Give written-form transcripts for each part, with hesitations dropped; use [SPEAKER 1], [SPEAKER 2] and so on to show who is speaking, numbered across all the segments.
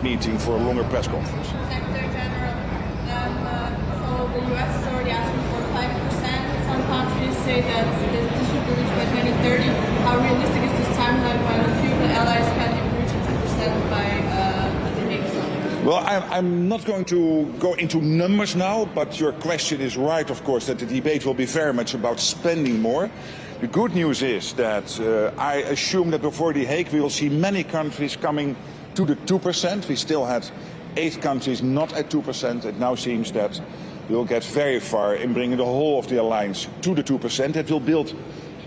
[SPEAKER 1] Meeting for a longer press conference.
[SPEAKER 2] Secretary General, so the U.S. is already asking for 5%. Some countries say that this should be reached by 2030. How realistic is this timeline when a few of the allies can even reach 2% by the debate?
[SPEAKER 1] Well, I'm not going to go into numbers now, but your question is right, of course, that the debate will be very much about spending more. The good news is that I assume that before The Hague we will see many countries coming to the 2%. We still had 8 countries not at 2%. It now seems that we will get very far in bringing the whole of the alliance to the 2%. That will build,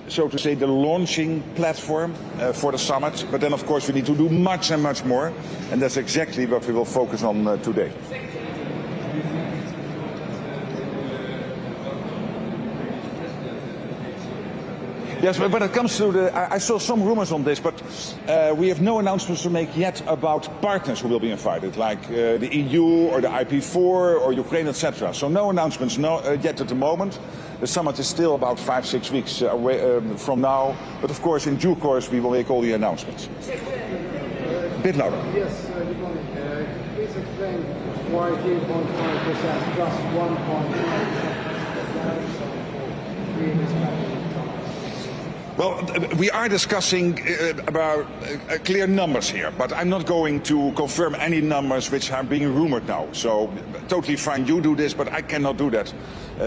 [SPEAKER 1] so to say, the launching platform for the summit. But then, of course, we need to do much and much more. And that's exactly what we will focus on today. Yes, but when it comes to I saw some rumors on this, but we have no announcements to make yet about partners who will be invited, like the EU or the IP4 or Ukraine, etc. So no announcements yet at the moment. The summit is still about 5-6 weeks away from now, but of course, in due course, we will make all the announcements. A bit louder.
[SPEAKER 3] Yes, good morning. Please explain why 3.5% plus 1.5%.
[SPEAKER 1] Well, we are discussing about clear numbers here, but I'm not going to confirm any numbers which are being rumored now. So totally fine, you do this, but I cannot do that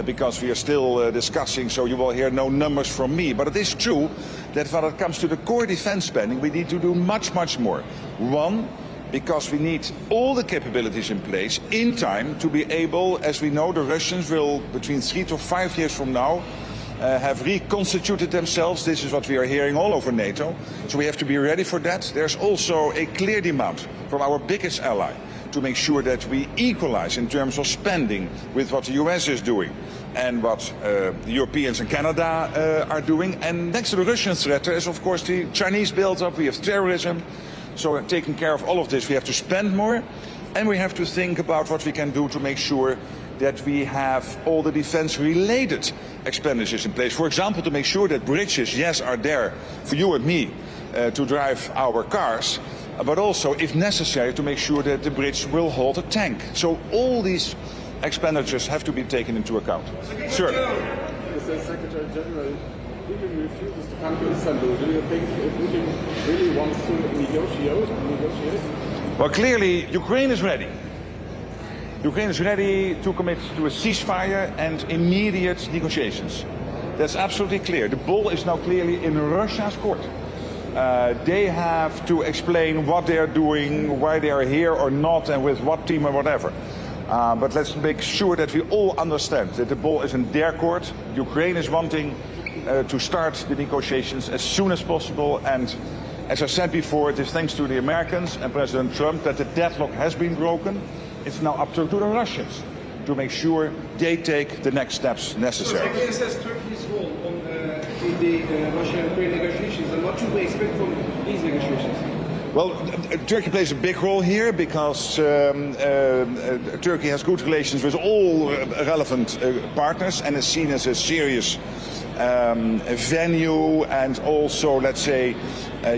[SPEAKER 1] because we are still discussing, so you will hear no numbers from me. But it is true that when it comes to the core defense spending, we need to do much, much more. One, because we need all the capabilities in place in time to be able, as we know, the Russians will, between 3 to 5 years from now, have reconstituted themselves. This is what we are hearing all over NATO. So we have to be ready for that. There's also a clear demand from our biggest ally to make sure that we equalize in terms of spending with what the US is doing and what the Europeans and Canada are doing. And next to the Russian threat, there is of course the Chinese build-up, we have terrorism. So taking care of all of this, we have to spend more and we have to think about what we can do to make sure that we have all the defense-related expenditures in place. For example, to make sure that bridges, yes, are there for you and me to drive our cars, but also, if necessary, to make sure that the bridge will hold a tank. So all these expenditures have to be taken into account. Sure.
[SPEAKER 4] Mr. Secretary General, Putin refuses to come to Istanbul. Do you think Putin really wants to negotiate?
[SPEAKER 1] Well, clearly, Ukraine is ready. Ukraine is ready to commit to a ceasefire and immediate negotiations. That's absolutely clear. The ball is now clearly in Russia's court. They have to explain what they are doing, why they are here or not, and with what team or whatever. But let's make sure that we all understand that the ball is in their court. Ukraine is wanting to start the negotiations as soon as possible, and As I said before, it is thanks to the Americans and President Trump that the deadlock has been broken. It's now up to the Russians to make sure they take the next steps necessary.
[SPEAKER 3] So, can you assess Turkey's role in the Russia-Ukraine negotiations, and what should we expect from these negotiations?
[SPEAKER 1] Well, Turkey plays a big role here because Turkey has good relations with all relevant partners and is seen as a serious venue, and also, let's say,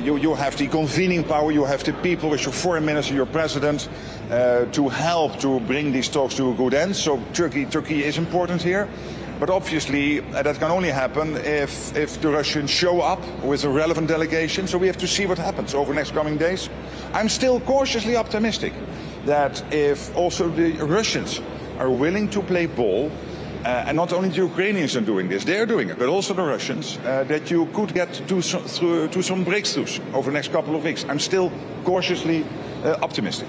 [SPEAKER 1] you have the convening power, you have the people with your foreign minister, your president, to help to bring these talks to a good end. So Turkey is important here. But obviously, that can only happen if the Russians show up with a relevant delegation. So we have to see what happens over the next coming days. I'm still cautiously optimistic that if also the Russians are willing to play ball, and not only the Ukrainians are doing this, they're doing it, but also the Russians, that you could get to some breakthroughs over the next couple of weeks. I'm still cautiously optimistic.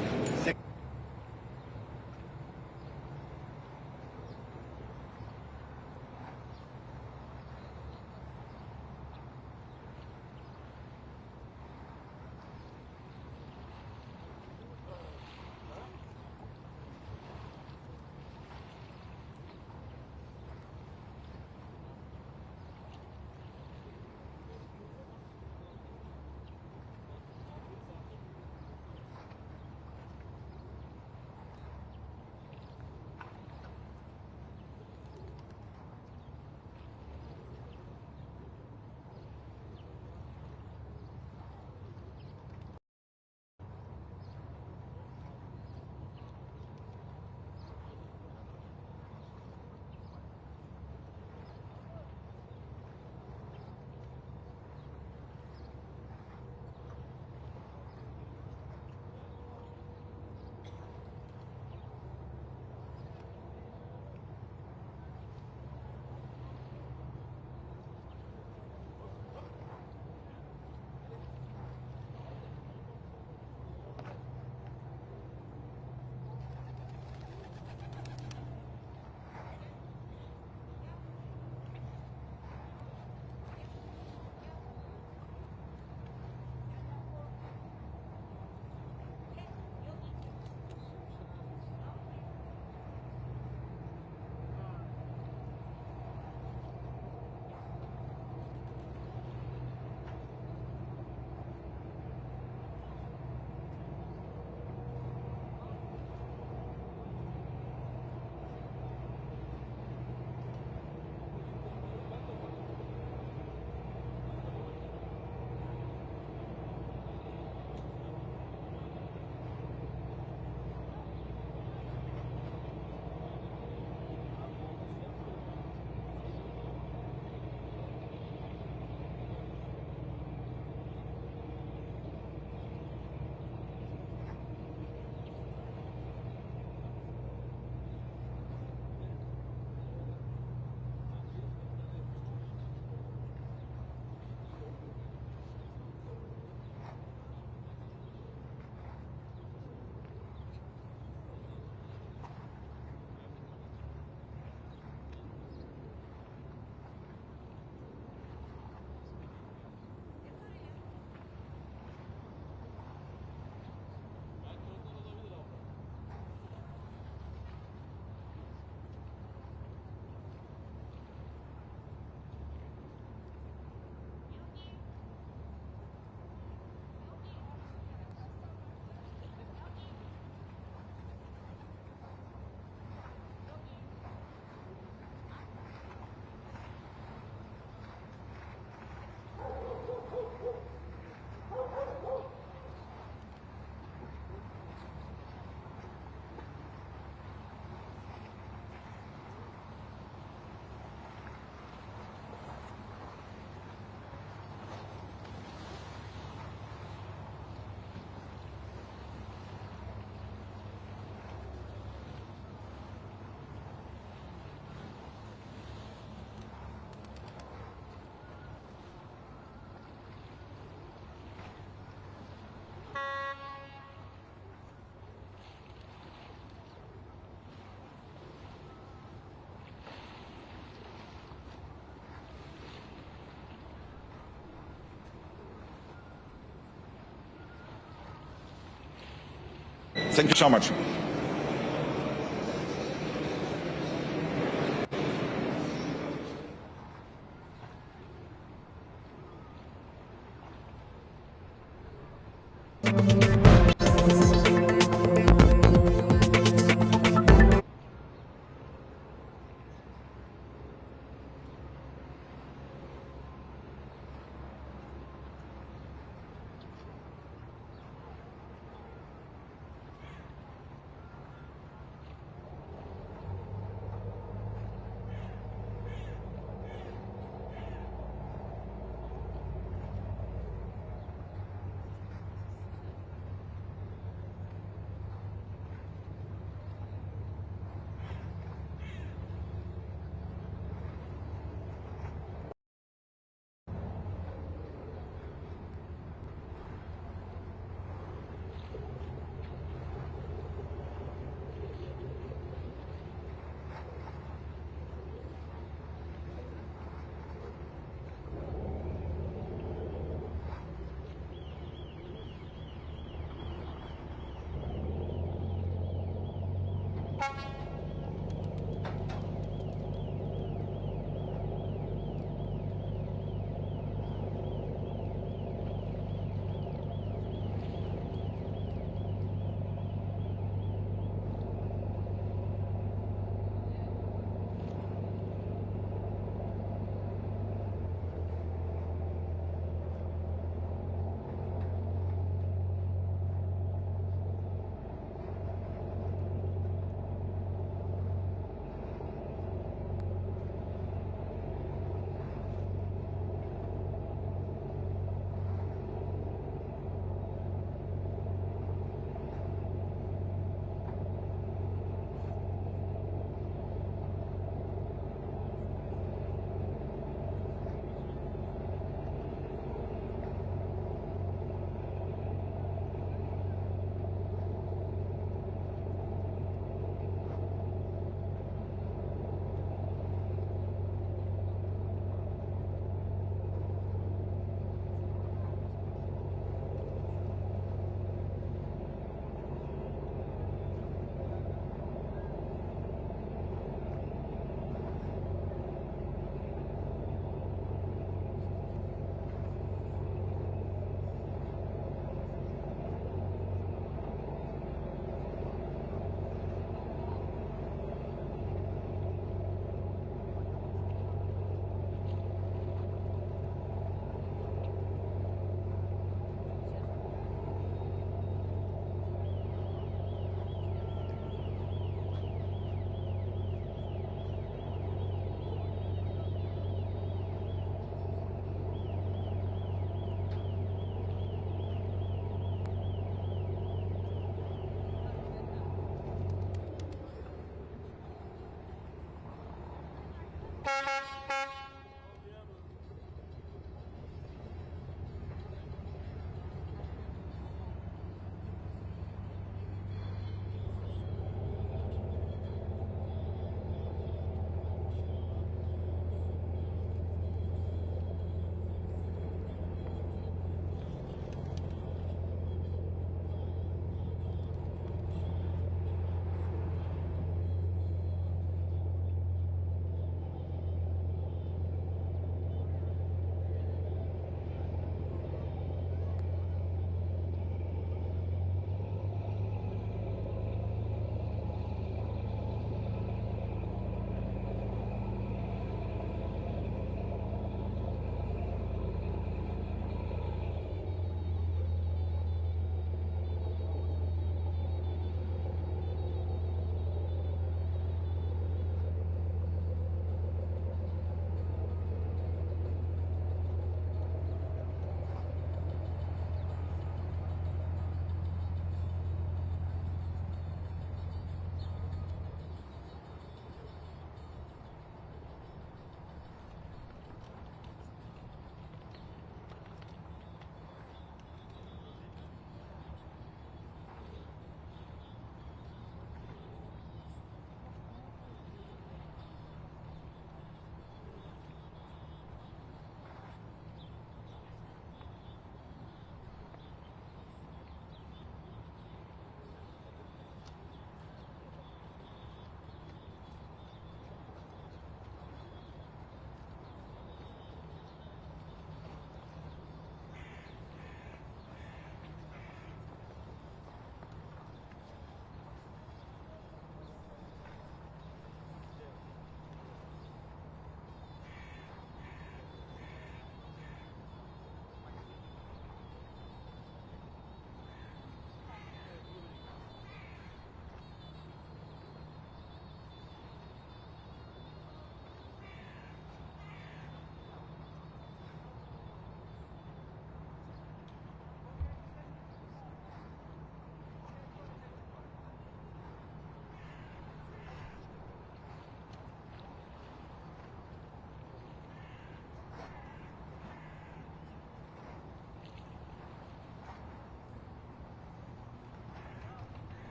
[SPEAKER 1] Thank you so much.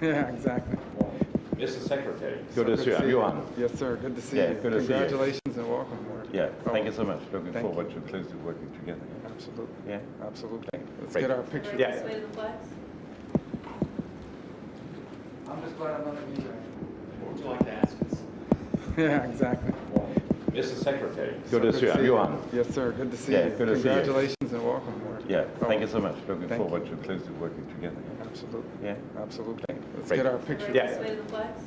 [SPEAKER 5] Yeah, exactly.
[SPEAKER 6] Mr. Secretary, good to see you. I'm Johan.
[SPEAKER 5] Yes, sir. Good to see
[SPEAKER 6] Yeah,
[SPEAKER 5] you.
[SPEAKER 6] good to see you.
[SPEAKER 5] Congratulations and welcome.
[SPEAKER 6] Yeah,
[SPEAKER 5] Oh,
[SPEAKER 6] thank you so much. Looking
[SPEAKER 5] thank
[SPEAKER 6] forward to closely working together.
[SPEAKER 5] Absolutely.
[SPEAKER 6] Yeah.
[SPEAKER 5] Absolutely. Let's
[SPEAKER 6] Great.
[SPEAKER 5] get our picture.
[SPEAKER 6] Yeah.
[SPEAKER 2] Display the flags.
[SPEAKER 5] I'm just glad I'm not a leader.
[SPEAKER 6] What would you like to ask us?
[SPEAKER 5] Yeah, exactly.
[SPEAKER 6] Mr. Secretary, good to see you. I'm Johan.
[SPEAKER 5] Yes, sir. Good to see
[SPEAKER 6] Yeah,
[SPEAKER 5] you.
[SPEAKER 6] good to see you.
[SPEAKER 5] Congratulations and welcome.
[SPEAKER 6] Yeah,
[SPEAKER 5] Oh,
[SPEAKER 6] thank you so much. Looking
[SPEAKER 5] thank
[SPEAKER 6] forward to closely working together.
[SPEAKER 5] Absolutely.
[SPEAKER 6] Yeah.
[SPEAKER 5] Absolutely. Let's
[SPEAKER 6] Great.
[SPEAKER 5] get our picture.
[SPEAKER 6] Yeah.
[SPEAKER 2] Display the flags.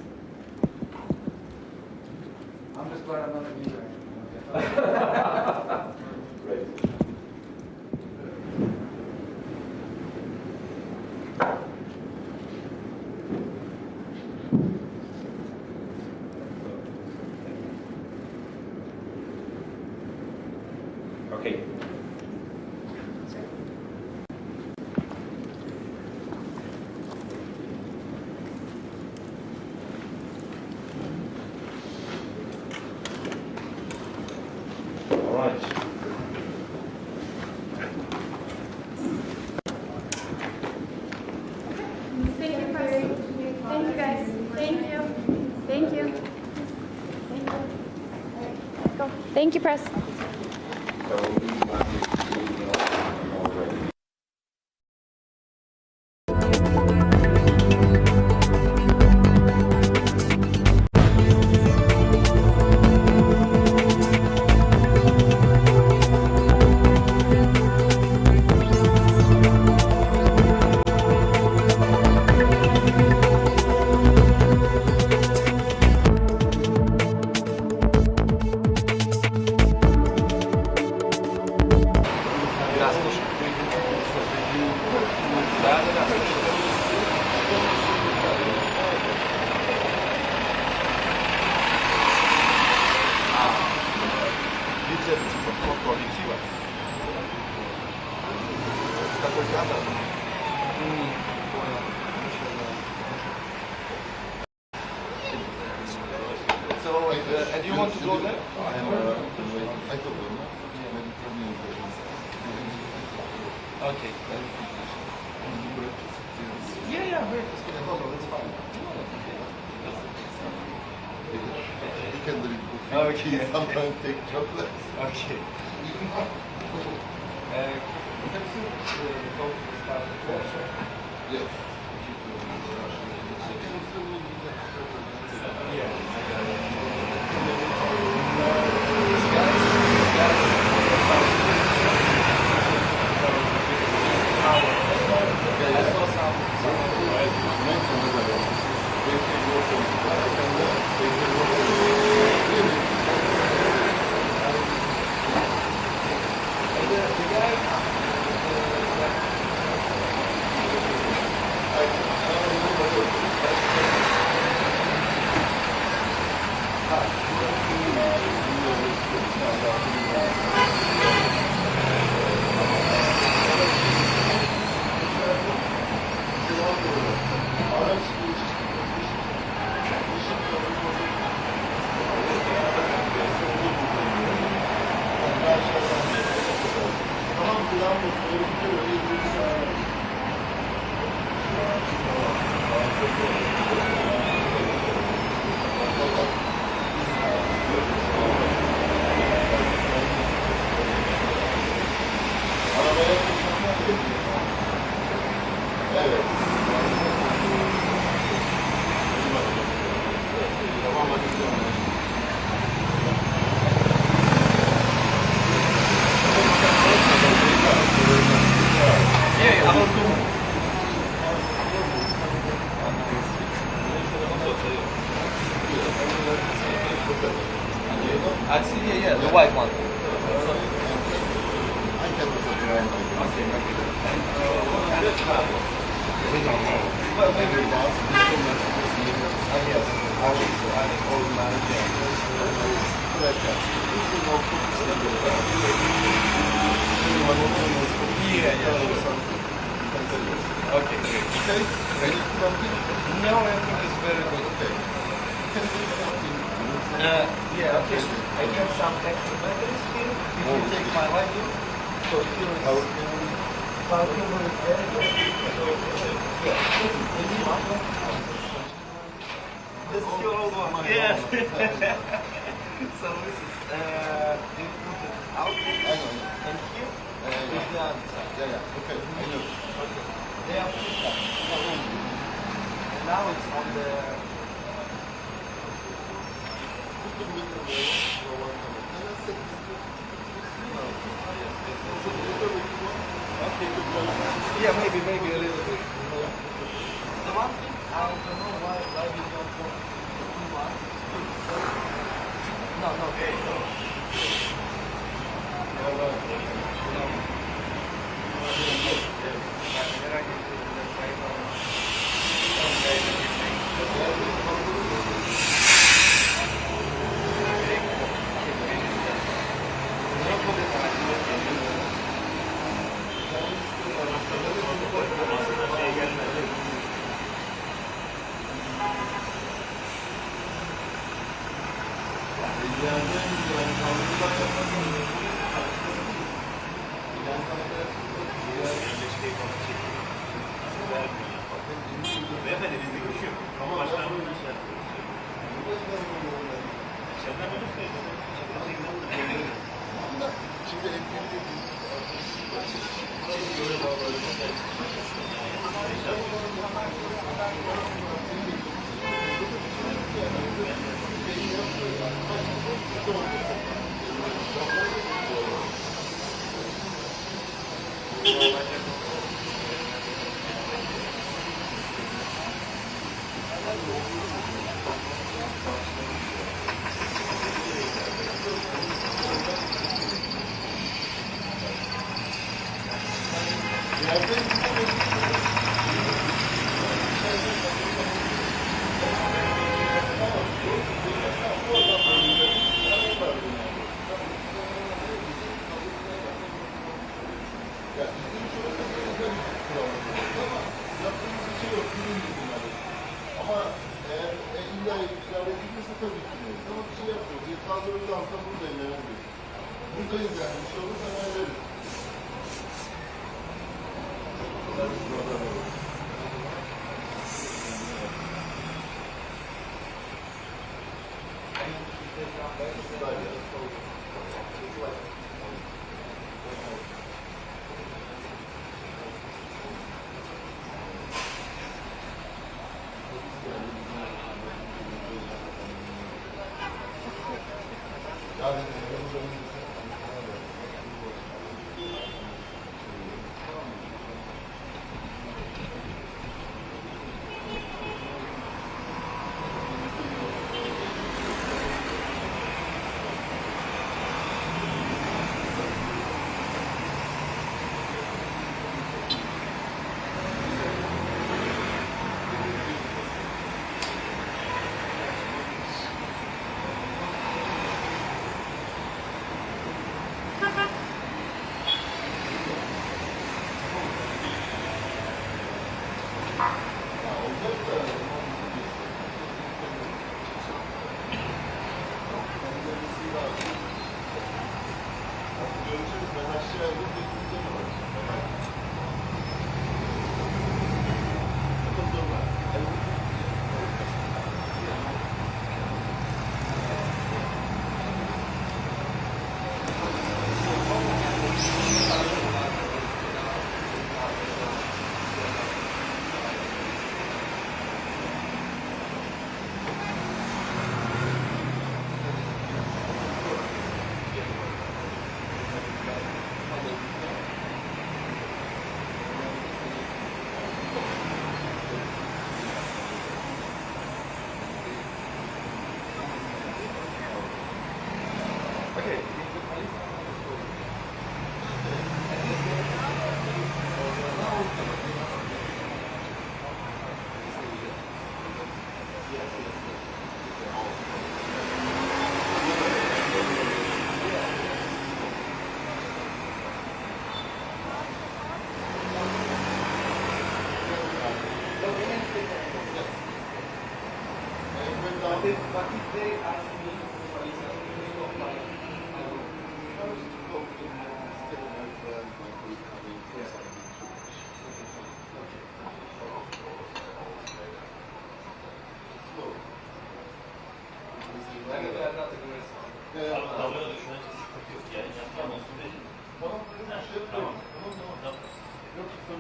[SPEAKER 5] I'm just glad I'm not a leader.
[SPEAKER 6] Okay. All right.
[SPEAKER 7] Thank you, guys. Thank you, guys. Thank you. Thank you. Thank you. Let's go. Thank you, press.
[SPEAKER 3] So, and you want to go there? Okay. Yeah, very interesting. No, it's fine.
[SPEAKER 4] You can drink coffee,
[SPEAKER 3] Okay.
[SPEAKER 4] sometimes take chocolates.
[SPEAKER 3] Okay.
[SPEAKER 4] Yes.
[SPEAKER 3] I see here, yeah, the white one. Okay, great.
[SPEAKER 4] Ready to continue?
[SPEAKER 3] No, everything is very good.
[SPEAKER 4] Okay.
[SPEAKER 3] Yeah, okay. I get some extra batteries here. If you take my light here, so here is
[SPEAKER 8] This is your old one. Yes. So this is you put it out and here is the answer. Okay. They are put up. And now it's on the yeah, maybe a little bit. The one thing I don't know why we don't want too much. No.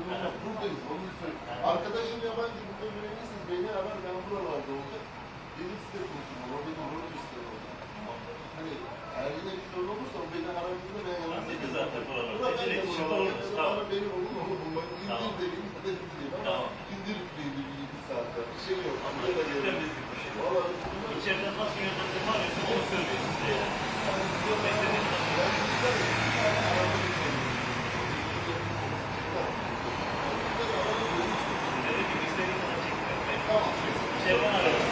[SPEAKER 8] buradayız. Onu söyleyeyim. Arkadaşım yabancı burada görebilirsiniz. Beni arar ben buralarda olacak. Benim size konuşmam. O benim rol istedim. Hani eğer yine bir sorun olursa o beni aradığında ben yanımda
[SPEAKER 9] Biz zaten buralarda.
[SPEAKER 8] Burada ben de
[SPEAKER 9] İletişimde
[SPEAKER 8] buralarda.
[SPEAKER 9] oluruz. Tamam.
[SPEAKER 8] Benim onu bulmak. İndir de benim de değil. Ama
[SPEAKER 9] Tamam.
[SPEAKER 8] indir yükleydi bir 7 saatte. Bir şey yok.
[SPEAKER 9] Ama
[SPEAKER 8] Burada da
[SPEAKER 9] temizlik bir şey.
[SPEAKER 8] Valla
[SPEAKER 9] İçeriden nasıl yönlendirme alıyorsun onu söylüyor size. Yok istediğiniz Dedi ki istediğiniz kadar çekmiyorum. İçeriden arıyoruz.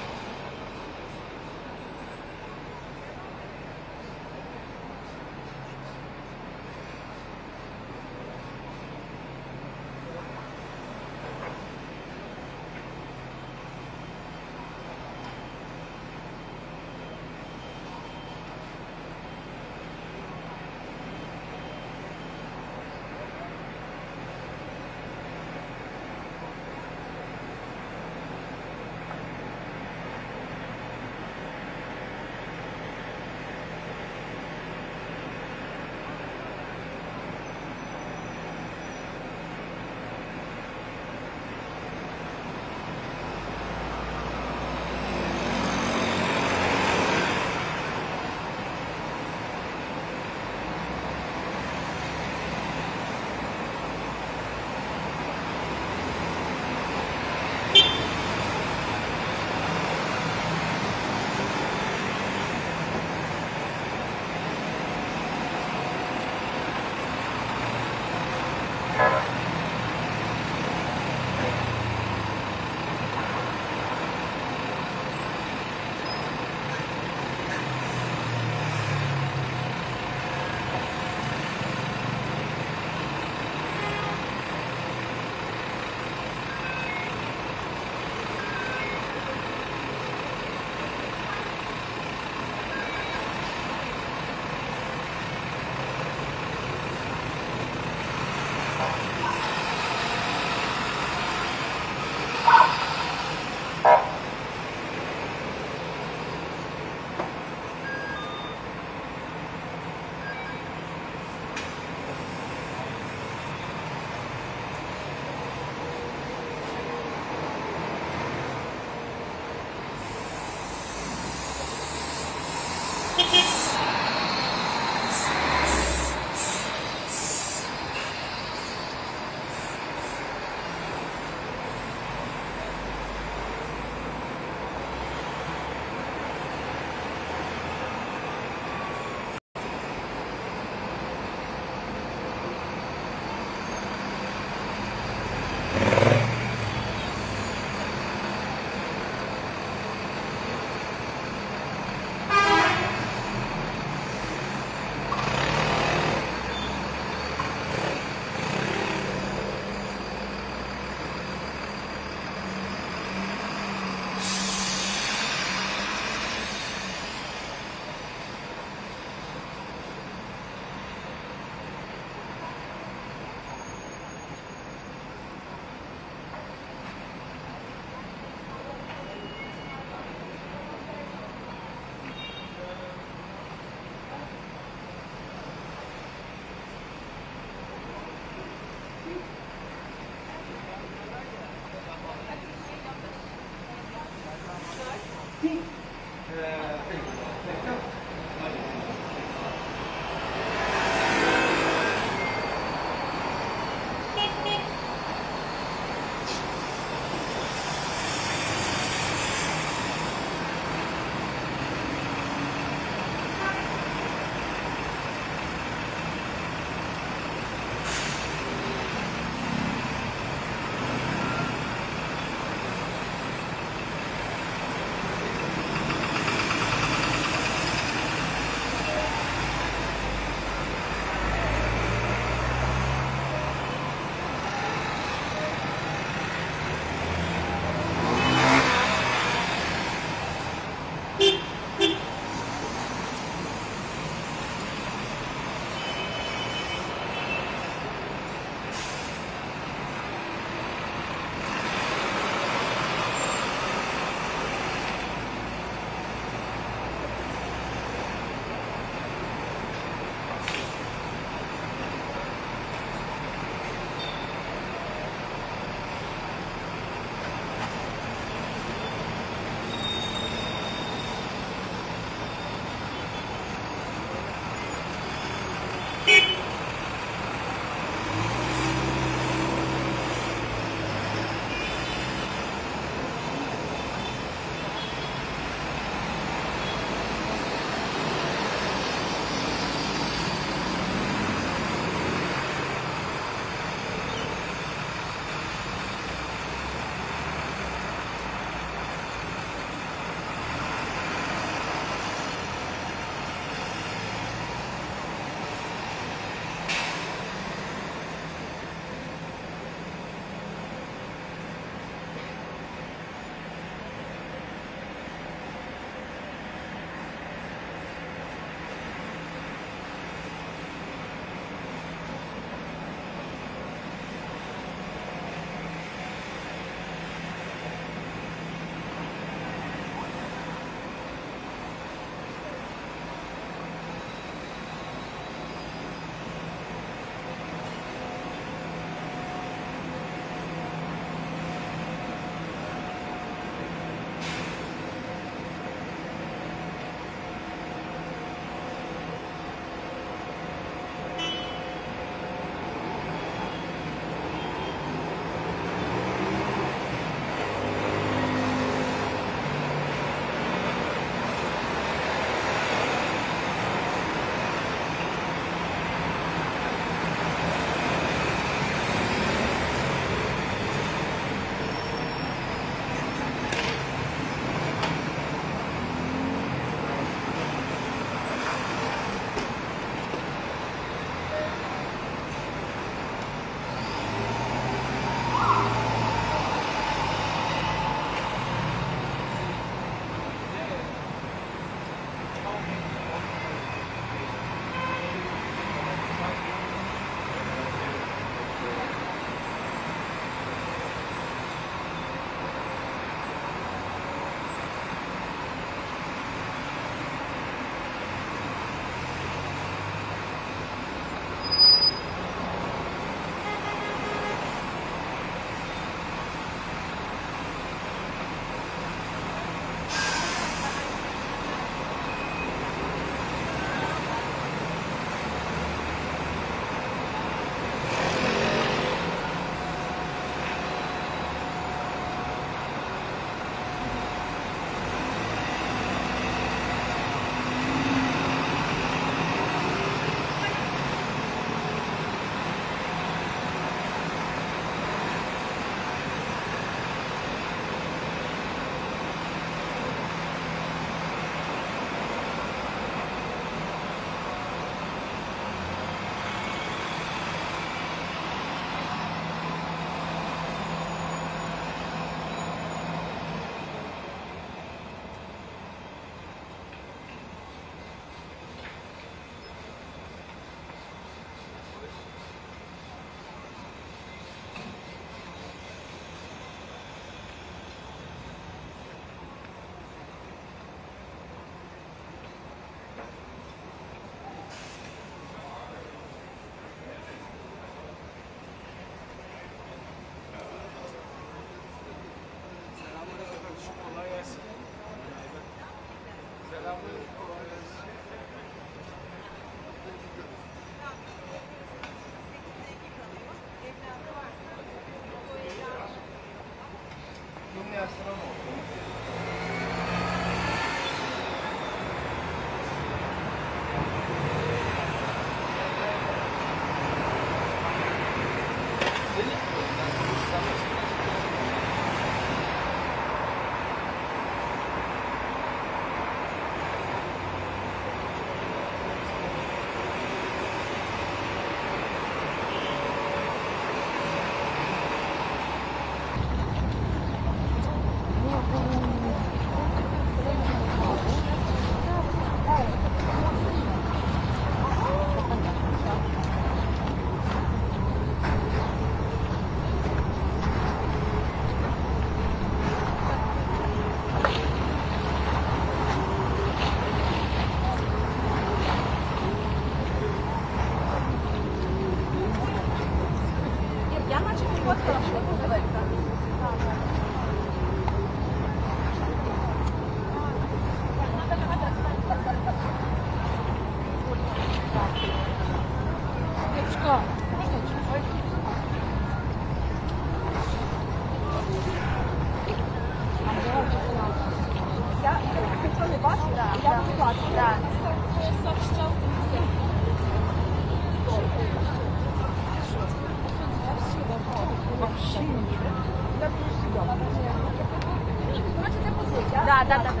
[SPEAKER 7] Да.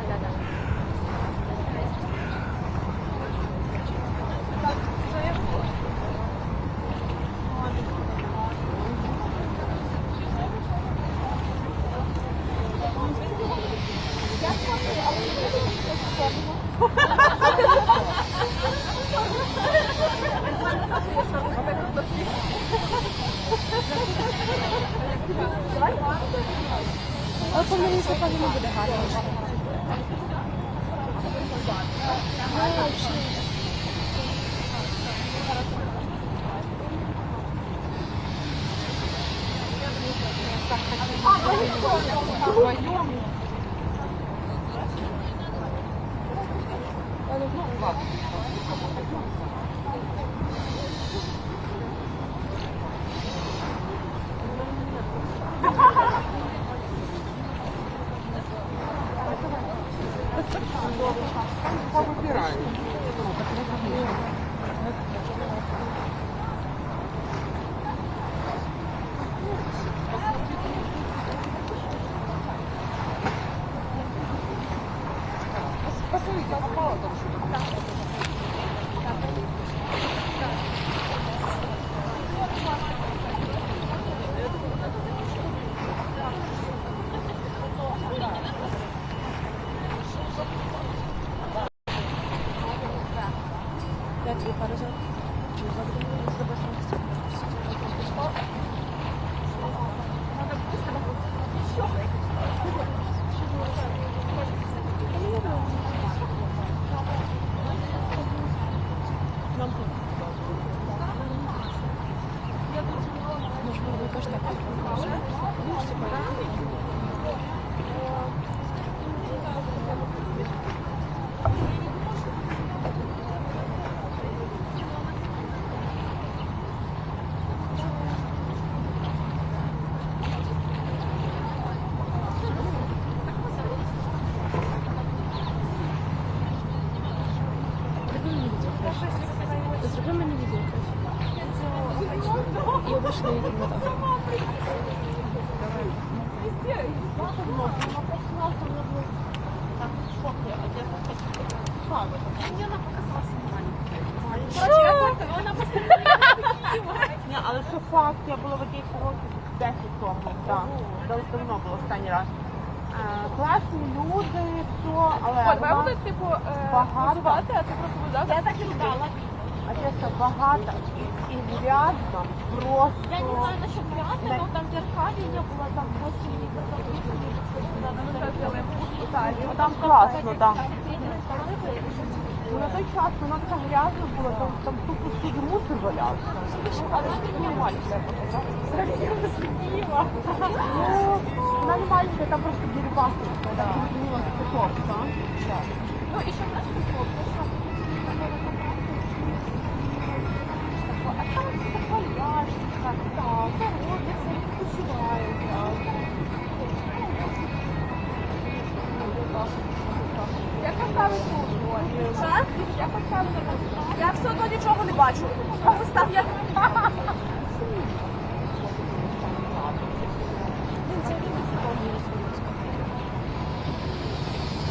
[SPEAKER 10] Але це факт, я була в якійсь років 10 тому, так. Давно було останній раз. Класні люди, все, але
[SPEAKER 7] От, типу,
[SPEAKER 10] багато.
[SPEAKER 7] звати, а ти просто видав? Я так і ждала.
[SPEAKER 10] А чесно, багато і грязно, просто...
[SPEAKER 7] Я не знаю, насчет грязно, но там зеркалі не було, там просто
[SPEAKER 10] Ну там класно, так. На той час воно все грязно було, там тупо всюди мусор валявся. Але це не маленька. Вона не маленька, там просто дерев'яна. Вона не пісок, так? еще знаешь, что а там все пляжненько, да, коробятся, почивают. Я поставлю тут. Що? Я поставлю тут. Я все одно нічого не бачу. Постав я.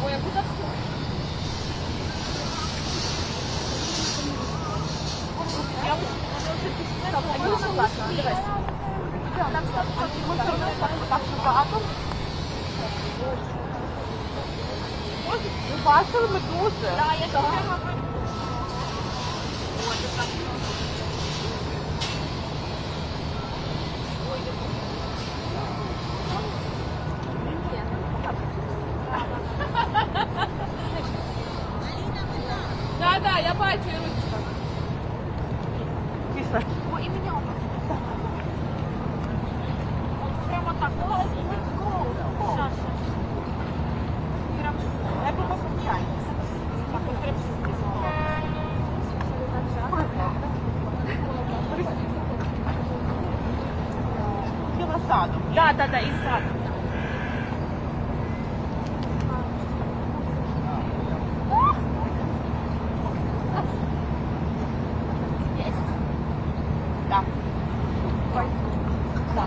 [SPEAKER 10] Ой, а куди все? Я дивись. Там так багато. Ви бачили медузи? Так, я так. Да, я бачу. Кисло. Ой, і мене. Прямо так. Сейчас. Я бы посмотрел. Саду. Да, из саду. Да. Да.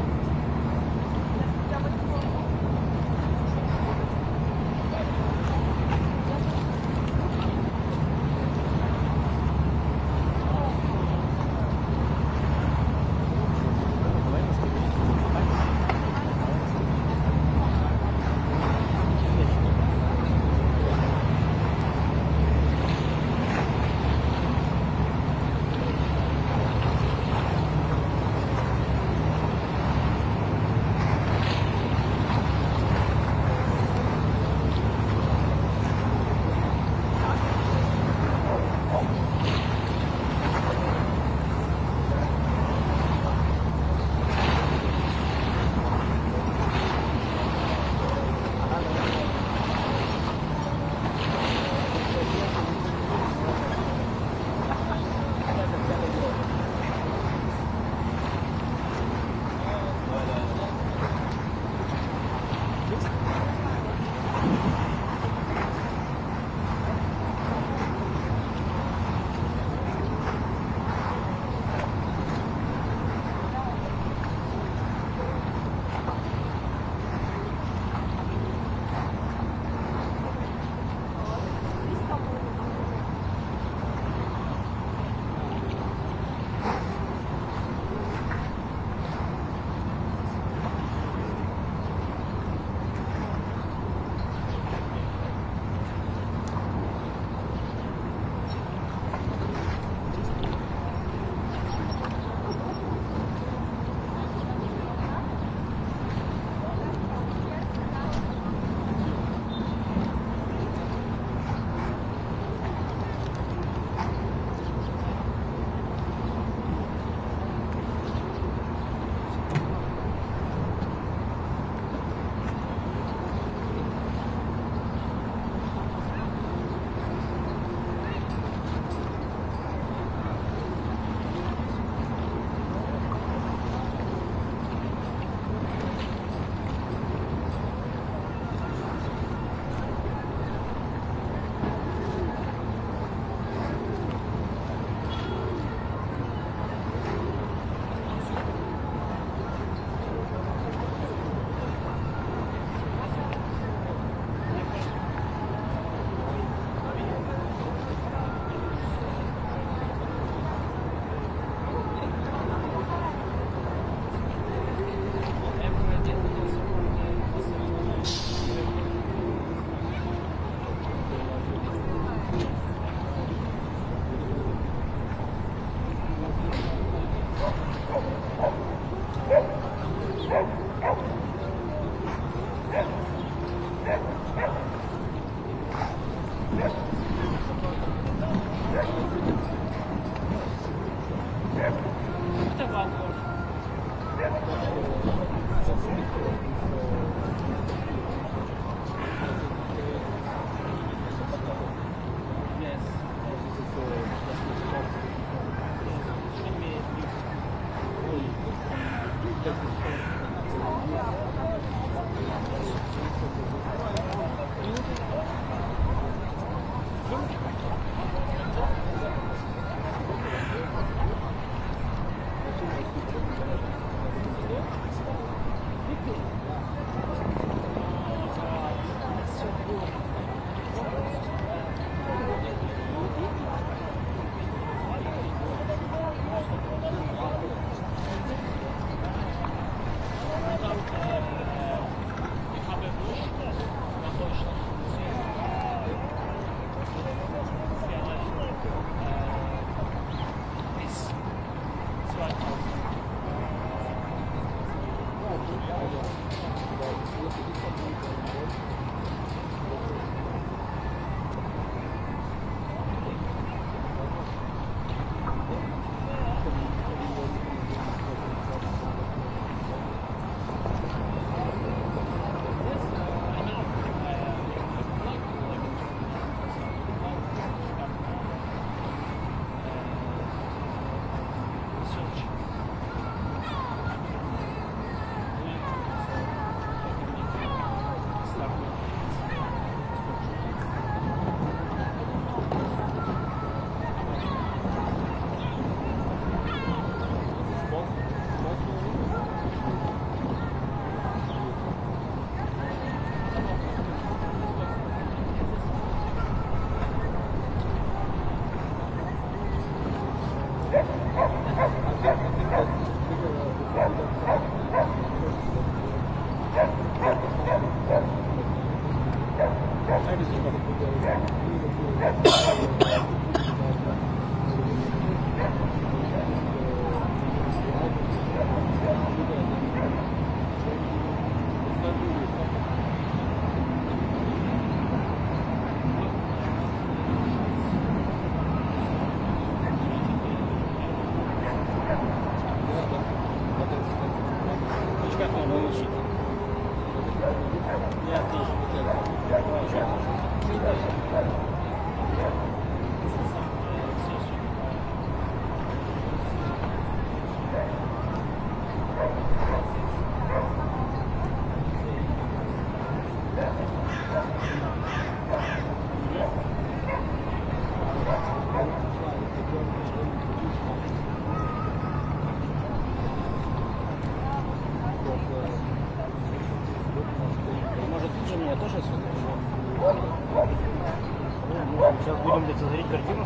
[SPEAKER 9] Сейчас будем лицезреть картину.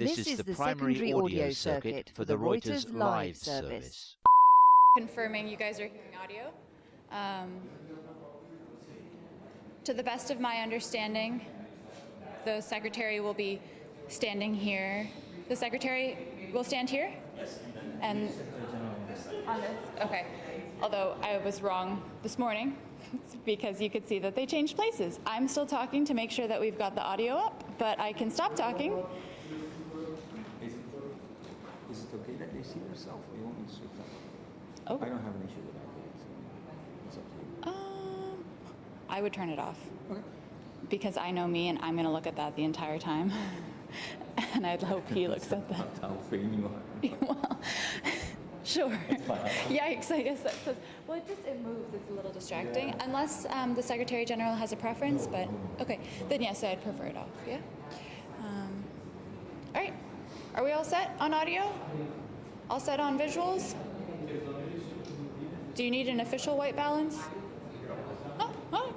[SPEAKER 11] This is the primary audio circuit for the Reuters live service.
[SPEAKER 7] Confirming you guys are hearing audio. To the best of my understanding, the secretary will be standing here. The secretary will stand here? Yes. And on this? Okay. Although I was wrong this morning because you could see that they changed places. I'm still talking to make sure that we've got the audio up, but I can stop talking.
[SPEAKER 5] Is it okay that they see themselves, or you want me to switch that?
[SPEAKER 7] Oh.
[SPEAKER 5] I don't have an issue with that. It's up to you.
[SPEAKER 7] I would turn it off.
[SPEAKER 5] Okay.
[SPEAKER 7] Because I know me and I'm going to look at that the entire time. And I'd hope he looks at that.
[SPEAKER 5] That's how vain you are.
[SPEAKER 7] Well, sure. Yikes, I guess that says. Well, it moves. It's a little distracting. Yeah. Unless the Secretary General has a preference, but okay. Then yes, I'd prefer it off, yeah? All right. Are we all set on audio? All set on visuals? Do you need an official white balance? Oh, all right.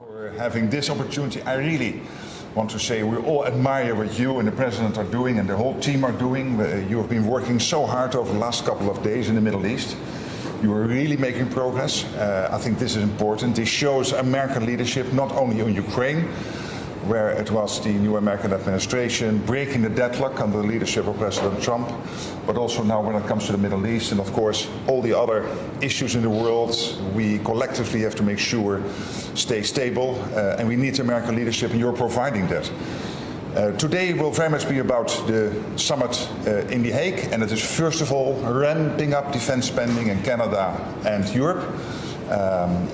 [SPEAKER 1] For having this opportunity, I really want to say we all admire what you and the President are doing and the whole team are doing. You have been working so hard over the last couple of days in the Middle East. You are really making progress. I think this is important. This shows American leadership not only on Ukraine, where it was the new American administration breaking the deadlock under the leadership of President Trump, but also now when it comes to the Middle East and of course all the other issues in the world, we collectively have to make sure stay stable and we need American leadership and you're providing that. Today will very much be about the summit in The Hague, and it is first of all ramping up defense spending in Canada and Europe.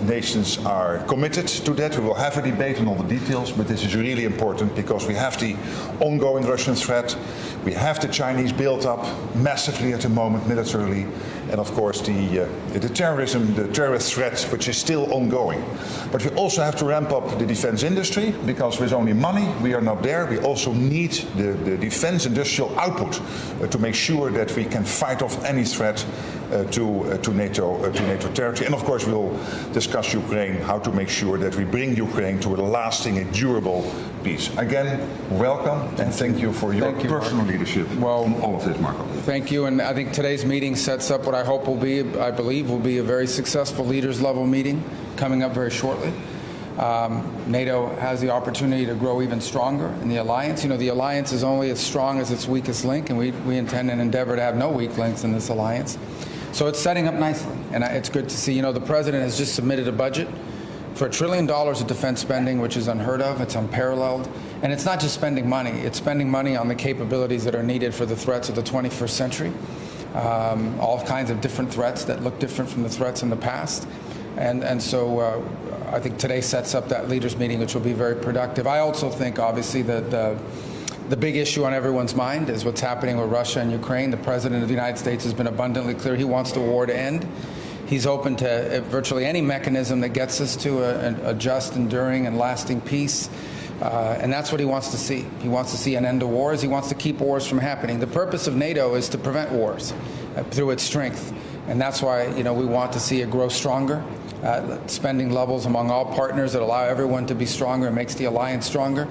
[SPEAKER 1] Nations are committed to that. We will have a debate on all the details, but this is really important because we have the ongoing Russian threat. We have the Chinese built up massively at the moment militarily, and of course the terrorism, the terrorist threat, which is still ongoing. But we also have to ramp up the defense industry because with only money we are not there. We also need the defense industrial output to make sure that we can fight off any threat to NATO territory. And of course we will discuss Ukraine, how to make sure that we bring Ukraine to a lasting and durable peace. Again, welcome and thank you for your personal leadership on all of this, Marco.
[SPEAKER 5] Thank you, and I think today's meeting sets up what I hope will be, I believe, will be a very successful leaders level meeting coming up very shortly. NATO has the opportunity to grow even stronger in the alliance. You know, the alliance is only as strong as its weakest link, and we intend and endeavor to have no weak links in this alliance. So it's setting up nicely, and it's good to see. You know, the President has just submitted a budget for $1 trillion of defense spending, which is unheard of, it's unparalleled. And it's not just spending money, it's spending money on the capabilities that are needed for the threats of the 21st century. All kinds of different threats that look different from the threats in the past. And so I think today sets up that leaders meeting, which will be very productive. I also think, obviously, that the big issue on everyone's mind is what's happening with Russia and Ukraine. The President of the United States has been abundantly clear he wants the war to end. He's open to virtually any mechanism that gets us to a just, enduring, and lasting peace. And that's what he wants to see. He wants to see an end to wars. He wants to keep wars from happening. The purpose of NATO is to prevent wars through its strength. And that's why, you know, we want to see it grow stronger. Spending levels among all partners that allow everyone to be stronger and makes the alliance stronger.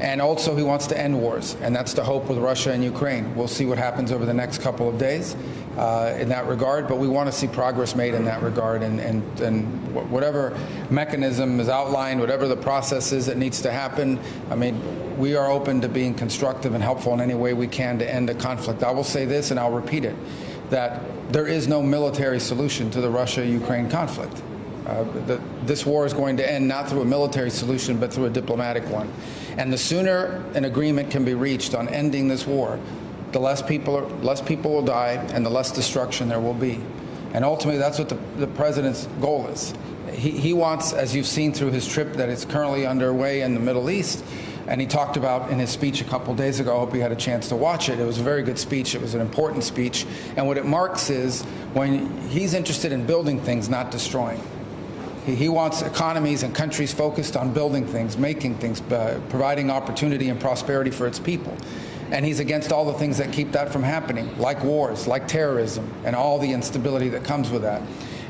[SPEAKER 5] And also he wants to end wars, and that's the hope with Russia and Ukraine. We'll see what happens over the next couple of days in that regard, but we want to see progress made in that regard, and whatever mechanism is outlined, whatever the process is that needs to happen, I mean, we are open to being constructive and helpful in any way we can to end the conflict. I will say this, and I'll repeat it, that there is no military solution to the Russia-Ukraine conflict. This war is going to end not through a military solution, but through a diplomatic one. And the sooner an agreement can be reached on ending this war, the less people will die and the less destruction there will be. And ultimately, that's what the President's goal is. He wants, as you've seen through his trip that is currently underway in the Middle East, and he talked about in his speech a couple days ago, I hope you had a chance to watch it. It was a very good speech. It was an important speech. And what it marks is when he's interested in building things, not destroying. He wants economies and countries focused on building things, making things, providing opportunity and prosperity for its people. And he's against all the things that keep that from happening, like wars, like terrorism, and all the instability that comes with that.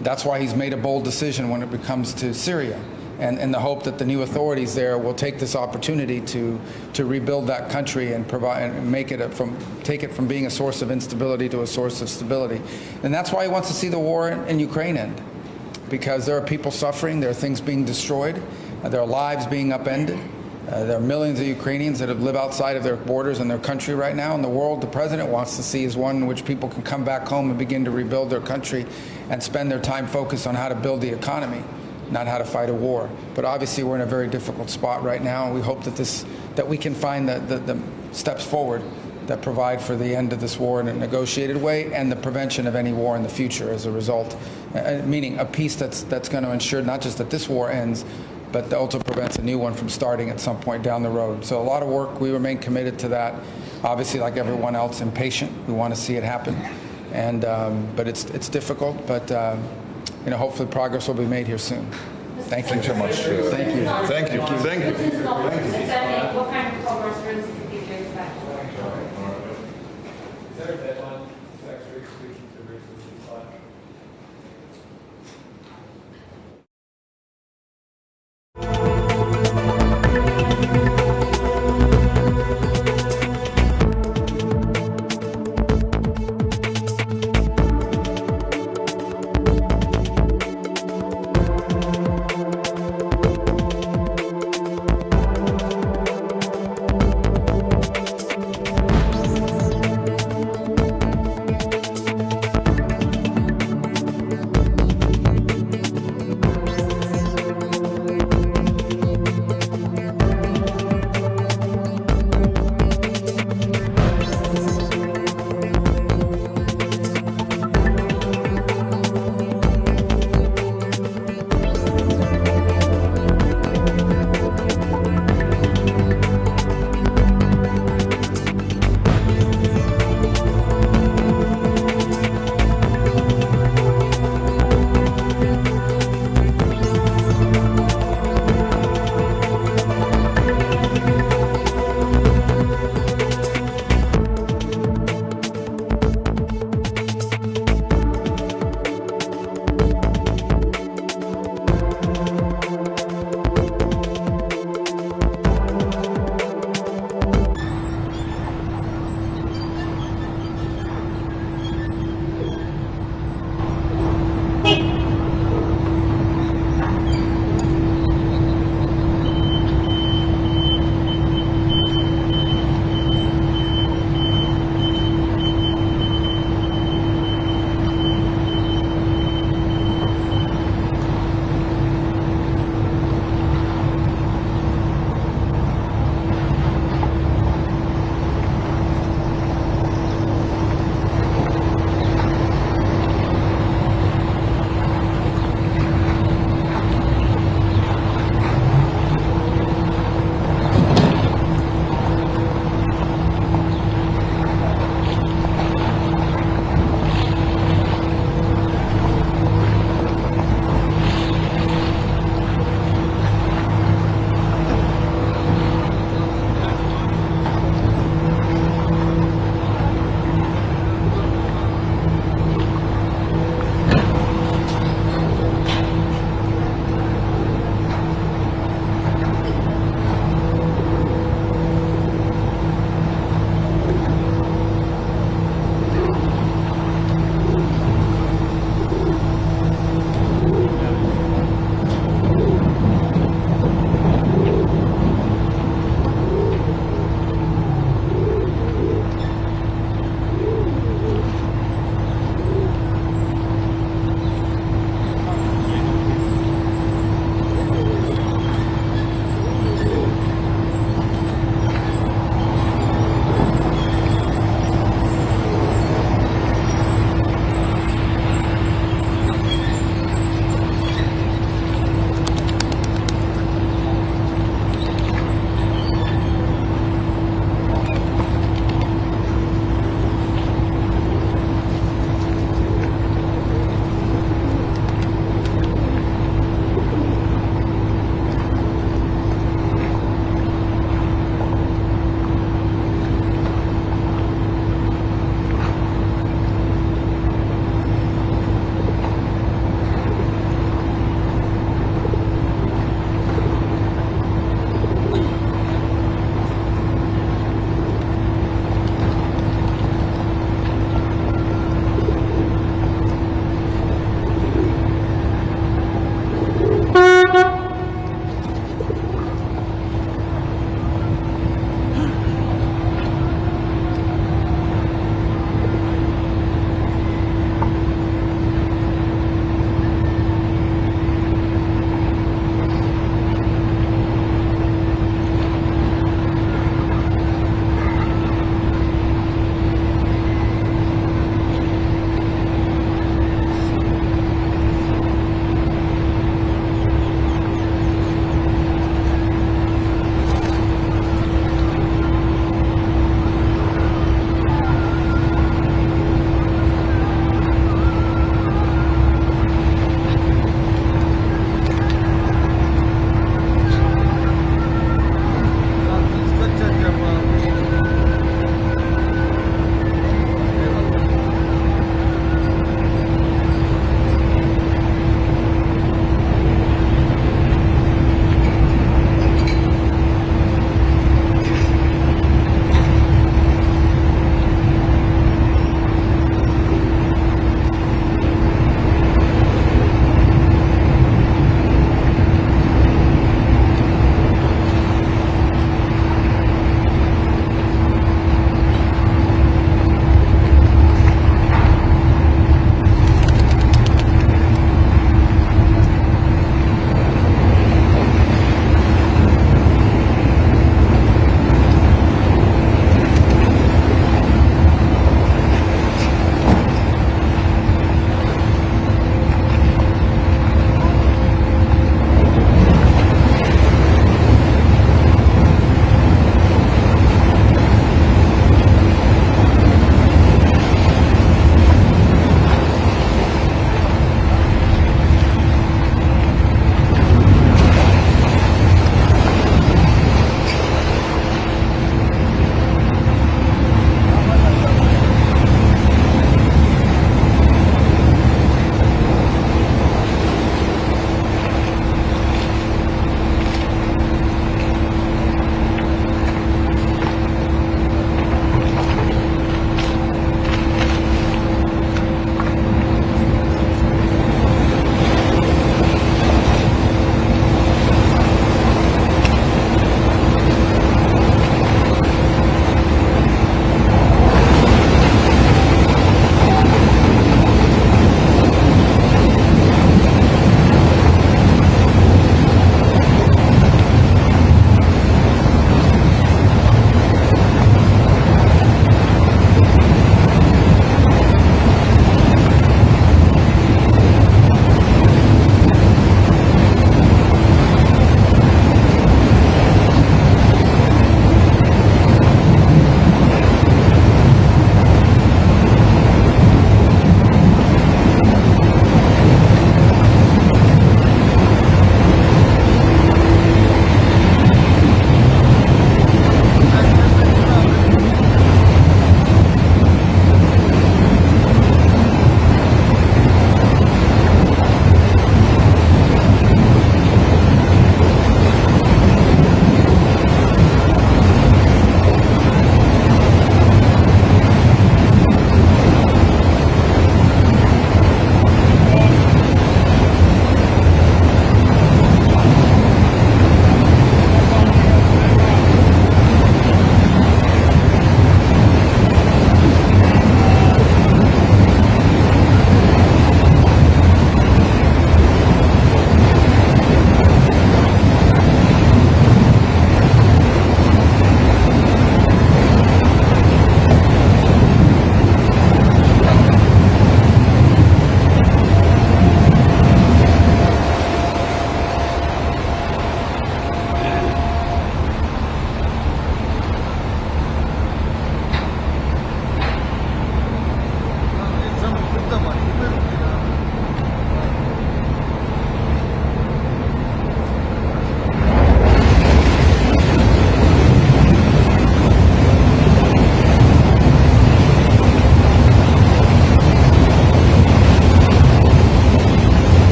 [SPEAKER 5] That's why he's made a bold decision when it comes to Syria, and in the hope that the new authorities there will take this opportunity to rebuild that country and provide and make it take it from being a source of instability to a source of stability. And that's why he wants to see the war in Ukraine end. Because there are people suffering, there are things being destroyed, there are lives being upended. There are millions of Ukrainians that live outside of their borders in their country right now. And the world the President wants to see is one in which people can come back home and begin to rebuild their country and spend their time focused on how to build the economy, not how to fight a war. But obviously we're in a very difficult spot right now, and we hope that we can find the steps forward that provide for the end of this war in a negotiated way and the prevention of any war in the future as a result, meaning a peace that's going to ensure not just that this war ends, but also prevents a new one from starting at some point down the road. So a lot of work. We remain committed to that. Obviously, like everyone else, impatient. We want to see it happen, and but it's difficult. But you know, hopefully progress will be made here soon. Thank you so much. Thank you.
[SPEAKER 1] Thank you. Thank you.
[SPEAKER 12] What kind of progress do you expect? Is there a deadline to actually execution to reach the ceasefire?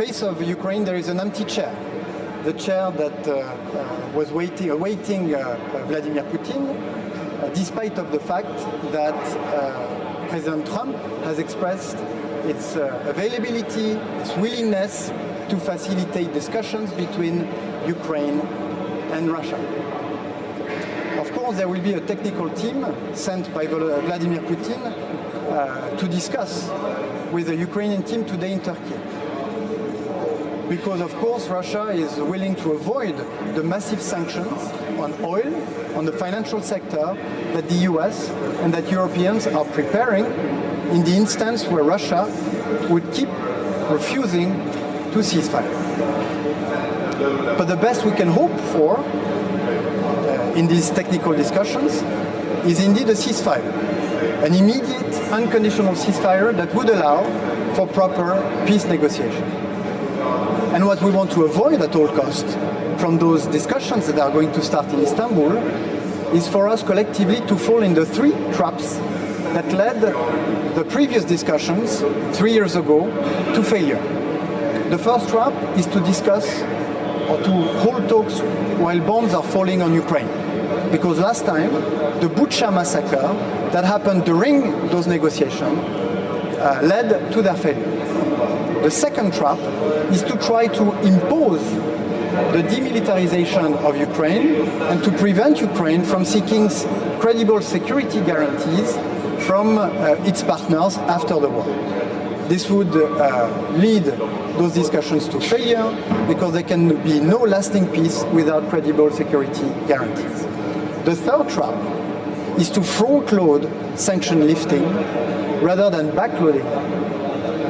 [SPEAKER 13] place of Ukraine, there is an empty chair. The chair that was awaiting Vladimir Putin, despite of the fact that President Trump has expressed its availability, its willingness to facilitate discussions between Ukraine and Russia. Of course, there will be a technical team sent by Vladimir Putin to discuss with the Ukrainian team today in Turkey. Because, of course, Russia is willing to avoid the massive sanctions on oil, on the financial sector, that the US and that Europeans are preparing in the instance where Russia would keep refusing to ceasefire. But the best we can hope for in these technical discussions is indeed a ceasefire, an immediate, unconditional ceasefire that would allow for proper peace negotiation. And what we want to avoid at all costs from those discussions that are going to start in Istanbul is for us collectively to fall in the three traps that led the previous discussions 3 years ago to failure. The first trap is to discuss or to hold talks while bombs are falling on Ukraine. Because last time, the Bucha massacre that happened during those negotiations led to their failure. The second trap is to try to impose the demilitarization of Ukraine and to prevent Ukraine from seeking credible security guarantees from its partners after the war. This would lead those discussions to failure because there can be no lasting peace without credible security guarantees. The third trap is to front-load sanction lifting rather than backloading.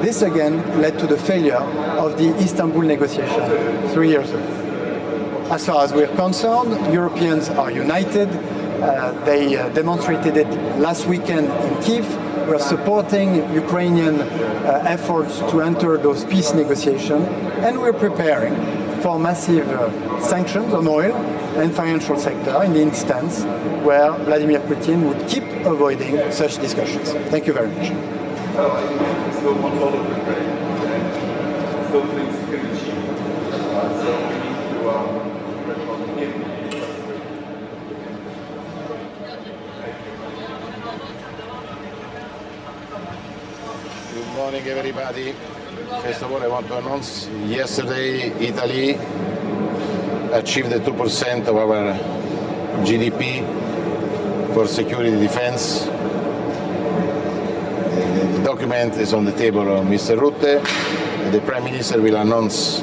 [SPEAKER 13] This again led to the failure of the Istanbul negotiation 3 years ago. As far as we're concerned, Europeans are united. They demonstrated it last weekend in Kyiv. We're supporting Ukrainian efforts to enter those peace negotiations, and we're preparing for massive sanctions on oil and financial sector in the instance where Vladimir Putin would keep avoiding such discussions. Thank you very much.
[SPEAKER 14] Good morning, everybody. First of all, I want to announce yesterday Italy achieved the 2% of our GDP for security defense. The document is on the table of Mr. Rutte. The Prime Minister will announce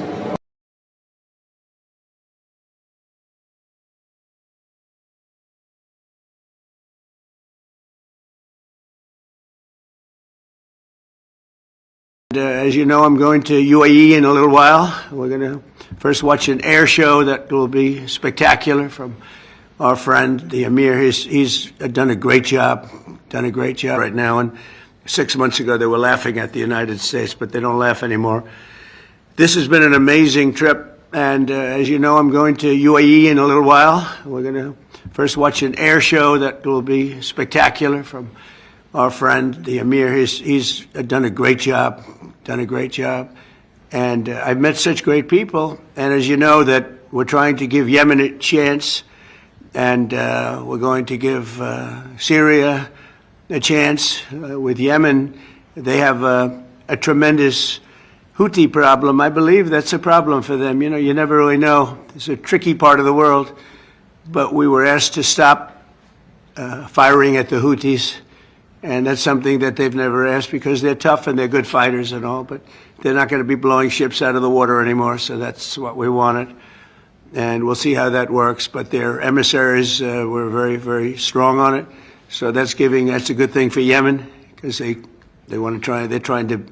[SPEAKER 15] as you know, I'm going to UAE in a little while. We're going to first watch an air show that will be spectacular from our friend, the Emir. He's done a great job right now. And 6 months ago, they were laughing at the United States, but they don't laugh anymore. This has been an amazing trip. And as you know, I'm going to UAE in a little while. We're going to first watch an air show that will be spectacular from our friend, the Emir. He's done a great job. And I've met such great people. And as you know, that we're trying to give Yemen a chance, and we're going to give Syria a chance. With Yemen, they have a tremendous Houthi problem. I believe that's a problem for them. You know, you never really know. It's a tricky part of the world. But we were asked to stop firing at the Houthis. And that's something that they've never asked because they're tough and they're good fighters and all, but they're not going to be blowing ships out of the water anymore, so that's what we wanted. And we'll see how that works, but their emissaries were very, very strong on it. So that's a good thing for Yemen because they're trying to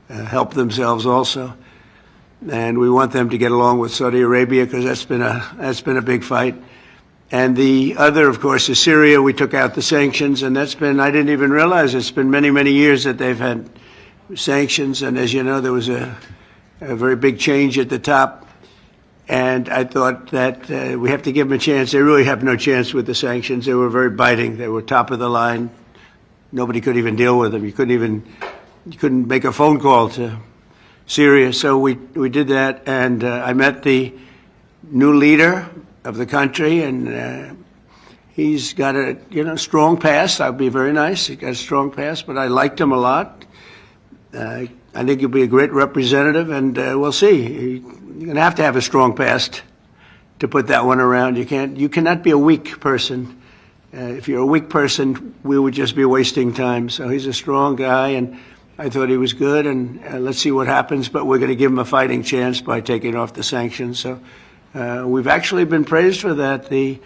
[SPEAKER 15] help themselves also. And we want them to get along with Saudi Arabia because that's been a big fight. And the other, of course, is Syria. We took out the sanctions, and I didn't even realize it's been many, many years that they've had sanctions. And as you know, there was a very big change at the top. And I thought that we have to give them a chance. They really have no chance with the sanctions. They were very biting. They were top of the line. Nobody could even deal with them. You couldn't make a phone call to Syria. So we did that, and I met the new leader of the country, and he's got a strong past. I'd be very nice. He got a strong past, but I liked him a lot. I think he'll be a great representative, and we'll see. You're going to have a strong past to put that one around. You cannot be a weak person. If you're a weak person, we would just be wasting time. So he's a strong guy, and I thought he was good, and let's see what happens. But we're going to give him a fighting chance by taking off the sanctions. So we've actually been praised for that. The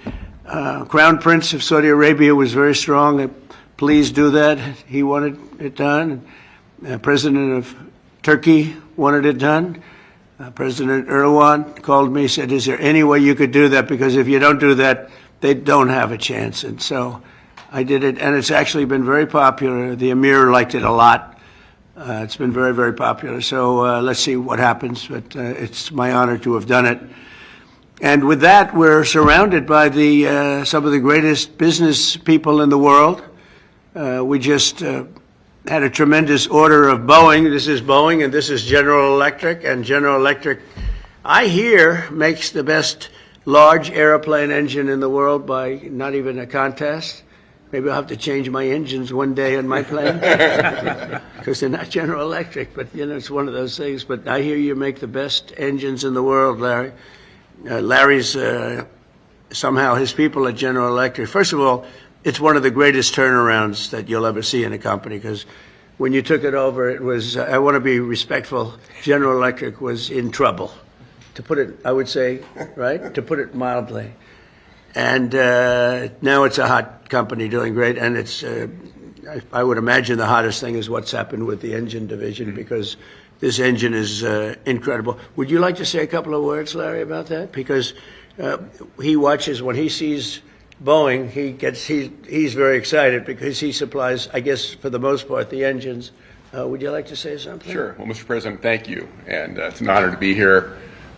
[SPEAKER 15] Crown Prince of Saudi Arabia was very strong. Please do that. He wanted it done. President of Turkey wanted it done. President Erdogan called me, said, is there any way you could do that? Because if you don't do that, they don't have a chance. And so I did it, and it's actually been very popular. The Emir liked it a lot. It's been very, very popular. So let's see what happens, but it's my honor to have done it. And with that, we're surrounded by some of the greatest business people in the world. We just had a tremendous order of Boeing. This is Boeing, and this is General Electric. And General Electric, I hear, makes the best large airplane engine in the world by not even a contest. Maybe I'll have to change my engines one day on my plane because they're not General Electric, but it's one of those things. But I hear you make the best engines in the world, Larry. Larry's somehow his people at General Electric. First of all, it's one of the greatest turnarounds that you'll ever see in a company, because when you took it over, it was, I want to be respectful, General Electric was in trouble, to put it, I would say, right? To put it mildly. And now it's a hot company doing great, and it's, I would imagine the hottest thing is what's happened with the engine division, because this engine is incredible. Would you like to say a couple of words, Larry, about that? Because he watches, when he sees Boeing, he's very excited because he supplies, I guess, for the most part, the engines. Would you like to say something?
[SPEAKER 16] Sure. Well, Mr. President, thank you. And it's an honor to be here.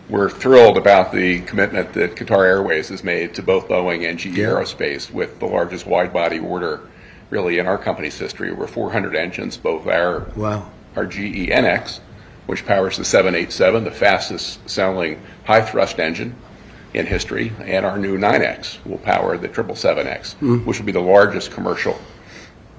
[SPEAKER 16] We're thrilled about the commitment that Qatar Airways has made to both Boeing and GE Aerospace with the largest wide-body order really in our company's history. Over 400 engines, both our GE NX, which powers the 787, the fastest selling high-thrust engine in history, and our new 9X will power the 777X, which will be the largest commercial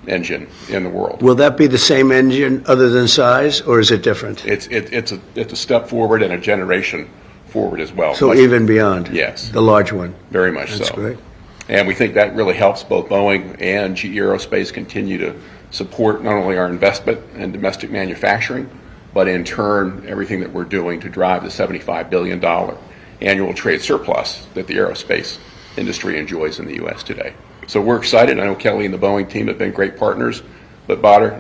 [SPEAKER 16] engine in the world.
[SPEAKER 15] Will that be the same engine other than size, or is it different?
[SPEAKER 16] It's a step forward and a generation forward as well.
[SPEAKER 15] So even beyond?
[SPEAKER 16] Yes.
[SPEAKER 15] The large one?
[SPEAKER 16] Very much so.
[SPEAKER 15] That's great.
[SPEAKER 16] And we think that really helps both Boeing and GE Aerospace continue to support not only our investment in domestic manufacturing, but in turn everything that we're doing to drive the $75 billion annual trade surplus that the aerospace industry enjoys in the U.S. today. So we're excited. I know Kelly and the Boeing team have been great partners, but Badr,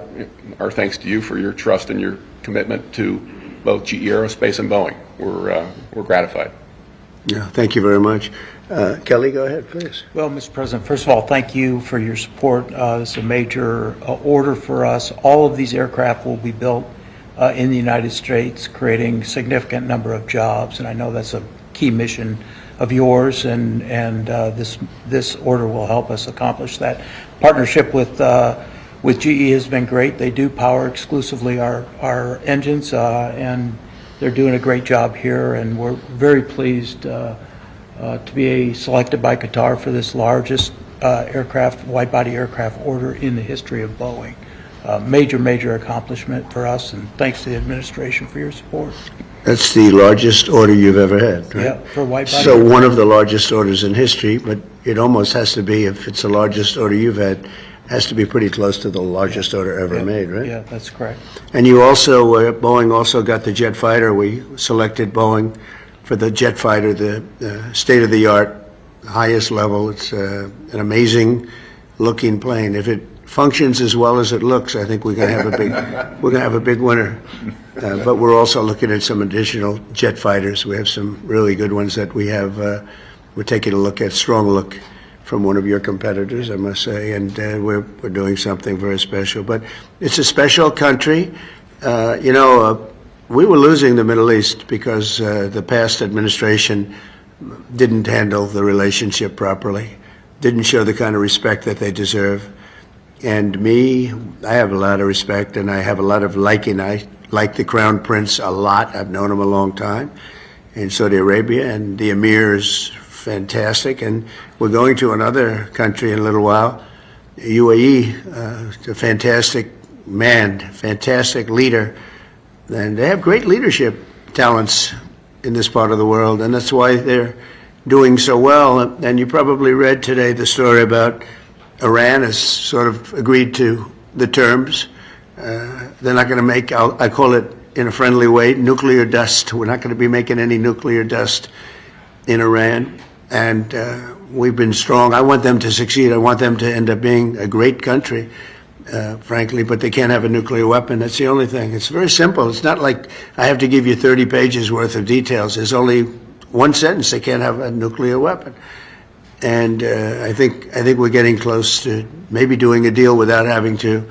[SPEAKER 16] our thanks to you for your trust and your commitment to both GE Aerospace and Boeing. We're gratified.
[SPEAKER 15] Yeah, thank you very much. Kelly, go ahead, please.
[SPEAKER 17] Well, Mr. President, first of all, thank you for your support. This is a major order for us. All of these aircraft will be built in the United States, creating a significant number of jobs, and I know that's a key mission of yours, and this order will help us accomplish that. Partnership with GE has been great. They do power exclusively our engines, and they're doing a great job here, and we're very pleased to be selected by Qatar for this largest wide-body aircraft order in the history of Boeing. Major accomplishment for us, and thanks to the administration for your support.
[SPEAKER 15] That's the largest order you've ever had, right?
[SPEAKER 17] Yeah, for wide-body.
[SPEAKER 15] So one of the largest orders in history, but it almost has to be, if it's the largest order you've had, has to be pretty close to the largest order ever made, right?
[SPEAKER 17] Yeah, that's correct.
[SPEAKER 15] And you also, Boeing also got the jet fighter. We selected Boeing for the jet fighter, the state-of-the-art, highest level. It's an amazing looking plane. If it functions as well as it looks, I think we're going to have a big winner. But we're also looking at some additional jet fighters. We have some really good ones that we have. We're taking a strong look from one of your competitors, I must say, and we're doing something very special. But it's a special country. We were losing the Middle East because the past administration didn't handle the relationship properly, didn't show the kind of respect that they deserve. And I have a lot of respect, and I have a lot of liking. I like the Crown Prince a lot. I've known him a long time in Saudi Arabia, and the Emir is fantastic. And we're going to another country in a little while, UAE, a fantastic man, fantastic leader. And they have great leadership talents in this part of the world, and that's why they're doing so well. And you probably read today the story about Iran has sort of agreed to the terms. They're not going to make, I call it in a friendly way, nuclear dust. We're not going to be making any nuclear dust in Iran. And we've been strong. I want them to succeed. I want them to end up being a great country, frankly, but they can't have a nuclear weapon. That's the only thing. It's very simple. It's not like I have to give you 30 pages worth of details. There's only one sentence: they can't have a nuclear weapon. And I think we're getting close to maybe doing a deal without having to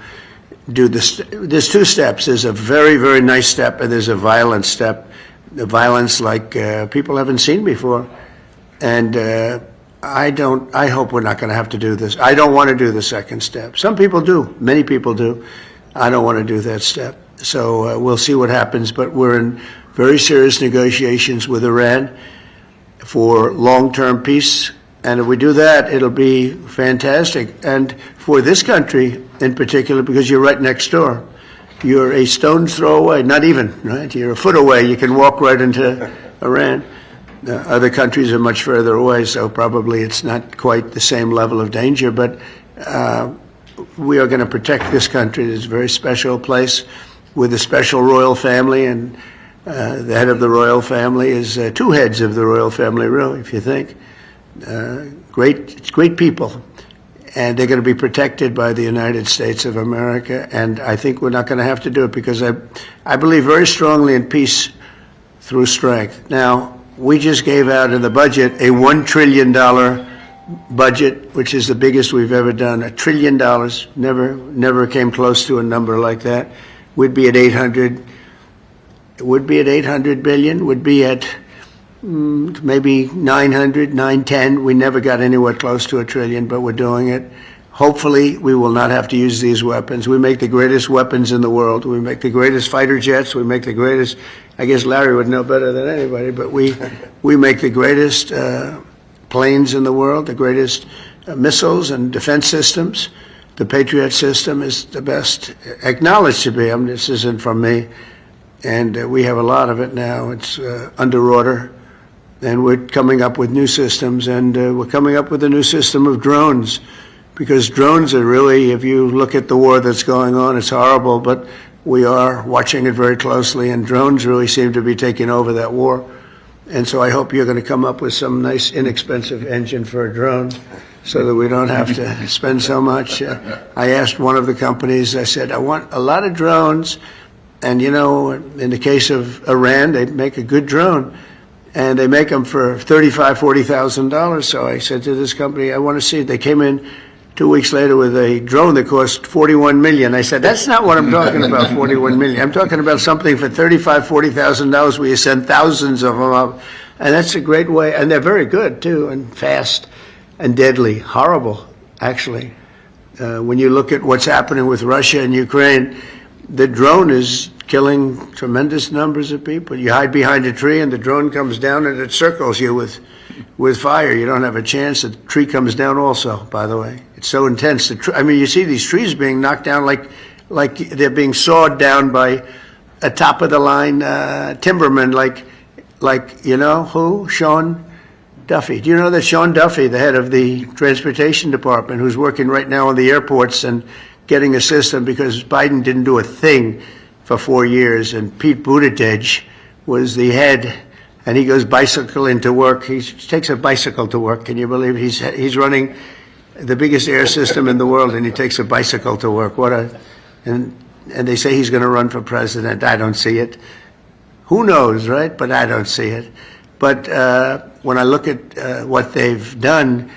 [SPEAKER 15] do this. There's two steps. There's a very, very nice step, and there's a violent step. The violence like people haven't seen before. And I hope we're not going to have to do this. I don't want to do the second step. Some people do. Many people do. I don't want to do that step. So we'll see what happens. But we're in very serious negotiations with Iran for long-term peace. And if we do that, it'll be fantastic. And for this country in particular, because you're right next door, you're a stone's throw away, not even, right? You're a foot away. You can walk right into Iran. Other countries are much further away, so probably it's not quite the same level of danger. But we are going to protect this country. It's a very special place with a special royal family, and the head of the royal family is two heads of the royal family, really, if you think. Great people, and they're going to be protected by the United States of America. And I think we're not going to have to do it because I believe very strongly in peace through strength. Now, we just gave out in the budget a $1 trillion budget, which is the biggest we've ever done. $1 trillion, never came close to a number like that. We'd be at 800. It would be at 800 billion. Would be at maybe 900, 910. We never got anywhere close to $1 trillion, but we're doing it. Hopefully, we will not have to use these weapons. We make the greatest weapons in the world. We make the greatest fighter jets. We make the greatest, I guess Larry would know better than anybody, but we make the greatest planes in the world, the greatest missiles and defense systems. The Patriot system is the best, acknowledged to be. I mean, this isn't from me. And we have a lot of it now. It's under order. And we're coming up with new systems, and we're coming up with a new system of drones. Because drones are really, if you look at the war that's going on, it's horrible, but we are watching it very closely, and drones really seem to be taking over that war. And so I hope you're going to come up with some nice, inexpensive engine for a drone so that we don't have to spend so much. I asked one of the companies, I said, I want a lot of drones, and you know, in the case of Iran, they make a good drone. And they make them for $35,000, $40,000. So I said to this company, I want to see it. They came in 2 weeks later with a drone that cost $41 million. I said, that's not what I'm talking about, $41 million. I'm talking about something for $35,000, $40,000 where you send thousands of them up. And that's a great way. And they're very good, too, and fast and deadly. Horrible, actually. When you look at what's happening with Russia and Ukraine, the drone is killing tremendous numbers of people. You hide behind a tree and the drone comes down and it circles you with fire. You don't have a chance. The tree comes down also, by the way. It's so intense. I mean, you see these trees being knocked down like they're being sawed down by a top-of-the-line timberman like, you know, who? Sean Duffy. Do you know that Sean Duffy, the head of the Transportation Department, who's working right now on the airports and getting a system because Biden didn't do a thing for 4 years, and Pete Buttigieg was the head, and he goes bicycling to work. He takes a bicycle to work. Can you believe it? He's running the biggest air system in the world, and he takes a bicycle to work. And they say he's going to run for president. I don't see it. Who knows, right? But I don't see it. But when I look at what they've done,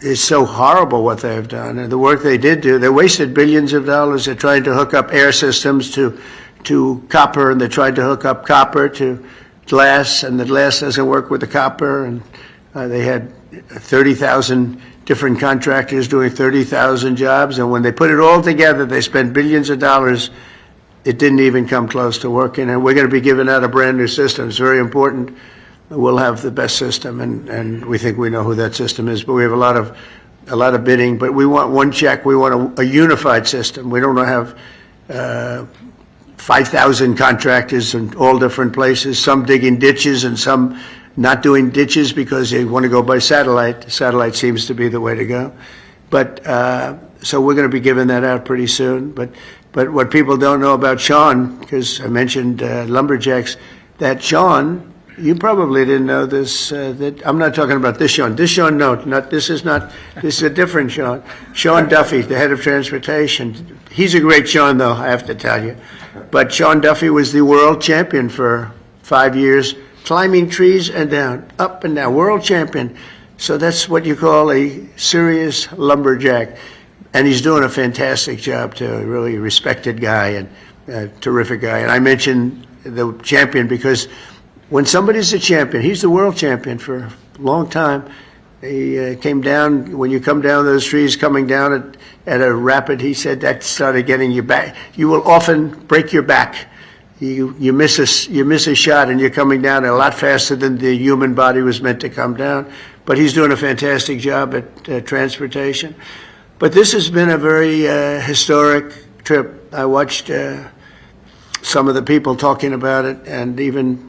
[SPEAKER 15] it's so horrible what they've done. And the work they did do, they wasted billions of dollars. They're trying to hook up air systems to copper, and they tried to hook up copper to glass, and the glass doesn't work with the copper. And they had 30,000 different contractors doing 30,000 jobs. And when they put it all together, they spent billions of dollars it didn't even come close to working. And we're going to be giving out a brand new system. It's very important. We'll have the best system, and we think we know who that system is. But we have a lot of bidding. But we want one check. We want a unified system. We don't want to have 5,000 contractors in all different places. Some digging ditches and some not doing ditches because they want to go by satellite. Satellite seems to be the way to go. But so we're going to be giving that out pretty soon. But what people don't know about Sean, because I mentioned lumberjacks, that Sean. You probably didn't know this. That I'm not talking about this Sean. This Sean, no, not this is not. This is a different Sean. Sean Duffy, the head of transportation. He's a great Sean, though, I have to tell you. But Sean Duffy was the world champion for 5 years, climbing trees and down, up and down, world champion. So that's what you call a serious lumberjack, and he's doing a fantastic job too. A really respected guy and a terrific guy. And I mentioned the champion because. When somebody's a champion, he's the world champion for a long time. He came down, when you come down those trees, coming down at a rapid, he said that started getting you back. You will often break your back. You miss a shot and you're coming down a lot faster than the human body was meant to come down. But he's doing a fantastic job at transportation. But this has been a very historic trip. I watched some of the people talking about it, and even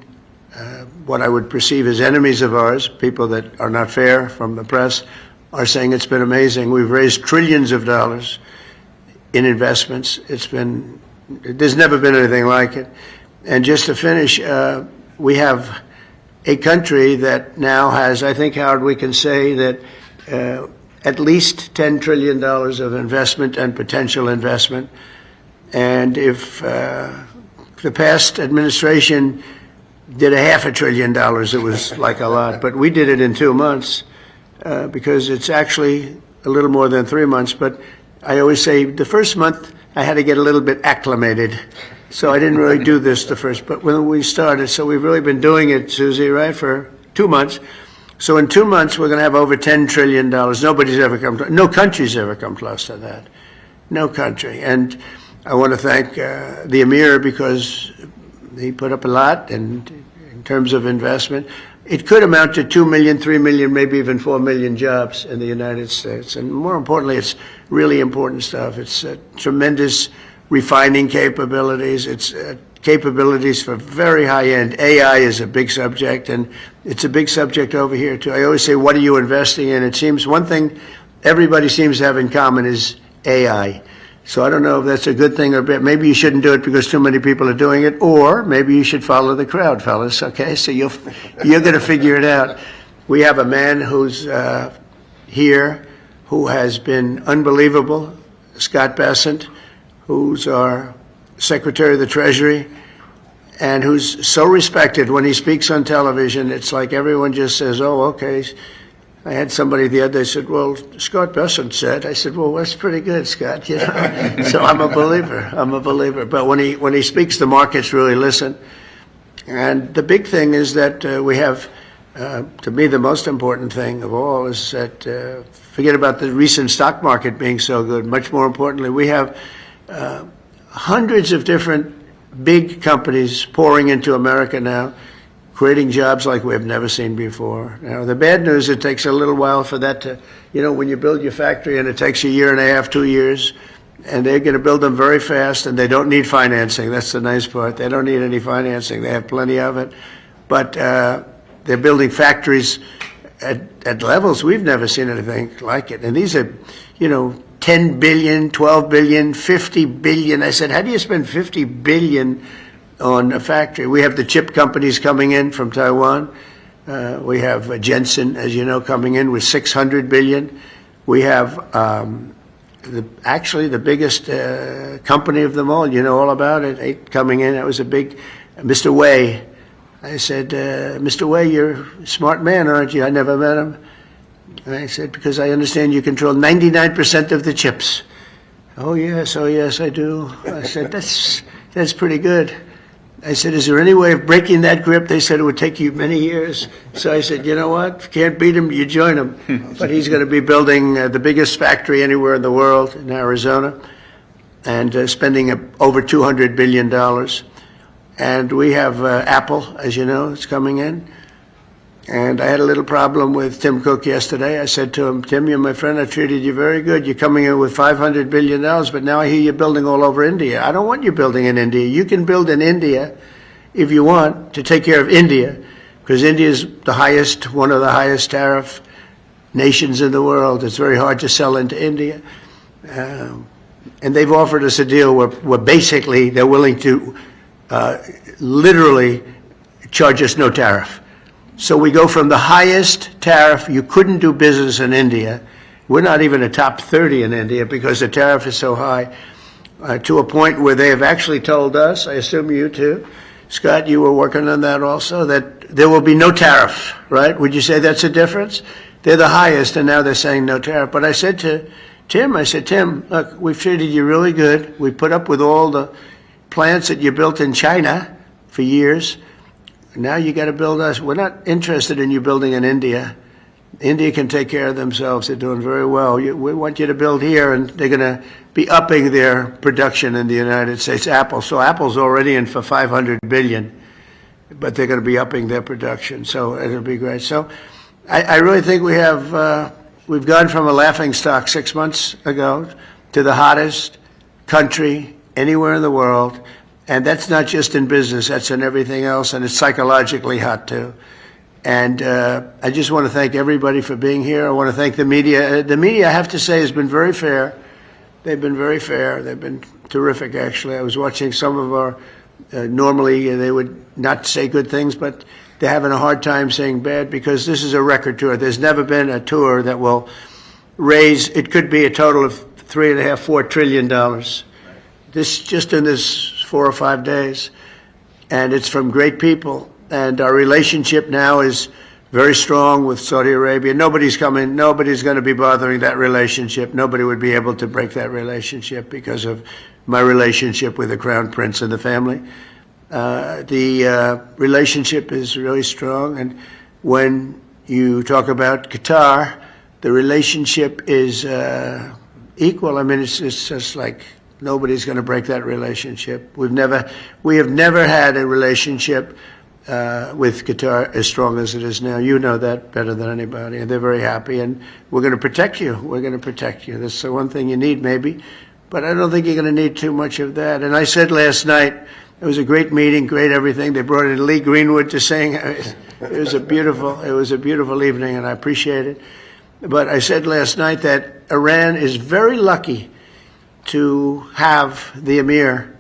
[SPEAKER 15] what I would perceive as enemies of ours, people that are not fair from the press, are saying it's been amazing. We've raised trillions of dollars in investments. There's never been anything like it. And just to finish, we have a country that now has, I think, Howard, we can say that at least $10 trillion of investment and potential investment. And if the past administration did $500 billion, it was like a lot. But we did it in 2 months because it's actually a little more than 3 months. But I always say the first month I had to get a little bit acclimated. So I didn't really do this the first, but when we started, so we've really been doing it, Susie, right, for 2 months. So in 2 months, we're going to have over $10 trillion. No country's ever come close to that. No country. And I want to thank the Emir because he put up a lot, and in terms of investment, it could amount to 2 million, 3 million, maybe even 4 million jobs in the United States. And more importantly, it's really important stuff. It's tremendous refining capabilities. It's capabilities for very high end. AI is a big subject, and it's a big subject over here too. I always say, what are you investing in? It seems one thing everybody seems to have in common is AI. So I don't know if that's a good thing or bad. Maybe you shouldn't do it because too many people are doing it, or maybe you should follow the crowd, fellas. Okay, so you're going to figure it out. We have a man who's here who has been unbelievable, Scott Bessent, who's our Secretary of the Treasury, and who's so respected. When he speaks on television, it's like everyone just says, oh, okay. I had somebody the other day said, well, Scott Bessent said. I said, well, that's pretty good, Scott. You know? So I'm a believer. But when he speaks, the markets really listen. And the big thing is that we have, to me, the most important thing of all is that, forget about the recent stock market being so good. Much more importantly, we have hundreds of different big companies pouring into America now, creating jobs like we have never seen before. Now, the bad news, it takes a little while for that to, you know, when you build your factory and it takes 1.5 years, 2 years, and they're going to build them very fast, and they don't need financing. That's the nice part. They don't need any financing. They have plenty of it. But they're building factories at levels we've never seen anything like it. And these are, you know, 10 billion, 12 billion, 50 billion. I said, how do you spend 50 billion on a factory? We have the chip companies coming in from Taiwan. We have Jensen, as you know, coming in with 600 billion. We have actually the biggest company of them all. You know all about it. Coming in, it was a big, Mr. Wei. I said, Mr. Wei, you're a smart man, aren't you? I never met him. And I said, because I understand you control 99% of the chips. Oh yes, I do. I said, that's pretty good. I said, is there any way of breaking that grip? They said it would take you many years. So I said, you know what? If you can't beat him, you join him. But he's going to be building the biggest factory anywhere in the world in Arizona. and spending over $200 billion. And we have Apple, as you know, it's coming in. And I had a little problem with Tim Cook yesterday. I said to him, Tim, you're my friend. I treated you very good. You're coming in with $500 billion, but now I hear you're building all over India. I don't want you building in India. You can build in India if you want to take care of India, because India is the highest, one of the highest tariff nations in the world. It's very hard to sell into India. And they've offered us a deal where basically they're willing to literally charge us no tariff. So we go from the highest tariff, you couldn't do business in India. We're not even a top 30 in India because the tariff is so high, to a point where they have actually told us, I assume you too, Scott, you were working on that also, that there will be no tariff, right? Would you say that's a difference? They're the highest, and now they're saying no tariff. But I said to Tim, Tim, look, we've treated you really good. We put up with all the plants that you built in China for years. Now you got to build us. We're not interested in you building in India. India can take care of themselves. They're doing very well. We want you to build here, and they're going to be upping their production in the United States. Apple. So Apple's already in for $500 billion, but they're going to be upping their production. So it'll be great. So I really think we have, we've gone from a laughing stock 6 months ago to the hottest country anywhere in the world. And that's not just in business, that's in everything else, and it's psychologically hot too. And I just want to thank everybody for being here. I want to thank the media. The media, I have to say, has been very fair. They've been very fair. They've been terrific, actually. I was watching some of our, normally they would not say good things, but they're having a hard time saying bad because this is a record tour. There's never been a tour that will raise, it could be a total of $3.5–4 trillion. This, just in this 4 or 5 days, and it's from great people. And our relationship now is very strong with Saudi Arabia. Nobody's going to be bothering that relationship. Nobody would be able to break that relationship because of my relationship with the Crown Prince and the family. The relationship is really strong, and when you talk about Qatar, the relationship is equal. I mean, it's just like nobody's going to break that relationship. We have never had a relationship with Qatar as strong as it is now. You know that better than anybody, and they're very happy, and we're going to protect you. We're going to protect you. That's the one thing you need, maybe, but I don't think you're going to need too much of that. And I said last night, it was a great meeting, great everything. They brought in Lee Greenwood to sing. It was a beautiful evening, and I appreciate it. But I said last night that Iran is very lucky to have the Emir,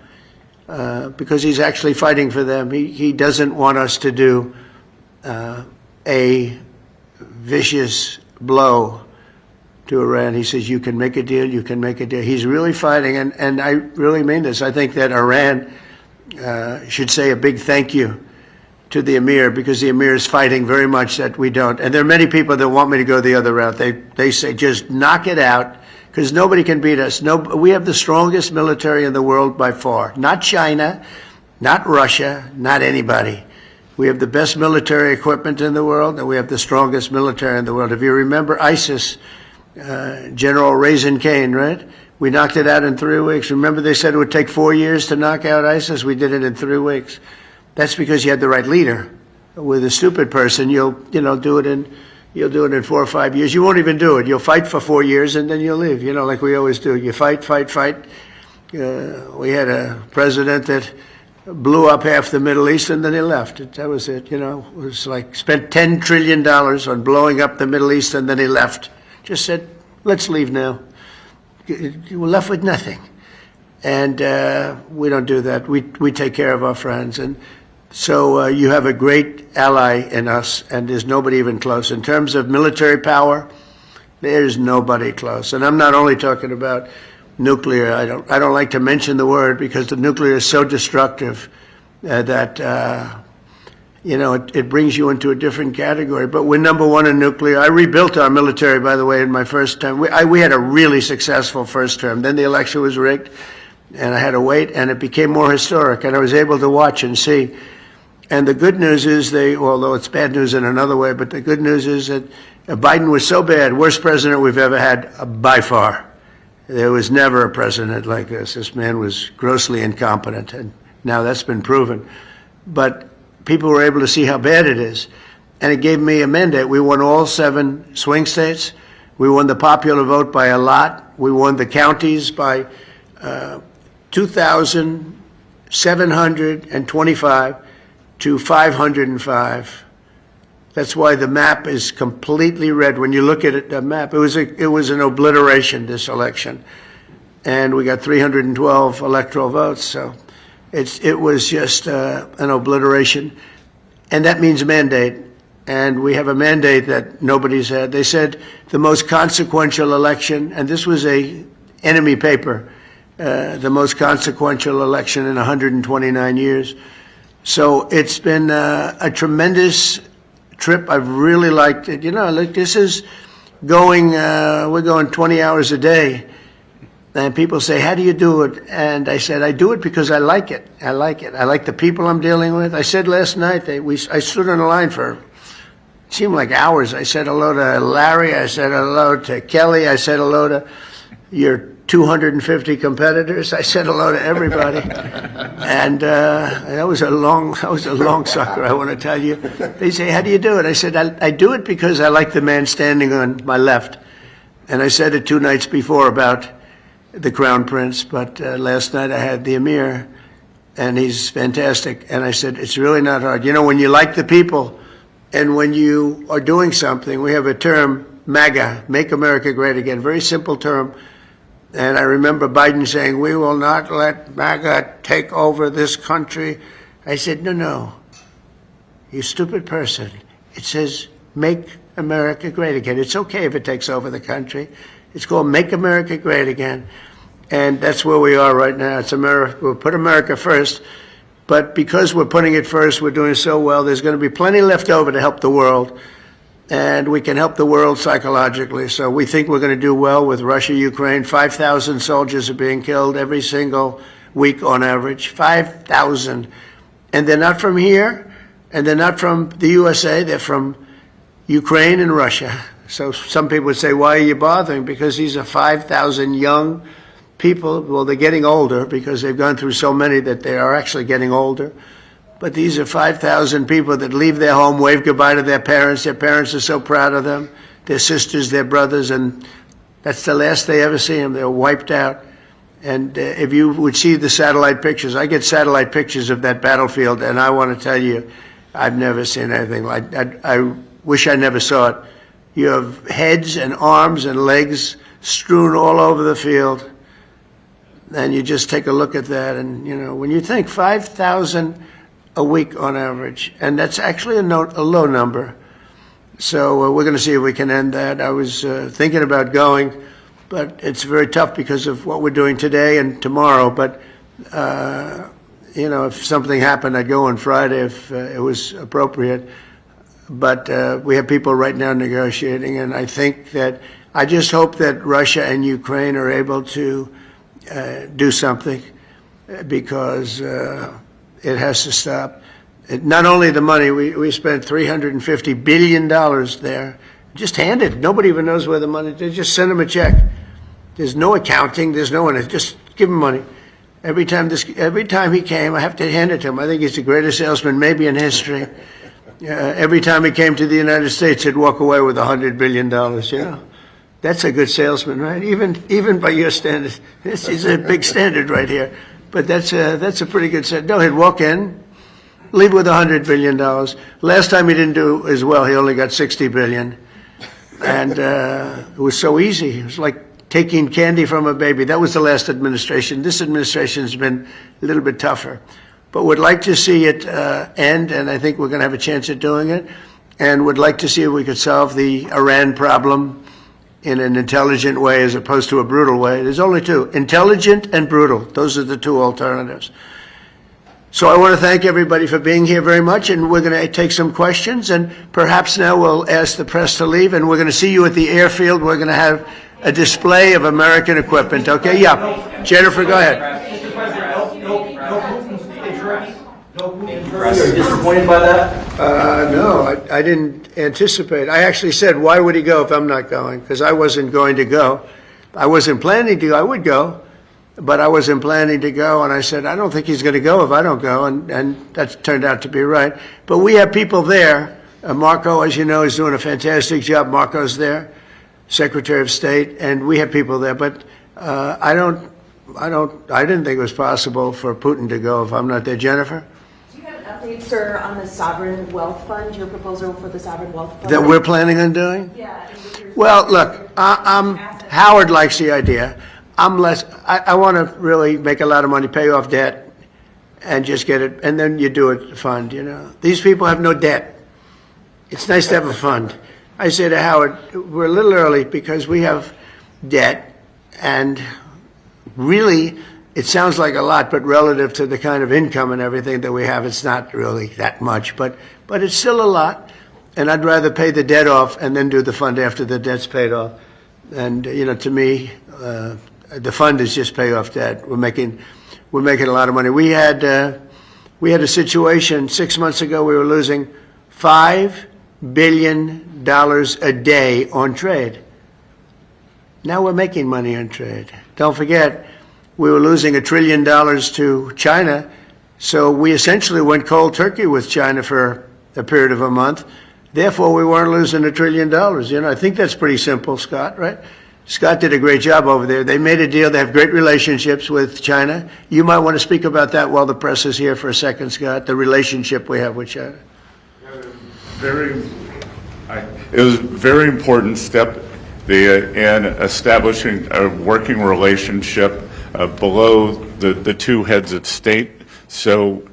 [SPEAKER 15] because he's actually fighting for them. He doesn't want us to do a vicious blow to Iran. He says, you can make a deal, you can make a deal. He's really fighting, and I really mean this. I think that Iran should say a big thank you to the Emir, because the Emir is fighting very much that we don't. And there are many people that want me to go the other route. They say, just knock it out, because nobody can beat us. We have the strongest military in the world by far. Not China, not Russia, not anybody. We have the best military equipment in the world, and we have the strongest military in the world. If you remember ISIS, General Raisin Kane, right? We knocked it out in 3 weeks. Remember they said it would take 4 years to knock out ISIS? We did it in 3 weeks. That's because you had the right leader. With a stupid person, you'll do it in 4 or 5 years. You won't even do it. You'll fight for 4 years and then you'll leave. Like we always do. You fight. We had a president that blew up half the Middle East and then he left. That was it. It was like spent $10 trillion on blowing up the Middle East and then he left. Just said, let's leave now. We're left with nothing. And we don't do that. We take care of our friends. And so you have a great ally in us, and there's nobody even close. In terms of military power, there's nobody close. And I'm not only talking about nuclear. I don't like to mention the word because the nuclear is so destructive that it brings you into a different category. But we're number one in nuclear. I rebuilt our military, by the way, in my first term. We had a really successful first term. Then the election was rigged, and I had to wait, and it became more historic, and I was able to watch and see. And the good news is although it's bad news in another way, but the good news is that Biden was so bad, worst president we've ever had by far. There was never a president like this. This man was grossly incompetent, and now that's been proven. But people were able to see how bad it is, and it gave me a mandate. We won all 7 swing states. We won the popular vote by a lot. We won the counties by 2,725 to 505. That's why the map is completely red. When you look at it, the map, it was an obliteration, this election. And we got 312 electoral votes, so it was just an obliteration. And that means mandate. And we have a mandate that nobody's had. They said the most consequential election, and this was a enemy paper, the most consequential election in 129 years. So it's been a tremendous trip. I've really liked it. You know, like this is going, we're going 20 hours a day. And people say, how do you do it? And I said, I do it because I like it. I like it. I like the people I'm dealing with. I said last night, I stood in a line for, it seemed like hours. I said hello to Larry. I said hello to Kelly. I said hello to your 250 competitors. I said hello to everybody. And that was a long sucker, I want to tell you. They say, how do you do it? I said, I do it because I like the man standing on my left. And I said it 2 nights before about the Crown Prince, but last night I had the Emir, and he's fantastic. And I said, it's really not hard. You know, when you like the people and when you are doing something, we have a term, MAGA, Make America Great Again, very simple term. And I remember Biden saying, we will not let MAGA take over this country. I said, no, you stupid person. It says, Make America Great Again. It's okay if it takes over the country. It's called Make America Great Again. And that's where we are right now. It's America. We'll put America first. But because we're putting it first, we're doing so well, there's going to be plenty left over to help the world. And we can help the world psychologically. So we think we're going to do well with Russia, Ukraine. 5,000 soldiers are being killed every single week on average. 5,000. And they're not from here, and they're not from the USA. They're from Ukraine and Russia. So some people would say, why are you bothering? Because these are 5,000 young people. Well, they're getting older because they've gone through so many that they are actually getting older. But these are 5,000 people that leave their home, wave goodbye to their parents. Their parents are so proud of them, their sisters, their brothers, and that's the last they ever see them. They're wiped out. And if you would see the satellite pictures, I get satellite pictures of that battlefield, and I want to tell you, I've never seen anything like that. I wish I never saw it. You have heads and arms and legs strewn all over the field, and you just take a look at that, and, you know, when you think 5,000 a week on average, and that's actually a low number. So we're going to see if we can end that. I was thinking about going, but it's very tough because of what we're doing today and tomorrow. But, you know, if something happened, I'd go on Friday if it was appropriate. But we have people right now negotiating, and I think that I just hope that Russia and Ukraine are able to do something, because it has to stop. Not only the money, we spent $350 billion there, just handed. Nobody even knows where the money, they just send them a check. There's no accounting, there's no one, just give him money. Every time he came, I have to hand it to him. I think he's the greatest salesman maybe in history. Every time he came to the United States, he'd walk away with $100 billion, you know. That's a good salesman, right? Even by your standards. This is a big standard right here. But that's a pretty good set. No, he'd walk in, leave with $100 billion. Last time he didn't do as well. He only got $60 billion. And it was so easy. It was like taking candy from a baby. That was the last administration. This administration has been a little bit tougher. But would like to see it end, and I think we're going to have a chance at doing it. And would like to see if we could solve the Iran problem in an intelligent way as opposed to a brutal way. There's only two, intelligent and brutal. Those are the two alternatives. So I want to thank everybody for being here very much, and we're going to take some questions, and perhaps now we'll ask the press to leave, and we're going to see you at the airfield. We're going to have a display of American equipment, okay? Yeah. Jennifer, go ahead.
[SPEAKER 9] Mr. President, no Putin's address. No Putin's address. Are you disappointed by that?
[SPEAKER 15] No, I didn't anticipate. I actually said, why would he go if I'm not going? Because I wasn't going to go. I wasn't planning to go. I would go, but I wasn't planning to go. And I said, I don't think he's going to go if I don't go. And that turned out to be right. But we have people there. Marco, as you know, is doing a fantastic job. Marco's there, Secretary of State, and we have people there. But I didn't think it was possible for Putin to go if I'm not there. Jennifer?
[SPEAKER 18] Do you have an update, sir, on the Sovereign Wealth Fund, your proposal for the Sovereign Wealth Fund?
[SPEAKER 15] That we're planning on doing?
[SPEAKER 18] Yeah.
[SPEAKER 15] Well, look, Howard likes the idea. I want to really make a lot of money, pay off debt, and just get it, and then you do a fund, you know. These people have no debt. It's nice to have a fund. I say to Howard, we're a little early because we have debt, and really, it sounds like a lot, but relative to the kind of income and everything that we have, it's not really that much, but it's still a lot, and I'd rather pay the debt off and then do the fund after the debt's paid off. And, you know, to me, the fund is just pay off debt. We're making a lot of money. We had a situation 6 months ago. We were losing $5 billion a day on trade. Now we're making money on trade. Don't forget, we were losing $1 trillion to China, so we essentially went cold turkey with China for a period of a month. Therefore, we weren't losing $1 trillion. You know, I think that's pretty simple, Scott, right? Scott did a great job over there. They made a deal. They have great relationships with China. You might want to speak about that while the press is here for a second, Scott, the relationship we have with China.
[SPEAKER 19] It was a very important step in establishing a working relationship below the two heads of state. So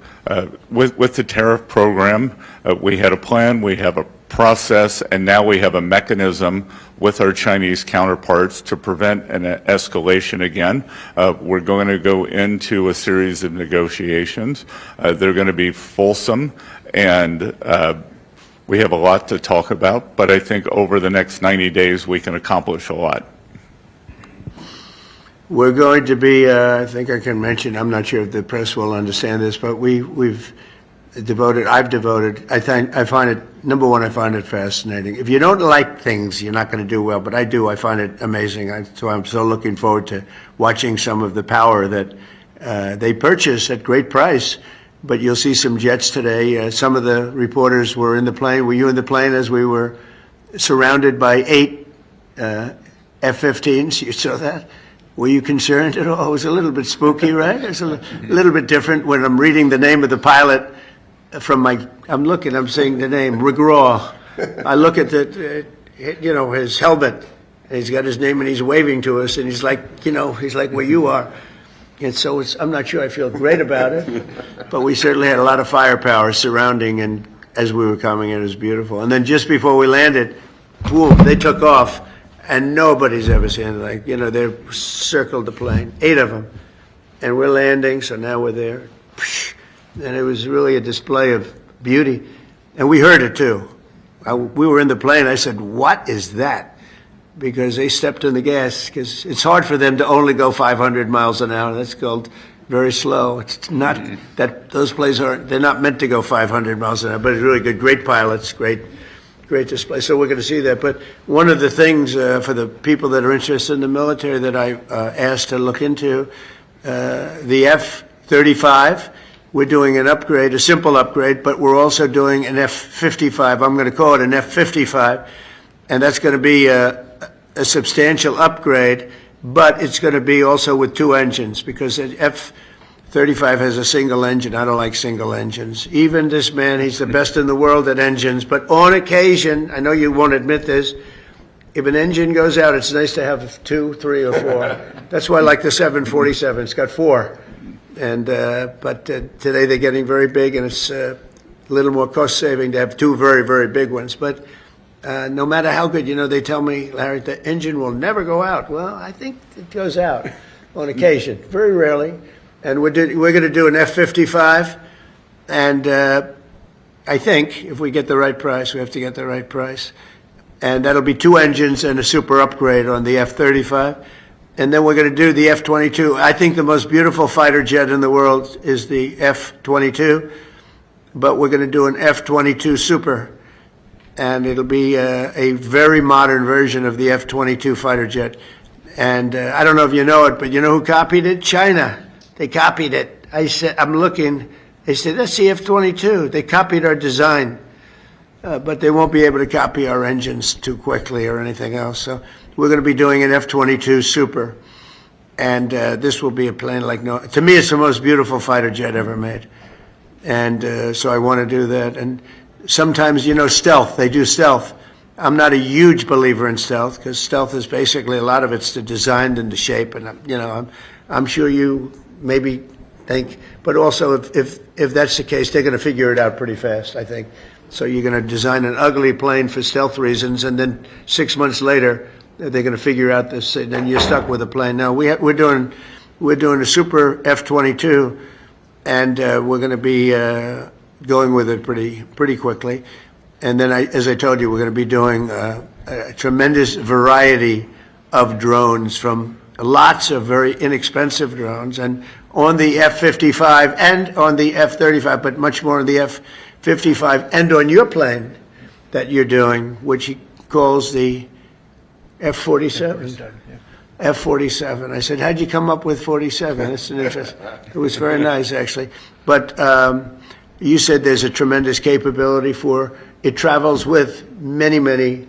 [SPEAKER 19] with the tariff program, we had a plan, we have a process, and now we have a mechanism with our Chinese counterparts to prevent an escalation again. We're going to go into a series of negotiations. They're going to be fulsome, and we have a lot to talk about, but I think over the next 90 days we can accomplish a lot.
[SPEAKER 15] We're going to be, I think I can mention, I'm not sure if the press will understand this, but I've devoted, I find it, number one, I find it fascinating. If you don't like things, you're not going to do well, but I do. I find it amazing. So I'm so looking forward to watching some of the power that they purchase at great price. But you'll see some jets today. Some of the reporters were in the plane. Were you in the plane as we were surrounded by 8 F-15s? You saw that? Were you concerned at all? It was a little bit spooky, right? It's a little bit different when I'm reading the name of the pilot from I'm seeing the name, Regraw. I look at his helmet, and he's got his name, and he's waving to us, and he's like where you are. And so I'm not sure I feel great about it, but we certainly had a lot of firepower surrounding, and as we were coming in, it was beautiful. And then just before we landed, boom, they took off, and nobody's ever seen it. They circled the plane, 8 of them, and we're landing, so now we're there. And it was really a display of beauty, and we heard it too. We were in the plane. I said, "What is that?" Because they stepped on the gas, because it's hard for them to only go 500 miles an hour. That's called very slow. It's not that those planes they're not meant to go 500 miles an hour, but it's really good. Great pilots, great display. So we're going to see that. But one of the things for the people that are interested in the military that I asked to look into, the F-35, we're doing an upgrade, a simple upgrade, but we're also doing an F-55. I'm going to call it an F-55, and that's going to be a substantial upgrade, but it's going to be also with 2 engines, because the F-35 has a single engine. I don't like single engines. Even this man, he's the best in the world at engines, but on occasion, I know you won't admit this, if an engine goes out, it's nice to have 2, 3, or 4. That's why I like the 747. It's got 4. And but today they're getting very big, and it's a little more cost-saving to have 2 very, very big ones. But no matter how good, they tell me, Larry, the engine will never go out. Well, I think it goes out on occasion, very rarely. And we're going to do an F-55, and I think if we get the right price, we have to get the right price, and that'll be 2 engines and a super upgrade on the F-35. And then we're going to do the F-22. I think the most beautiful fighter jet in the world is the F-22, but we're going to do an F-22 Super, and it'll be a very modern version of the F-22 fighter jet. And I don't know if you know it, but you know who copied it? China. They copied it. I said, I'm looking. They said, that's the F-22. They copied our design. But they won't be able to copy our engines too quickly or anything else. So we're going to be doing an F-22 Super. And this will be a plane like no, to me, it's the most beautiful fighter jet ever made. And so I want to do that. And sometimes, you know, stealth, they do stealth. I'm not a huge believer in stealth because stealth is basically, a lot of it's the design and the shape. And, you know, I'm sure you maybe think, but also if that's the case, they're going to figure it out pretty fast, I think. So you're going to design an ugly plane for stealth reasons, and then 6 months later, they're going to figure out this, then you're stuck with a plane. Now, we're doing a Super F-22, and we're going to be going with it pretty quickly. And then, as I told you, we're going to be doing a tremendous variety of drones, from lots of very inexpensive drones, and on the F-55 and on the F-35, but much more on the F-55 and on your plane that you're doing, which he calls the F-47. F-47. I said, how'd you come up with 47? That's an interest. It was very nice, actually. But you said there's a tremendous capability for, it travels with many,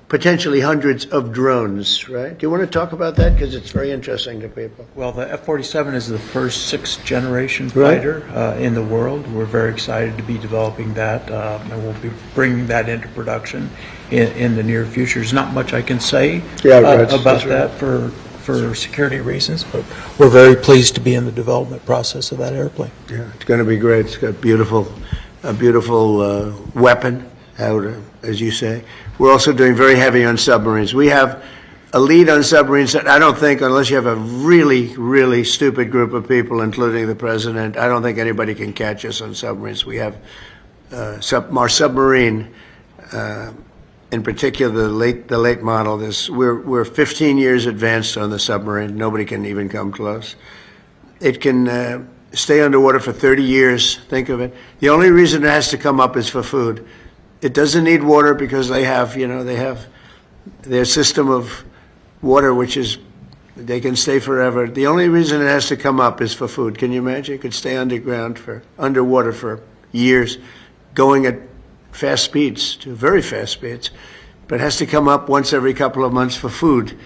[SPEAKER 15] potentially hundreds of drones, right? Do you want to talk about that? Because it's very interesting to people.
[SPEAKER 17] Well, the F-47 is the first sixth-generation fighter in the world. We're very excited to be developing that, and we'll be bringing that into production in the near future. There's not much I can say about that for security reasons, but we're very pleased to be in the development process of that airplane.
[SPEAKER 15] Yeah, it's going to be great. It's got a beautiful weapon, as you say. We're also doing very heavy on submarines. We have a lead on submarines that I don't think, unless you have a really stupid group of people, including the president, I don't think anybody can catch us on submarines. We have our submarine, in particular the late model. We're 15 years advanced on the submarine. Nobody can even come close. It can stay underwater for 30 years. Think of it. The only reason it has to come up is for food. It doesn't need water because they have their system of water, which is, they can stay forever. The only reason it has to come up is for food. Can you imagine? It could stay underwater for years, going at fast speeds, to very fast speeds, but it has to come up once every couple of months for food.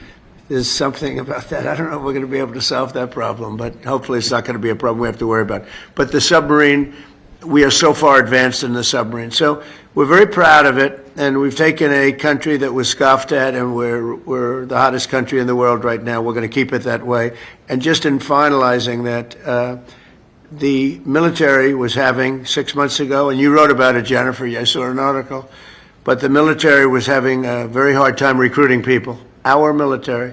[SPEAKER 15] There's something about that. I don't know if we're going to be able to solve that problem, but hopefully it's not going to be a problem we have to worry about. But the submarine, we are so far advanced in the submarine. So we're very proud of it, and we've taken a country that was scoffed at, and we're the hottest country in the world right now. We're going to keep it that way. And just in finalizing that, the military was having 6 months ago, and you wrote about it, Jennifer, I saw an article, but the military was having a very hard time recruiting people, our military,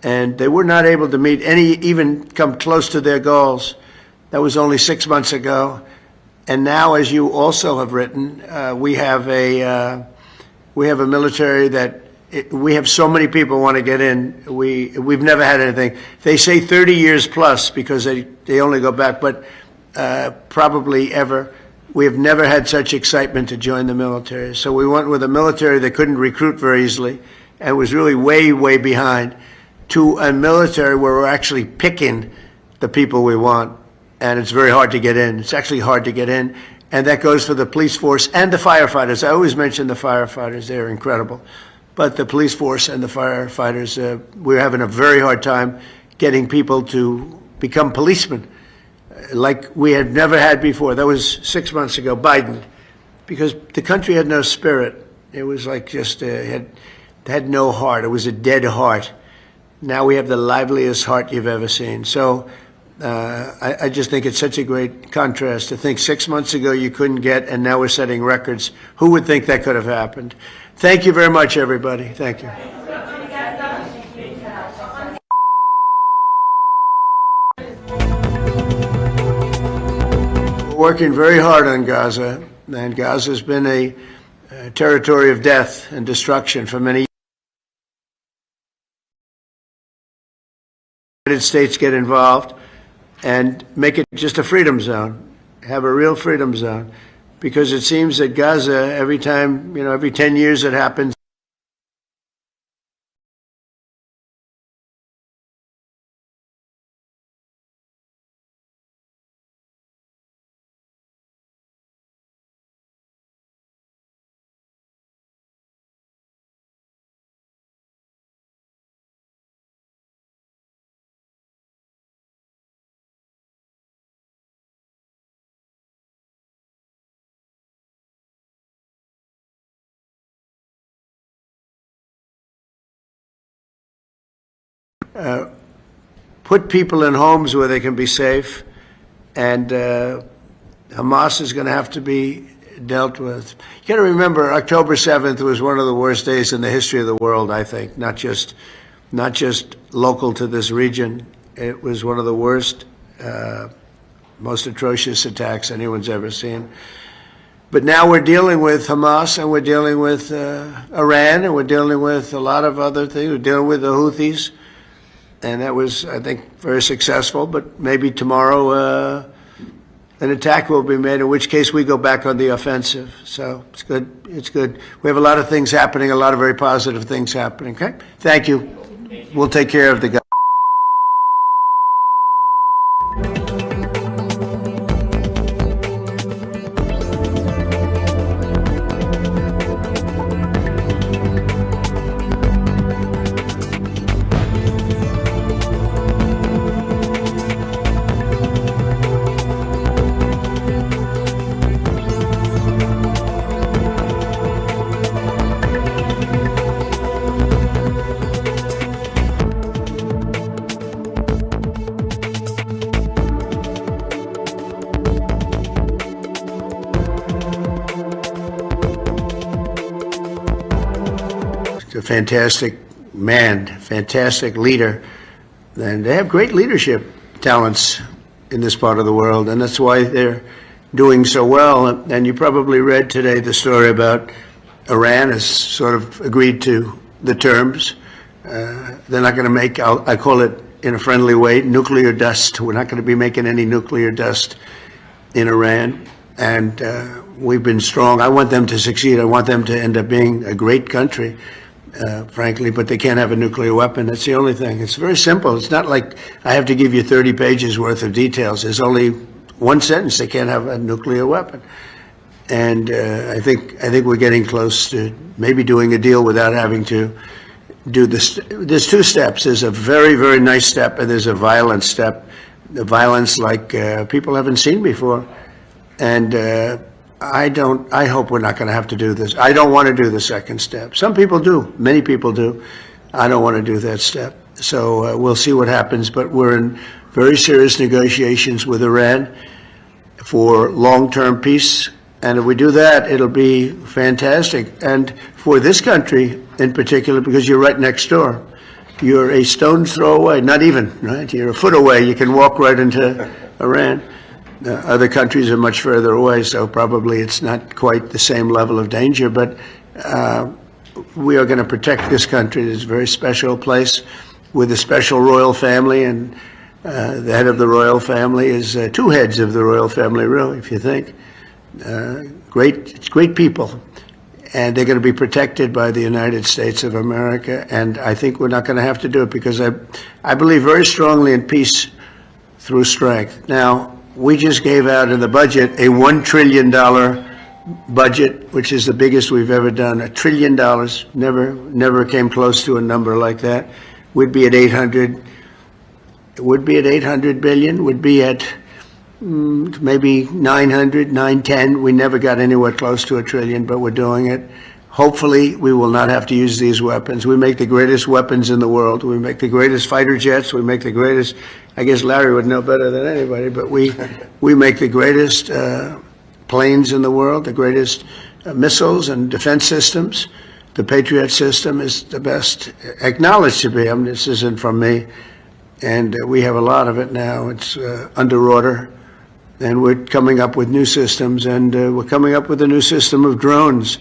[SPEAKER 15] and they were not able to meet even come close to their goals. That was only 6 months ago. And now, as you also have written, we have a military that we have so many people want to get in. We've never had anything. They say 30 years plus because they only go back, but probably ever. We have never had such excitement to join the military. So we went with a military that couldn't recruit very easily and was really way behind, to a military where we're actually picking the people we want. And it's very hard to get in. It's actually hard to get in. And that goes for the police force and the firefighters. I always mention the firefighters. They're incredible. But the police force and the firefighters, we're having a very hard time getting people to become policemen like we had never had before. That was 6 months ago, Biden, because the country had no spirit. It was like just had no heart. It was a dead heart. Now we have the liveliest heart you've ever seen. So I just think it's such a great contrast to think 6 months ago you couldn't get, and now we're setting records. Who would think that could have happened? Thank you very much, everybody. Thank you. We're working very hard on Gaza, and Gaza's been a territory of death and destruction for many years. The United States get involved and make it just a freedom zone, have a real freedom zone, because it seems that Gaza, every 10 years it happens, put people in homes where they can be safe, and Hamas is going to have to be dealt with. You got to remember, October 7th was one of the worst days in the history of the world, I think, not just local to this region. It was one of the worst, most atrocious attacks anyone's ever seen. But now we're dealing with Hamas, and we're dealing with Iran, and we're dealing with a lot of other things. We're dealing with the Houthis, and that was, I think, very successful. But maybe tomorrow an attack will be made, in which case we go back on the offensive. So it's good. It's good. We have a lot of things happening, a lot of very positive things happening. Okay? Thank you. We'll take care of the guy. A fantastic man, fantastic leader, and they have great leadership talents in this part of the world, and that's why they're doing so well. And you probably read today the story about Iran has sort of agreed to the terms. They're not going to make, I call it in a friendly way, nuclear dust. We're not going to be making any nuclear dust in Iran, and we've been strong. I want them to succeed. I want them to end up being a great country. Frankly, but they can't have a nuclear weapon. That's the only thing. It's very simple. It's not like I have to give you 30 pages worth of details. There's only one sentence: they can't have a nuclear weapon. And I think we're getting close to maybe doing a deal without having to do this. There's two steps. There's a very, very nice step, and there's a violent step. The violence like people haven't seen before. And I hope we're not going to have to do this. I don't want to do the second step. Some people do. Many people do. I don't want to do that step. So we'll see what happens. But we're in very serious negotiations with Iran for long-term peace. And if we do that, it'll be fantastic. And for this country in particular, because you're right next door. You're a stone's throw away, not even, right? You're a foot away. You can walk right into Iran. Other countries are much further away, so probably it's not quite the same level of danger, but we are going to protect this country. It's a very special place with a special royal family, and the head of the royal family is two heads of the royal family, really, if you think. Great people, and they're going to be protected by the United States of America, and I think we're not going to have to do it because I believe very strongly in peace through strength. Now, we just gave out in the budget a $1 trillion budget, which is the biggest we've ever done. $1 trillion, never came close to a number like that. We'd be at 800. It would be at 800 billion. Would be at maybe 900, 910. We never got anywhere close to $1 trillion, but we're doing it. Hopefully, we will not have to use these weapons. We make the greatest weapons in the world. We make the greatest fighter jets. We make the greatest. I guess Larry would know better than anybody, but we make the greatest planes in the world, the greatest missiles and defense systems. The Patriot system is the best, acknowledged to be. I mean, this isn't from me, and we have a lot of it now. It's under order, and we're coming up with new systems, and we're coming up with a new system of drones,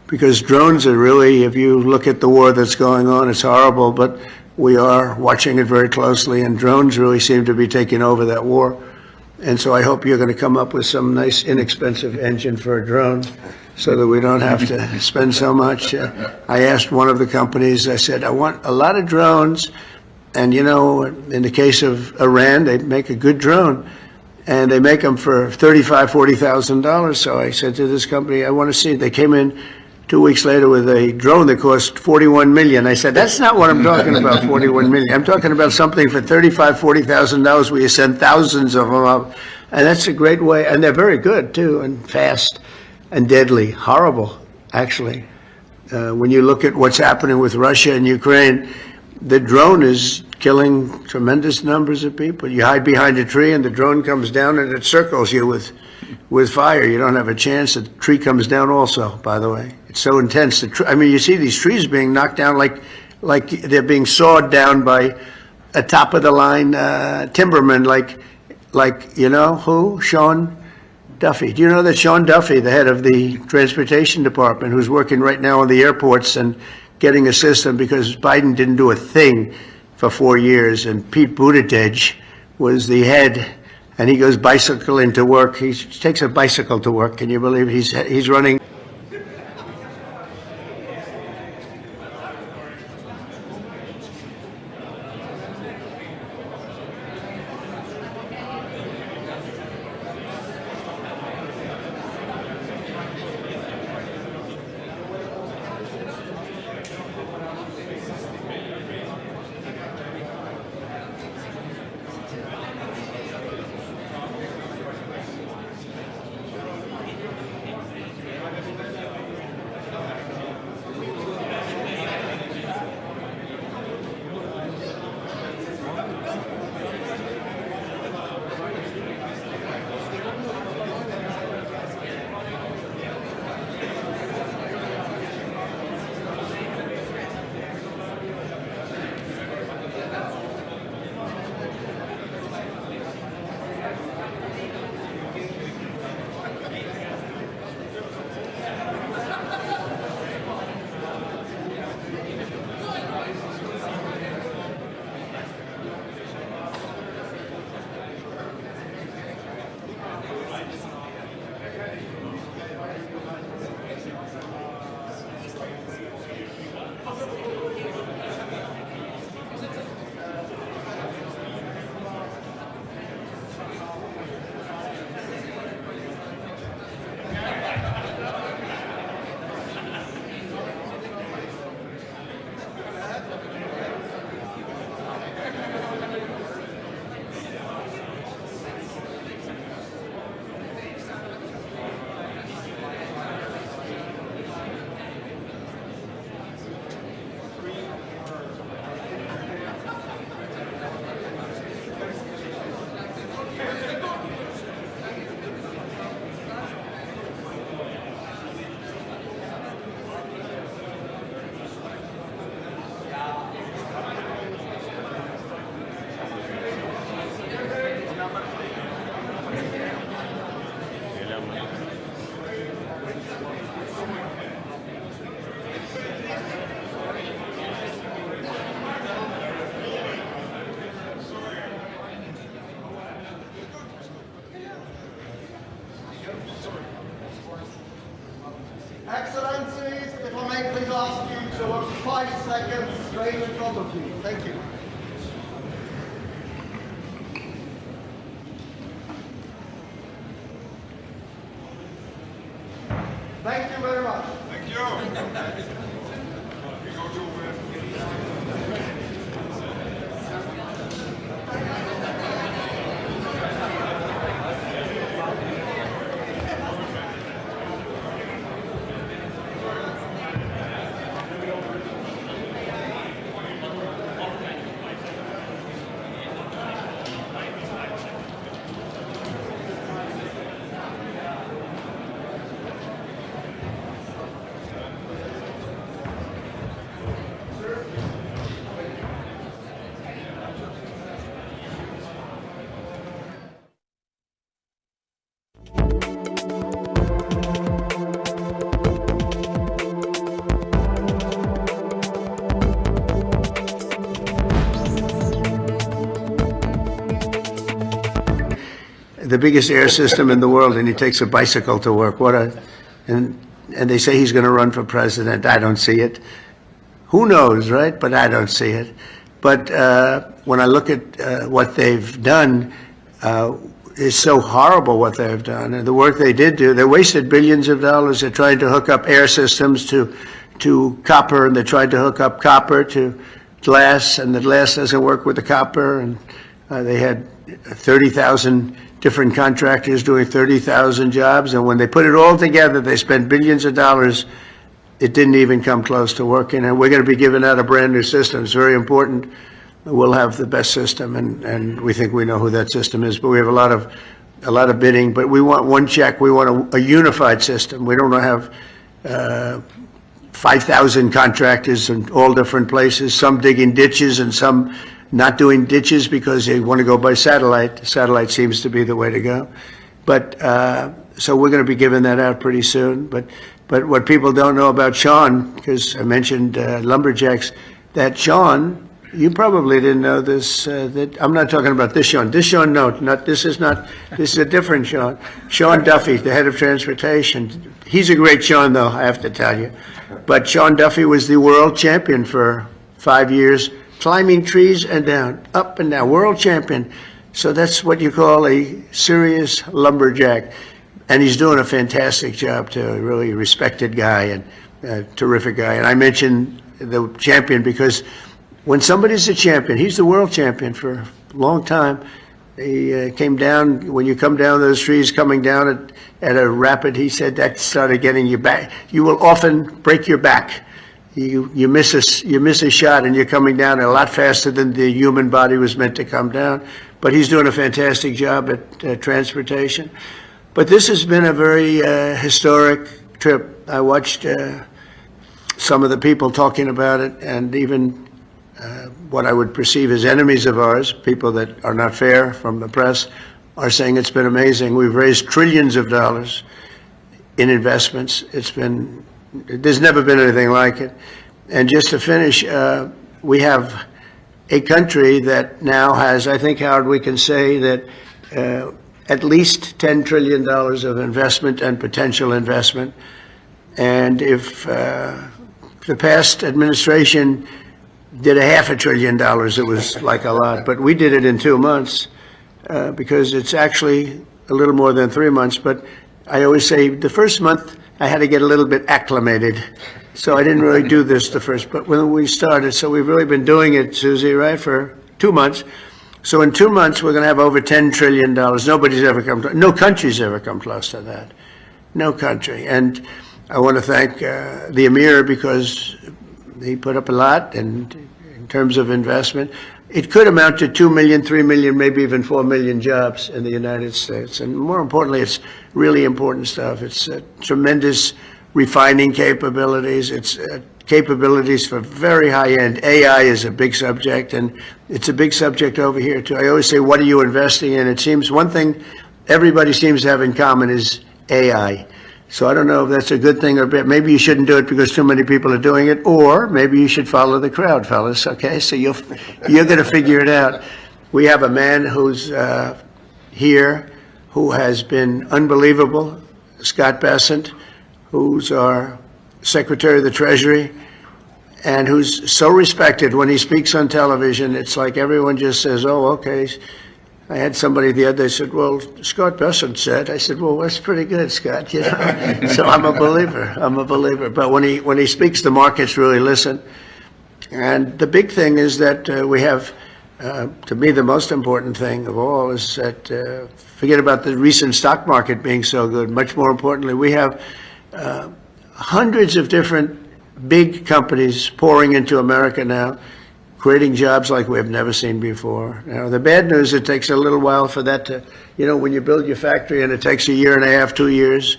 [SPEAKER 15] because drones are really, if you look at the war that's going on, it's horrible, but we are watching it very closely, and drones really seem to be taking over that war. And so I hope you're going to come up with some nice, inexpensive engine for a drone so that we don't have to spend so much. I asked one of the companies, I said, I want a lot of drones. And, you know, in the case of Iran, they make a good drone. And they make them for $35,000, $40,000. So I said to this company, I want to see it. They came in 2 weeks later with a drone that cost $41 million. I said, that's not what I'm talking about, $41 million. I'm talking about something for $35,000, $40,000 where you send thousands of them up. And that's a great way. And they're very good, too, and fast and deadly. Horrible, actually. When you look at what's happening with Russia and Ukraine, the drone is killing tremendous numbers of people. You hide behind a tree and the drone comes down and it circles you with fire. You don't have a chance. The tree comes down also, by the way. It's so intense. I mean, you see these trees being knocked down like they're being sawed down by a top-of-the-line timberman, like you know who? Sean Duffy. Do you know that Sean Duffy, the head of the Transportation Department, who's working right now on the airports and getting a system because Biden didn't do a thing for 4 years, and Pete Buttigieg was the head, and he goes bicycling to work. He takes a bicycle to work. Can you believe it? He's running?
[SPEAKER 8] Excellencies, if I may please ask you to watch 5 seconds straight in front of you. Thank you. Thank you very much. Thank you.
[SPEAKER 15] The biggest air system in the world, and he takes a bicycle to work. And they say he's going to run for president. I don't see it. Who knows, right? But I don't see it. But when I look at what they've done, it's so horrible what they've done. And the work they did do, they wasted billions of dollars. They're trying to hook up air systems to copper, and they tried to hook up copper to glass, and the glass doesn't work with the copper. And they had 30,000 different contractors doing 30,000 jobs, and when they put it all together, they spent billions of dollars. It didn't even come close to working, and we're going to be giving out a brand new system. It's very important we'll have the best system, and we think we know who that system is. But we have a lot of bidding. But we want one check. We want a unified system. We don't want to have 5,000 contractors in all different places. Some digging ditches and some not doing ditches because they want to go by satellite. Satellite seems to be the way to go. But so we're going to be giving that out pretty soon. But what people don't know about Sean, because I mentioned lumberjacks, that Sean, you probably didn't know this. That I'm not talking about this Sean. This Sean, no, not this is not. This is a different Sean. Sean Duffy, the head of transportation. He's a great Sean, though, I have to tell you. But Sean Duffy was the world champion for 5 years, climbing trees and down, up and down, world champion. So that's what you call a serious lumberjack. And he's doing a fantastic job, too. A really respected guy and a terrific guy. And I mentioned the champion because when somebody's a champion, he's the world champion for a long time. He came down, when you come down those trees, coming down at a rapid, he said that started getting you back. You will often break your back. You miss a shot and you're coming down a lot faster than the human body was meant to come down. But he's doing a fantastic job at transportation. But this has been a very historic trip. I watched some of the people talking about it, and even what I would perceive as enemies of ours, people that are not fair from the press, are saying it's been amazing. We've raised trillions of dollars in investments. There's never been anything like it. And just to finish, we have a country that now has, I think, Howard, we can say that at least $10 trillion of investment and potential investment. And if the past administration did $500 billion, it was like a lot. But we did it in 2 months because it's actually a little more than 3 months. But I always say the first month I had to get a little bit acclimated. So I didn't really do this the first, but when we started, so we've really been doing it, Susie, right, for 2 months. So in 2 months, we're going to have over $10 trillion. Nobody's ever come to, no country's ever come close to that. No country. And I want to thank the Emir because he put up a lot, and in terms of investment, it could amount to 2 million, 3 million, maybe even 4 million jobs in the United States. And more importantly, it's really important stuff. It's tremendous refining capabilities. It's capabilities for very high-end. AI is a big subject, and it's a big subject over here, too. I always say, what are you investing in? It seems one thing everybody seems to have in common is AI. So I don't know if that's a good thing or bad. Maybe you shouldn't do it because too many people are doing it, or maybe you should follow the crowd, fellas, okay? So you're going to figure it out. We have a man who's here who has been unbelievable, Scott Bessent, who's our Secretary of the Treasury, and who's so respected. When he speaks on television, it's like everyone just says, oh, okay. I had somebody the other day said, well, Scott Bessent said. I said, well, that's pretty good, Scott. You know? So I'm a believer. But when he speaks, the markets really listen. And the big thing is that we have, to me, the most important thing of all is that, forget about the recent stock market being so good. Much more importantly, we have hundreds of different big companies pouring into America now, creating jobs like we have never seen before. Now, the bad news, it takes a little while for that to, you know, when you build your factory and it takes 1.5 years, 2 years,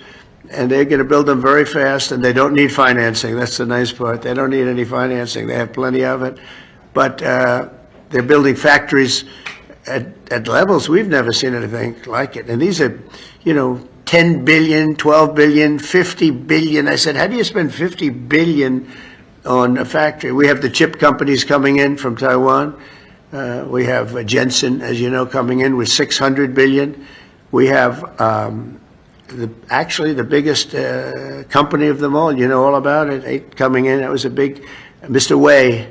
[SPEAKER 15] and they're going to build them very fast, and they don't need financing. That's the nice part. They don't need any financing. They have plenty of it. But they're building factories at levels we've never seen anything like it. And these are, you know, 10 billion, 12 billion, 50 billion. I said, how do you spend 50 billion on a factory? We have the chip companies coming in from Taiwan. We have Jensen, as you know, coming in with 600 billion. We have actually the biggest company of them all. You know all about it. Coming in, that was a big, Mr. Wei.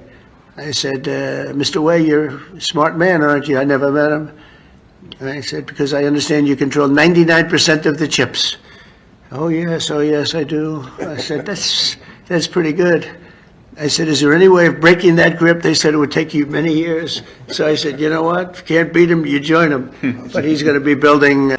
[SPEAKER 15] I said, Mr. Wei, you're a smart man, aren't you? I never met him. And I said, because I understand you control 99% of the chips. Oh, yes, I do. I said, that's pretty good. I said, is there any way of breaking that grip? They said it would take you many years. So I said, you know what? If you can't beat him, you join him. But he's going to be building...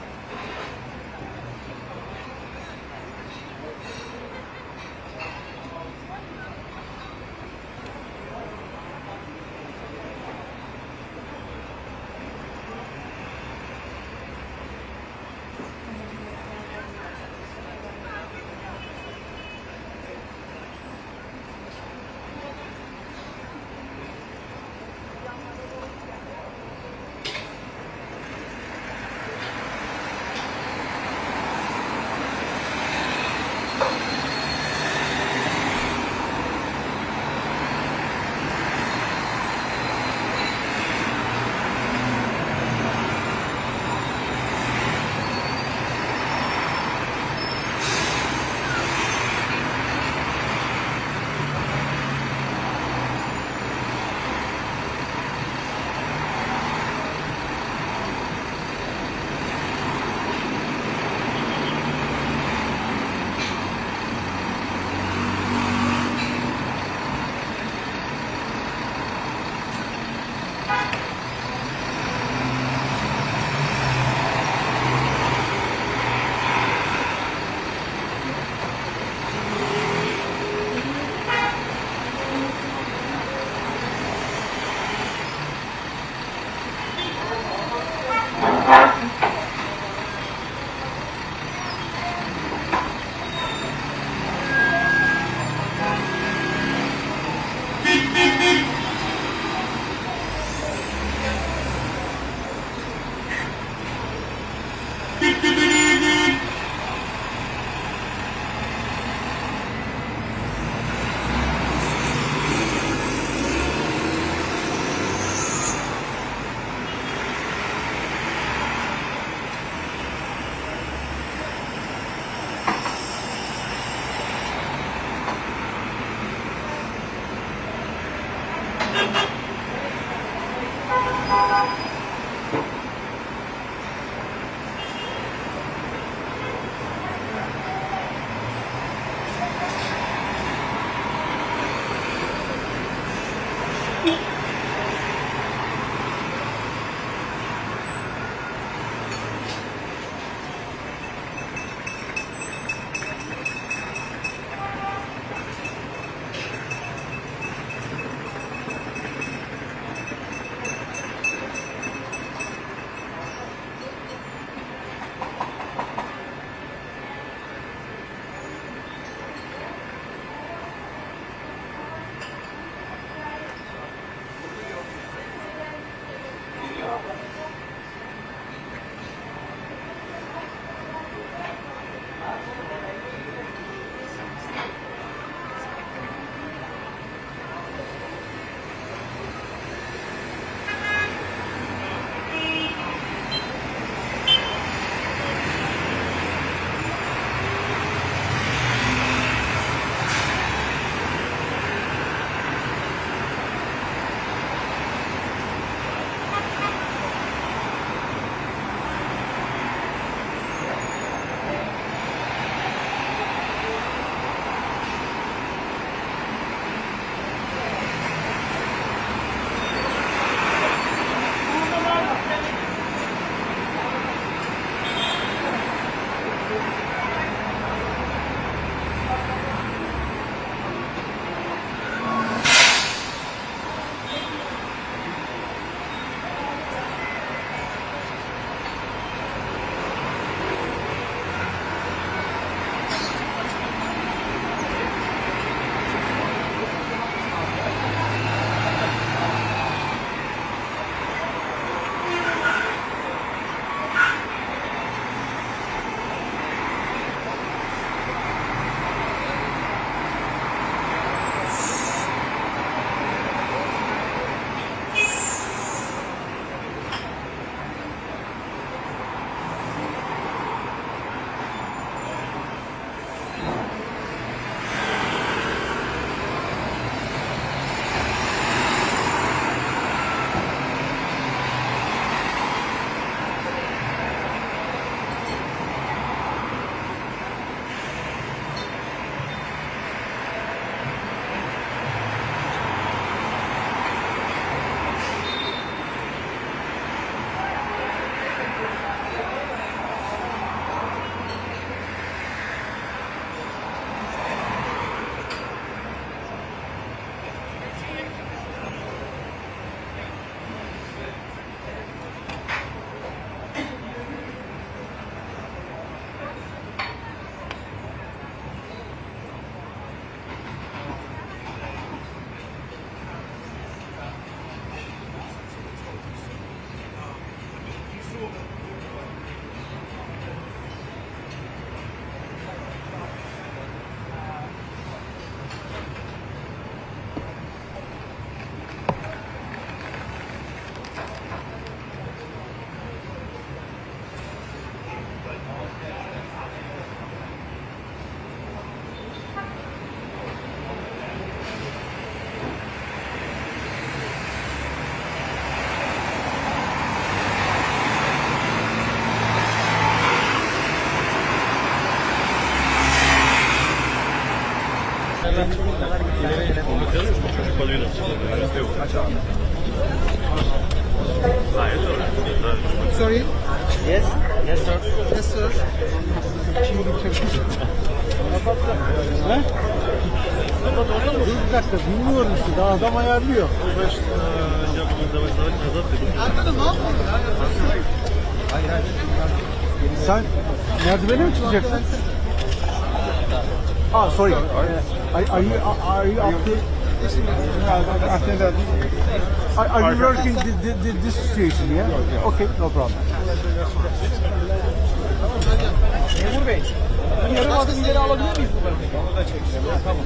[SPEAKER 3] Sorry?
[SPEAKER 9] Yes? Yes, sir.
[SPEAKER 3] Yes, sir. He? Dur bir dakika, bilmiyorum işte, daha adam ayarlıyor. Arkada ne yapıyorsun ya? Hayır, hayır. Sen merdivene mi çıkacaksın? Ah, sorry. Are you up to
[SPEAKER 20] Are you working this situation, yeah? Okay, no problem. Memur Bey, yarım adım ileri alabilir miyiz bu bölgede? Onu da çekeceğim. Tamam.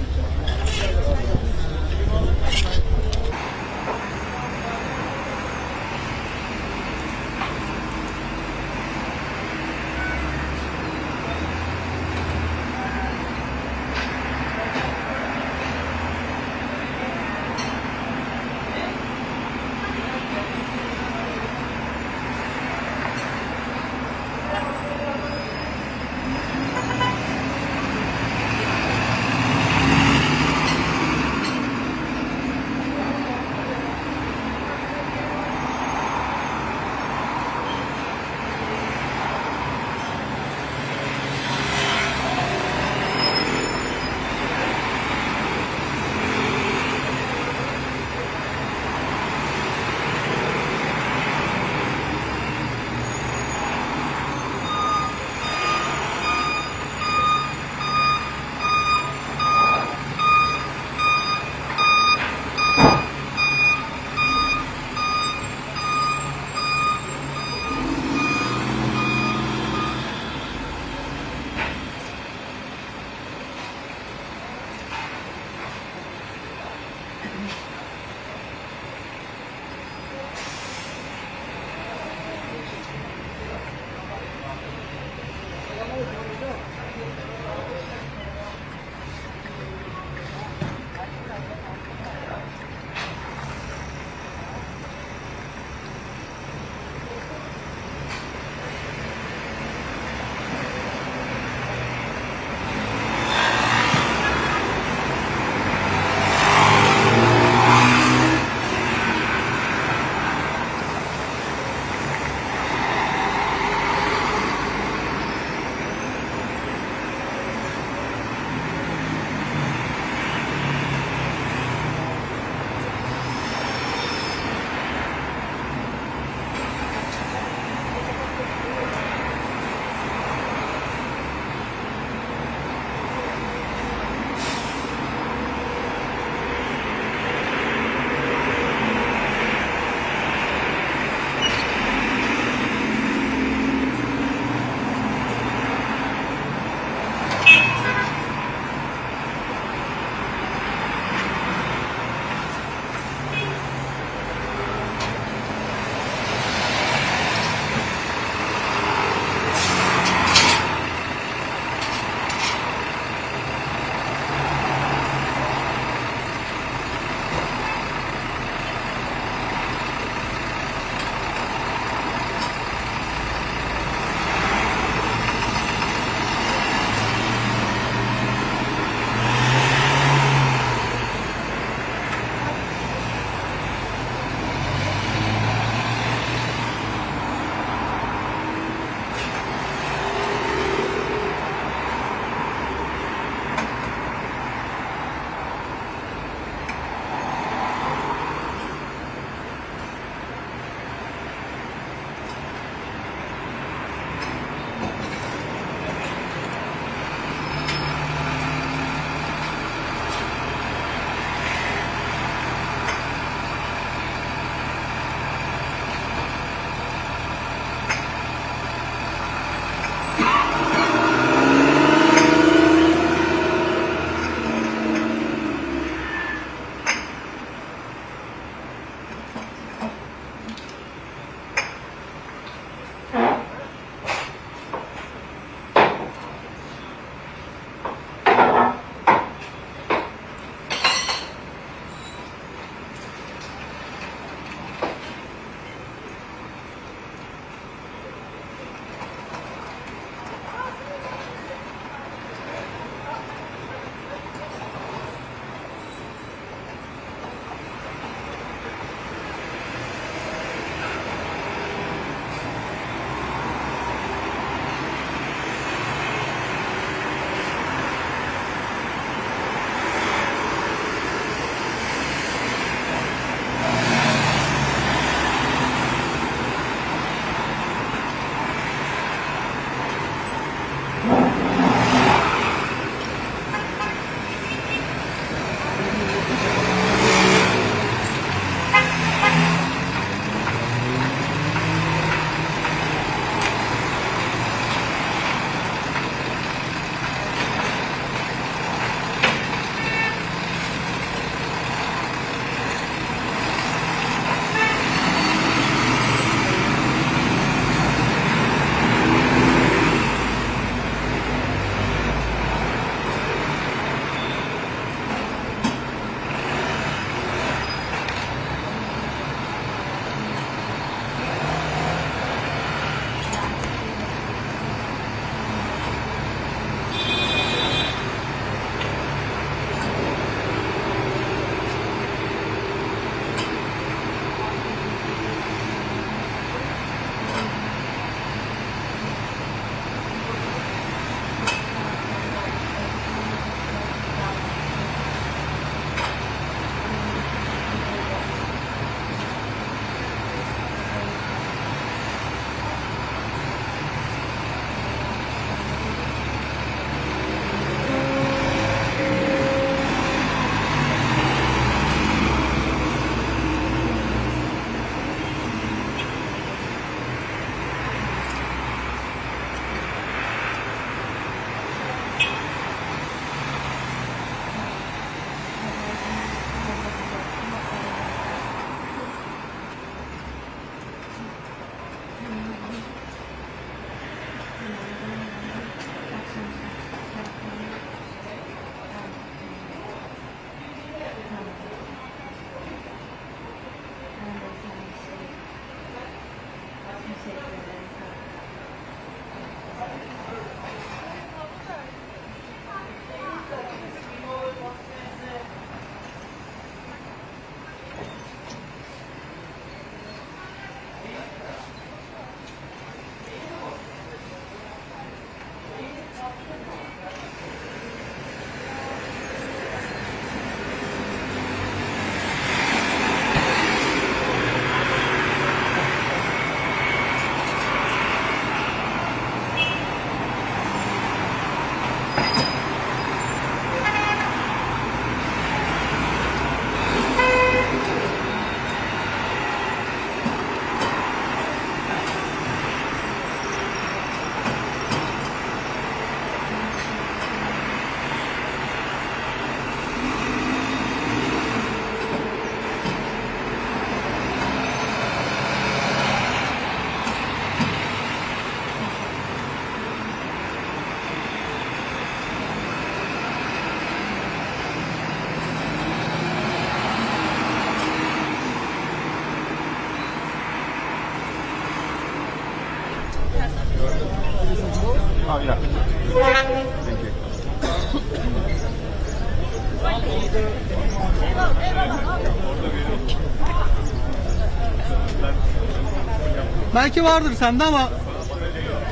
[SPEAKER 20] Belki vardır sende ama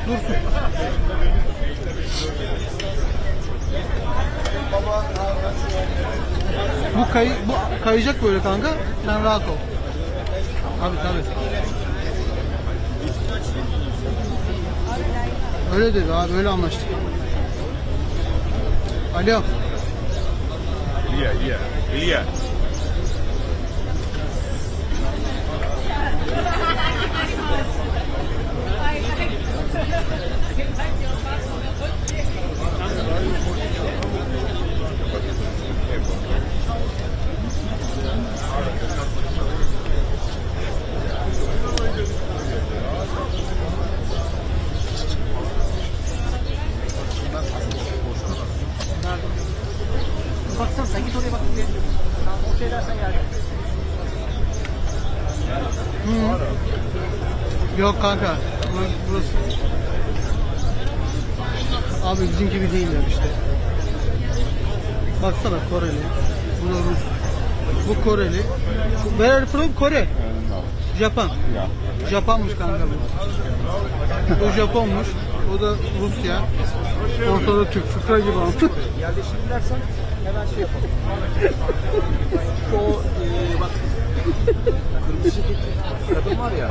[SPEAKER 20] dursun. Bu kayacak böyle kanka. Sen rahat ol. Tabii. Öyle dedi abi, öyle anlaştık. Alo.
[SPEAKER 21] İlya.
[SPEAKER 20] Baksana sen git oraya bak. O şeyler sen gel. Yok kanka. Burası. Abi bizim gibi değiller işte. Baksana Koreli. Bu da Rus. Bu Koreli. Where are you from? Kore. Japan. Japanmış kanka bu. O Japonmuş. O da Rusya. Ortada Türk fıkra gibi altı.
[SPEAKER 3] Yerleşim dersen hemen şey yapalım. O bak kırmızı ceketli kadın var ya.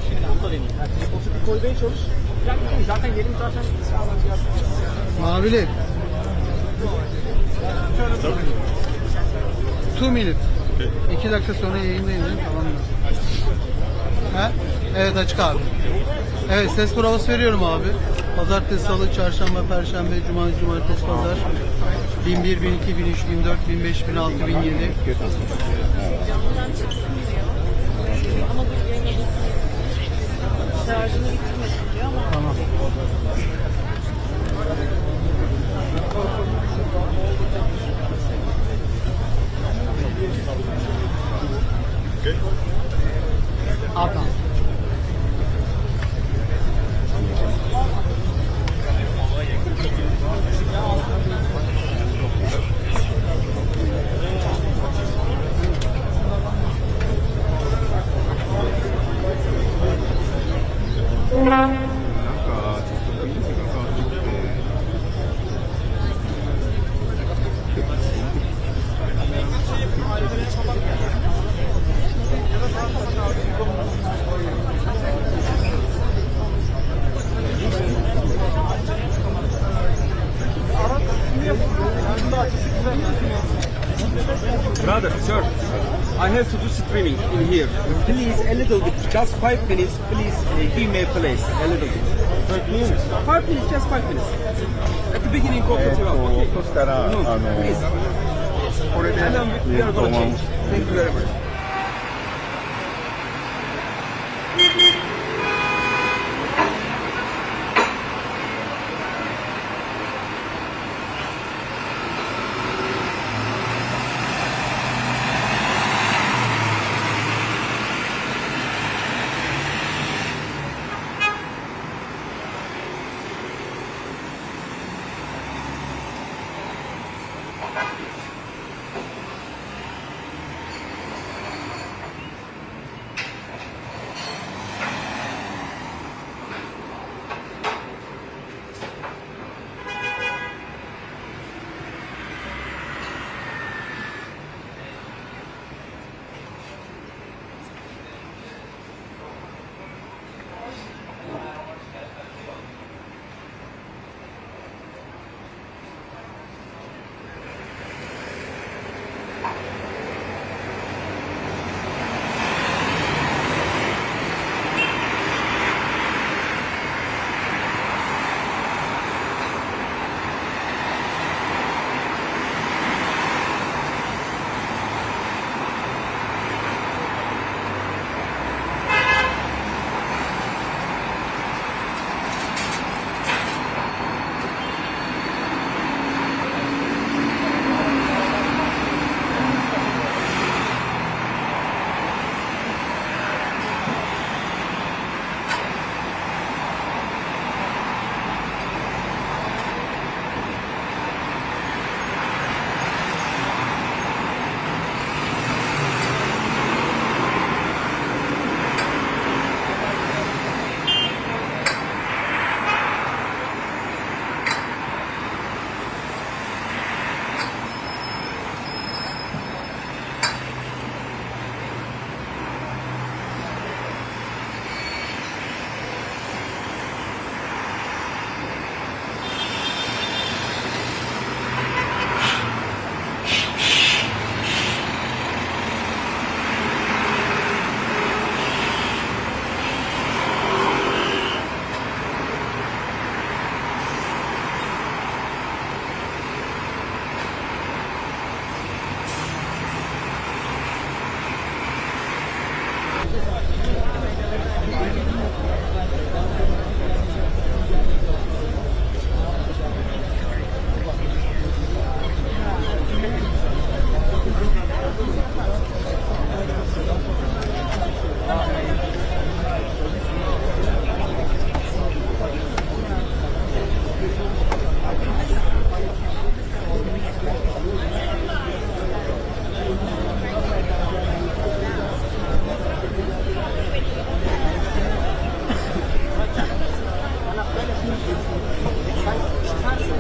[SPEAKER 3] Şimdi bunu da deneyim. Pozitif koymaya çalış. Zaten yerim zaten
[SPEAKER 20] Mavili. 2 minute. 2 dakika sonra yayındayım. Tamam mı? He? Evet açık abi. Evet ses provası veriyorum abi. Pazartesi, salı, çarşamba, perşembe, cuma, cumartesi, pazar. 1001, 1002, 1003, 1004, 1005, 1006, 1007.
[SPEAKER 10] Şarjını bitirmesin diyor ama.
[SPEAKER 20] Tamam. Adam.
[SPEAKER 3] Brother, sir, I have to do streaming in here. Please, a little bit, just 5 minutes. Please give me a place, a little bit. 5 minutes? 5 minutes, just 5 minutes. At the beginning of the tour, okay?
[SPEAKER 21] そしたら、
[SPEAKER 3] Please.
[SPEAKER 21] これで、
[SPEAKER 3] And then we are going to change. Thank you very much.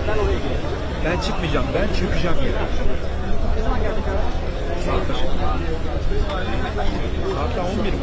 [SPEAKER 3] Ben oraya gidiyorum.
[SPEAKER 2] Ben çıkmayacağım. Ben çökeceğim yere.
[SPEAKER 3] Ne zaman geldik abi?
[SPEAKER 2] Saat kaç? Saat daha 11 mi?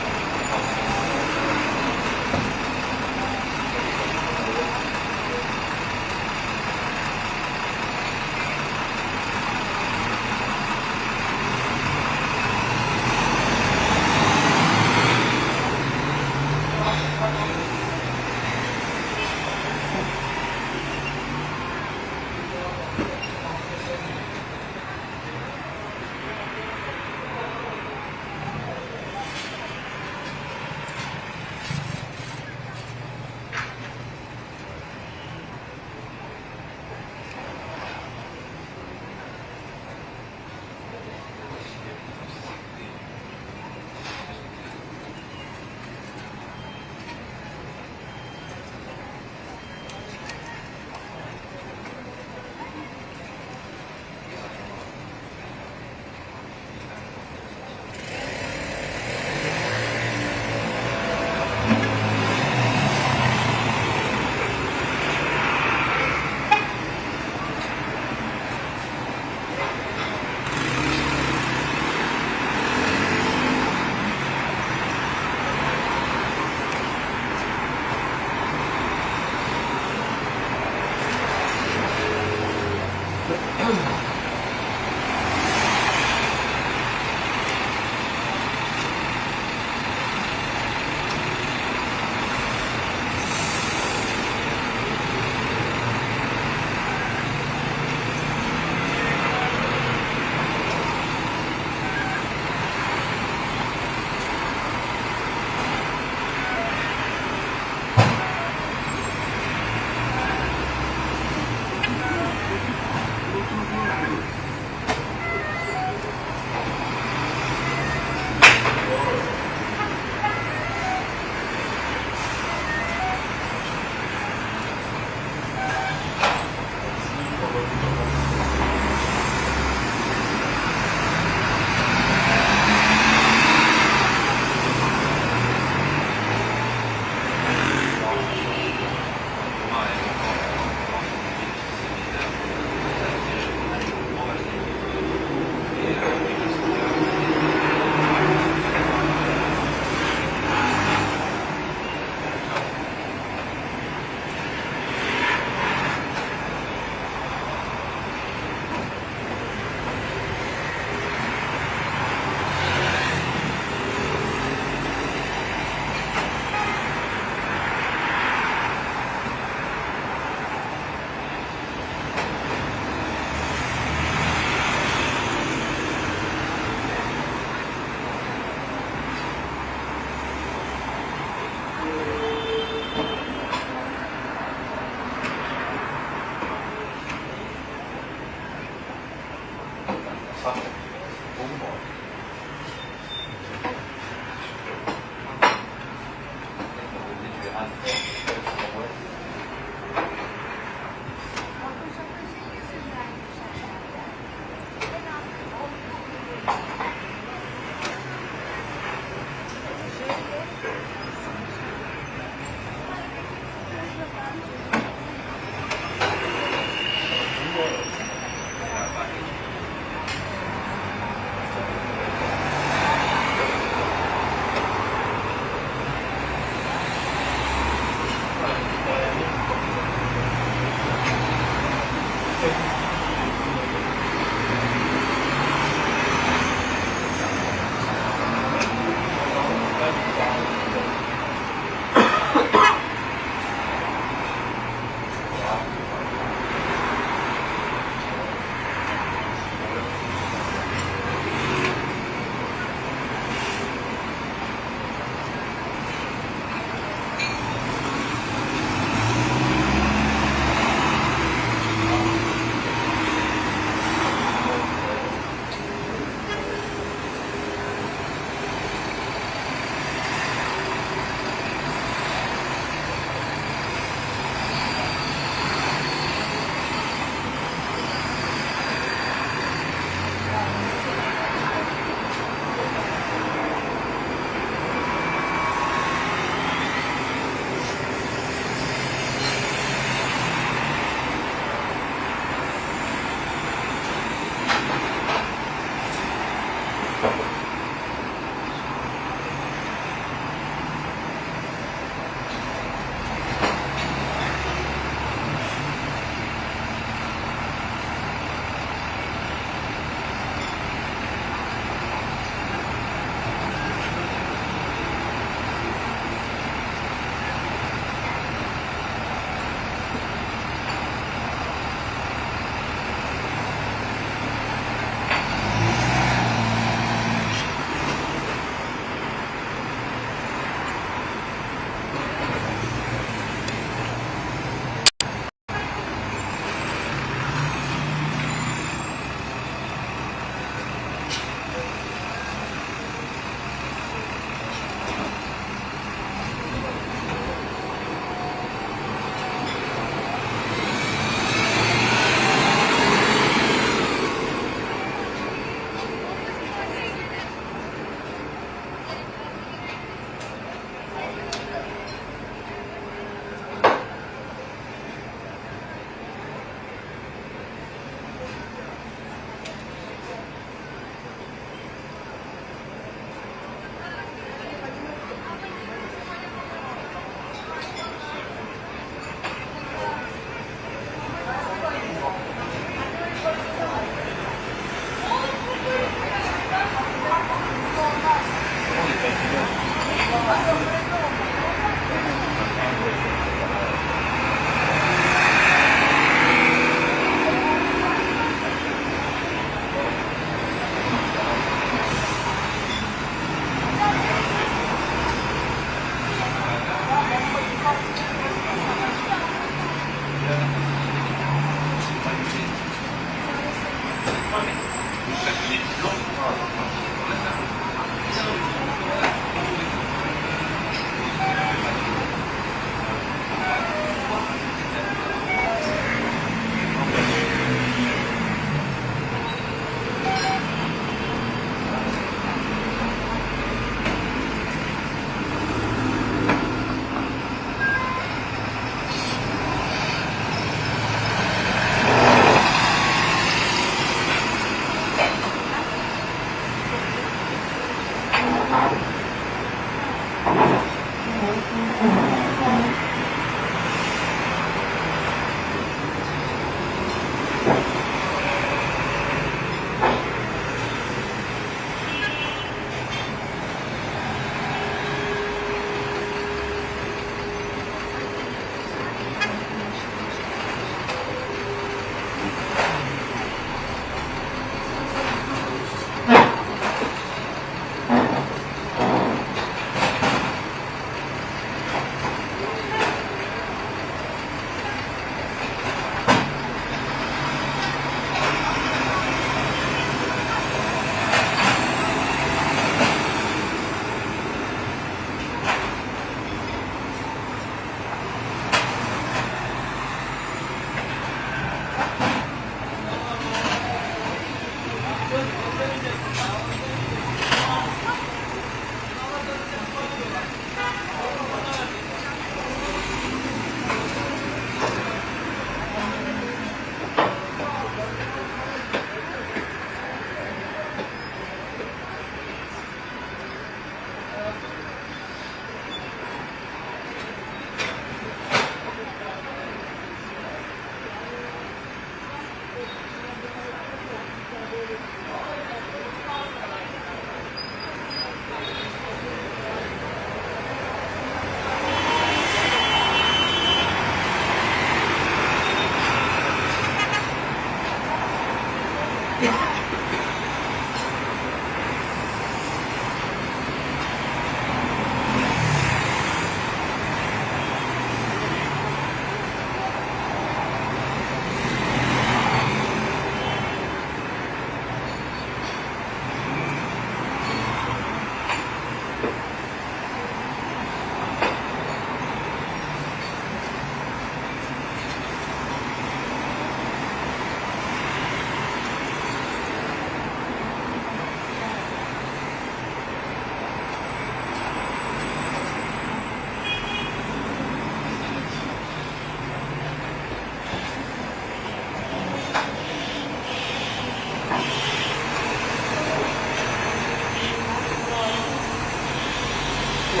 [SPEAKER 3] I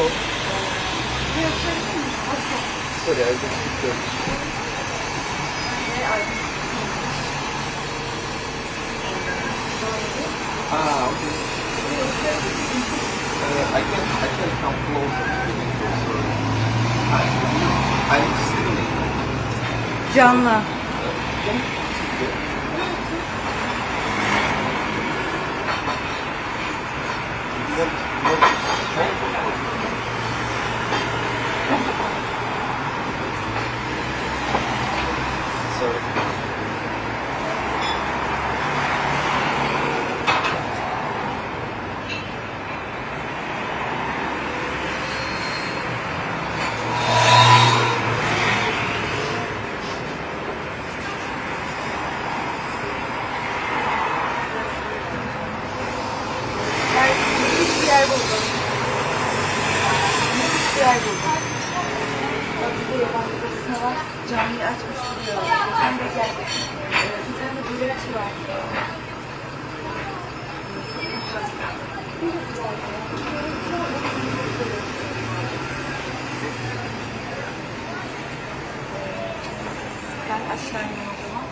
[SPEAKER 3] can come closer. I'm still.
[SPEAKER 10] Canlı. Canlıyı açmış duruyor. Sen de gel. Sen de böyle var. Ben aşağı ineyim o zaman.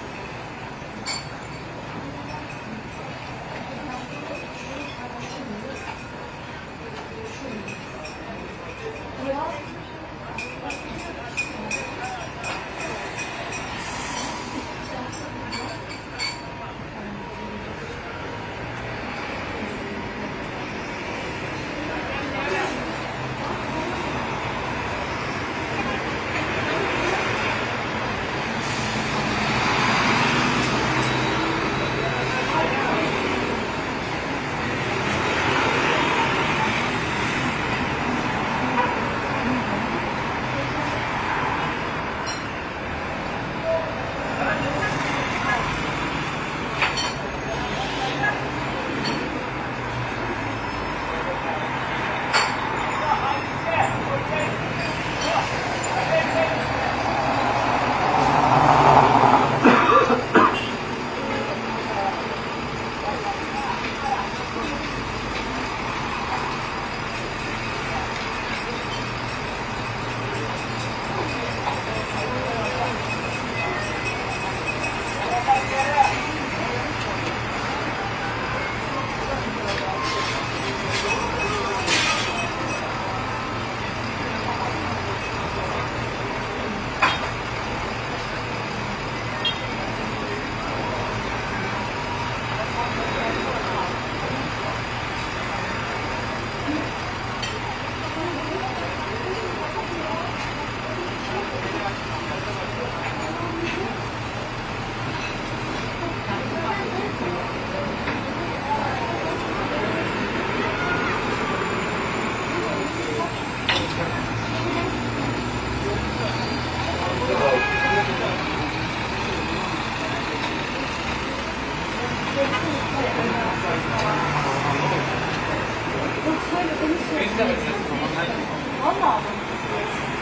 [SPEAKER 10] Valla.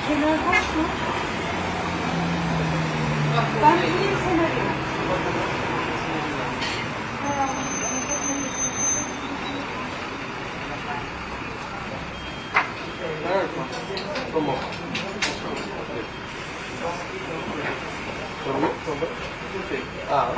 [SPEAKER 10] Kenar boş mu? Ben bileyim senaryo.
[SPEAKER 3] ¿Cómo? Ah.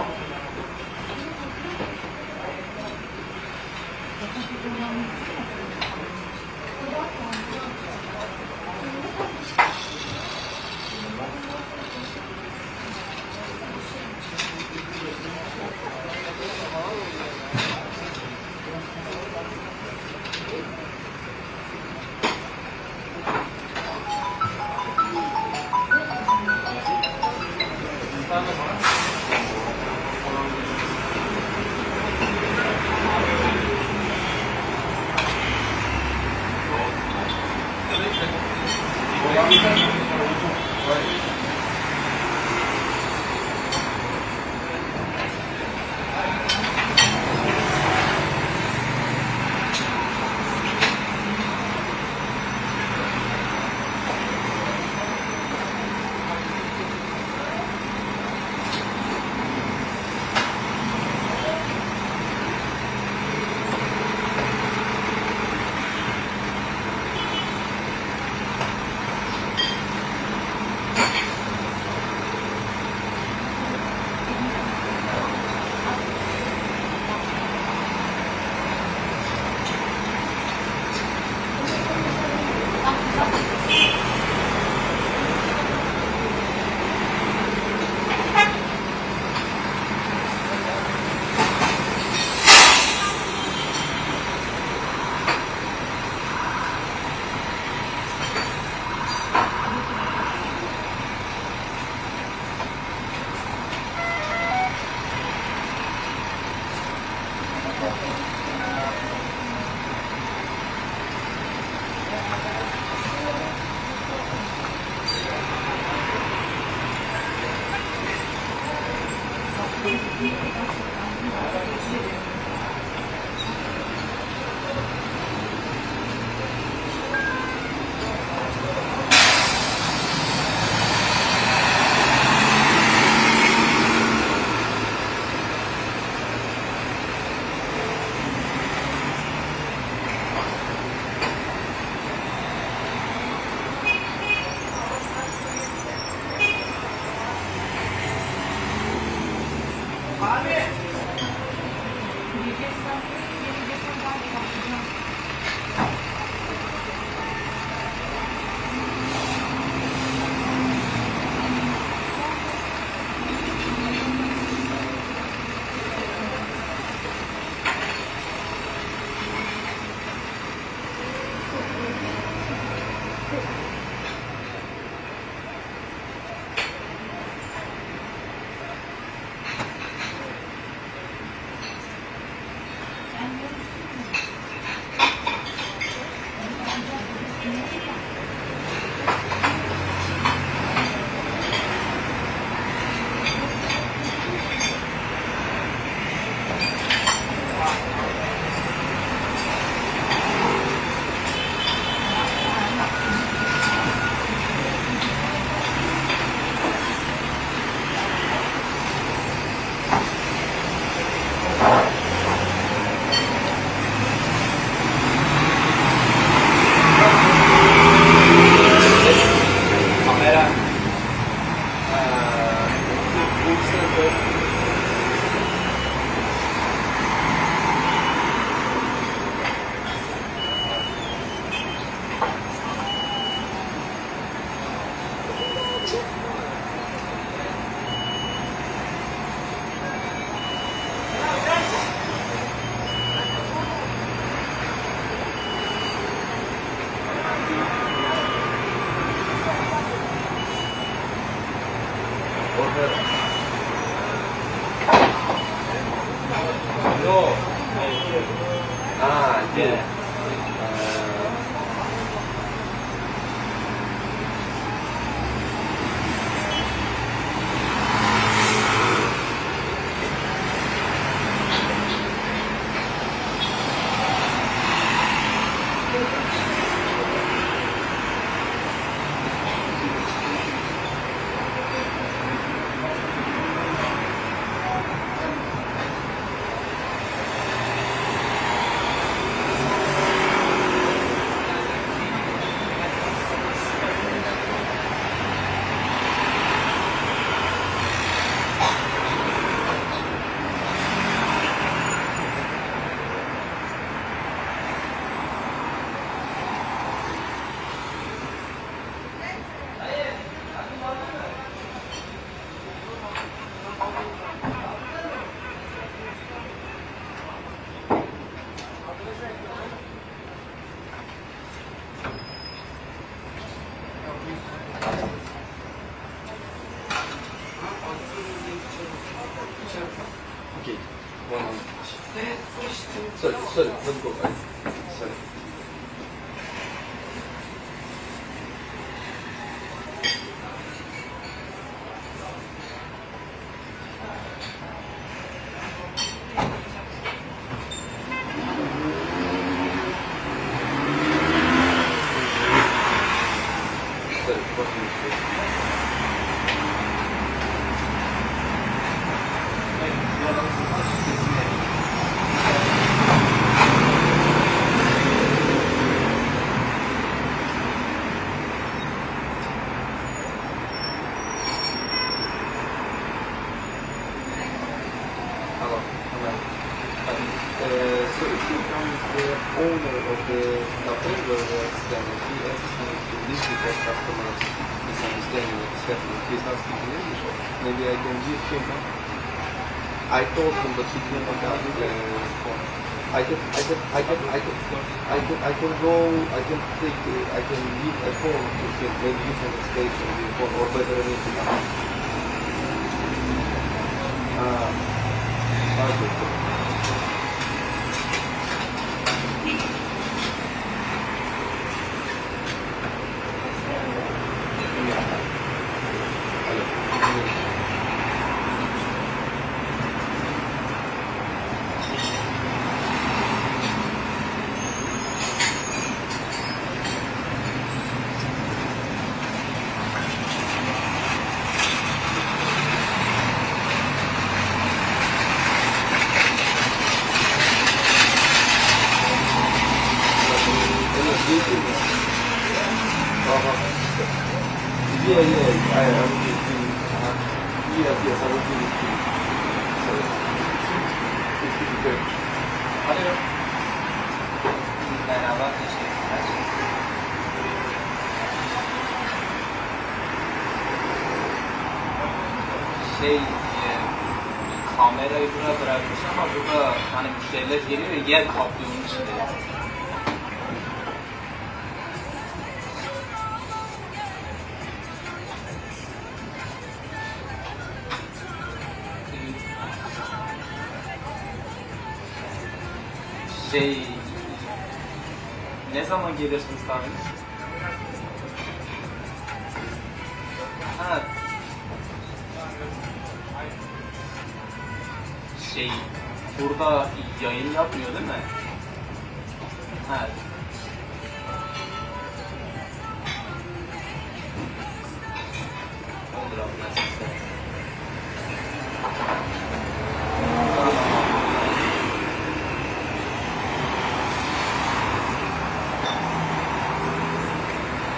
[SPEAKER 3] Yeah. Okay. Sorry, let's go back. Sorry. So if you become the owner of the hotel, then he asks me to leave because customers misunderstanding what is happening. He's not speaking English. Maybe I can give him. I told him, but he didn't have the phone. I can go. I can leave a phone to him. Maybe you can stay on the phone, or better than anything. Okay. Yeah, I will give you. Yes, I will give it to you. So, it's good. Hello. Merhaba, teşekkürler. Kamerayı buraya bırakmış ama burada hani müşteriler geliyor ya, yer kaplıyor onun içinde. Ne zaman gelirsiniz tahmin? Ha. Burada yayın yapmıyor değil mi? Ha. Olur abi, ben size.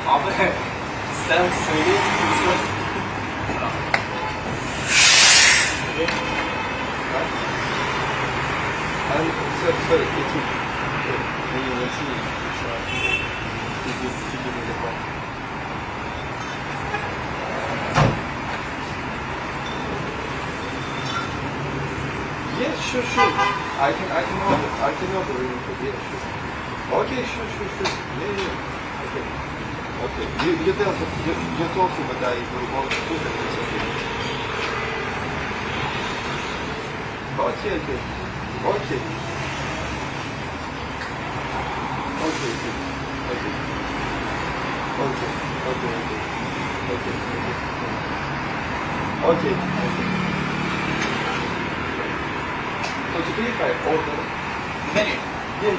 [SPEAKER 3] Abi sen söyleyemiyorsun. Sorry, yes, sure. I can order it. Yeah, sure. Okay, sure. Yeah. Okay. You talk to the guy who wants to do that. It's okay. Okay. Okay. So to clarify, order menu. Yeah.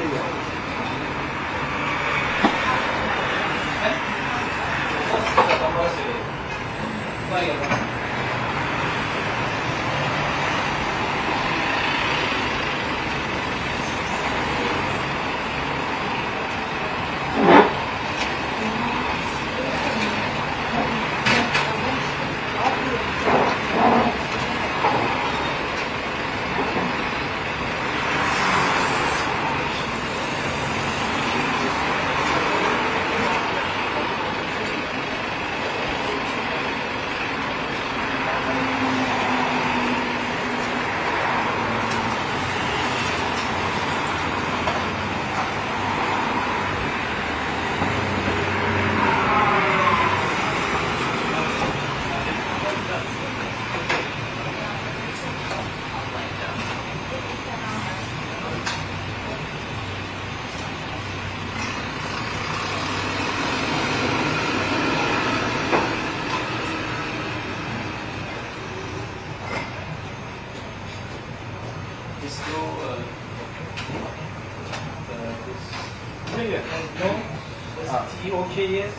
[SPEAKER 6] Okay, yes.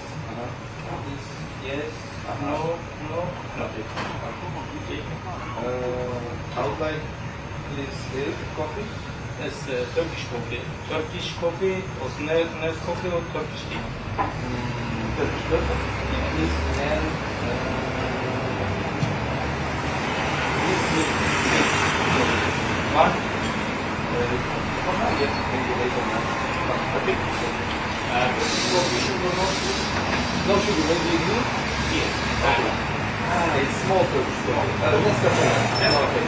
[SPEAKER 6] Yes. No. Okay. I would like this coffee. Yes, Turkish coffee. Turkish coffee or nice coffee or Turkish tea? Turkish coffee. This and this one. Yes, maybe later on. Okay. No sugar, maybe you? Yes. It's small Turkish coffee. Let's go. Okay.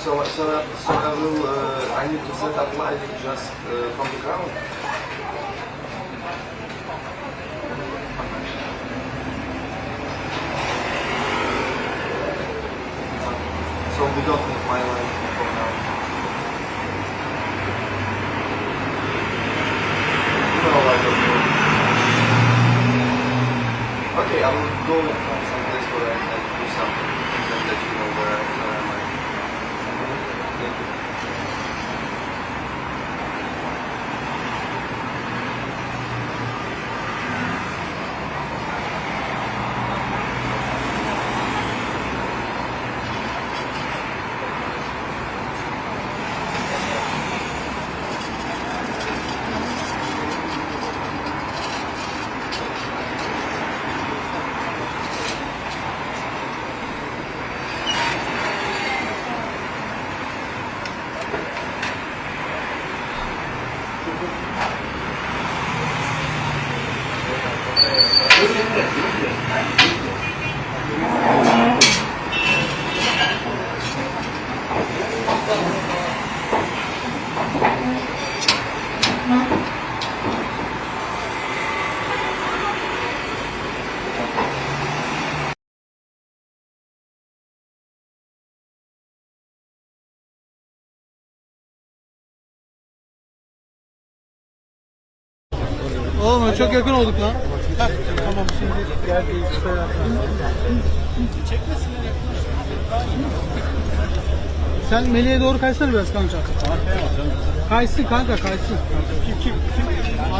[SPEAKER 6] So I will, I need to set up live just from the ground. So we don't need my live for now. No, I don't know. Okay, I will go and find some place where I can do something and then let you know where am I. Thank you.
[SPEAKER 20] Oğlum çok yakın olduk lan. Tamam şimdi gel bir Sen Melih'e doğru kaysana biraz kanka. Kaysın kanka kaysın. Kim?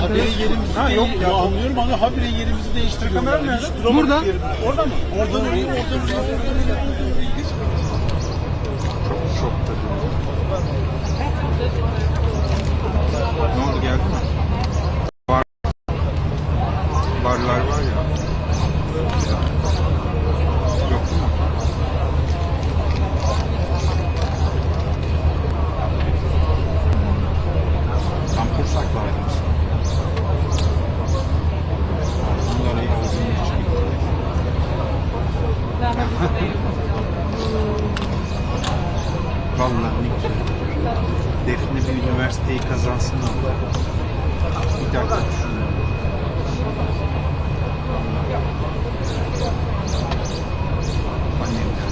[SPEAKER 20] Habire yerimizi
[SPEAKER 2] Ha yok ya anlıyorum ama habire yerimizi değiştiriyorlar. Kamera nerede?
[SPEAKER 20] Burada.
[SPEAKER 2] Orada mı?
[SPEAKER 20] Orada duruyor.
[SPEAKER 2] Çok tabii. Ne oldu geldi mi? Barlar var ya. Yok mu? Tam kursak vardı. Bunları uzun için. Vallahi Defne bir üniversiteyi kazansın ama bir dakika düşünüyorum. Annemden.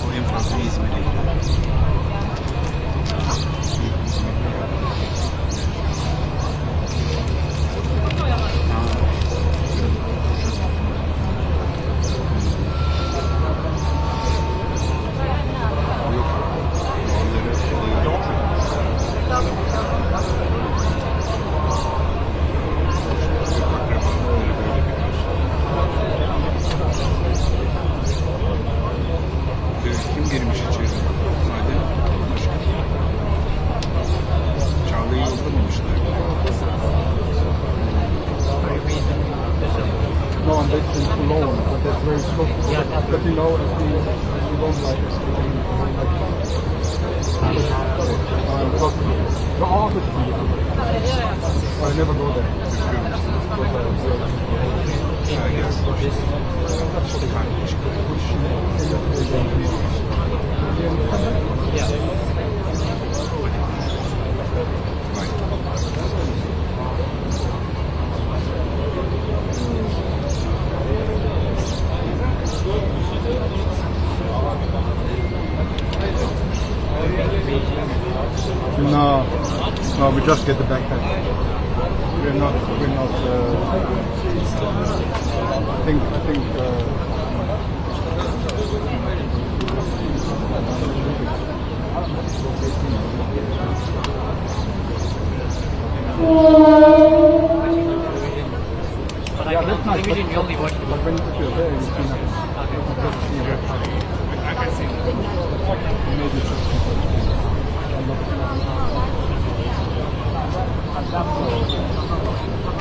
[SPEAKER 2] O en fazla İzmir'e gidiyor. Kim girmiş içeri? Madem başka. Çağla'yı yollamamışlar.
[SPEAKER 20] No, and that's too low, but that's very slow. But you know, if you don't like it, because the office, I never go there. No, we just get the backpack. We're not, I think, yeah, that's nice. But when you're there, you see nothing. Maybe just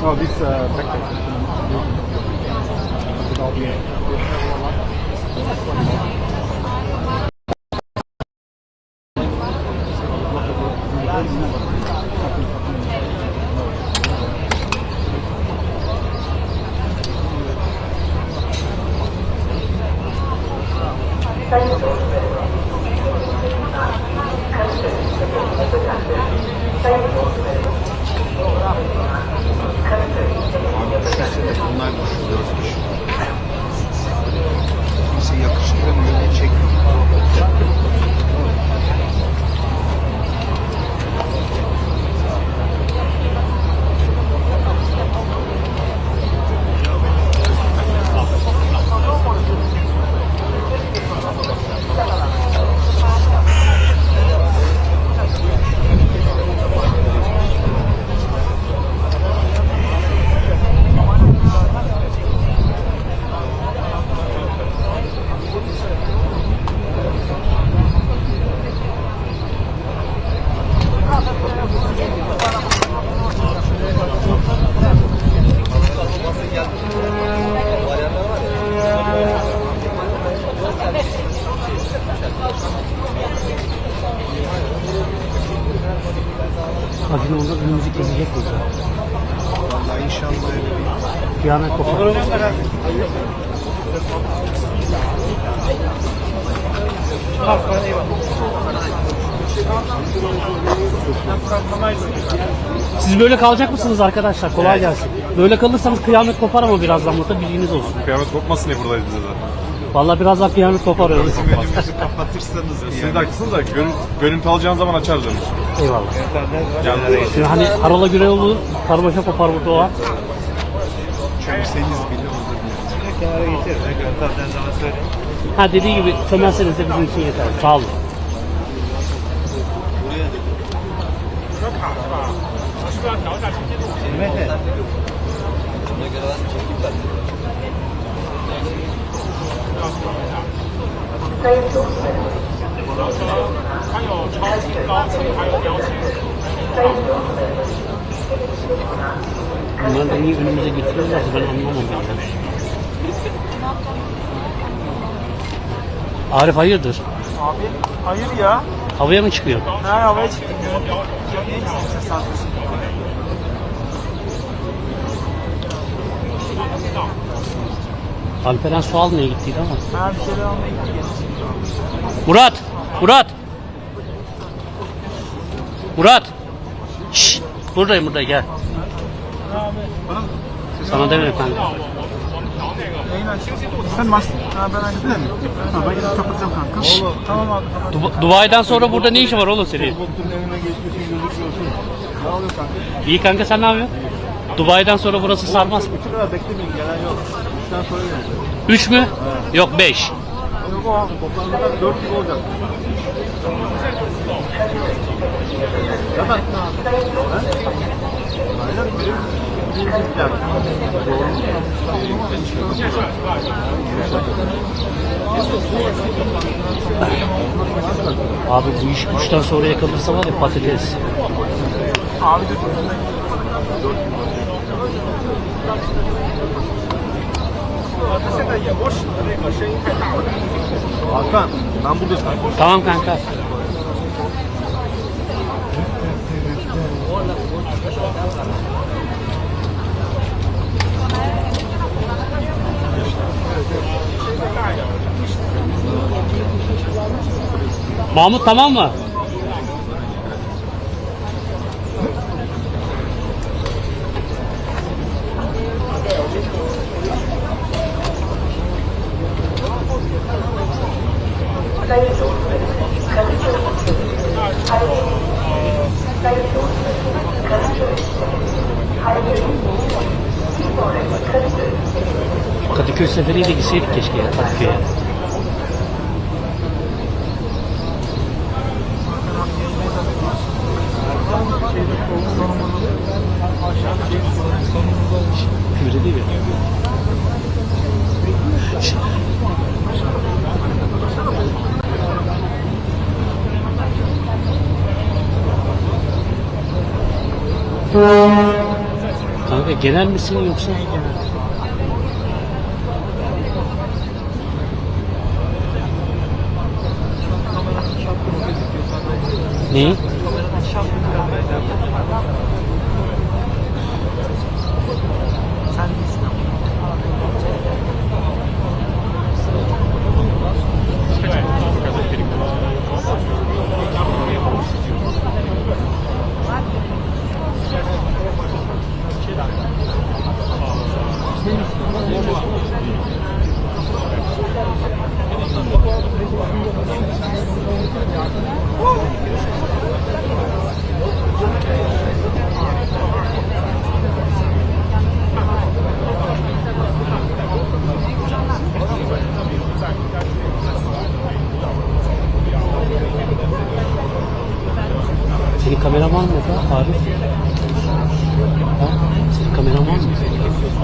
[SPEAKER 20] oh, this backpack without me.
[SPEAKER 2] Bunlar düşünüyormuş. Kimse yakıştıramıyor diye çekmiyor.
[SPEAKER 4] Acun orada önümüzü kesecek burada.
[SPEAKER 2] Vallahi inşallah öyle bir...
[SPEAKER 4] Kıyamet kopar. Siz böyle kalacak mısınız arkadaşlar? Kolay gelsin. Böyle kalırsanız kıyamet kopar ama birazdan burada bilginiz olsun.
[SPEAKER 22] Kıyamet kopmasın diye buradayız biz de.
[SPEAKER 4] Vallahi birazdan kıyamet koparıyoruz.
[SPEAKER 2] Bizim önümüzü kapatırsanız
[SPEAKER 22] Siz de haklısınız da görüntü alacağınız zaman açarız önümüzü.
[SPEAKER 4] Eyvallah.
[SPEAKER 22] Yani
[SPEAKER 4] hani harala göre olur, karmaşa kopar burada o an.
[SPEAKER 2] Çömseniz bile olur. Kenara geçeriz. Görüntü alacağınız zaman söyleyin.
[SPEAKER 4] Ha dediği gibi çömelseniz de bizim için yeter. Sağ olun.
[SPEAKER 21] 它有超轻高层，还有标签。
[SPEAKER 4] Bunlar da niye önümüze getiriyorlar ben anlamadım. Arif hayırdır?
[SPEAKER 21] Abi hayır ya.
[SPEAKER 4] Havaya mı çıkıyor?
[SPEAKER 21] Ha havaya çıktım. Ne istersen satmışsın.
[SPEAKER 4] Alperen su almaya gittiydi ama.
[SPEAKER 21] Ha bir şeyler almaya gitti.
[SPEAKER 4] Murat! Murat! Murat! Şşş! Buradayım gel. Sana demiyorum kanka.
[SPEAKER 21] Sen bas. Ha ben aynı. Ben gidip kapatacağım kanka. Tamam abi.
[SPEAKER 4] Dubai'den sonra burada ne işi var oğlum senin? İyi kanka sen ne yapıyorsun? Dubai'den sonra burası sarmaz mı?
[SPEAKER 2] 3'e kadar beklemeyin gelen yok. 3'ten sonra gelecek.
[SPEAKER 4] 3 mü? Yok 5.
[SPEAKER 2] Yok o toplamda 4 gibi olacak. Zaten. Aynen
[SPEAKER 4] Abi bu iş 3'ten sonra yakılırsa var ya patates.
[SPEAKER 21] Abi de
[SPEAKER 2] Hakan, ben buradayım.
[SPEAKER 4] Tamam kanka. Mahmut tamam mı? Kadıköy seferiyle gitseydik keşke ya Kadıköy'e. Küfür değil mi? Kanka genel misin yoksa? Ne? Senin kameraman mı da Arif? Ha? Senin kameraman mı?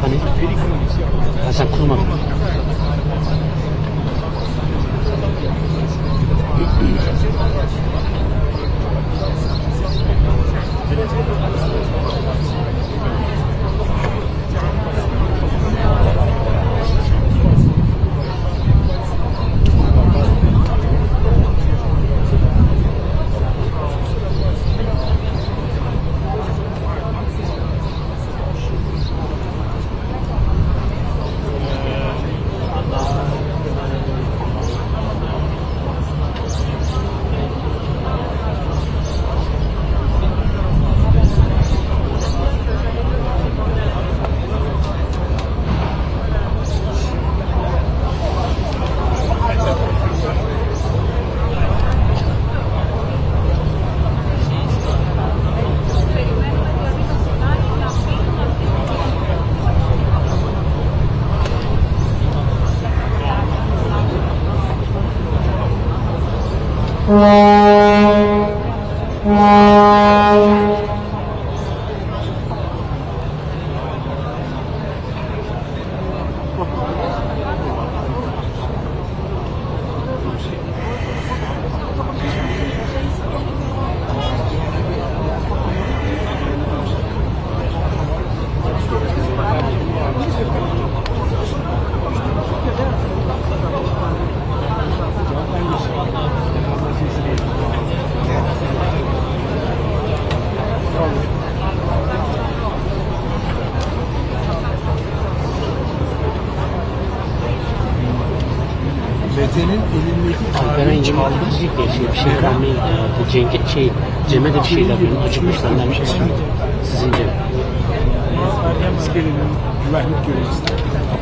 [SPEAKER 4] Hani? Ha, sen kurmadın.
[SPEAKER 20] senin elindeki
[SPEAKER 4] Alperen bir şey vermeyi Cem'e de bir şeyler açıkmışlar vermiş istiyorum. Sizin Cem.
[SPEAKER 21] Meryem İskele'nin güvenlik görevlisi.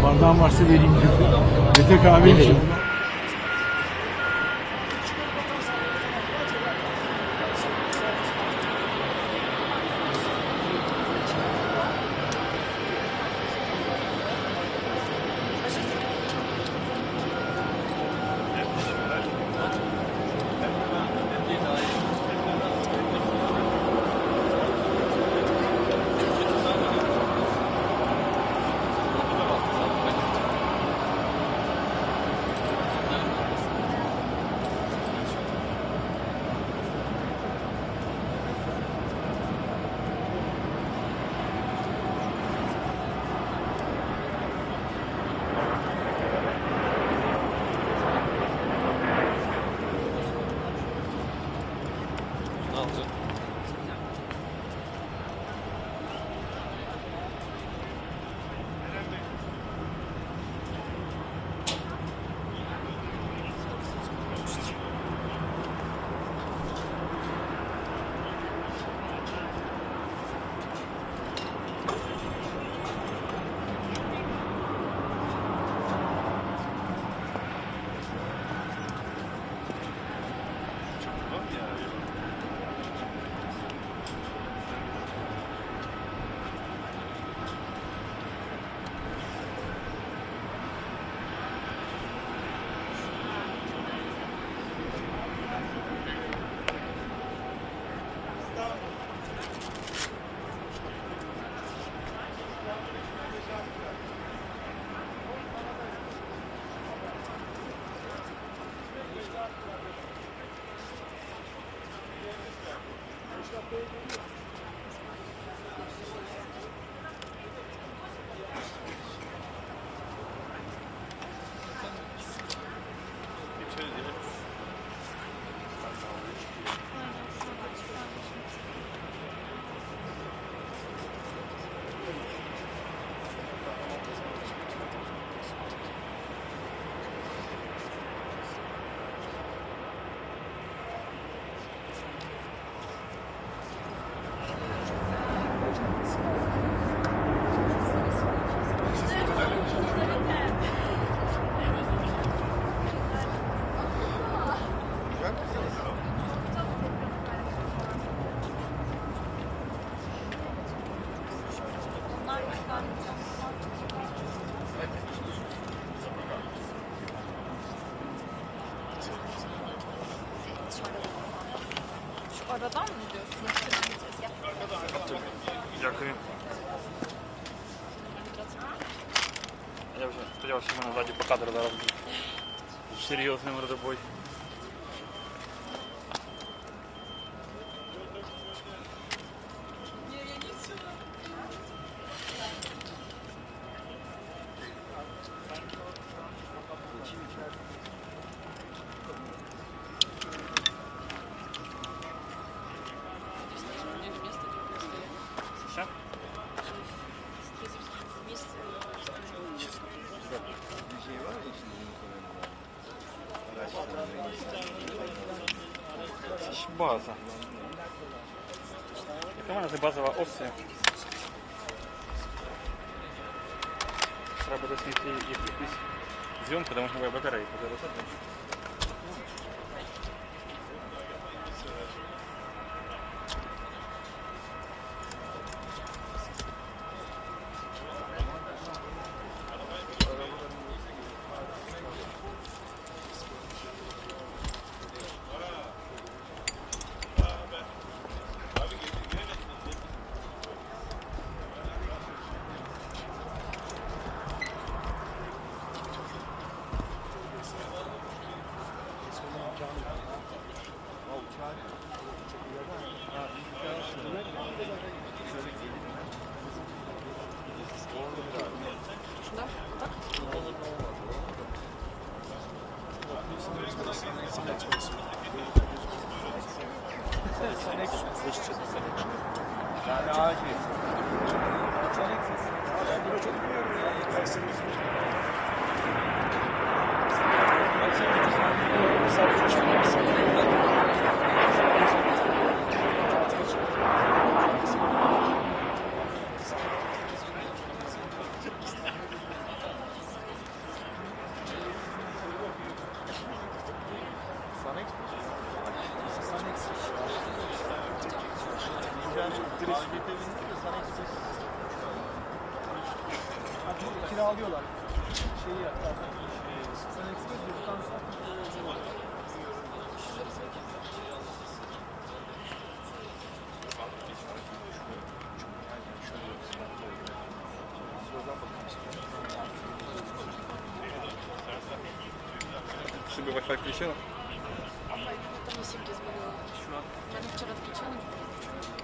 [SPEAKER 21] Bardağın varsa vereyim diyor. Mete kahve için.
[SPEAKER 10] Aradan mı diyorsun?
[SPEAKER 22] Дякую. Я вже сподівався, що мене ззаді по кадру зараз буде серйозним родобой. База. Яка в мене це базова опція? Треба доснити якусь зйомку, де можна батареї позаряджати.
[SPEAKER 20] Kiralıyorlar. Şeyi yaptılar. Sen ekspert yurttan sonra
[SPEAKER 22] Чтобы Wi-Fi включила?
[SPEAKER 12] Там усім дозволила. Мене вчора включили.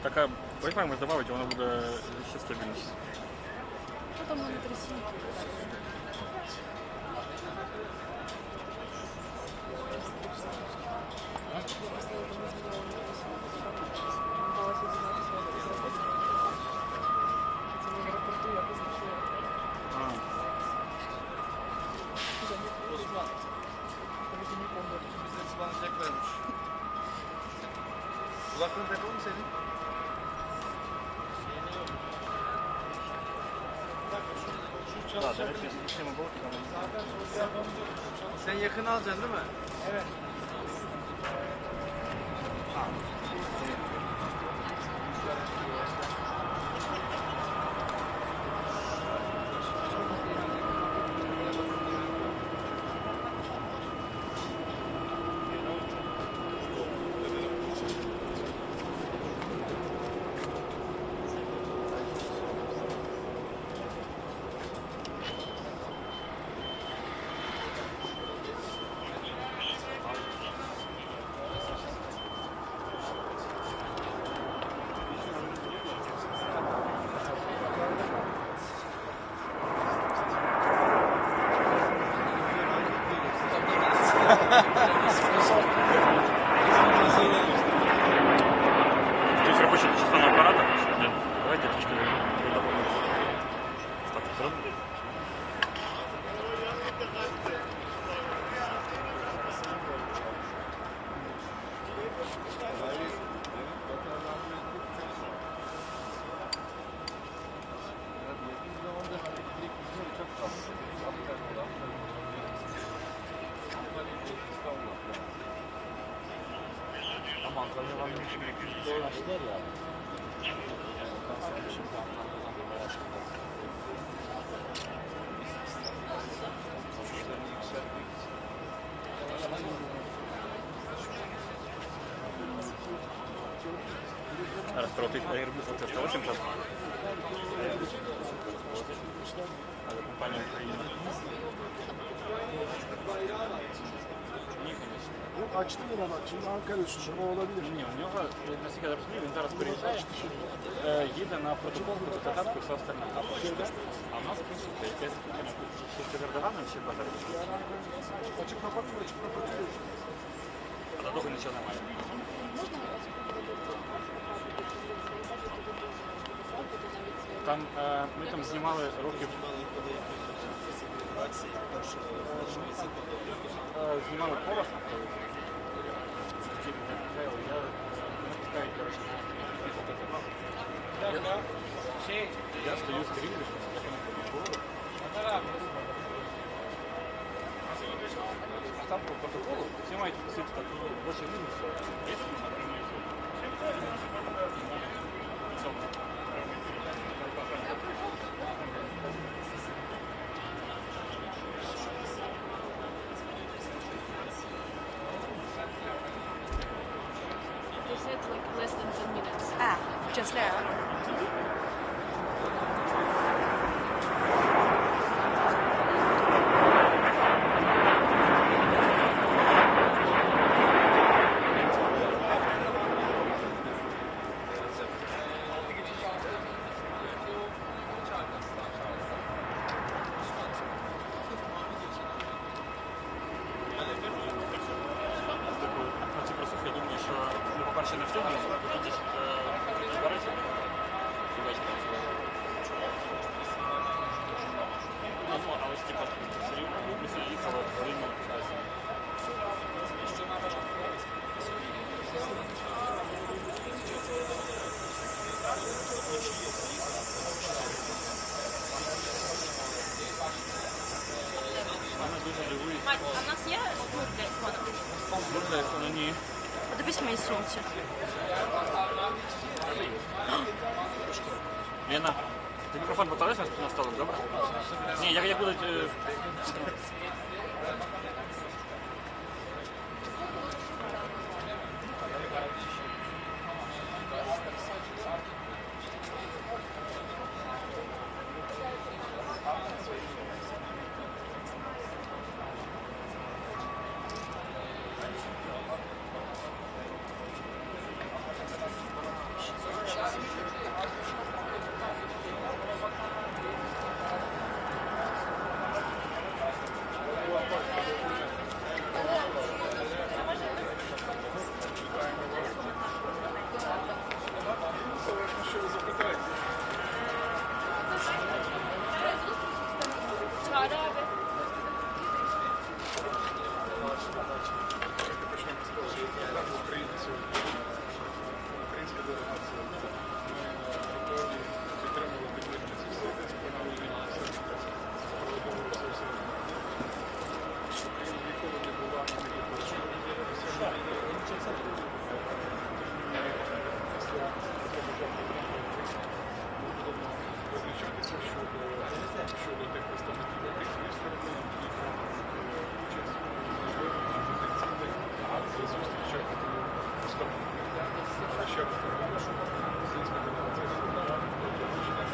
[SPEAKER 22] Так, а Wi-Fi може добавити, воно буде ще стабільніше.
[SPEAKER 12] Що там мене трясінки?
[SPEAKER 2] Kulaklığın takılı mı senin? Sen yakın alacaksın değil mi? Evet.
[SPEAKER 22] Здесь рабочая частота аппарата. Да. Давайте точка. Так, сразу. Распротив, я люблю это очень просто. Компания
[SPEAKER 2] Yok açtım yine bak şimdi Ankara usulü o olabilir.
[SPEAKER 22] Не, у него, насколько я разумею, він зараз переїжджає, їде на протокол про татарську і все остальне. А у нас, в принципі, якесь ще з Ердоганом, ще базар.
[SPEAKER 2] Açık kapatıyor, açık kapatıyor.
[SPEAKER 22] А до того нічого немає. Там, ми там знімали років... Знімали порох. Я стою з крилишем. А там по протоколу все мають писати так, больше не все. Есть
[SPEAKER 12] They said like less than 10 minutes.
[SPEAKER 18] Ah, just now.
[SPEAKER 12] Вась, а в нас є гурт для айфона?
[SPEAKER 22] Гурт для айфона ні.
[SPEAKER 12] Подивись в моїй сумці.
[SPEAKER 22] Лена, ти мікрофон поставиш на столик, добре? Ні, як будуть...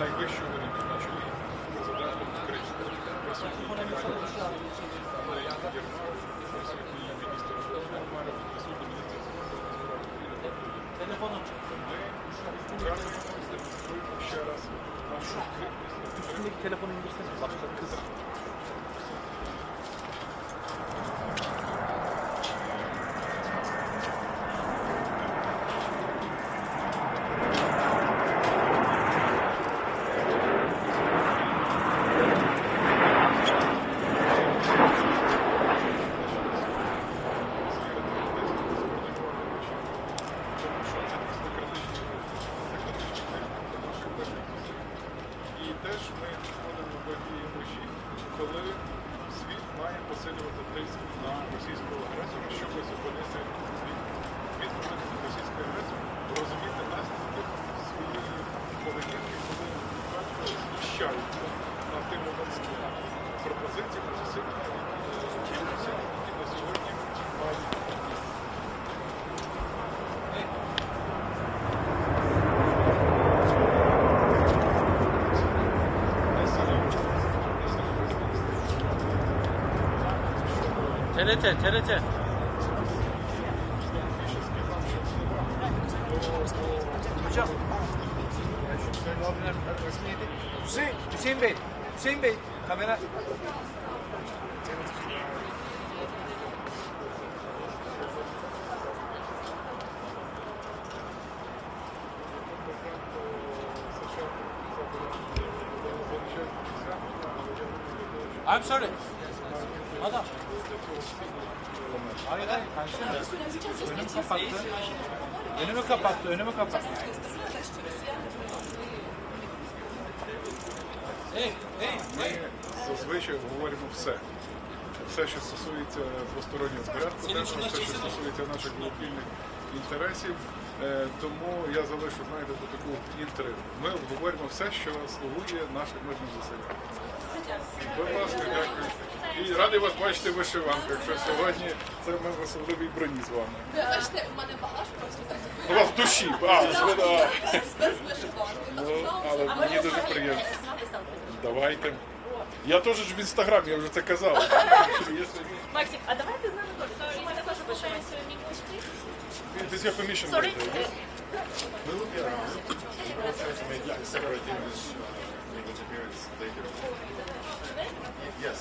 [SPEAKER 7] Найвищого рівня на чолі президентом України. Присутній Андрій Єрмак, присутній міністр Мера, присутній міністр Ми показуємо, демонструємо ще раз нашу відкритість.
[SPEAKER 22] Телефон індустрії, бачите, киза.
[SPEAKER 7] І теж ми входимо в дії межі, коли світ має посилювати тиск на російського агресора, щоб зупинити відповідь російської агресії, розуміти наслідки своєї поведінки, коли вони знущаються над тими пропозиціями, засилення, які на сьогодні мають.
[SPEAKER 22] TRT.
[SPEAKER 2] Hocam. Hüseyin Bey, kamera. I'm sorry. Adam. Hayır. Önümü kapattı.
[SPEAKER 7] Зазвичай говоримо все. Все, що стосується двостороннього порядку, все, що стосується наших глобальних інтересів. Тому я залишу, знаєте, таку інтригу. Ми обговорюємо все, що слугує нашим мирним зусиллям. Будь ласка, дякую. І радий вас бачити в вишиванках, що сьогодні це ми в особливій броні з вами.
[SPEAKER 12] Ви бачите, у мене багаж просто так.
[SPEAKER 7] У вас в душі,
[SPEAKER 12] Без вишиванки.
[SPEAKER 7] Але мені дуже приємно. Давайте. Я теж в інстаграмі, я вже це казав.
[SPEAKER 12] Максик, а давай ти з нами теж. У мене теж залишається English, please.
[SPEAKER 7] This your permission.
[SPEAKER 12] Sorry.
[SPEAKER 7] We will be around. We will try to make separate English language appearance later. Yes.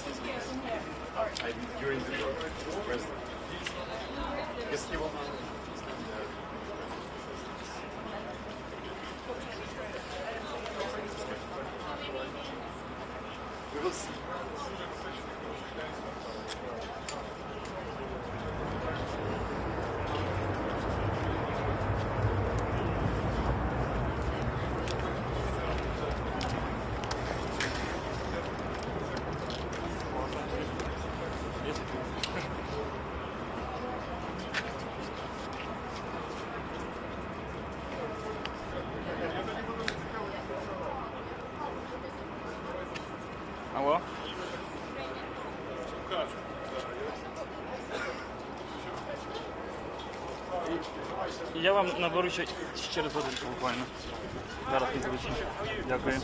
[SPEAKER 7] During the president. Yes, he will. We will see.
[SPEAKER 22] Алло? Я вам наберу через годинку буквально. Зараз не звучить. Дякую.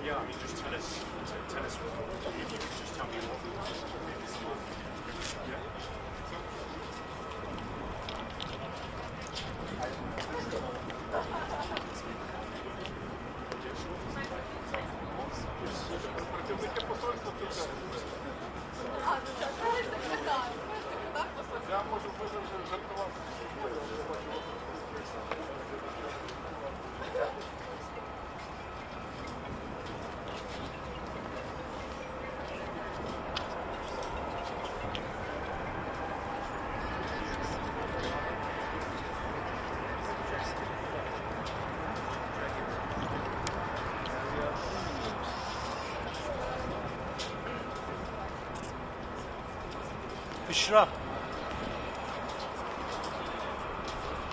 [SPEAKER 21] Yeah, I mean, just tennis. Tennis. You can just tell me what. Yeah. Я можу жартувати.
[SPEAKER 20] Büşra.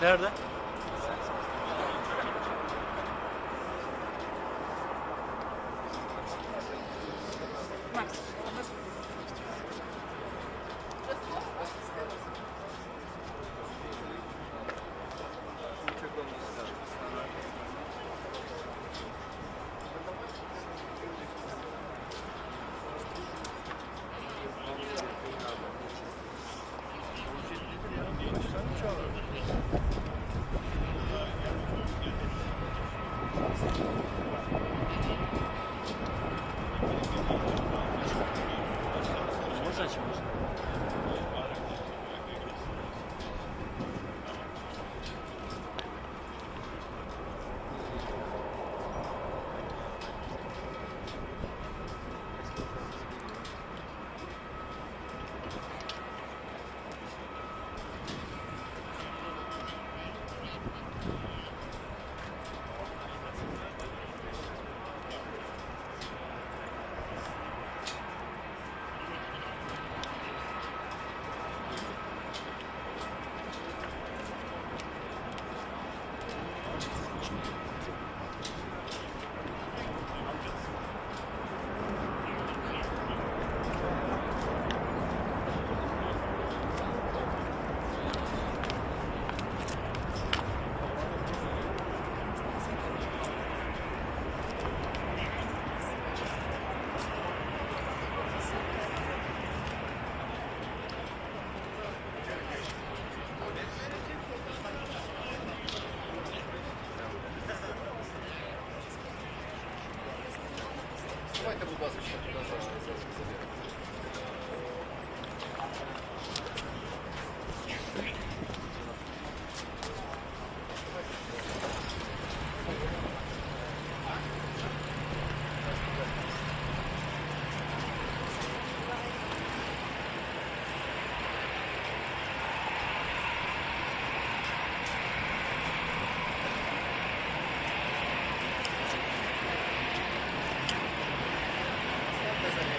[SPEAKER 20] Nerede?
[SPEAKER 8] Давайте, будь ласка, туди зараз.
[SPEAKER 9] Gracias.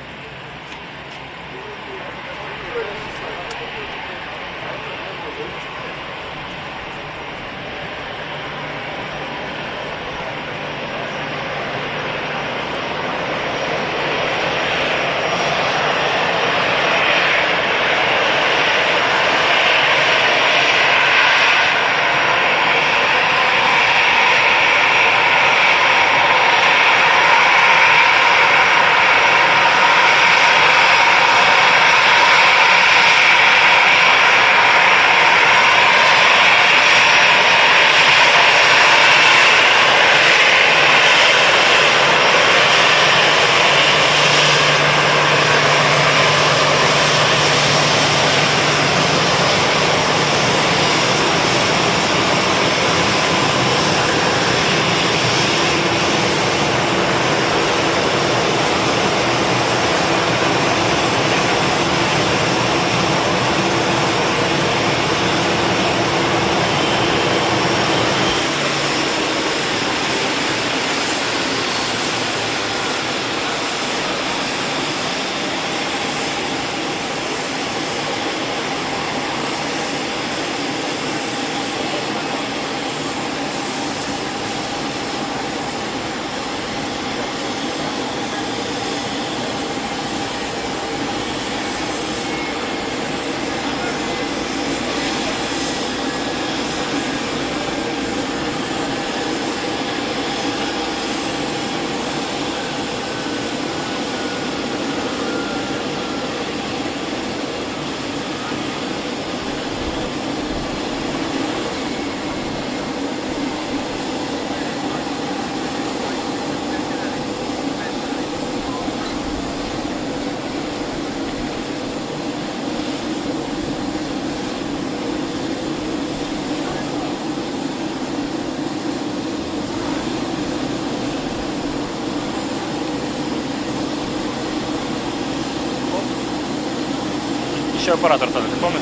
[SPEAKER 22] Ще оператор телефону.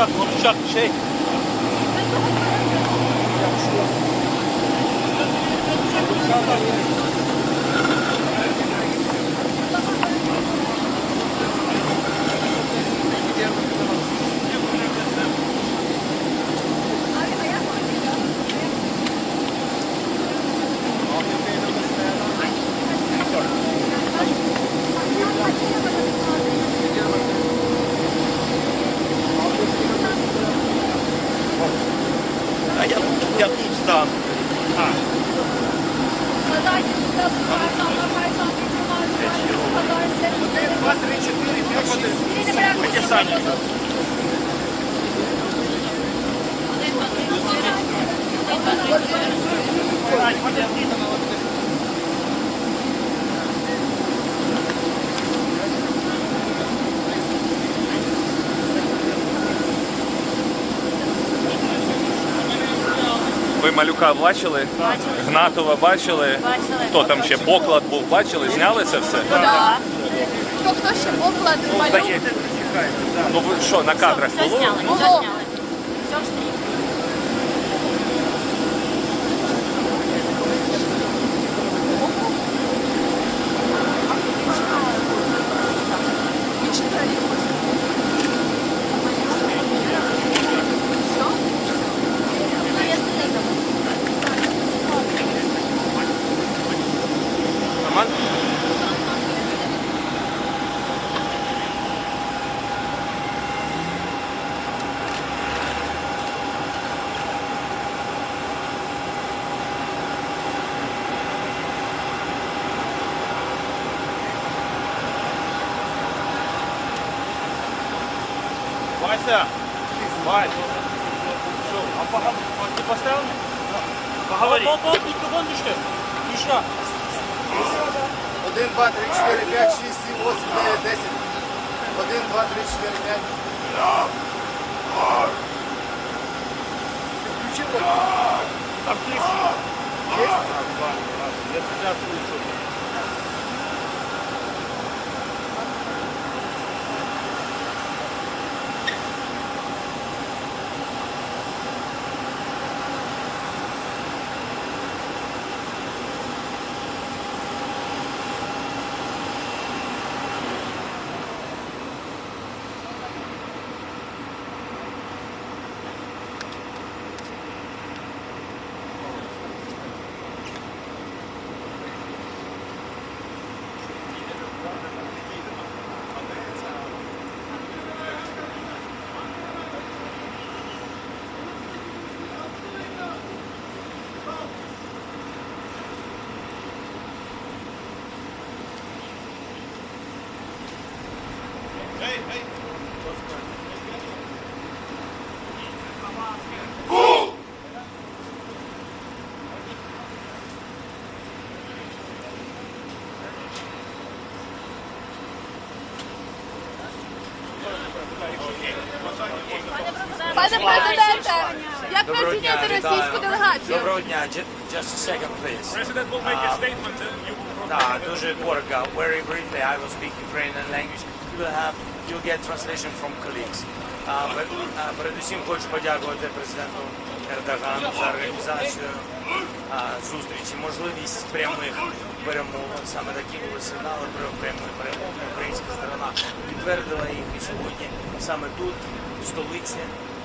[SPEAKER 22] Konuşacak şey. Ви Малюка бачили? Гнатова бачили? Хто там ще? Поклад був, бачили? Зняли це все?
[SPEAKER 12] Так. Хто ще Поклад, Малюк?
[SPEAKER 22] Ну ви що, на кадрах було?
[SPEAKER 12] Все зняли, все зняли. Все встиг.
[SPEAKER 22] Вася! Вась! Що, а ти поставив? Поговори. Мікрофон пішли. Пішла.
[SPEAKER 8] 1, 2, 3, 4, 5, 6, 7, 8, 9, 10. 1, 2, 3, 4, 5. Включи блок.
[SPEAKER 22] Там включи.
[SPEAKER 8] Есть?
[SPEAKER 22] Я сейчас включу.
[SPEAKER 12] Пане президенте, як ви оцінюєте російську делегацію?
[SPEAKER 5] Доброго дня. Just a second, please. President will make a statement and you will дуже коротко. Very briefly, I will speak Ukrainian language. You'll get translation from colleagues. Передусім хочу подякувати президенту Ердогану за організацію зустрічі, можливість прямих перемовин. Саме такі були сигнали про прямі перемовини. Українська сторона підтвердила їх і сьогодні саме тут, в столиці,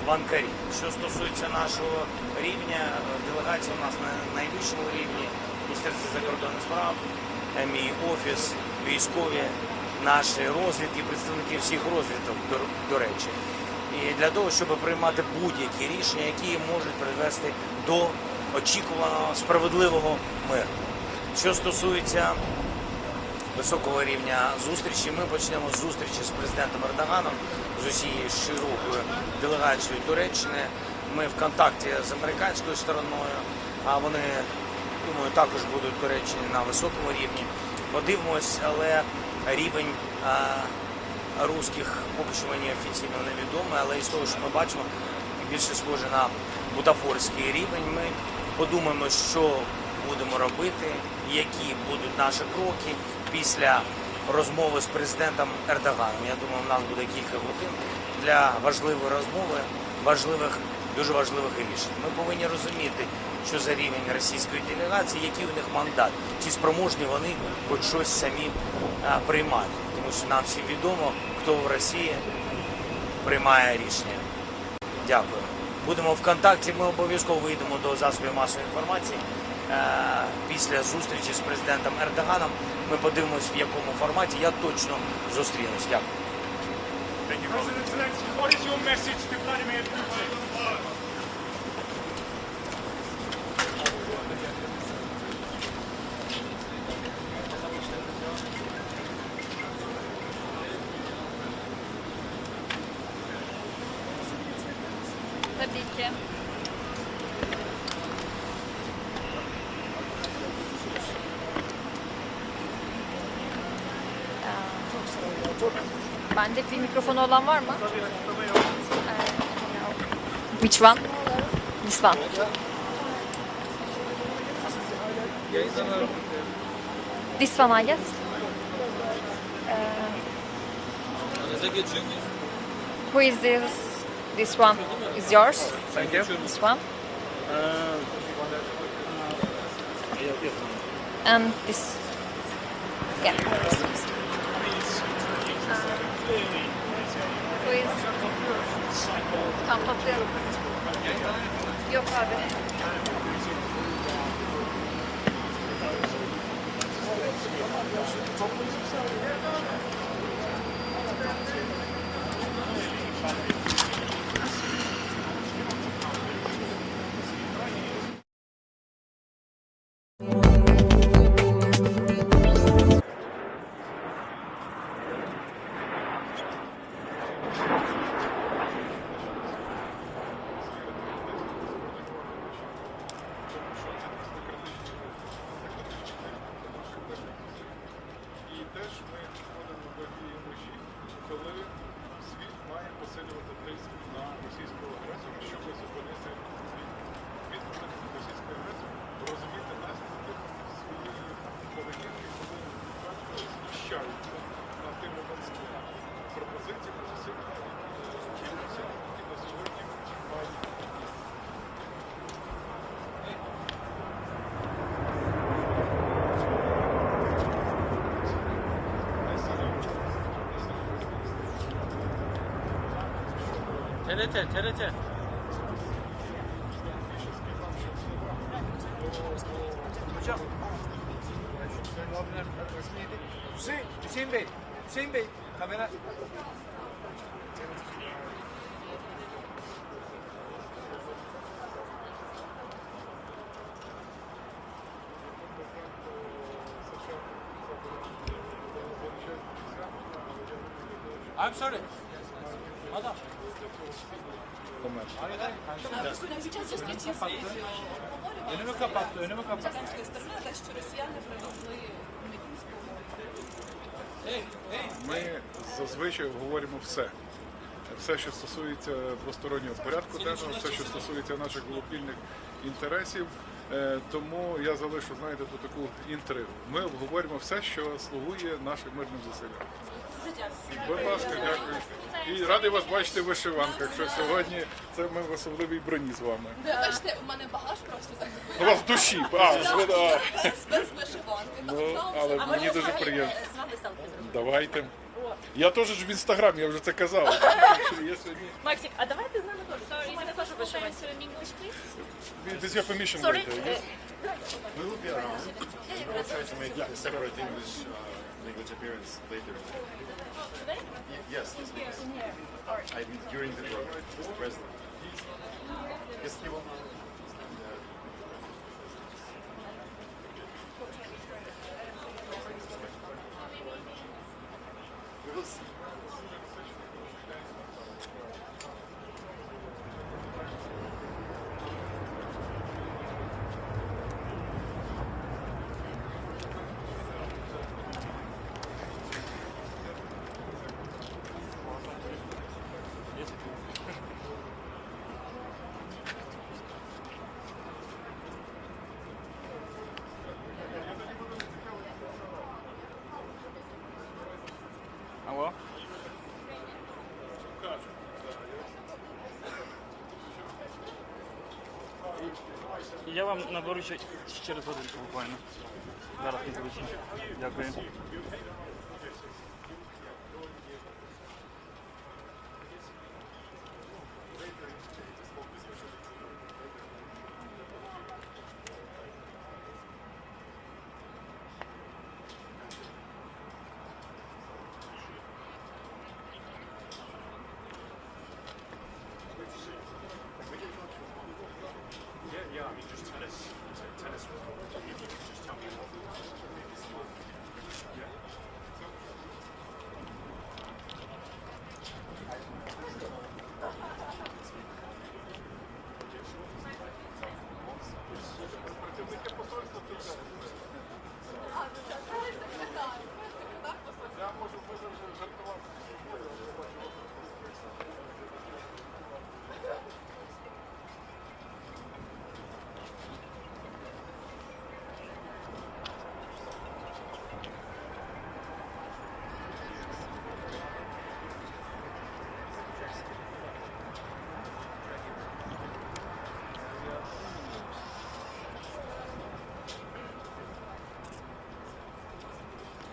[SPEAKER 5] в Анкарі. Що стосується нашого рівня, делегація у нас на найвищому рівні, Міністерство закордонних справ, мій офіс, військові, наші розвідки, представники всіх розвідок, до речі. І для того, щоб приймати будь-які рішення, які можуть привести до очікуваного справедливого миру. Що стосується високого рівня зустрічі, ми почнемо з зустрічі з президентом Ердоганом, з усією широкою делегацією Туреччини. Ми в контакті з американською стороною, а вони, думаю, також будуть в Туреччині на високому рівні. Подивимось, але рівень русських поки що мені офіційно невідомий, але із того, що ми бачимо, більше схоже на бутафорський рівень. Ми подумаємо, що будемо робити, які будуть наші кроки після розмови з президентом Ердоганом. Я думаю, у нас буде кілька годин для важливої розмови, дуже важливих рішень. Ми повинні розуміти, що за рівень російської делегації, який у них мандат, чи спроможні вони хоч щось самі приймати. Тому що нам всім відомо, хто в Росії приймає рішення. Дякую. Будемо в контакті, ми обов'язково вийдемо до засобів масової інформації. Після зустрічі з президентом Ердоганом ми подивимось, в якому форматі. Я точно зустрінусь. Дякую.
[SPEAKER 12] Tabii ki. Bende bir mikrofonu olan var mı? Which one? This one. This one, I guess. Who is this? This one is yours.
[SPEAKER 5] Thank you.
[SPEAKER 12] This one. And this. Yeah. Who is? Tam toplayalım. Yok abi.
[SPEAKER 21] TRT.
[SPEAKER 2] Hocam. Hüseyin Bey. Hüseyin Bey. Kamera.
[SPEAKER 22] I'm sorry. Madam. Önümü kapattı.
[SPEAKER 7] Ми зазвичай говоримо все. Все, що стосується двостороннього порядку денного, все, що стосується наших глобальних інтересів. Тому я залишу, знаєте, тут таку інтригу. Ми обговорюємо все, що слугує нашим мирним зусиллям. Будь ласка, дякую. І радий вас бачити в вишиванках, що сьогодні це ми в особливій броні з вами.
[SPEAKER 12] Бачите, у мене багаж просто так.
[SPEAKER 7] У вас в душі,
[SPEAKER 12] Без вишиванки.
[SPEAKER 7] Ну, але мені дуже приємно.
[SPEAKER 12] З вами селфі.
[SPEAKER 7] Давайте. Я теж ж в інстаграмі, я вже це казав.
[SPEAKER 12] Максик, а давайте з нами теж. І мене теж вишиванки.
[SPEAKER 7] With your permission,
[SPEAKER 12] Sorry.
[SPEAKER 7] later, yes?
[SPEAKER 8] We will be around. We will try to make a separate English language appearance later. Yes, yes. I mean, during the program, Mr. President. Yes, he will. We will see.
[SPEAKER 22] Алло? Я вам наберу через годинку буквально. Зараз підвищу. Дякую.
[SPEAKER 1] Yeah, I mean, just tennis. Tennis. You can just tell me what. Yeah.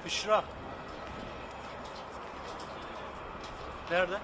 [SPEAKER 21] Büşra. Nerede?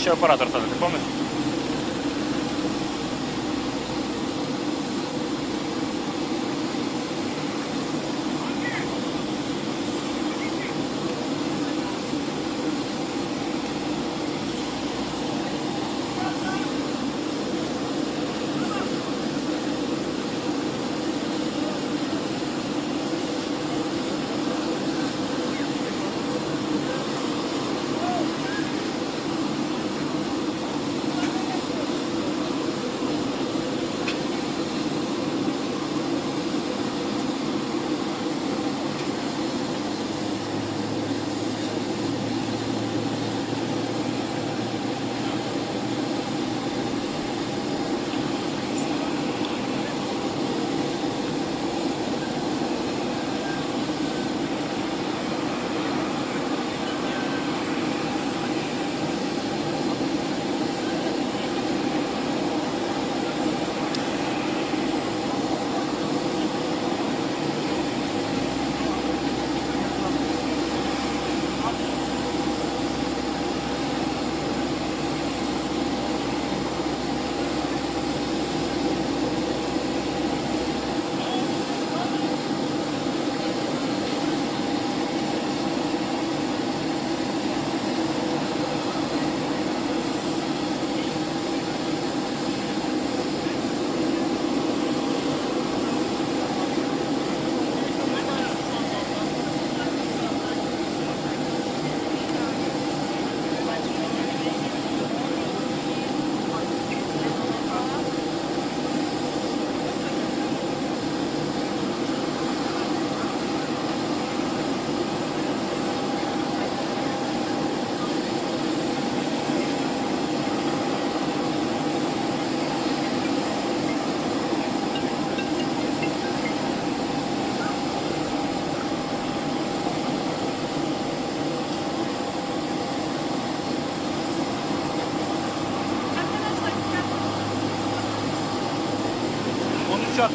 [SPEAKER 22] Ще оператор тоді, ти пам'ятаєш?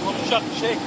[SPEAKER 22] Konuşacak şey.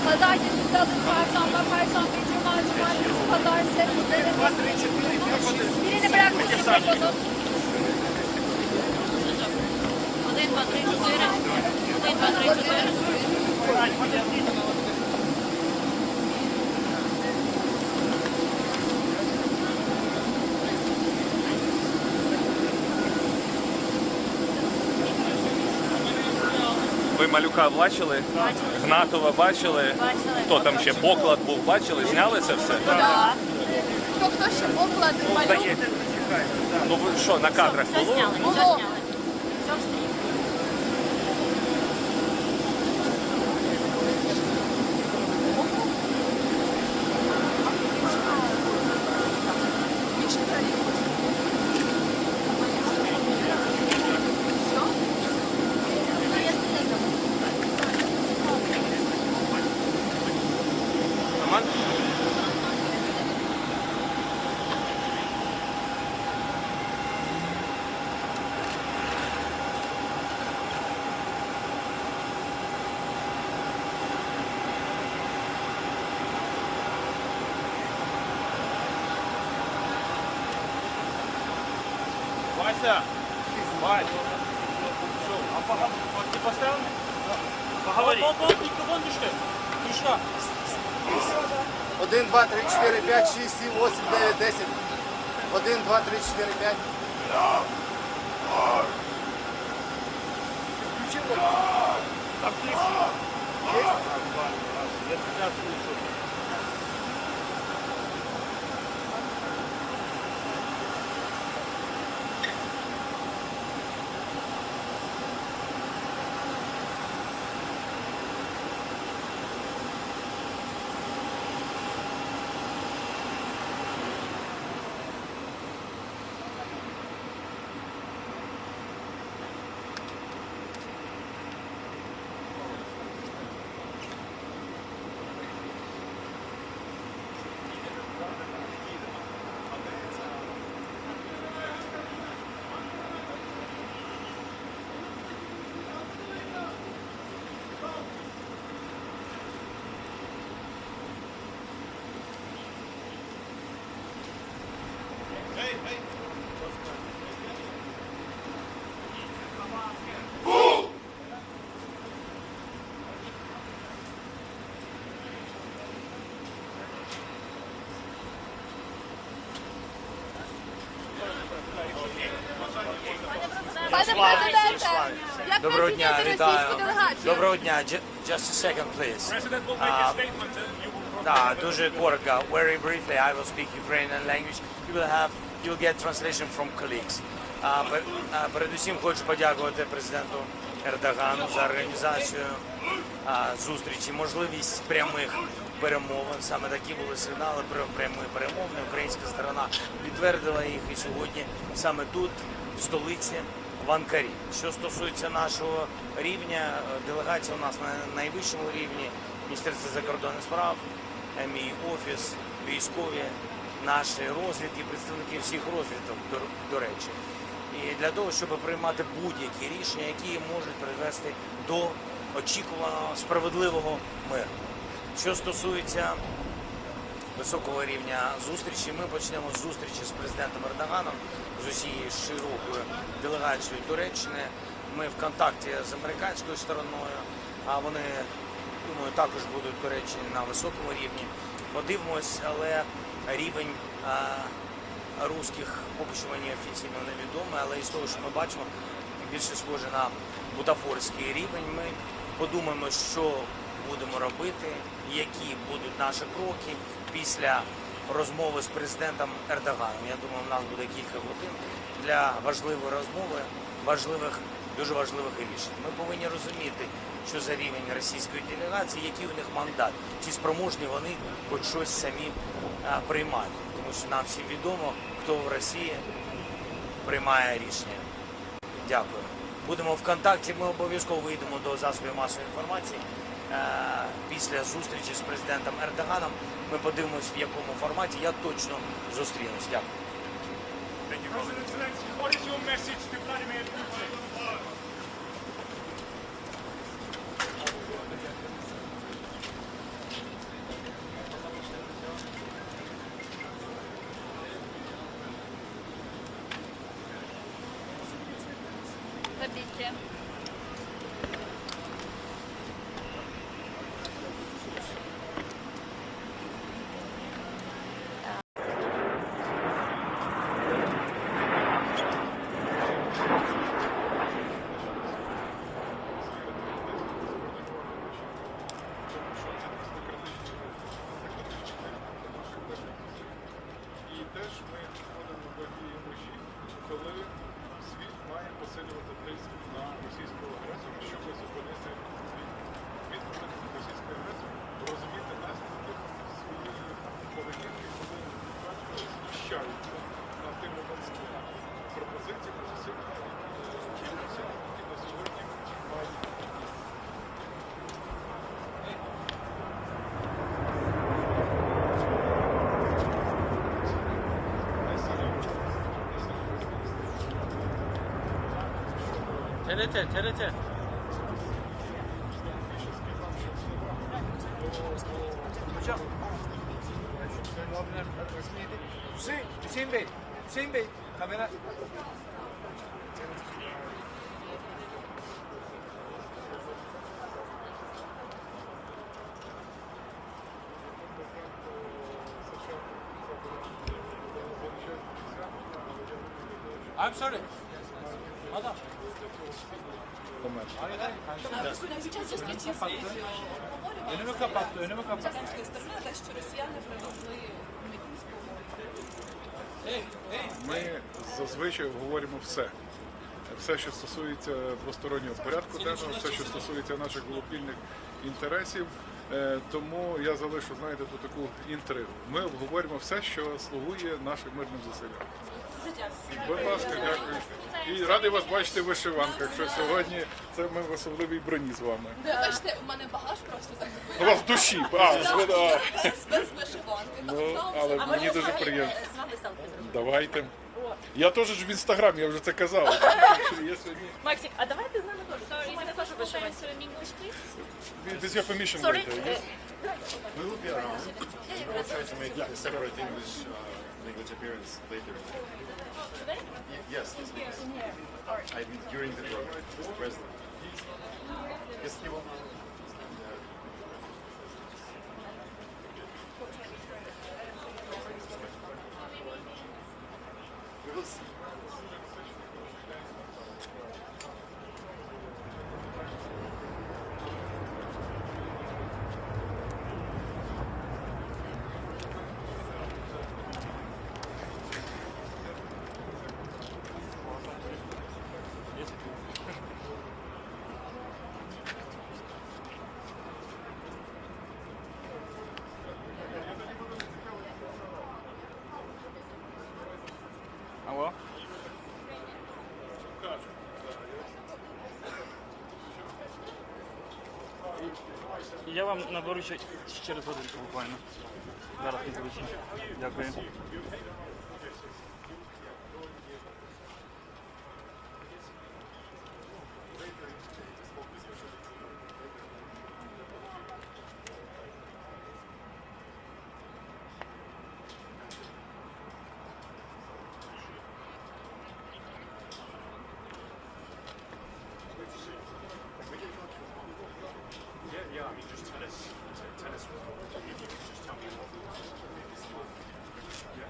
[SPEAKER 12] Pazartesi, salı, çarşamba, perşembe, cuma, cumartesi, pazar, birini bırakmışsın mikrofonu. Один, два, три, чотири. Один, два, три, чотири.
[SPEAKER 22] Ви Малюка бачили? Гнатова бачили? Хто там ще? Поклад був, бачили? Зняли це все?
[SPEAKER 12] Так. Хто ще поклад, Малюк?
[SPEAKER 22] Ну ви що, на кадрах було?
[SPEAKER 12] Було. Все встиг.
[SPEAKER 22] Вася! Вась! А ты поставил? Поговори. Микрофон düştü. Düştü.
[SPEAKER 11] 1, 2, 3, 4, 5, 6, 7, 8, 9, 10. 1, 2, 3, 4, 5. Включи его. Есть?
[SPEAKER 22] Я сейчас слышу.
[SPEAKER 5] Доброго дня, вітаю. Доброго дня. Just a second, please. Да, дуже коротко. Very briefly, I will speak Ukrainian language. You'll get translation from colleagues. Передусім хочу подякувати президенту Ердогану за організацію зустрічі, можливість прямих перемовин. Саме такі були сигнали про прямі перемовини. Українська сторона підтвердила їх і сьогодні саме тут, в столиці, в Анкарі. Що стосується нашого рівня, делегація у нас на найвищому рівні, Міністерство закордонних справ, мій офіс, військові, наші розвідки, представники всіх розвідок, до речі. І для того, щоб приймати будь-які рішення, які можуть привести до очікуваного справедливого миру. Що стосується високого рівня зустрічі, ми почнемо з зустрічі з президентом Ердоганом, з усією широкою делегацією Туреччини. Ми в контакті з американською стороною, а вони, думаю, також будуть в Туреччині на високому рівні. Подивимось, але рівень русських поки що мені офіційно невідомий, але із того, що ми бачимо, більше схоже на бутафорський рівень. Ми подумаємо, що будемо робити, які будуть наші кроки після розмови з президентом Ердоганом. Я думаю, у нас буде кілька годин для важливої розмови, дуже важливих рішень. Ми повинні розуміти, що за рівень російської делегації, який у них мандат, чи спроможні вони хоч щось самі приймати. Тому що нам всім відомо, хто в Росії приймає рішення. Дякую. Будемо в контакті, ми обов'язково вийдемо до засобів масової інформації. Після зустрічі з президентом Ердоганом ми подивимось, в якому форматі. Я точно зустрінусь. Дякую.
[SPEAKER 12] Tabii ki.
[SPEAKER 7] І теж ми входимо до тієї межі, коли світ має посилювати тиск на російського агресора, щоб зупинити відповідь російської агресії, розуміти наслідки своєї поведінки, коли знущаються на тими пропозиції, позиції, які на сьогодні мають.
[SPEAKER 21] TRT.
[SPEAKER 2] Hocam. Hüseyin Bey. Hüseyin Bey. Kamera. I'm sorry. Adam. Önümü kapattı.
[SPEAKER 7] Ми зазвичай говоримо все. Все, що стосується двостороннього порядку денного, все, що стосується наших глобальних інтересів. Тому я залишу, знаєте, тут таку інтригу. Ми обговорюємо все, що слугує нашим мирним зусиллям. Будь ласка, дякую. І радий вас бачити в вишиванках, що сьогодні це ми в особливій броні з вами.
[SPEAKER 12] Бачите, у мене багаж просто так.
[SPEAKER 7] У вас в душі,
[SPEAKER 12] Без вишиванки.
[SPEAKER 7] Ну, але мені дуже приємно. Давайте. Я теж ж в інстаграмі, я вже це казав.
[SPEAKER 12] Максик, а давайте з нами теж. У мене теж вишиванка.
[SPEAKER 7] With your permission
[SPEAKER 12] Sorry.
[SPEAKER 7] later, yes?
[SPEAKER 1] We will be around. We will try to make a separate English language appearance later. Yes. I mean, during the program, Mr. President. Yes, he will. We will see.
[SPEAKER 22] Алло? Я вам наберу через годинку буквально. Зараз не звучить. Дякую.
[SPEAKER 1] Yeah, I mean, just tennis. Tennis. If you could just tell me what. Yeah.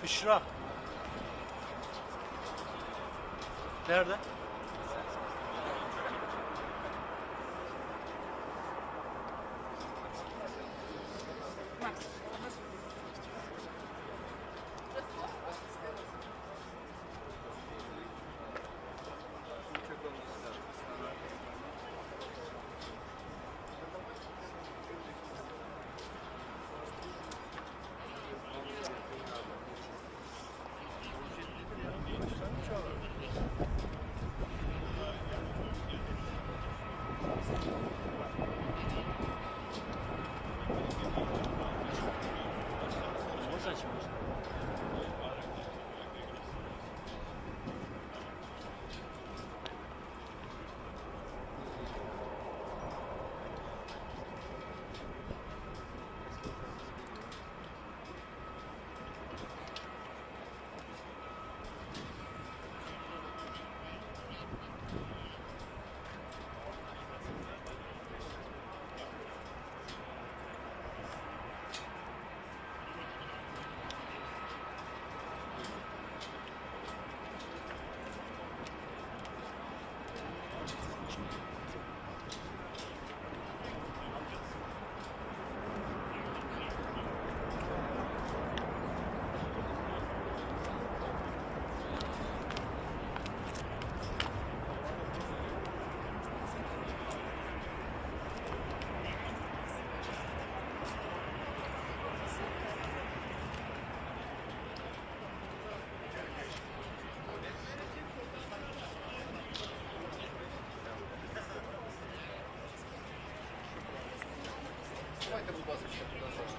[SPEAKER 13] Büşra. Nerede?
[SPEAKER 1] Давайте, будь ласка, ще туди зараз.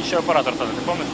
[SPEAKER 22] ще оператор тоді, ти пам'ятаєш?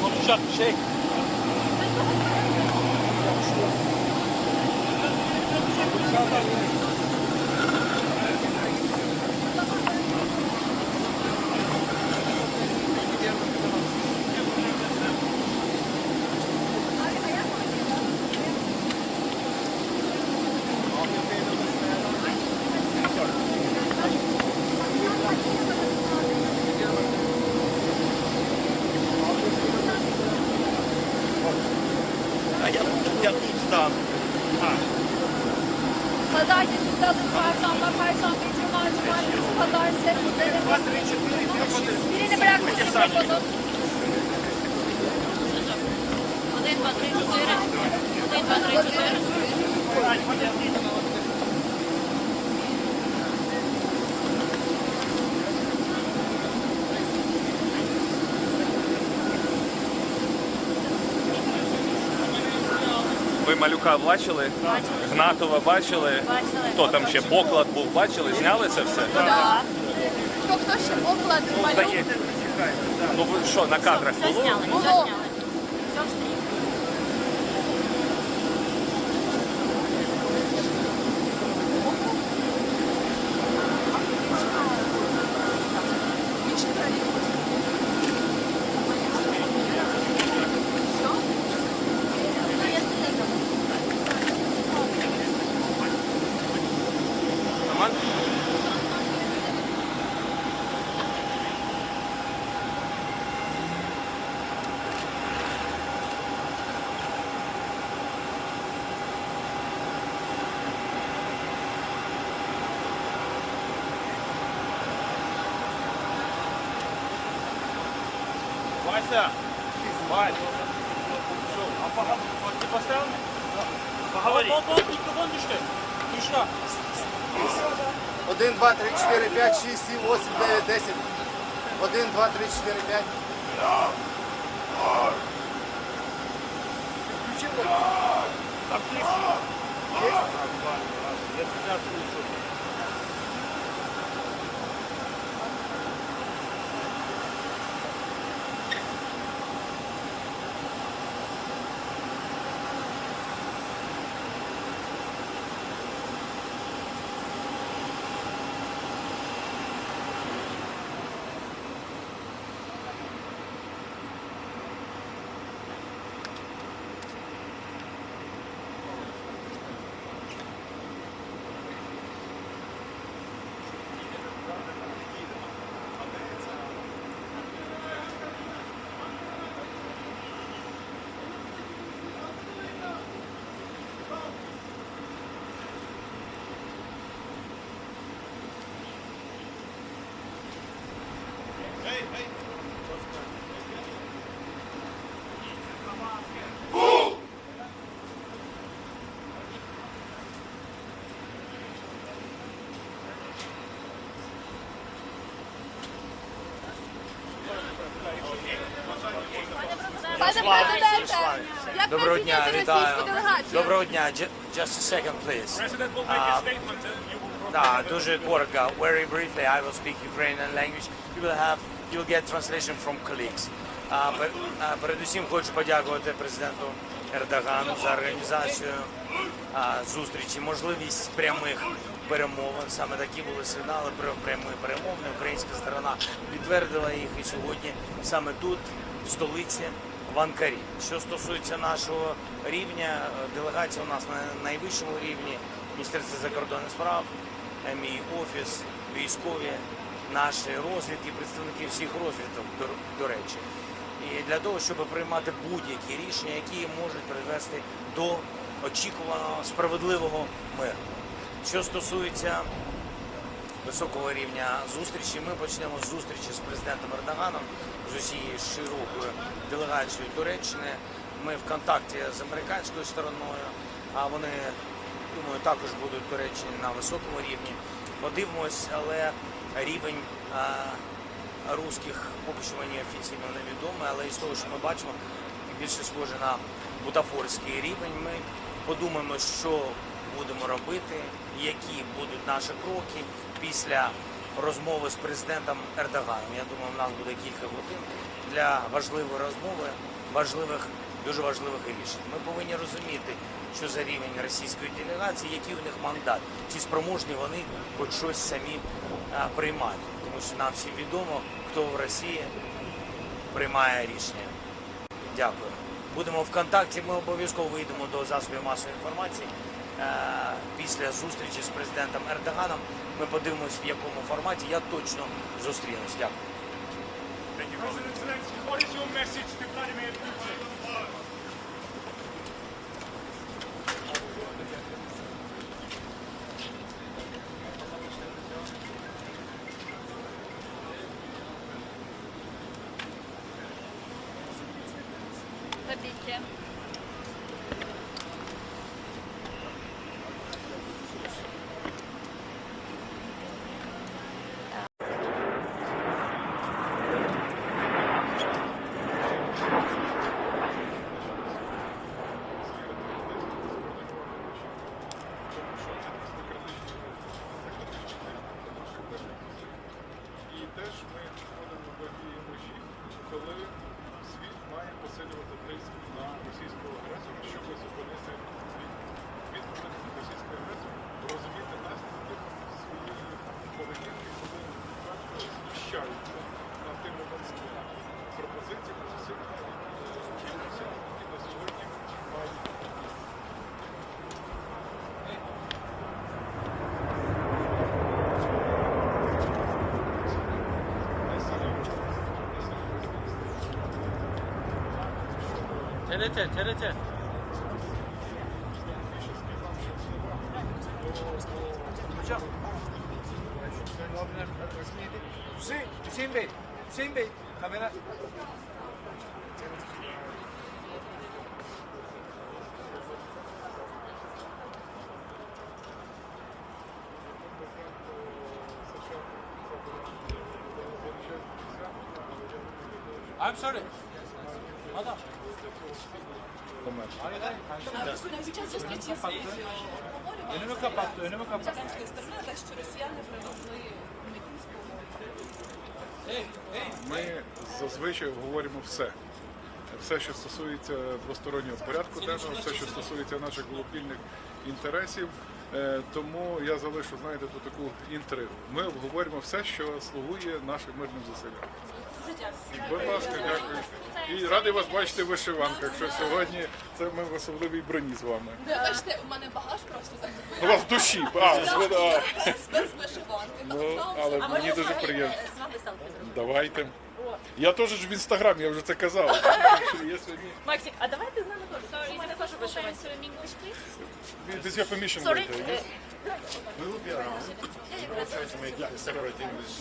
[SPEAKER 22] Konuşacak bir şey.
[SPEAKER 12] Pazartesi, salı, çarşamba, perşembe, cuma, cumartesi, pazartesi, birini bırakmışsın telefonu. Один, два, три, чотири. Один, два, три, чотири.
[SPEAKER 22] Ви Малюка бачили? Гнатова бачили? Хто там ще поклад був, бачили? Зняли це все?
[SPEAKER 12] Так. Хто ще поклад Малюк?
[SPEAKER 22] Ну ви що, на кадрах було?
[SPEAKER 12] Було.
[SPEAKER 22] Вася! Вась! Ты поставил? Поговори. Микрофон düştü. Düştü.
[SPEAKER 11] 1, 2, 3, 4, 5, 6, 7, 8, 9, 10. 1, 2, 3, 4, 5.
[SPEAKER 22] Я сейчас слышу.
[SPEAKER 5] Доброго дня, вітаю. Доброго дня. Just a second, please. Да, дуже коротко. Very briefly, I will speak Ukrainian language. You'll get translation from colleagues. Передусім хочу подякувати президенту Ердогану за організацію зустрічі, можливість прямих перемовин. Саме такі були сигнали про прямі перемовини. Українська сторона підтвердила їх і сьогодні саме тут, в столиці, в Анкарі. Що стосується нашого рівня, делегація у нас на найвищому рівні, Міністерство закордонних справ, мій офіс, військові, наші розвідки, представники всіх розвідок, до речі. І для того, щоб приймати будь-які рішення, які можуть привести до очікуваного справедливого миру. Що стосується високого рівня зустрічі, ми почнемо з зустрічі з президентом Ердоганом, з усією широкою делегацією Туреччини. Ми в контакті з американською стороною, а вони, думаю, також будуть в Туреччині на високому рівні. Подивимось, але рівень русських поки що мені офіційно невідомий, але із того, що ми бачимо, більше схоже на бутафорський рівень. Ми подумаємо, що будемо робити, які будуть наші кроки після розмови з президентом Ердоганом. Я думаю, у нас буде кілька годин для важливої розмови, дуже важливих рішень. Ми повинні розуміти, що за рівень російської делегації, який у них мандат, чи спроможні вони хоч щось самі приймати. Тому що нам всім відомо, хто в Росії приймає рішення. Дякую. Будемо в контакті, ми обов'язково вийдемо до засобів масової інформації. Після зустрічі з президентом Ердоганом ми подивимось, в якому форматі. Я точно зустрінусь. Дякую.
[SPEAKER 12] Tabii ki.
[SPEAKER 7] І теж ми входимо до тієї межі, коли світ має посилювати тиск на російського агресора, щоб зупинити відповідь російської агресії, розуміти наслідки своєї поведінки, коли вони знущаються над тими пропозиціями, засилення чимось, які на сьогодні мають.
[SPEAKER 13] TRT.
[SPEAKER 2] Hocam. Hüseyin Bey, kamera.
[SPEAKER 13] I'm sorry. Madam.
[SPEAKER 2] Önümü kapattı.
[SPEAKER 7] Ми зазвичай говоримо все. Все, що стосується двостороннього порядку денного, все, що стосується наших глобальних інтересів. Тому я залишу, знаєте, тут таку інтригу. Ми обговорюємо все, що слугує нашим мирним зусиллям. Будь ласка, дякую. І радий вас бачити в вишиванках, що сьогодні це ми в особливій броні з вами.
[SPEAKER 12] Бачите, у мене багаж просто так.
[SPEAKER 7] У вас в душі,
[SPEAKER 12] Без вишиванки.
[SPEAKER 7] Ну, але мені дуже приємно. Давайте. Я теж ж в інстаграмі, я вже це казав.
[SPEAKER 12] Максик, а давайте з нами теж. У мене теж вишиванка.
[SPEAKER 7] With your permission,
[SPEAKER 12] Sorry.
[SPEAKER 7] yes?
[SPEAKER 1] We will be around. We will try to make a separate English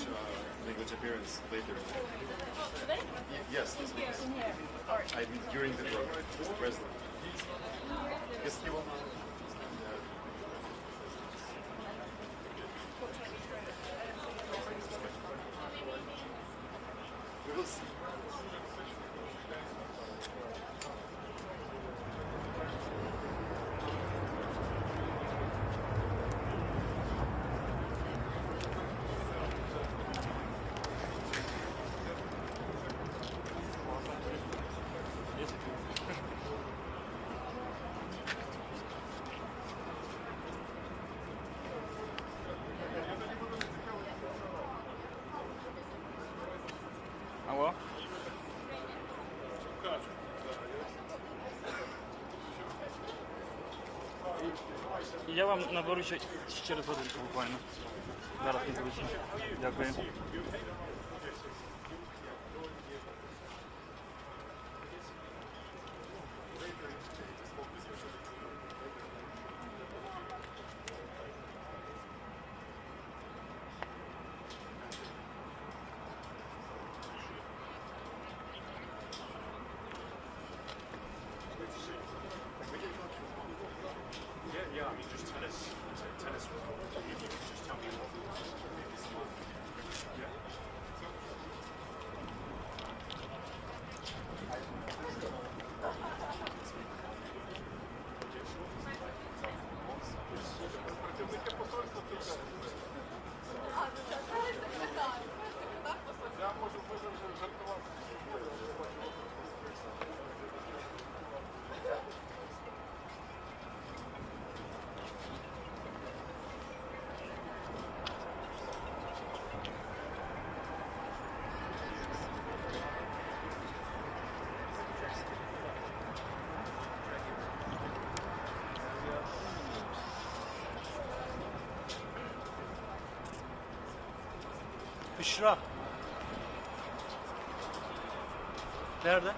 [SPEAKER 1] language appearance later. Yes, I mean during the program, the president. Yes, he will. We will see.
[SPEAKER 22] Алло? Я вам наберу через годинку буквально. Зараз не звичайно. Дякую.
[SPEAKER 1] Yeah, I mean, just tennis. Tennis. You can just tell me what. Yeah.
[SPEAKER 21] Büşra. Nerede?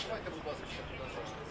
[SPEAKER 8] Давайте, будь ласка, продовжуємо.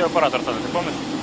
[SPEAKER 22] ще оператор тоді, ти пам'ятаєш?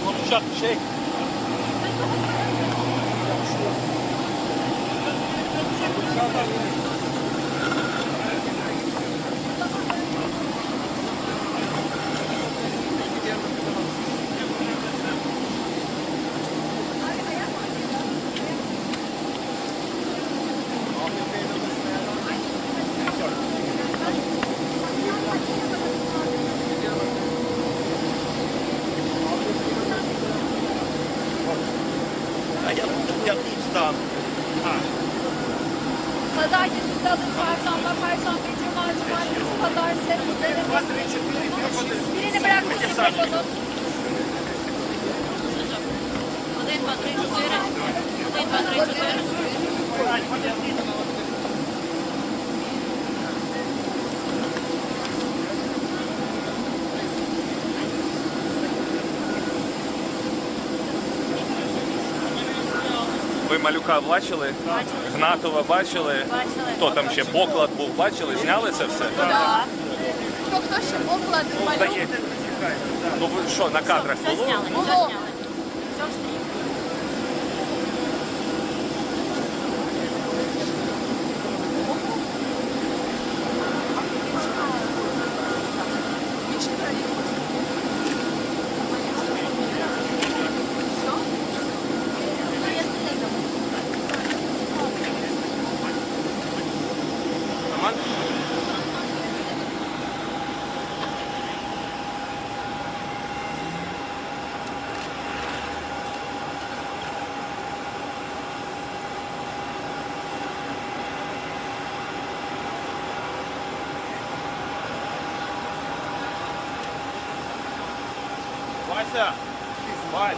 [SPEAKER 13] Konuşacak şey.
[SPEAKER 12] Pazartesi, salı, çarşamba, perşembe, cuma, cumartesi, pazartesi, birini bırakmışsın mikrofonu. Один, два, три, чотири. Один, два, три, чотири.
[SPEAKER 22] Ви Малюка бачили? Гнатова бачили? Хто там ще? Поклад був, бачили? Зняли це все?
[SPEAKER 12] Так. Хто ще поклад, Малюк?
[SPEAKER 22] Ну ви що, на кадрах було?
[SPEAKER 12] Було.
[SPEAKER 13] Вася! Вась!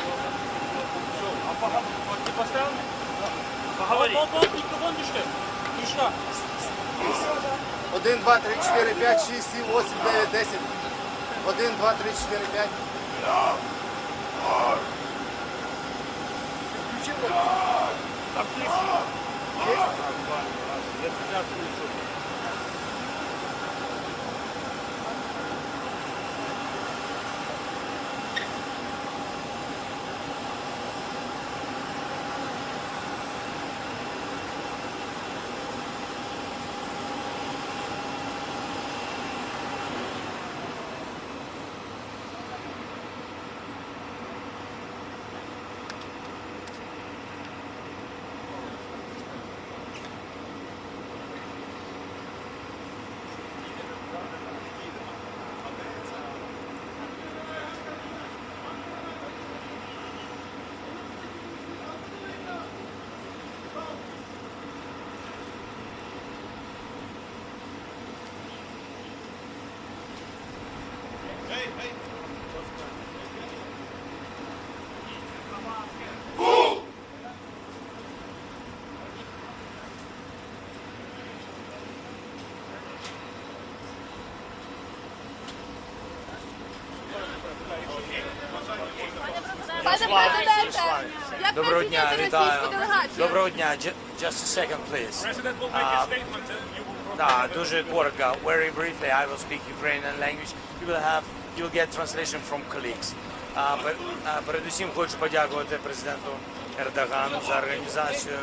[SPEAKER 13] Ты поставил? Поговори. Микрофон düştü. Düştü.
[SPEAKER 11] 1, 2, 3, 4, 5, 6, 7, 8, 9, 10. 1, 2, 3, 4, 5. Включи его.
[SPEAKER 13] Я сейчас слышу.
[SPEAKER 5] Доброго дня, вітаю. Доброго дня. Just a second, please.
[SPEAKER 13] President will make a statement and you will...
[SPEAKER 5] Да, дуже коротко. Very briefly, I will speak Ukrainian language. You will get translation from colleagues. Передусім хочу подякувати президенту Ердогану за організацію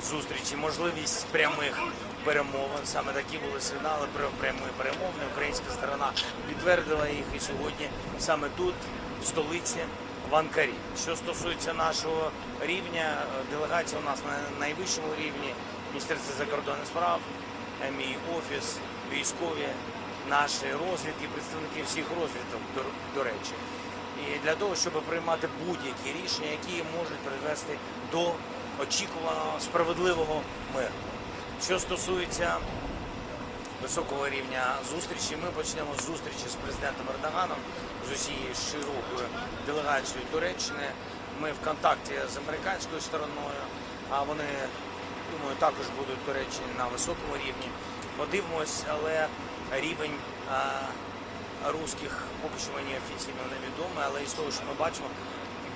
[SPEAKER 5] зустрічі, можливість прямих перемовин. Саме такі були сигнали про прямі перемовини. Українська сторона підтвердила їх і сьогодні саме тут, в столиці, в Анкарі. Що стосується нашого рівня, делегація у нас на найвищому рівні, Міністерство закордонних справ, мій офіс, військові, наші розвідки, представники всіх розвідок, до речі. І для того, щоб приймати будь-які рішення, які можуть привести до очікуваного справедливого миру. Що стосується високого рівня зустрічі, ми почнемо з зустрічі з президентом Ердоганом, з усією широкою делегацією Туреччини. Ми в контакті з американською стороною, а вони, думаю, також будуть в Туреччині на високому рівні. Подивимось, але рівень русських поки що мені офіційно невідомий, але із того, що ми бачимо,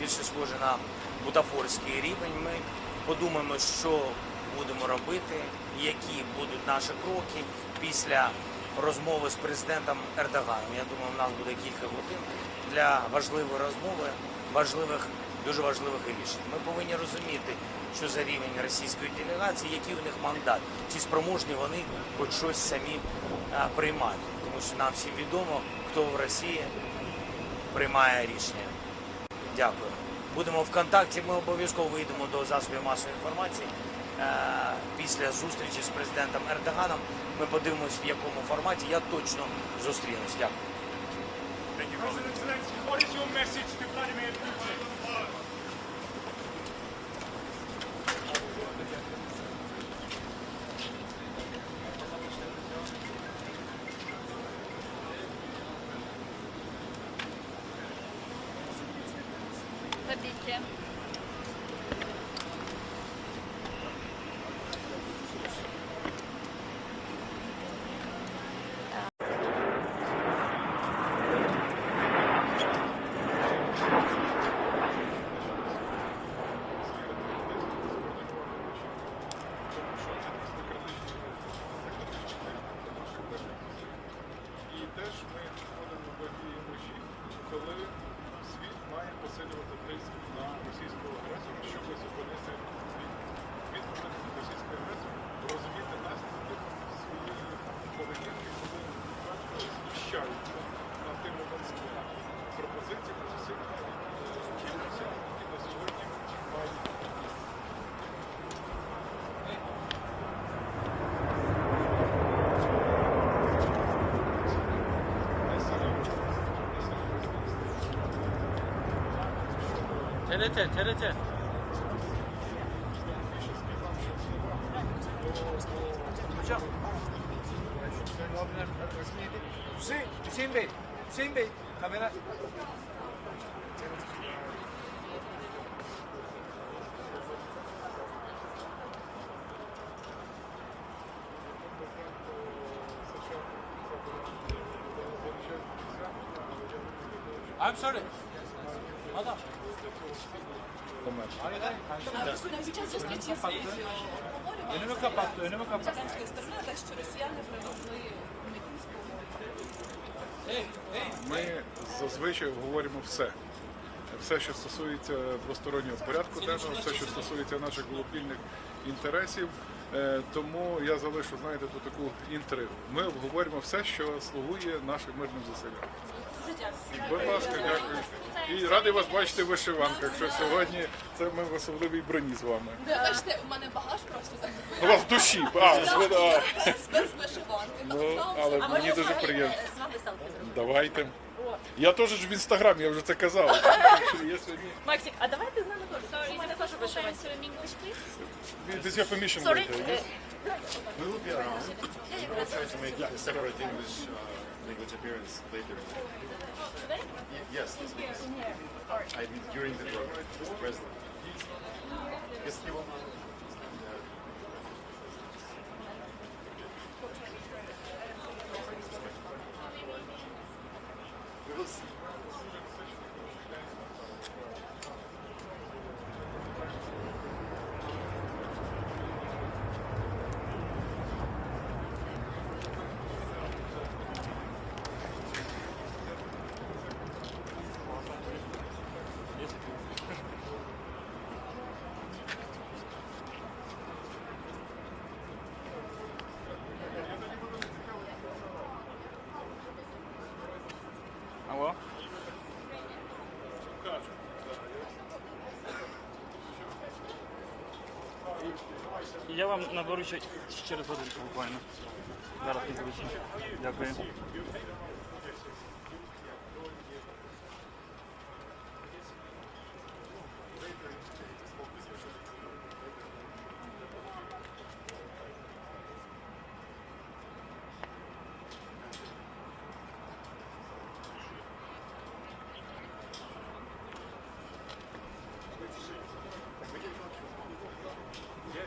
[SPEAKER 5] більше схоже на бутафорський рівень. Ми подумаємо, що будемо робити, які будуть наші кроки після розмови з президентом Ердоганом. Я думаю, у нас буде кілька годин для важливої розмови, дуже важливих рішень. Ми повинні розуміти, що за рівень російської делегації, який у них мандат, чи спроможні вони хоч щось самі приймати. Тому що нам всім відомо, хто в Росії приймає рішення. Дякую. Будемо в контакті, ми обов'язково вийдемо до засобів масової інформації. Після зустрічі з президентом Ердоганом ми подивимось, в якому форматі. Я точно зустрінусь. Дякую.
[SPEAKER 13] President Zelensky, what is your message to Vladimir Putin?
[SPEAKER 12] Tabii ki.
[SPEAKER 7] І теж ми входимо в тій межі, коли світ має посилювати тиск на російського агресора, щоб зупинити відповідь російської агресії, розуміти наслідки своєї поведінки, коли знущаються над тими пропозиціями, зусиллями і росіян, які на сьогодні мають.
[SPEAKER 13] TRT.
[SPEAKER 3] Hocam. Hüseyin Bey, kamera.
[SPEAKER 13] I'm sorry. Madam.
[SPEAKER 3] Önümü kapattı.
[SPEAKER 7] Ми зазвичай говоримо все. Все, що стосується двостороннього порядку денного, все, що стосується наших глобальних інтересів. Тому я залишу, знаєте, тут таку інтригу. Ми обговорюємо все, що слугує нашим мирним зусиллям. Будь ласка, дякую. І радий вас бачити в вишиванках, що сьогодні це ми в особливій броні з вами.
[SPEAKER 12] Бачите, у мене багаж просто
[SPEAKER 7] У вас в душі,
[SPEAKER 12] без вишиванки.
[SPEAKER 7] Ну, але мені дуже приємно. Давайте. Я теж ж в інстаграмі, я вже це казав.
[SPEAKER 12] Максик, а давайте з нами теж. Sorry, мене теж вишиванка.
[SPEAKER 7] With your permission,
[SPEAKER 12] Sorry.
[SPEAKER 7] later, yes?
[SPEAKER 1] We will be around. We will try to make a separate English language appearance later. Yes, I mean during the program, the president. Yes, he will. We will see.
[SPEAKER 22] Алло? Я вам наберу через годинку буквально. Зараз підключу. Дякую.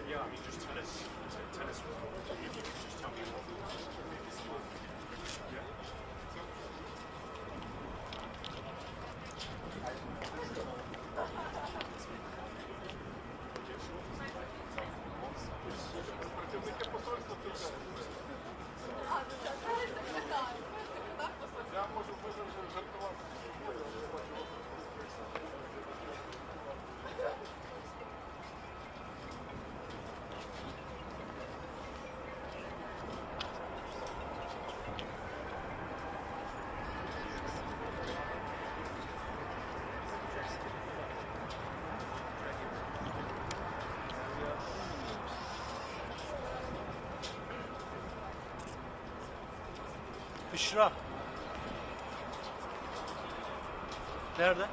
[SPEAKER 1] Yeah, I mean, just tennis. Tennis. Just tell me what. Yeah. Я можу жартувати.
[SPEAKER 14] Büşra. Nerede?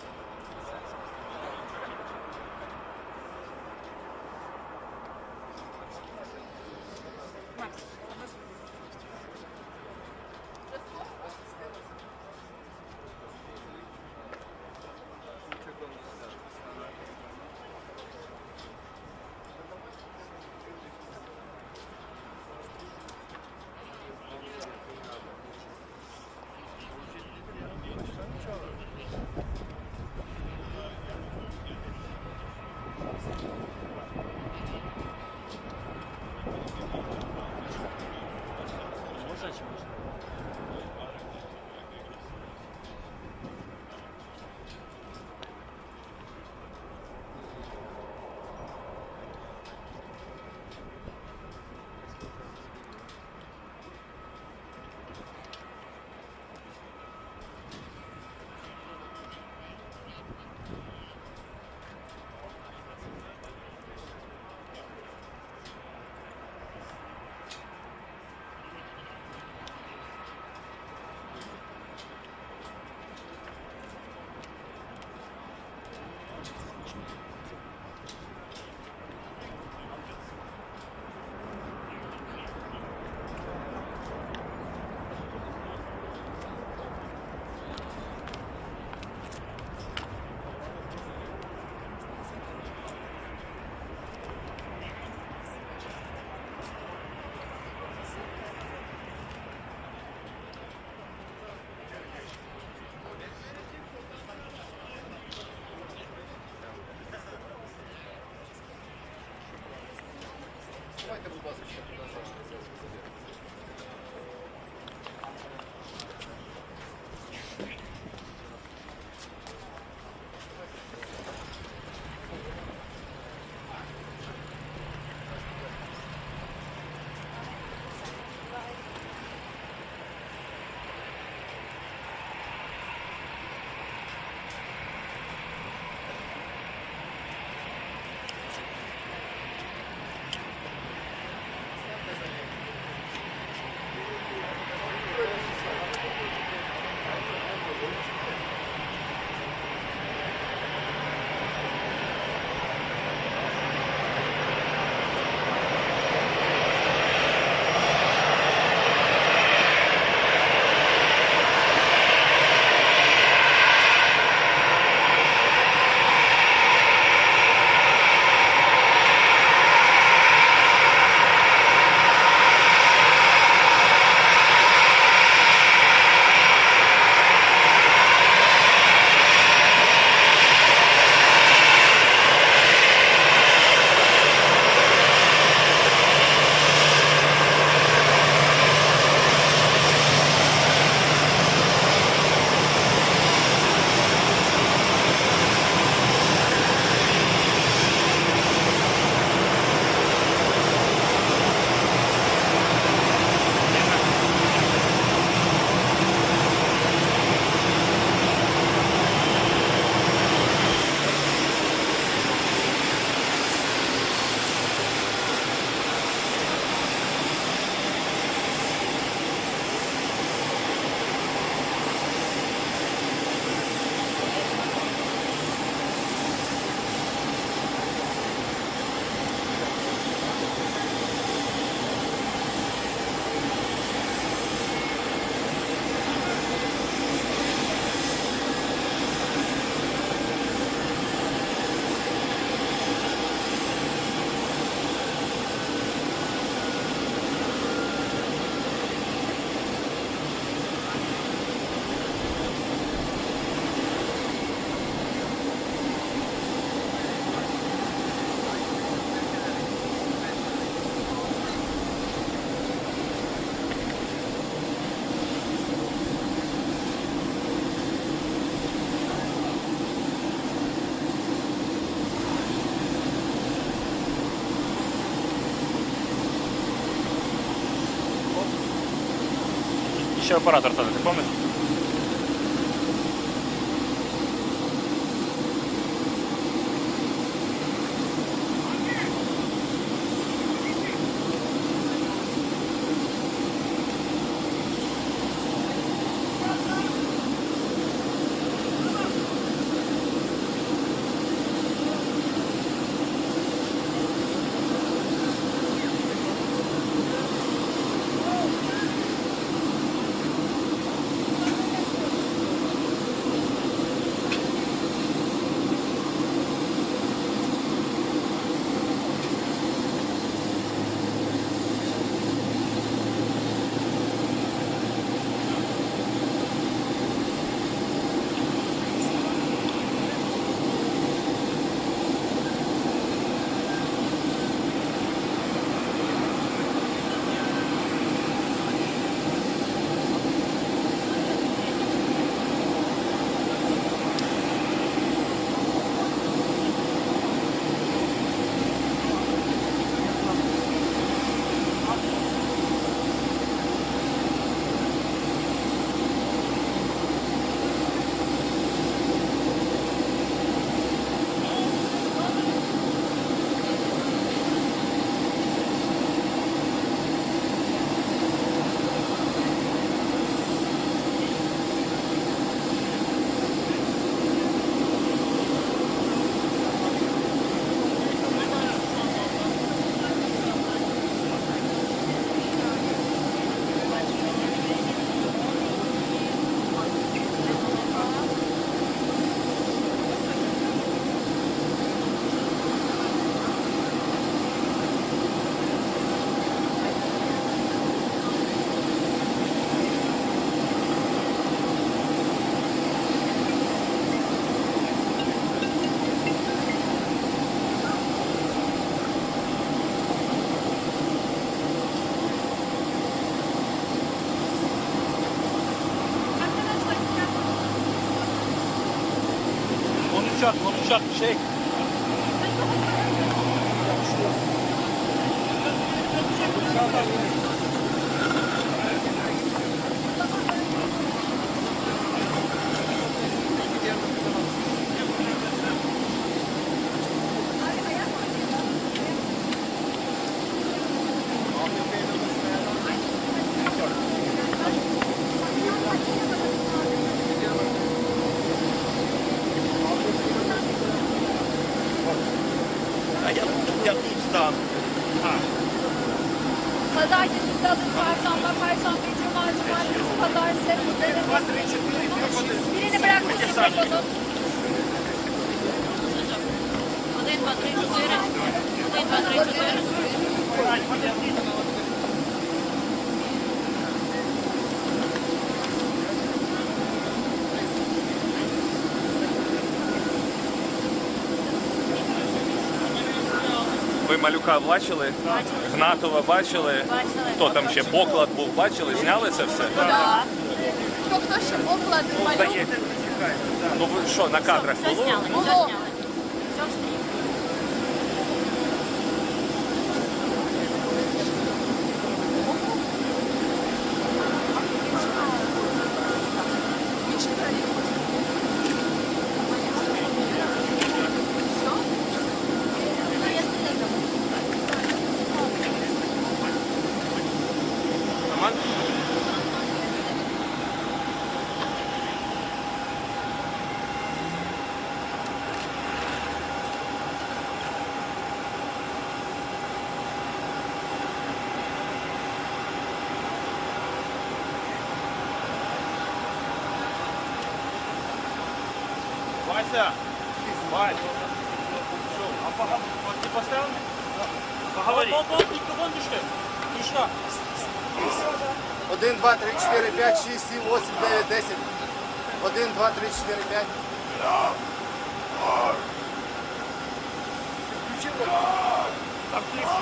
[SPEAKER 8] Давайте, будь ласка, ще туди зараз.
[SPEAKER 22] ще оператор тоді, ти пам'ятаєш? Konuşacak bir şey.
[SPEAKER 12] Pazartesi, salı, çarşamba, perşembe, cuma, cumartesi, pazartesi, birini bırakmış mikrofonu. Один, два, три, чотири. Один, два, три, чотири.
[SPEAKER 22] Ви Малюка бачили? Гнатова бачили? Хто там ще? Поклад був, бачили? Зняли це все?
[SPEAKER 12] Так. Хто ще Поклад, Малюк?
[SPEAKER 22] Ну ви що, на кадрах було?
[SPEAKER 12] Було.
[SPEAKER 22] Вася! Вася! Ты поставил? Поговори. Микрофон düştü. Düştü.
[SPEAKER 11] 1, 2, 3, 4, 5, 6, 7, 8, 9, 10. 1, 2, 3, 4, 5.
[SPEAKER 22] Там есть?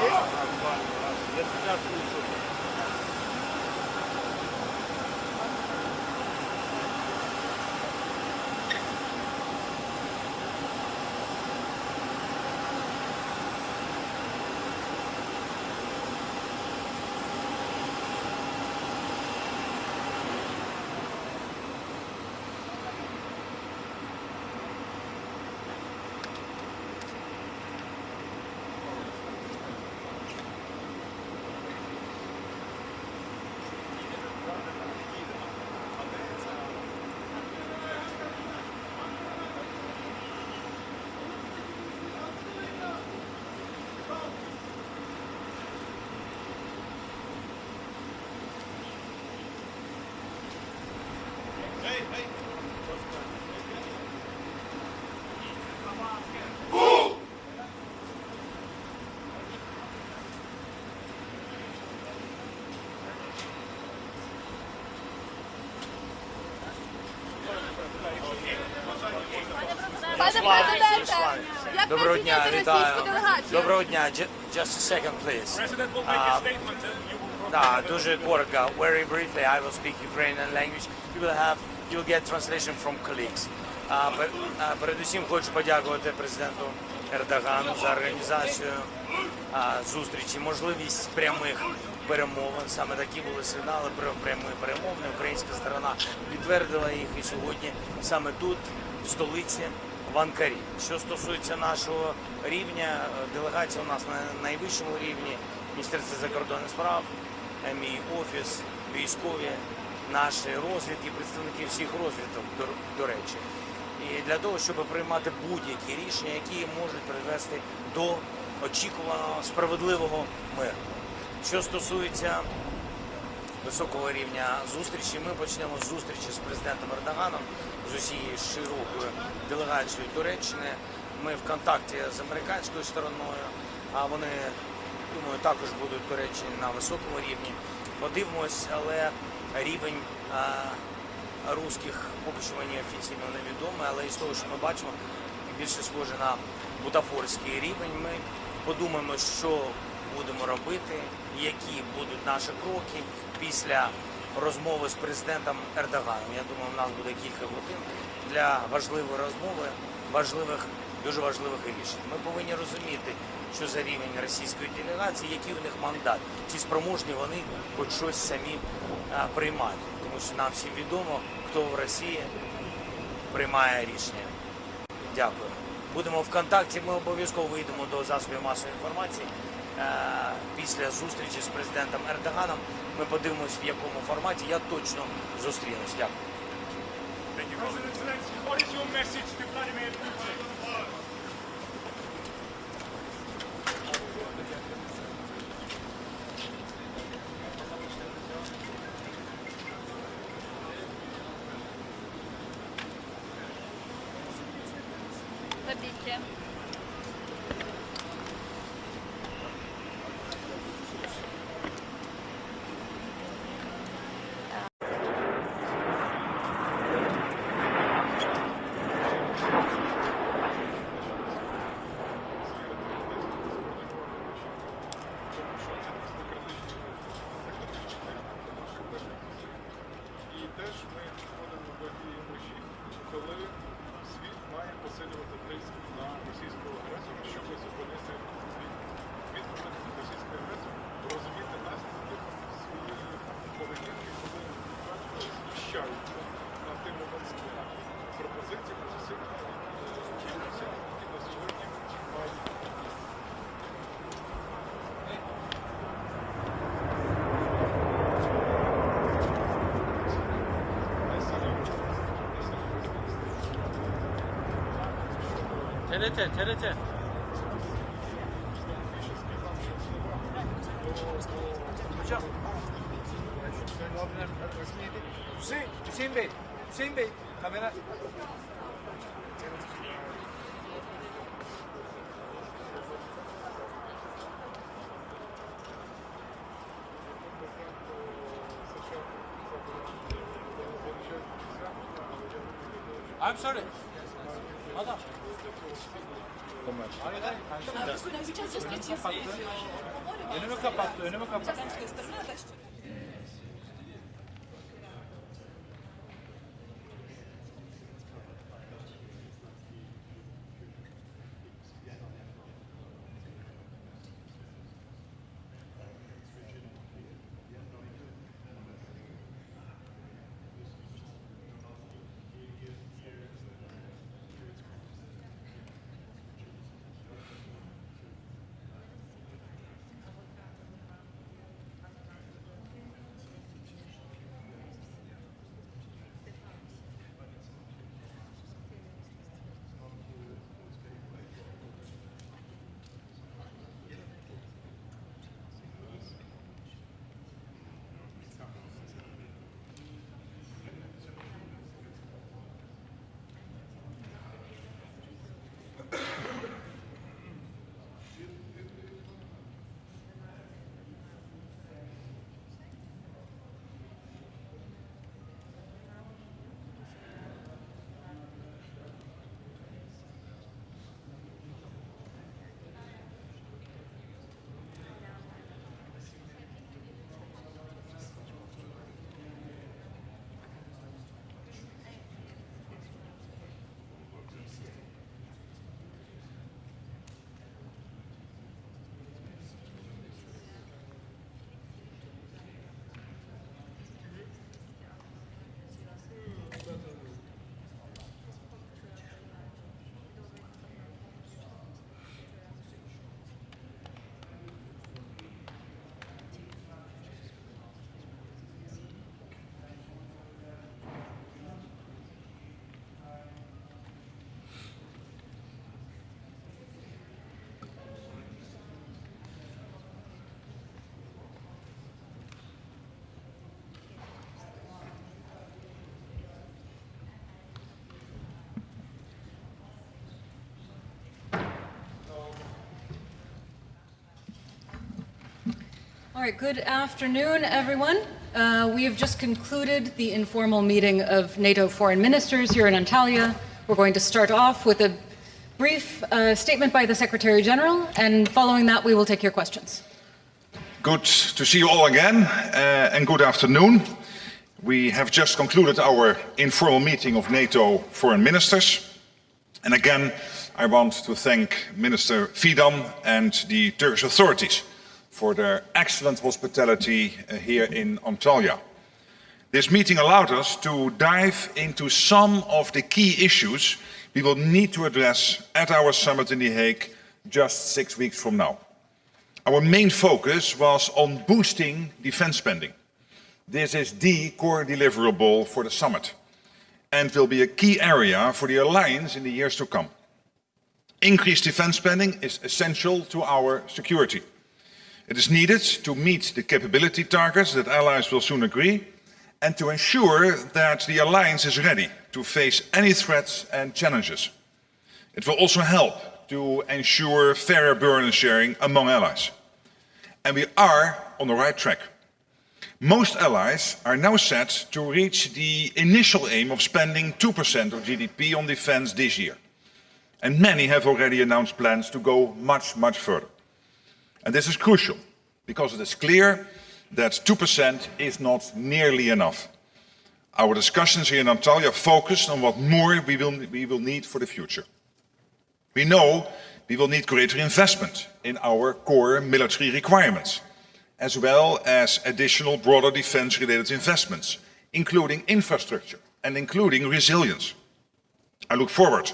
[SPEAKER 22] Есть? Я сейчас слышу.
[SPEAKER 5] Доброго дня, вітаю. Доброго дня. Just a second, please.
[SPEAKER 13] President will make a statement and you will
[SPEAKER 5] Да, дуже коротко. Very briefly, I will speak Ukrainian language. You'll get translation from colleagues. Передусім хочу подякувати президенту Ердогану за організацію зустрічі, можливість прямих перемовин. Саме такі були сигнали про прямі перемовини. Українська сторона підтвердила їх і сьогодні саме тут, в столиці, в Анкарі. Що стосується нашого рівня, делегація у нас на найвищому рівні, Міністерство закордонних справ, мій офіс, військові, наші розвідки, представники всіх розвідок, до речі. І для того, щоб приймати будь-які рішення, які можуть привести до очікуваного справедливого миру. Що стосується високого рівня зустрічі, ми почнемо з зустрічі з президентом Ердоганом, з усією широкою делегацією Туреччини. Ми в контакті з американською стороною, а вони, думаю, також будуть в Туреччині на високому рівні. Подивимось, але рівень русських поки що мені офіційно невідомий, але із того, що ми бачимо, більше схоже на бутафорський рівень. Ми подумаємо, що будемо робити, які будуть наші кроки після розмови з президентом Ердоганом. Я думаю, у нас буде кілька годин для важливої розмови, дуже важливих рішень. Ми повинні розуміти, що за рівень російської делегації, який у них мандат, чи спроможні вони хоч щось самі приймати. Тому що нам всім відомо, хто в Росії приймає рішення. Дякую. Будемо в контакті, ми обов'язково вийдемо до засобів масової інформації. Після зустрічі з президентом Ердоганом ми подивимось, в якому форматі. Я точно зустрінусь. Дякую.
[SPEAKER 13] President Zelensky, what is your message to Vladimir Putin?
[SPEAKER 12] Tabii ki.
[SPEAKER 7] І теж ми входимо до тієї межі, коли світ має посилювати тиск на російську агресію, щоб зупинити відповідь російської агресії, розуміти наслідки своєї поведінки, коли знущаються над тими пропозиціями засилення, які на сьогодні мають.
[SPEAKER 14] TRT.
[SPEAKER 3] Hocam. Hüseyin Bey, kamera. I'm sorry. Madam. Önümü kapattı.
[SPEAKER 16] All right, good afternoon, everyone. We have just concluded the informal meeting of NATO foreign ministers here in Antalya. We're going to start off with a brief statement by the Secretary General, and following that, we will take your questions.
[SPEAKER 19] Good to see you all again, and good afternoon. We have just concluded our informal meeting of NATO foreign ministers. And again, I want to thank Minister Fidan and the Turkish authorities for their excellent hospitality here in Antalya. This meeting allowed us to dive into some of the key issues we will need to address at our summit in The Hague just 6 weeks from now. Our main focus was on boosting defense spending. This is the core deliverable for the summit and will be a key area for the alliance in the years to come. Increased defense spending is essential to our security. It is needed to meet the capability targets that allies will soon agree and to ensure that the alliance is ready to face any threats and challenges. It will also help to ensure fairer burden sharing among allies. And we are on the right track. Most allies are now set to reach the initial aim of spending 2% of GDP on defense this year. And many have already announced plans to go much, much further. And this is crucial, because it is clear that 2% is not nearly enough. Our discussions here in Antalya focused on what more we will need for the future. We know we will need greater investment in our core military requirements, as well as additional broader defense-related investments, including infrastructure and including resilience. I look forward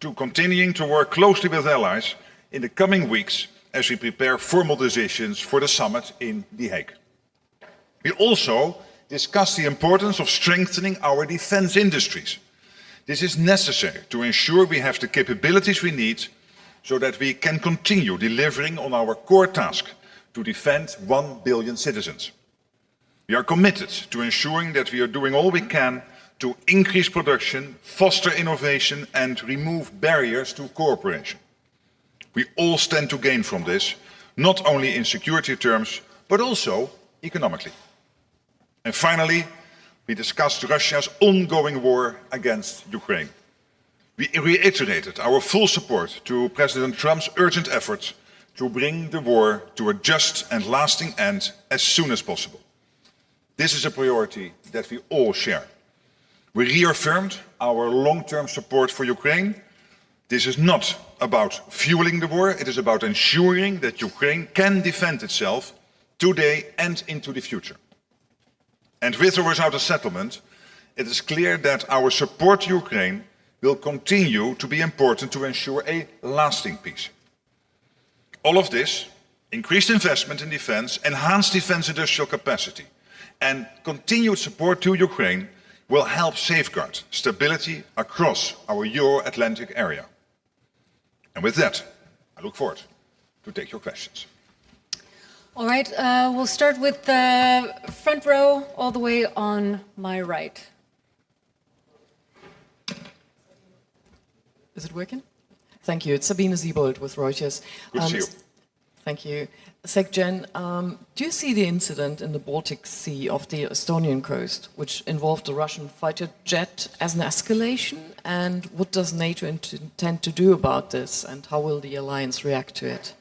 [SPEAKER 19] to continuing to work closely with allies in the coming weeks as we prepare formal decisions for the summit in The Hague. We also discussed the importance of strengthening our defense industries. This is necessary to ensure we have the capabilities we need so that we can continue delivering on our core task to defend 1 billion citizens. We are committed to ensuring that we are doing all we can to increase production, foster innovation and remove barriers to cooperation. We all stand to gain from this, not only in security terms, but also economically. And finally, we discussed Russia's ongoing war against Ukraine. We reiterated our full support to President Trump's urgent efforts to bring the war to a just and lasting end as soon as possible. This is a priority that we all share. We reaffirmed our long-term support for Ukraine. This is not about fueling the war, it is about ensuring that Ukraine can defend itself today and into the future. And with or without a settlement, it is clear that our support to Ukraine will continue to be important to ensure a lasting peace. All of this, increased investment in defense, enhanced defense industrial capacity, and continued support to Ukraine will help safeguard stability across our Euro-Atlantic area. And with that, I look forward to take your questions.
[SPEAKER 16] All right, we'll start with the front row all the way on my right.
[SPEAKER 23] Is it working? Thank you. It's Sabine Siebold with Reuters.
[SPEAKER 19] Good to see you.
[SPEAKER 23] Thank you. SecGen, do you see the incident in the Baltic Sea off the Estonian coast, which involved a Russian fighter jet, as an escalation? And what does NATO intend to do about this? And how will the alliance react to it?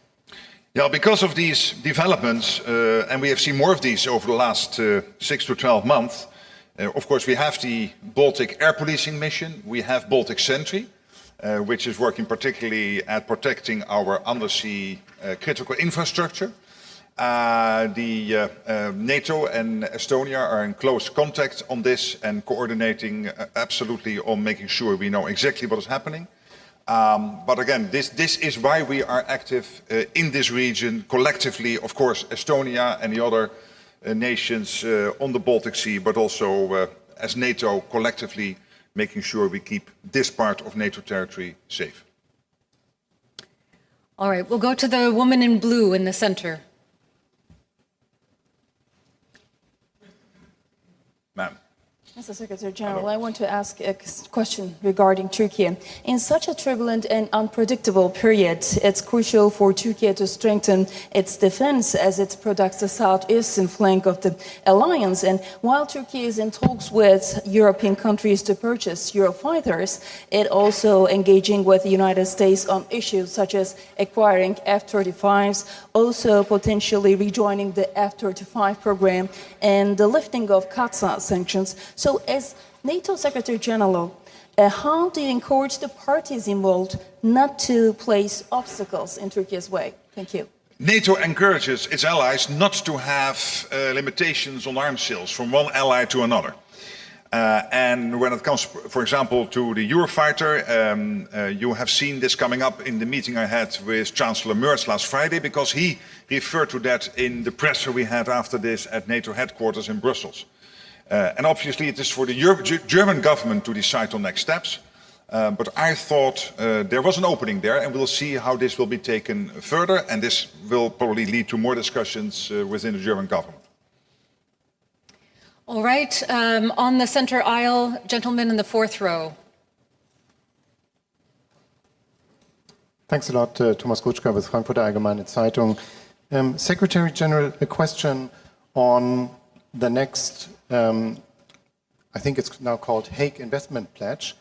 [SPEAKER 19] Yeah, because of these developments, and we have seen more of these over the last 6 to 12 months, of course we have the Baltic Air Policing Mission, we have Baltic Sentry, which is working particularly at protecting our undersea critical infrastructure. NATO and Estonia are in close contact on this and coordinating absolutely on making sure we know exactly what is happening. But again, this is why we are active in this region collectively, of course, Estonia and the other nations on the Baltic Sea, but also as NATO collectively making sure we keep this part of NATO territory safe.
[SPEAKER 16] All right, we'll go to the woman in blue in the center.
[SPEAKER 19] Ma'am.
[SPEAKER 6] Mr. Secretary General, I want to ask a question regarding Turkey. In such a turbulent and unpredictable period, it's crucial for Turkey to strengthen its defense as it protects the southeastern flank of the alliance. And while Turkey is in talks with European countries to purchase Eurofighters, it also engaging with the United States on issues such as acquiring F-35s, also potentially rejoining the F-35 program, and the lifting of Qatar sanctions. So as NATO Secretary General, how do you encourage the parties involved not to place obstacles in Turkey's way? Thank you.
[SPEAKER 19] NATO encourages its allies not to have limitations on arms sales from one ally to another. And when it comes, for example, to the Eurofighter, you have seen this coming up in the meeting I had with Chancellor Merz last Friday, because he referred to that in the presser we had after this at NATO headquarters in Brussels. And obviously it is for the German government to decide on next steps. But I thought there was an opening there, and we'll see how this will be taken further. And this will probably lead to more discussions within the German government.
[SPEAKER 16] All right. On the center aisle, gentleman in the fourth row.
[SPEAKER 15] Thanks a lot, Thomas Gutschka with Frankfurter Allgemeine Zeitung. Secretary General, a question on the next, I think it's now called Hague Investment Pledge.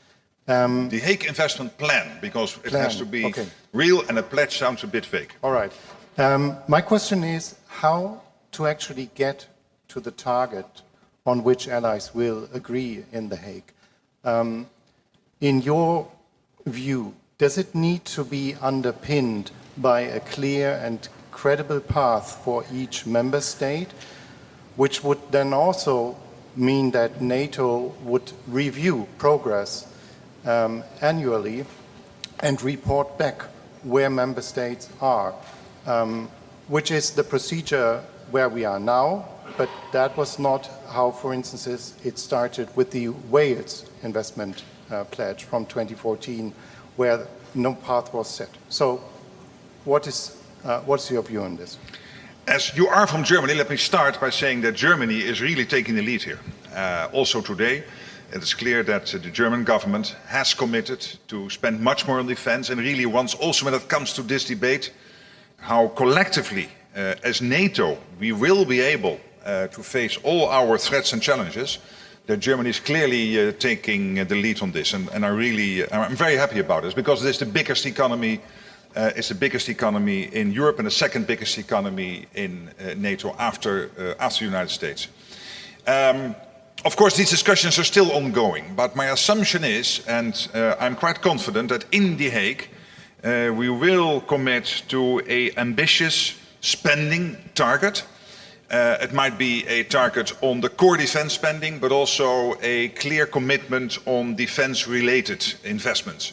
[SPEAKER 19] The Hague Investment Plan, because it has to be real, and a pledge sounds a bit vague.
[SPEAKER 15] All right. My question is how to actually get to the target on which allies will agree in The Hague. In your view, does it need to be underpinned by a clear and credible path for each member state, which would then also mean that NATO would review progress annually and report back where member states are, which is the procedure where we are now, but that was not how, for instance, it started with the Wales investment pledge from 2014, where no path was set. So what's your view on this?
[SPEAKER 19] As you are from Germany, let me start by saying that Germany is really taking the lead here. Also today, it is clear that the German government has committed to spend much more on defense, and really wants also, when it comes to this debate, how collectively as NATO we will be able to face all our threats and challenges, that Germany is clearly taking the lead on this. And I'm very happy about this, because it is the biggest economy. It's the biggest economy in Europe and the second biggest economy in NATO after the United States. Of course, these discussions are still ongoing, but my assumption is, and I'm quite confident, that in The Hague we will commit to an ambitious spending target. It might be a target on the core defense spending, but also a clear commitment on defense-related investments.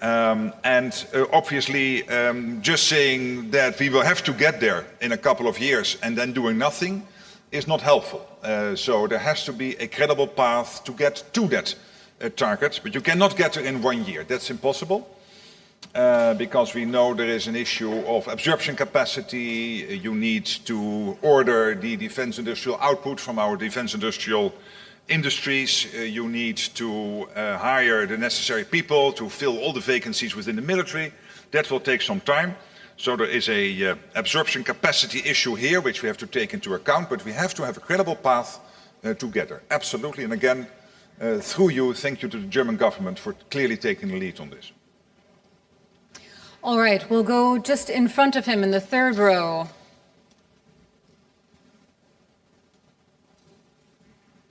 [SPEAKER 19] Obviously, just saying that we will have to get there in a couple of years and then doing nothing is not helpful. So there has to be a credible path to get to that target, but you cannot get there in 1 year. That's impossible, because we know there is an issue of absorption capacity. You need to order the defense industrial output from our defense industrial industries. You need to hire the necessary people to fill all the vacancies within the military. That will take some time. So there is a absorption capacity issue here, which we have to take into account, but we have to have a credible path together. Absolutely. And again, through you, thank you to the German government for clearly taking the lead on this.
[SPEAKER 16] All right, we'll go just in front of him in the third row.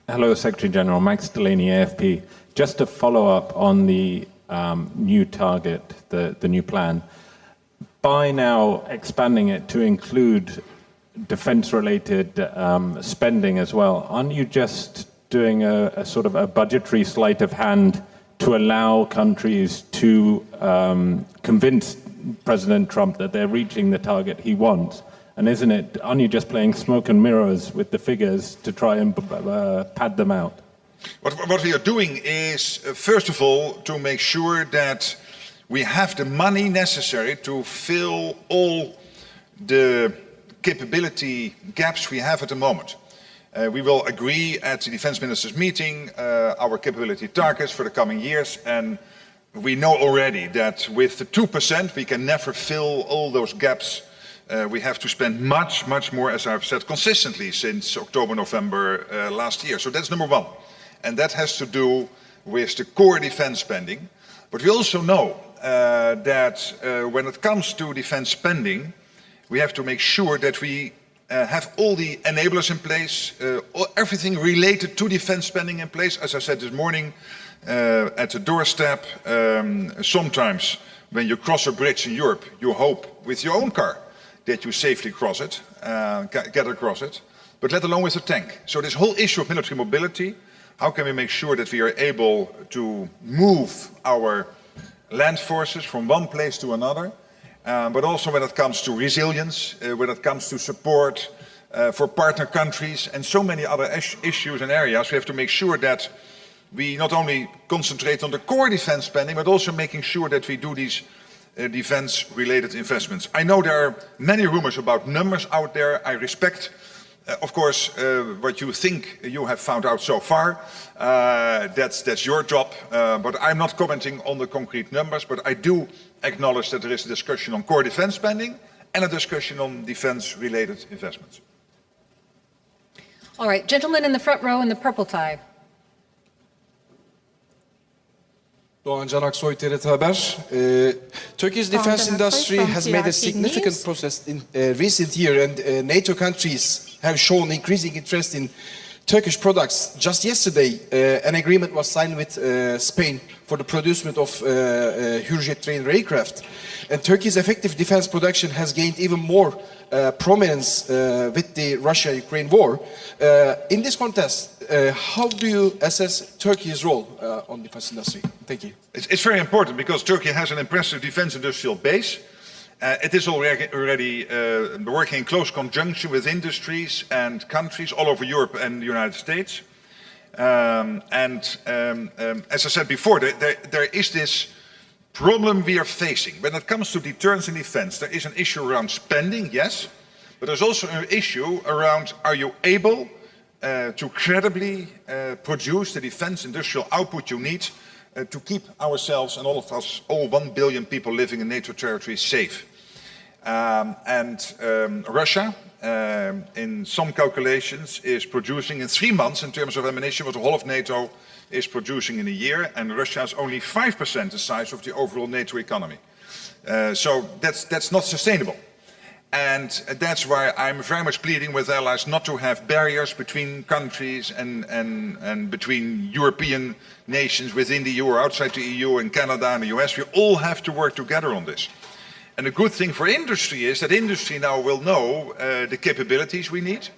[SPEAKER 17] Hello, Secretary General. Max Delaney, AFP. Just to follow up on the new target, the new plan. By now expanding it to include defense-related spending as well, aren't you just doing a sort of a budgetary sleight of hand to allow countries to convince President Trump that they're reaching the target he wants? And aren't you just playing smoke and mirrors with the figures to try and pad them out?
[SPEAKER 19] What we are doing is, first of all, to make sure that we have the money necessary to fill all the capability gaps we have at the moment. We will agree at the defense ministers meeting our capability targets for the coming years, and we know already that with the 2% we can never fill all those gaps. We have to spend much, much more, as I've said consistently since October, November last year. So that's number one. And that has to do with the core defense spending. But we also know that when it comes to defense spending, we have to make sure that we have all the enablers in place, everything related to defense spending in place. As I said this morning, at the doorstep, sometimes when you cross a bridge in Europe, you hope with your own car that you safely cross it, get across it, but let alone with a tank. So this whole issue of military mobility, how can we make sure that we are able to move our land forces from one place to another, but also when it comes to resilience, when it comes to support for partner countries and so many other issues and areas, we have to make sure that we not only concentrate on the core defense spending, but also making sure that we do these defense-related investments. I know there are many rumors about numbers out there. I respect, of course, what you think you have found out so far. That's your job, but I'm not commenting on the concrete numbers, but I do acknowledge that there is a discussion on core defense spending and a discussion on defense-related investments.
[SPEAKER 16] All right, gentleman in the front row in the purple tie.
[SPEAKER 4] Doğan Can Aksoy, TRT Haber. Turkey's defense industry has made a significant progress in recent years, and NATO countries have shown increasing interest in Turkish products. Just yesterday, an agreement was signed with Spain for the producement of Hürjet trainer aircraft. And Turkey's effective defense production has gained even more prominence with the Russia-Ukraine war. In this context, how do you assess Turkey's role on the defense industry? Thank you.
[SPEAKER 19] It's very important because Turkey has an impressive defense industrial base. It is already working in close conjunction with industries and countries all over Europe and the United States. As I said before, there is this problem we are facing. When it comes to deterrence and defense, there is an issue around spending, yes, but there's also an issue around, are you able to credibly produce the defense industrial output you need to keep ourselves and all of us, all 1 billion people living in NATO territory, safe. Russia, in some calculations, is producing in 3 months in terms of ammunition what the whole of NATO is producing in a year, and Russia is only 5% the size of the overall NATO economy. So that's not sustainable. And that's why I'm very much pleading with allies not to have barriers between countries and between European nations within the EU or outside the EU and Canada and the US. We all have to work together on this. And the good thing for industry is that industry now will know the capabilities we need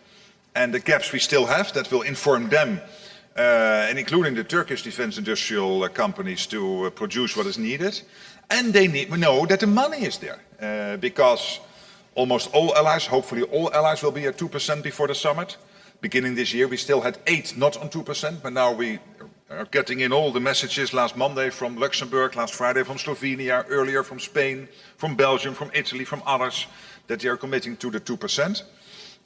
[SPEAKER 19] and the gaps we still have. That will inform them, and including the Turkish defense industrial companies, to produce what is needed. And they know that the money is there, because almost all allies, hopefully all allies, will be at 2% before the summit. Beginning this year, we still had 8 not on 2%, but now we are getting in all the messages last Monday from Luxembourg, last Friday from Slovenia, earlier from Spain, from Belgium, from Italy, from others, that they are committing to the 2%.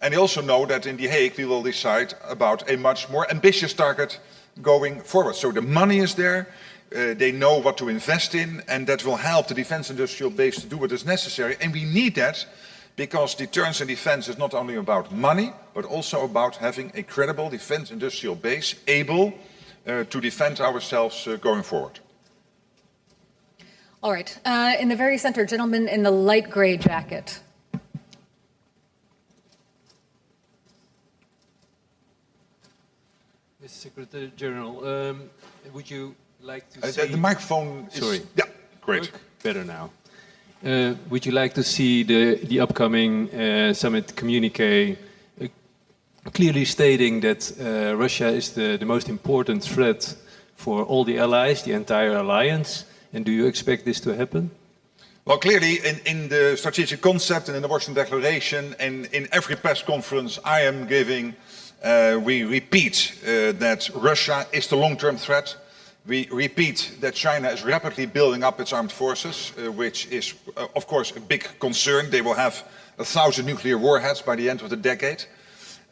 [SPEAKER 19] And they also know that in The Hague we will decide about a much more ambitious target going forward. So the money is there, they know what to invest in, and that will help the defense industrial base to do what is necessary. And we need that, because deterrence and defense is not only about money, but also about having a credible defense industrial base able to defend ourselves going forward.
[SPEAKER 16] All right. In the very center, gentleman in the light gray jacket.
[SPEAKER 10] Mr. Secretary General, would you like to see...
[SPEAKER 19] The microphone is...
[SPEAKER 10] Sorry.
[SPEAKER 19] Yeah, great.
[SPEAKER 10] Better now. Would you like to see the upcoming summit communique clearly stating that Russia is the most important threat for all the allies, the entire alliance? And do you expect this to happen?
[SPEAKER 19] Well, clearly in the strategic concept and in the Washington Declaration and in every press conference I am giving, we repeat that Russia is the long-term threat. We repeat that China is rapidly building up its armed forces, which is, of course, a big concern. They will have 1,000 nuclear warheads by the end of the decade.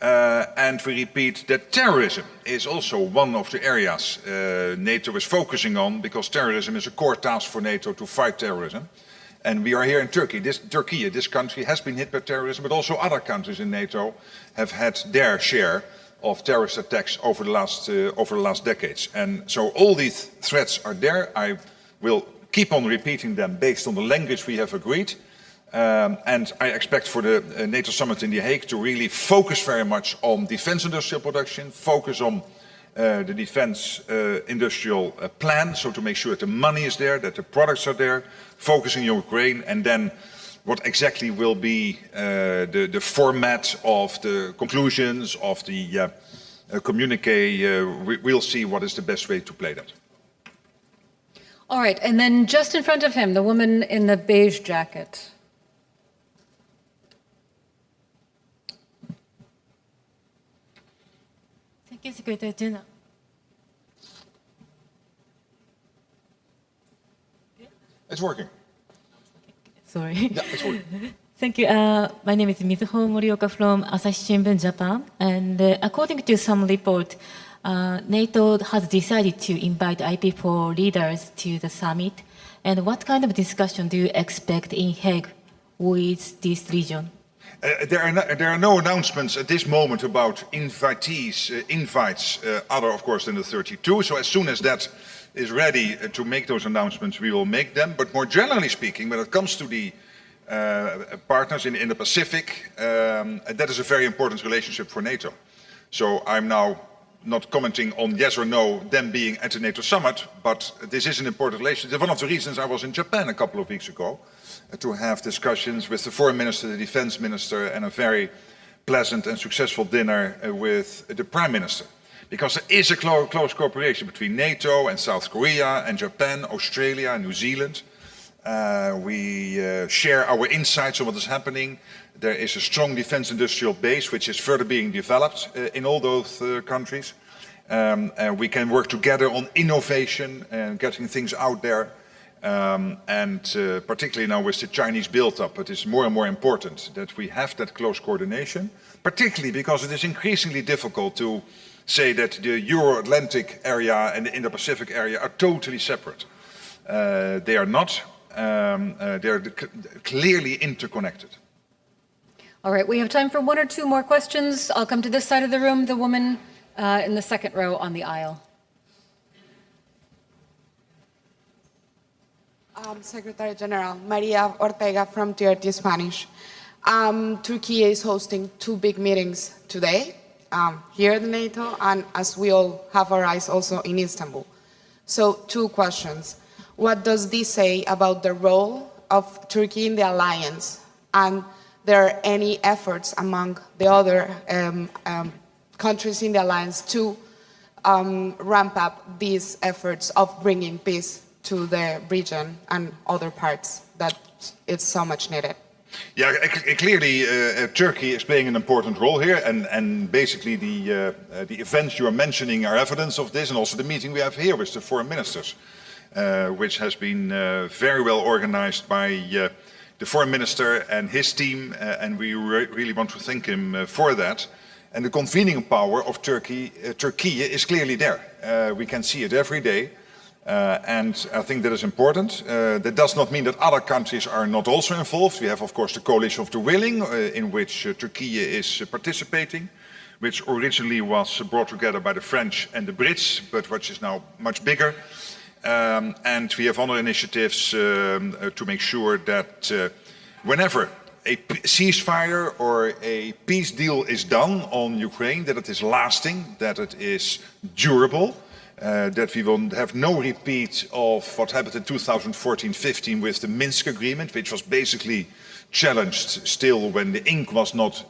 [SPEAKER 19] And we repeat that terrorism is also one of the areas NATO is focusing on, because terrorism is a core task for NATO to fight terrorism. And we are here in Turkey. Turkey, this country, has been hit by terrorism, but also other countries in NATO have had their share of terrorist attacks over the last decades. And so all these threats are there. I will keep on repeating them based on the language we have agreed. And I expect for the NATO summit in The Hague to really focus very much on defense industrial production, focus on the defense industrial plan, so to make sure that the money is there, that the products are there, focusing on Ukraine, and then what exactly will be the format of the conclusions of the communique. We'll see what is the best way to play that.
[SPEAKER 16] All right, and then just in front of him, the woman in the beige jacket.
[SPEAKER 9] Thank you, Secretary General.
[SPEAKER 19] It's working.
[SPEAKER 9] Sorry.
[SPEAKER 19] Yeah, it's working.
[SPEAKER 9] Thank you. My name is Mizuho Morioka from Asahi Shimbun, Japan. And according to some report, NATO has decided to invite IPEF leaders to the summit. And what kind of discussion do you expect in Hague with this region?
[SPEAKER 19] There are no announcements at this moment about invites, other of course than the 32. So as soon as that is ready to make those announcements, we will make them. But more generally speaking, when it comes to the partners in the Pacific, that is a very important relationship for NATO. So I'm now not commenting on yes or no them being at the NATO summit, but this is an important relationship. One of the reasons I was in Japan a couple of weeks ago to have discussions with the foreign minister, the defense minister, and a very pleasant and successful dinner with the prime minister. Because there is a close cooperation between NATO and South Korea and Japan, Australia and New Zealand. We share our insights on what is happening. There is a strong defense industrial base which is further being developed in all those countries. We can work together on innovation and getting things out there. Particularly now with the Chinese build-up, it is more and more important that we have that close coordination, particularly because it is increasingly difficult to say that the Euro-Atlantic area and the Indo-Pacific area are totally separate. They are not. They are clearly interconnected.
[SPEAKER 16] All right, we have time for one or two more questions. I'll come to this side of the room, the woman in the second row on the aisle.
[SPEAKER 18] Secretary General, Maria Ortega from TRT Spanish. Turkey is hosting two big meetings today, here at NATO, and as we all have our eyes also in Istanbul. So two questions. What does this say about the role of Turkey in the alliance? And there are any efforts among the other countries in the alliance to ramp up these efforts of bringing peace to the region and other parts that it's so much needed?
[SPEAKER 19] Yeah, clearly Turkey is playing an important role here, and basically the events you are mentioning are evidence of this, and also the meeting we have here with the foreign ministers, which has been very well organized by the foreign minister and his team, and we really want to thank him for that. And the convening power of Turkey is clearly there. We can see it every day. And I think that is important. That does not mean that other countries are not also involved. We have, of course, the coalition of the willing, in which Turkey is participating, which originally was brought together by the French and the Brits, but which is now much bigger. And we have other initiatives to make sure that whenever a ceasefire or a peace deal is done on Ukraine, that it is lasting, that it is durable. That we will have no repeat of what happened in 2014-15 with the Minsk agreement, which was basically challenged still when the ink was not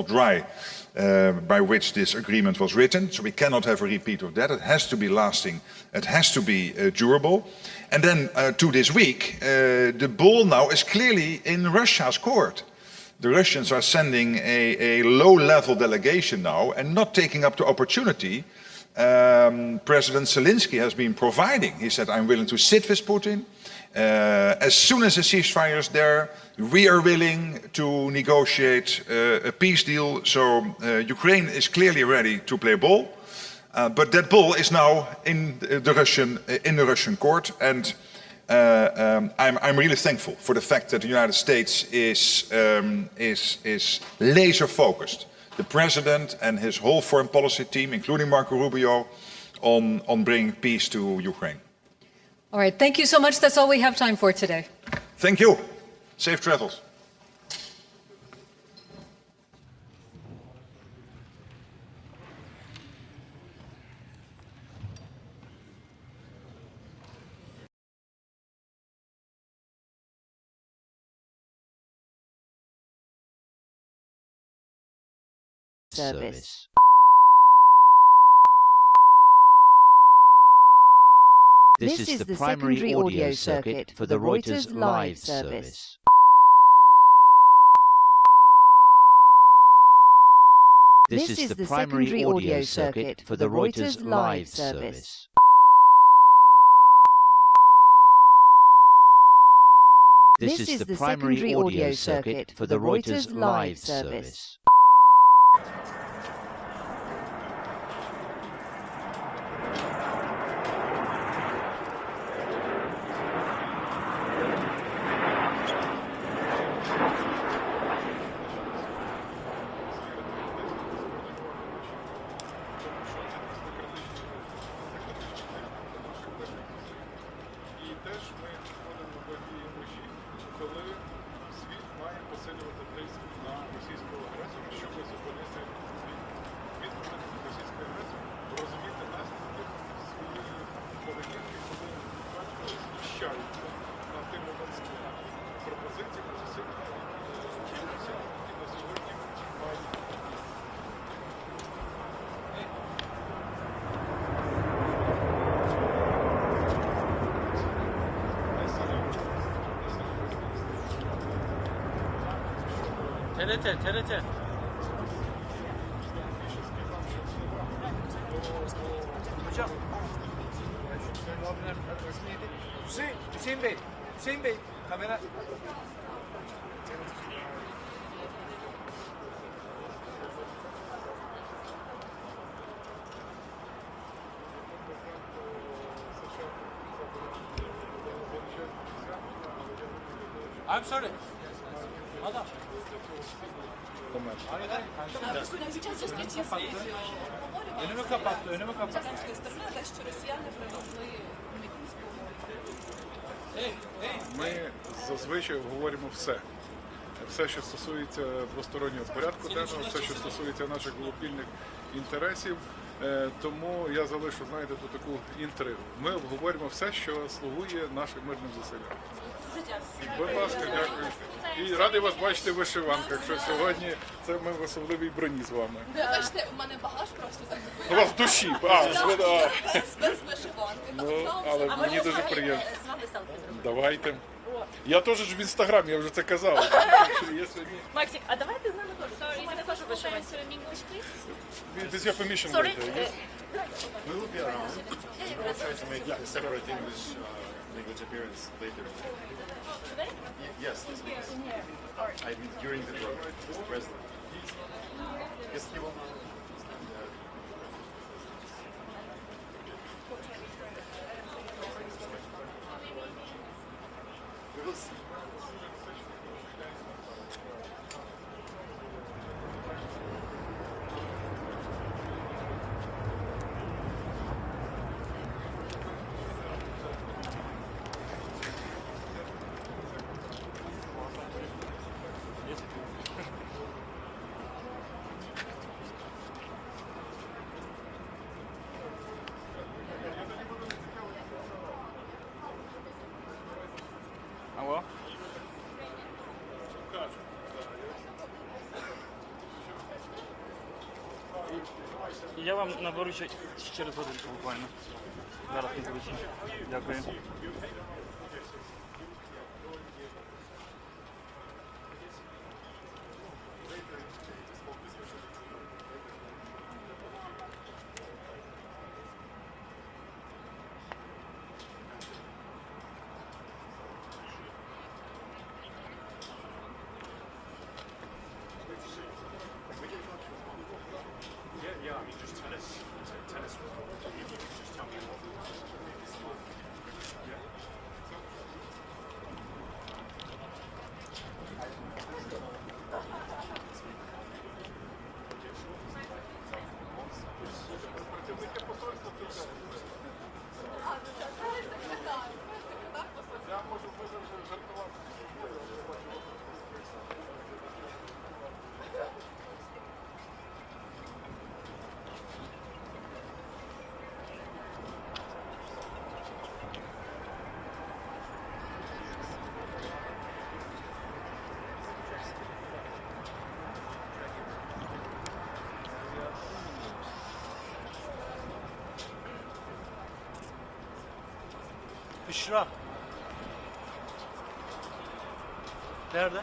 [SPEAKER 19] dry, by which this agreement was written. So we cannot have a repeat of that. It has to be lasting. It has to be durable. And then to this week, the ball now is clearly in Russia's court. The Russians are sending a low-level delegation now and not taking up the opportunity President Zelensky has been providing. He said, I'm willing to sit with Putin. As soon as a ceasefire is there, we are willing to negotiate a peace deal. So Ukraine is clearly ready to play ball. But that ball is now in the Russian court. And I'm really thankful for the fact that the United States is laser focused. The president and his whole foreign policy team, including Marco Rubio, on bringing peace to Ukraine.
[SPEAKER 16] All right, thank you so much. That's all we have time for today.
[SPEAKER 19] Thank you. Safe travels.
[SPEAKER 2] Service. This is the primary audio circuit for the Reuters live service. This is the primary audio circuit for the Reuters live service. This is the primary audio circuit for the Reuters live service.
[SPEAKER 14] TRT. Hocam. Hüseyin Bey, kamera. I'm sorry. Adam. Önümü kapattı.
[SPEAKER 7] Ми зазвичай говоримо все. Все, що стосується двостороннього порядку денного, все, що стосується наших глобальних інтересів. Тому я залишу, знаєте, тут таку інтригу. Ми обговоримо все, що слугує нашим мирним зусиллям. Будь ласка, дякую. І радий вас бачити в вишиванках, що сьогодні це ми в особливій броні з вами.
[SPEAKER 12] Бачите, у мене багаж просто так.
[SPEAKER 7] У вас в душі,
[SPEAKER 12] Без вишиванки.
[SPEAKER 7] Ну, але мені дуже приємно. Давайте. Я теж ж в Інстаграмі, я вже це казав.
[SPEAKER 12] Максик, а давайте з нами теж. У мене теж вишиванка.
[SPEAKER 7] With your permission,
[SPEAKER 12] Sorry.
[SPEAKER 1] We will be around. We will try to make a separate English language appearance later. Yes. I mean, during the program, the president. Yes, you will. We will see.
[SPEAKER 22] Алло? Я вам наберу через годинку буквально. Зараз не звучу. Дякую.
[SPEAKER 14] Büşra. Nerede?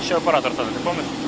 [SPEAKER 22] Ще оператор тоді, ти пам'ятаєш?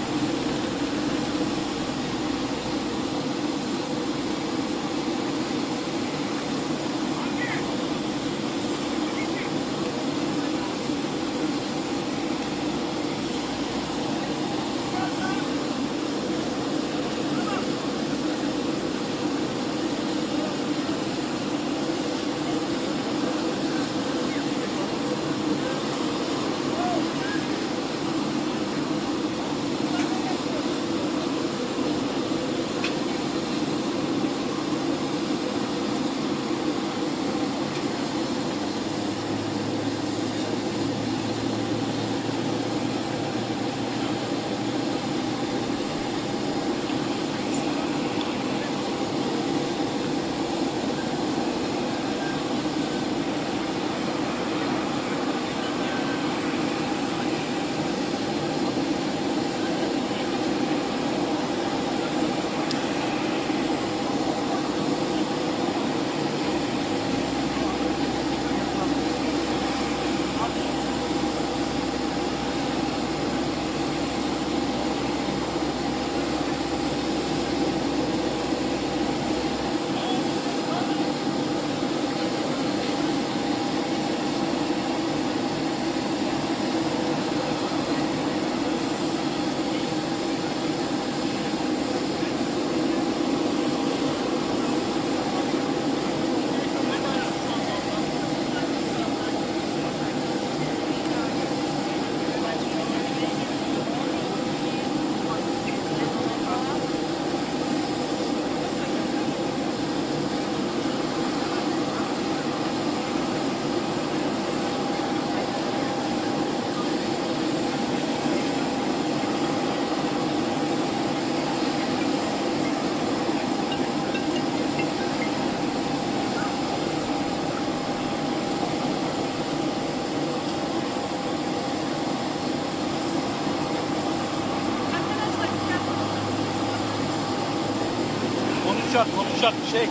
[SPEAKER 14] Shut, shake.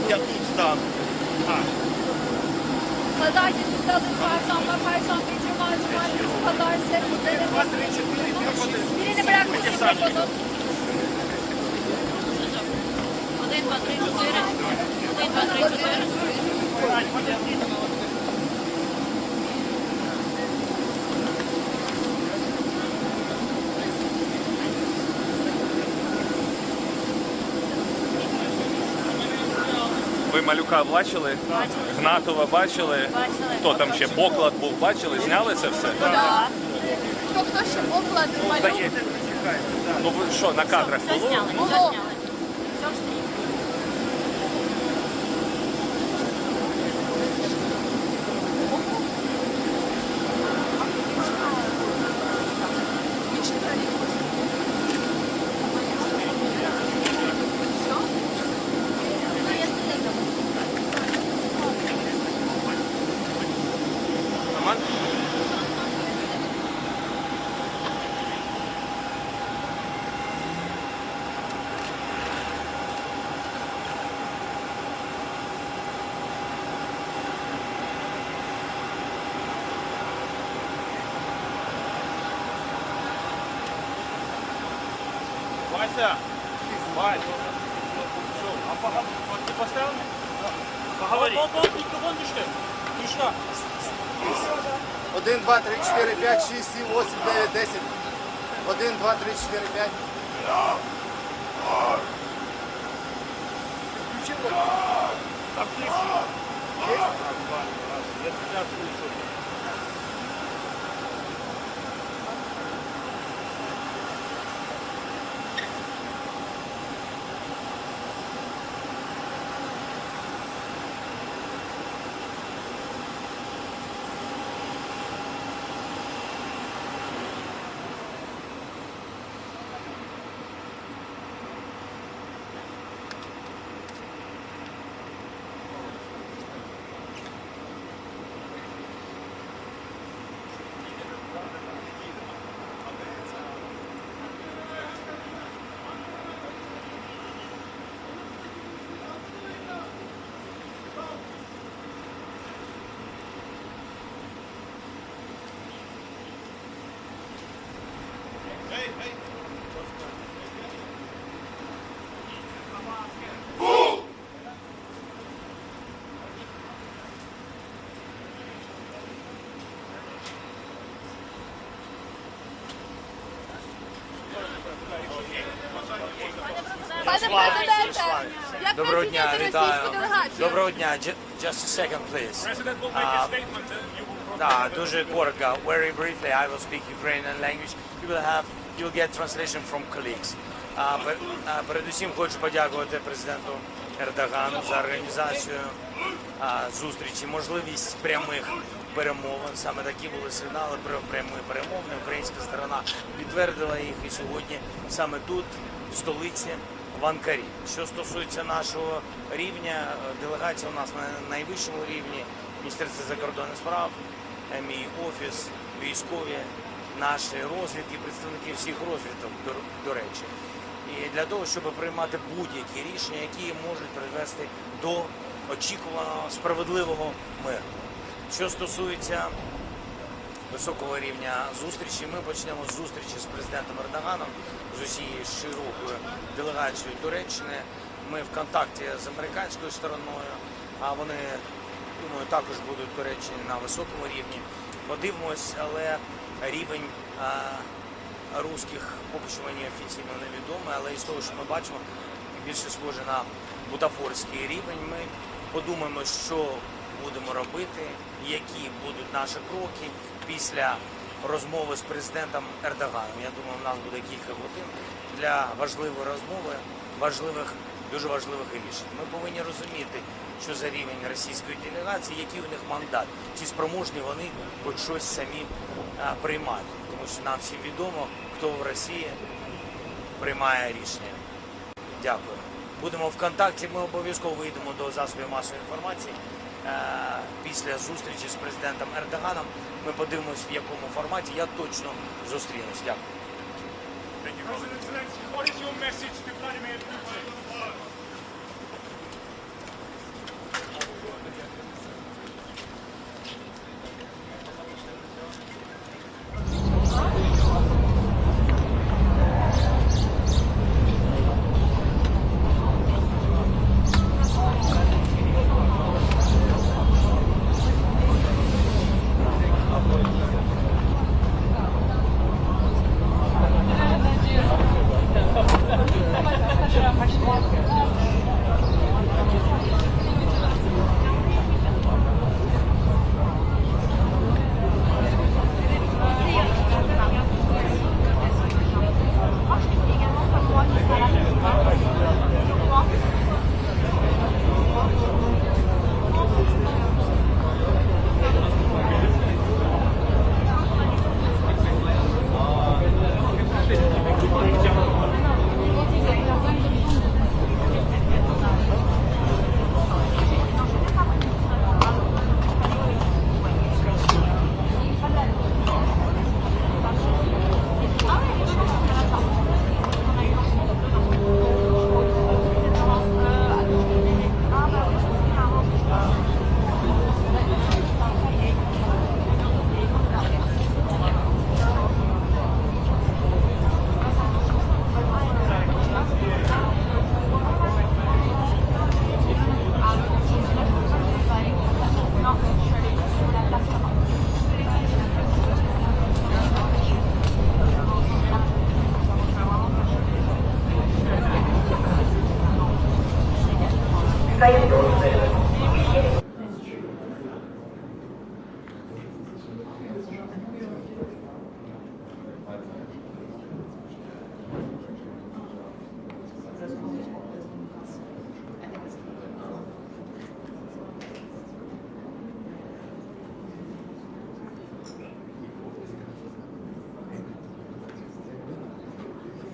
[SPEAKER 5] Я тут стану.
[SPEAKER 12] Pazartesi, salı, çarşamba, perşembe, cuma, cumartesi, pazar, birini bırakmışsın mikrofonu. Один, два, три, чотири. Один, два, три, чотири.
[SPEAKER 22] Ви Малюка бачили? Гнатова бачили? Хто там ще? Поклад був, бачили? Зняли це все?
[SPEAKER 12] Так. Хто ще оклад малюк?
[SPEAKER 22] Ну ви що, на кадрах було?
[SPEAKER 12] Було.
[SPEAKER 22] Вася! Вася! Ты поставил? Поговори. Микрофон пиши. Тишина.
[SPEAKER 11] 1, 2, 3, 4, 5, 6, 7, 8, 9, 10. 1, 2, 3, 4, 5.
[SPEAKER 22] Отлично. Я тебя слышу.
[SPEAKER 5] Доброго дня, вітаю. Доброго дня. Just a second, please. Да, дуже коротко. Very briefly, I will speak Ukrainian language. You will get translation from colleagues. Передусім хочу подякувати президенту Ердогану за організацію зустрічі, можливість прямих перемовин. Саме такі були сигнали про прямі перемовини. Українська сторона підтвердила їх і сьогодні саме тут, в столиці, в Анкарі. Що стосується нашого рівня, делегація у нас на найвищому рівні, Міністерство закордонних справ, мій офіс, військові, наші розвідки, представники всіх розвідок, до речі. І для того, щоб приймати будь-які рішення, які можуть привести до очікуваного справедливого миру. Що стосується високого рівня зустрічі, ми почнемо з зустрічі з президентом Ердоганом, з усією широкою делегацією Туреччини. Ми в контакті з американською стороною, а вони, думаю, також будуть в Туреччині на високому рівні. Подивимось, але рівень русських поки що мені офіційно невідомий, але із того, що ми бачимо, більше схоже на бутафорський рівень. Ми подумаємо, що будемо робити, які будуть наші кроки після розмови з президентом Ердоганом. Я думаю, у нас буде кілька годин для важливої розмови, дуже важливих рішень. Ми повинні розуміти, що за рівень російської делегації, який у них мандат, чи спроможні вони хоч щось самі приймати. Тому що нам всім відомо, хто в Росії приймає рішення. Дякую. Будемо в контакті, ми обов'язково вийдемо до засобів масової інформації. Після зустрічі з президентом Ердоганом ми подивимось, в якому форматі. Я точно зустрінусь. Дякую.
[SPEAKER 13] President Zelensky, what is your message to Vladimir Putin?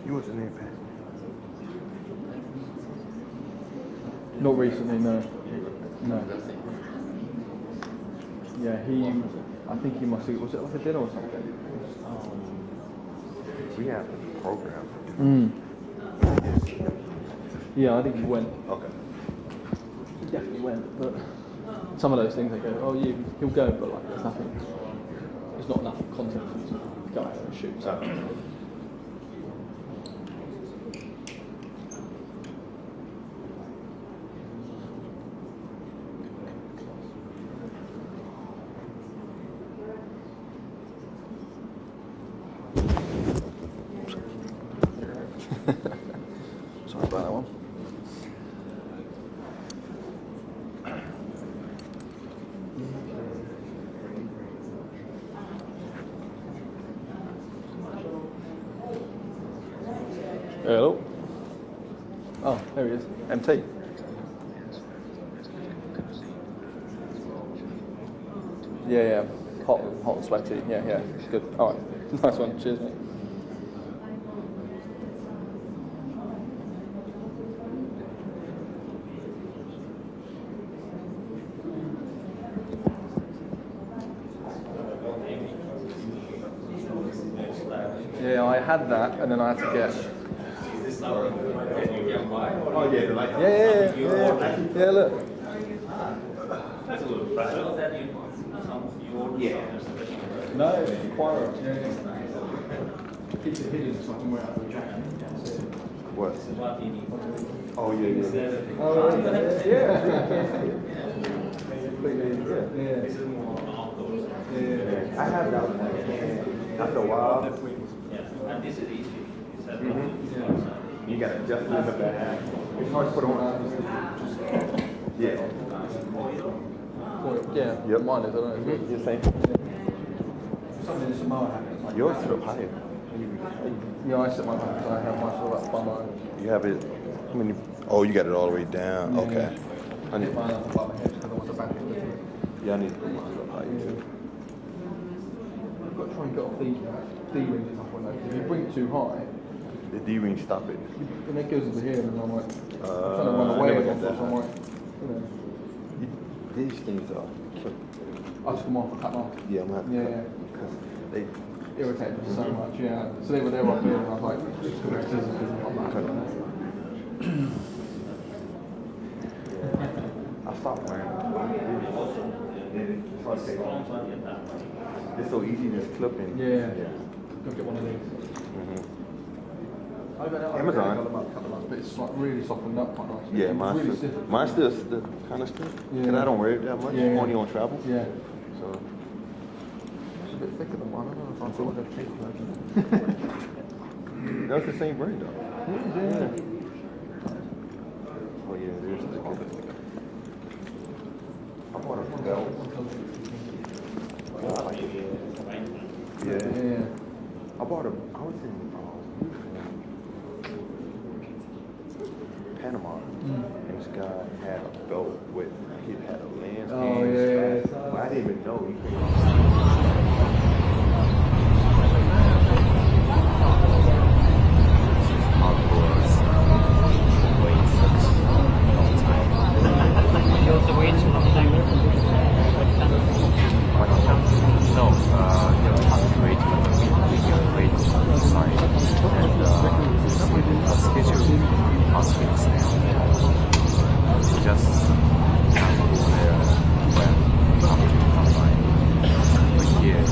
[SPEAKER 8] You wasn't there, Pat?
[SPEAKER 20] Not recently, no. No. Yeah, I think he must have, was it like a dinner or something?
[SPEAKER 8] We have a program.
[SPEAKER 20] Yeah, I think he went.
[SPEAKER 8] Okay.
[SPEAKER 20] He definitely went, but some of those things they go, oh, he'll go, but like there's not enough content for you to go out and shoot. So.
[SPEAKER 8] Sorry about that one.
[SPEAKER 20] Hello. Oh, there he is. MT. Yeah. Hot and sweaty. Yeah. Good. All right. Nice one. Cheers, mate. Yeah, I had that, and then I had to get.
[SPEAKER 8] Oh yeah,
[SPEAKER 20] Yeah, look. No, it's quite. Keep it hidden so I can wear it out of the jacket.
[SPEAKER 8] What? Oh yeah. I have that one. After a while.
[SPEAKER 14] And this is easy.
[SPEAKER 8] You got to adjust it in the bag. It's hard to put on. Yeah.
[SPEAKER 20] Yeah, mine is, I don't know.
[SPEAKER 8] You're saying?
[SPEAKER 20] something in Samoa happens. Like
[SPEAKER 8] Yours sit up higher.
[SPEAKER 20] Yeah, I sit my back, so I have my sort of like bum over.
[SPEAKER 8] You have it. How many? Oh, you got it all the way down.
[SPEAKER 20] Yeah,
[SPEAKER 8] Okay.
[SPEAKER 20] yeah. I need mine up above my head because I want the back of it.
[SPEAKER 8] Yeah, I need to put mine up higher too.
[SPEAKER 20] You've got to try and get off these D-rings and stuff like that. If you bring it too high,
[SPEAKER 8] The D-ring stop it.
[SPEAKER 20] and it goes into here, and I'm like, I'm trying to
[SPEAKER 8] I
[SPEAKER 20] run away
[SPEAKER 8] never
[SPEAKER 20] with
[SPEAKER 8] got
[SPEAKER 20] it,
[SPEAKER 8] that
[SPEAKER 20] so I'm
[SPEAKER 8] high.
[SPEAKER 20] like, you know.
[SPEAKER 8] These things are.
[SPEAKER 20] I took them off and cut them off.
[SPEAKER 8] Yeah, I'm gonna
[SPEAKER 20] Yeah,
[SPEAKER 8] have to cut because they
[SPEAKER 20] irritated me so much, yeah. So they were up here, and I was like, scissors,
[SPEAKER 8] I stopped wearing them. It's so easy just clipping.
[SPEAKER 20] Yeah. Go get one of these.
[SPEAKER 8] Amazon.
[SPEAKER 20] But it's like really softened up quite nice.
[SPEAKER 8] Yeah,
[SPEAKER 20] It's
[SPEAKER 8] mine's
[SPEAKER 20] really
[SPEAKER 8] still,
[SPEAKER 20] stiff.
[SPEAKER 8] mine's still kind of stiff.
[SPEAKER 20] Yeah.
[SPEAKER 8] And I don't wear it that much.
[SPEAKER 20] Yeah.
[SPEAKER 8] Only on travel.
[SPEAKER 20] Yeah.
[SPEAKER 8] So.
[SPEAKER 20] It's a bit thicker than mine. I don't know if I feel like a cheap version.
[SPEAKER 8] That's the same brand though.
[SPEAKER 20] Yeah.
[SPEAKER 8] Oh yeah, there's thicker. I bought a belt. Yeah. I bought a. I was in Panama, and this guy had a belt with. He had a lens.
[SPEAKER 20] Oh yeah.
[SPEAKER 8] Well, I didn't even know. He
[SPEAKER 14] You also wait a long time? No, you have to wait when you wait inside. And the schedule hospitals there. Just can't go there when you have to come by. But here,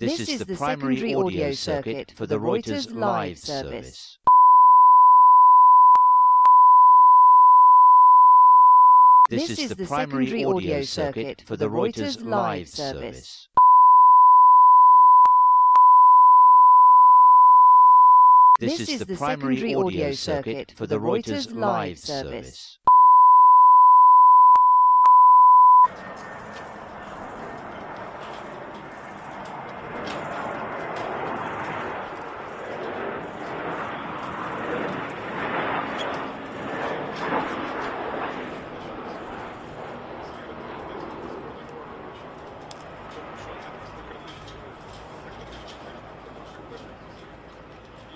[SPEAKER 2] This is the primary audio circuit for the Reuters live service. This is the primary audio circuit for the Reuters live service. This is the primary audio circuit for the Reuters live service.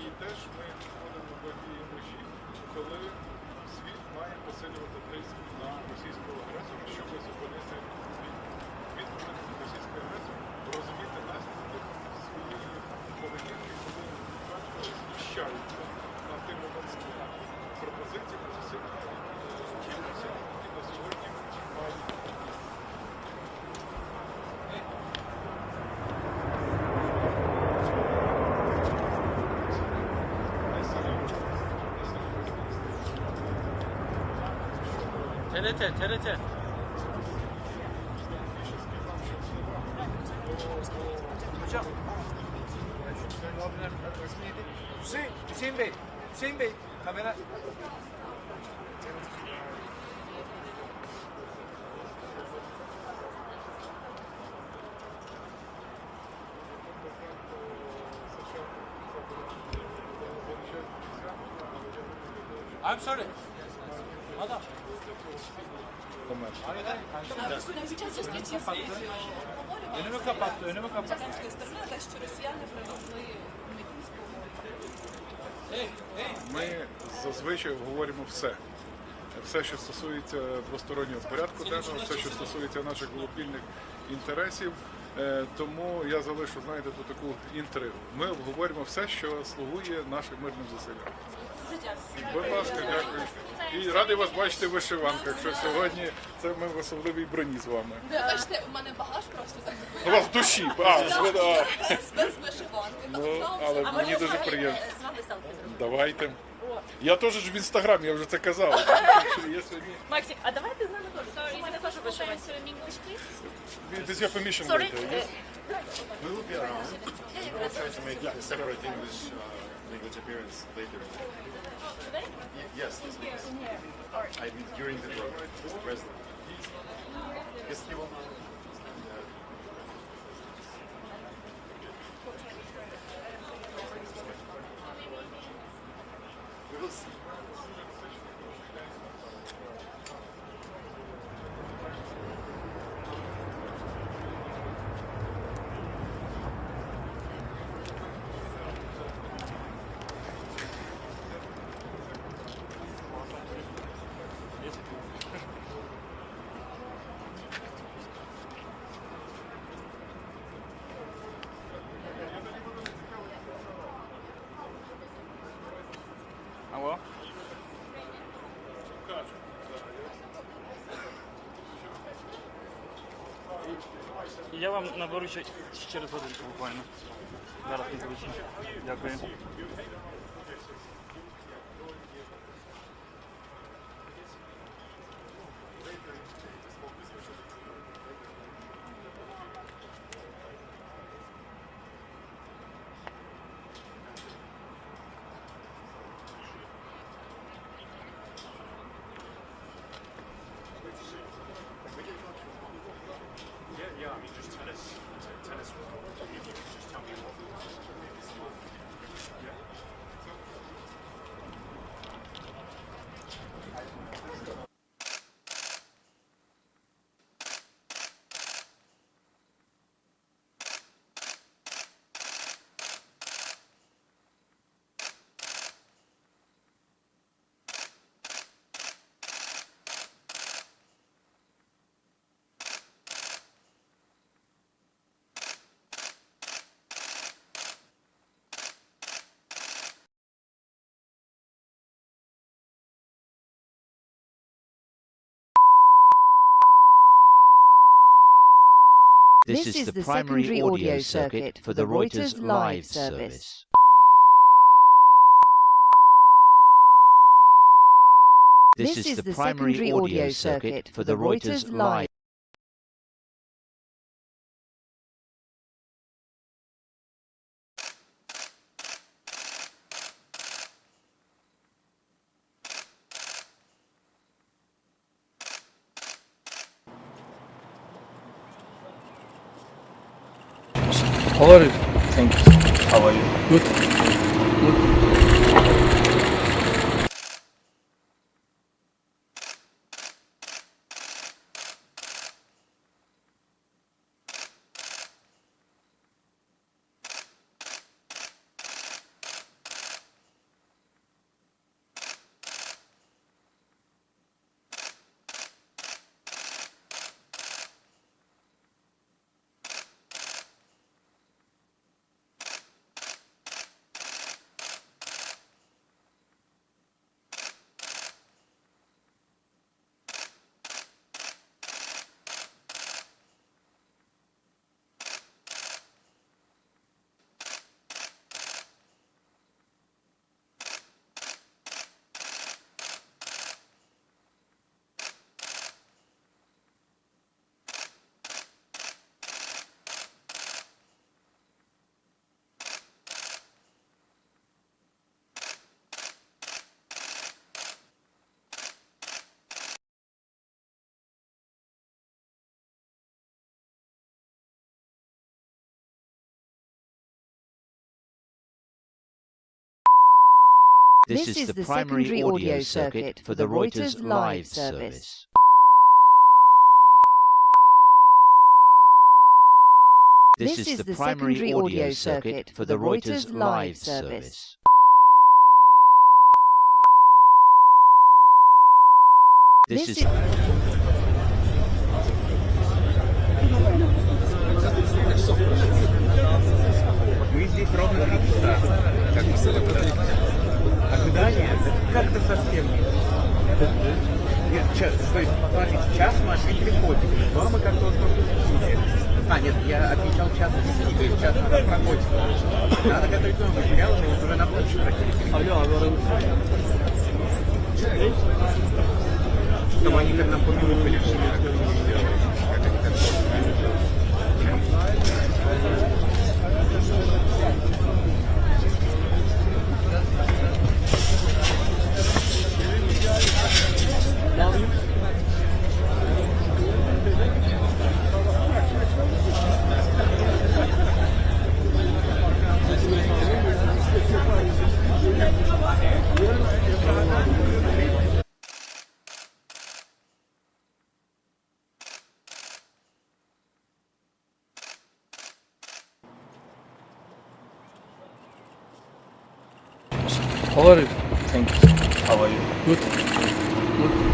[SPEAKER 7] І теж ми входимо в тій межі, коли світ має посилювати тиск на російського агресора, щоб зупинити відповідь російської агресії, розуміти наслідки своєї поведінки, коли знущаються на тим моментом пропозиціями, зусиллями, які на сьогодні мають.
[SPEAKER 22] TRT. Hocam. Hüseyin Bey, kamera. I'm sorry. Madam. Önümü kapattı.
[SPEAKER 7] Ми зазвичай говоримо все. Все, що стосується двостороннього порядку денного, все, що стосується наших глобальних інтересів. Тому я залишу, знаєте, тут таку інтригу. Ми обговорюємо все, що слугує нашим мирним зусиллям. Будь ласка, дякую. І радий вас бачити в вишиванках, що сьогодні це ми в особливій броні з вами.
[SPEAKER 3] Бачите, у мене багаж просто так
[SPEAKER 7] У вас в душі,
[SPEAKER 3] без вишиванки.
[SPEAKER 7] Ну, але мені дуже приємно. Давайте. Я теж ж в інстаграмі, я вже це казав.
[SPEAKER 3] Максик, а давайте з нами теж. У мене теж вишиванка.
[SPEAKER 7] With your permission
[SPEAKER 3] Sorry.
[SPEAKER 7] later, yes?
[SPEAKER 1] We will be around. We will try to make a separate English language appearance later.
[SPEAKER 3] Today?
[SPEAKER 1] Yes. I mean, during the program, the president. Yes, he will. We will see.
[SPEAKER 22] Алло? Я вам наберу через годинку буквально. Зараз не звучить. Дякую.
[SPEAKER 1] Yeah, I mean, just tennis. If you just tell me what. Yeah.
[SPEAKER 2] This is the primary audio circuit for the Reuters live service. This is the primary audio circuit for the Reuters live.
[SPEAKER 20] How are you? Thanks. How are you? Good. Good.
[SPEAKER 2] This is the primary audio circuit for the Reuters live service. This is the primary audio circuit for the Reuters live service. This is
[SPEAKER 6] Мы здесь ровно 3 часа. Ожидание как-то совсем нет. То есть, смотрите, час мы переходим. Нормы как-то пропустили. Нет, я отмечал час 10, то есть час надо проходить. Надо готовить новый материал, но вот уже на будущее практически. Чтобы они как нам помилуют решили, как они сделали. Как они так
[SPEAKER 20] How are you? Thanks. How are you? Good. Good.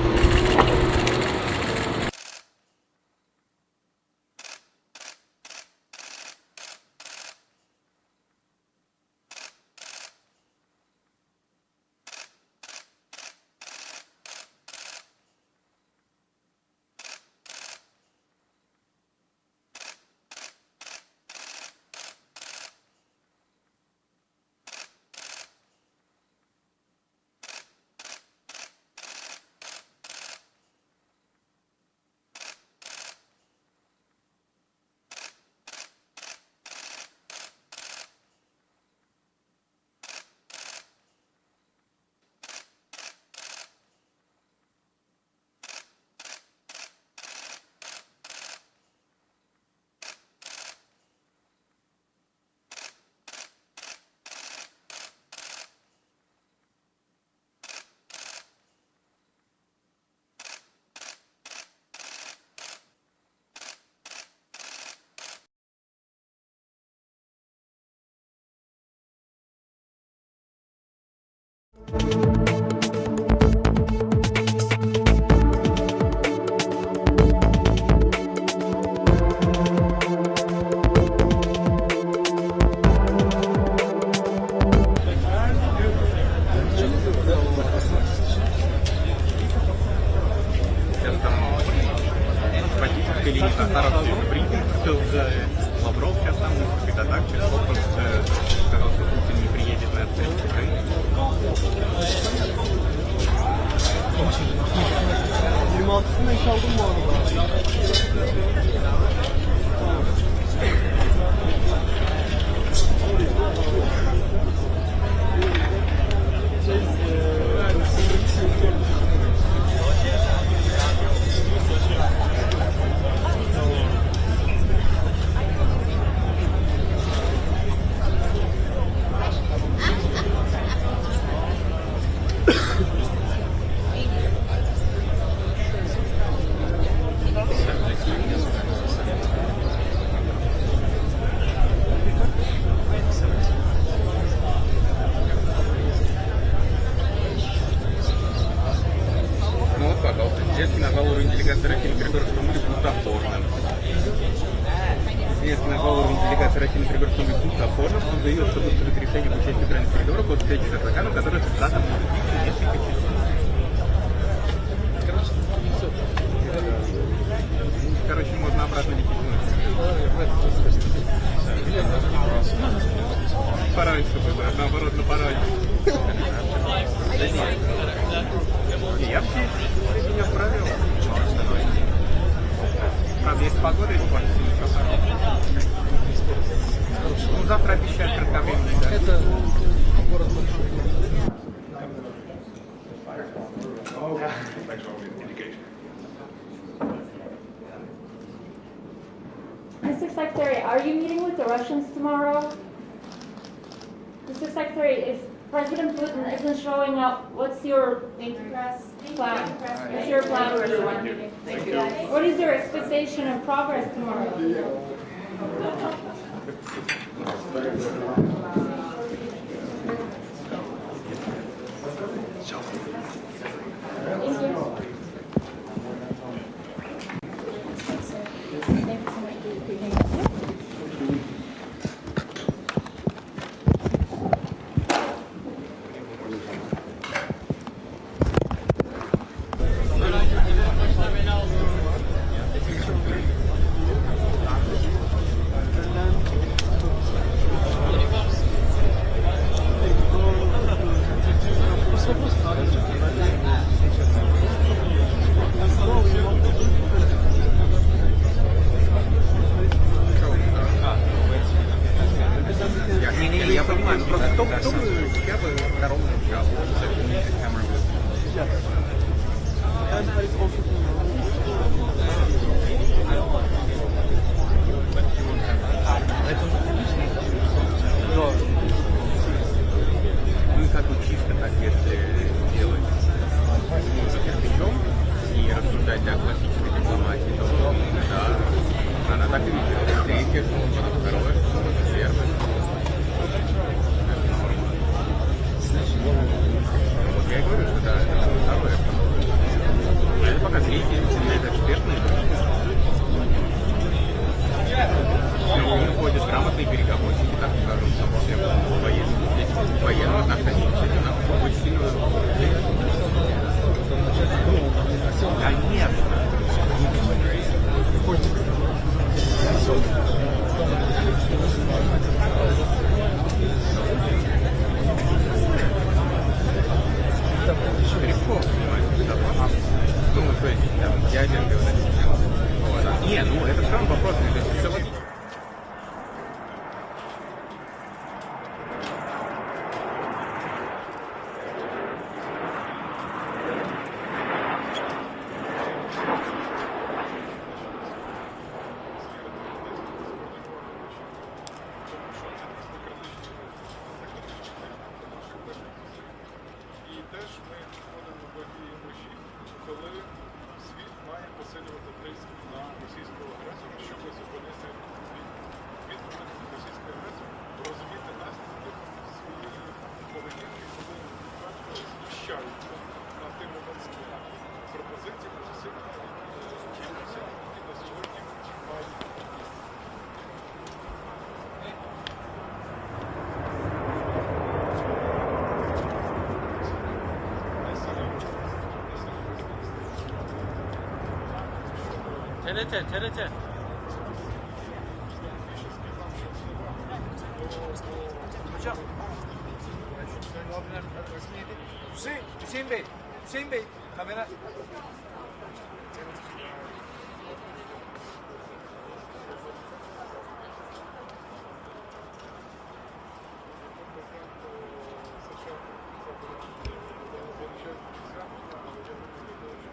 [SPEAKER 20] Aslında iş aldım bu arada.
[SPEAKER 12] Mr. Secretary, are you meeting with the Russians tomorrow? Mr. Secretary, if President Putin isn't showing up, what's your plan? What's your plan for the one meeting? What is your expectation of progress tomorrow? Thank you.
[SPEAKER 5] TRT. Hocam. Hüseyin Bey, kamera.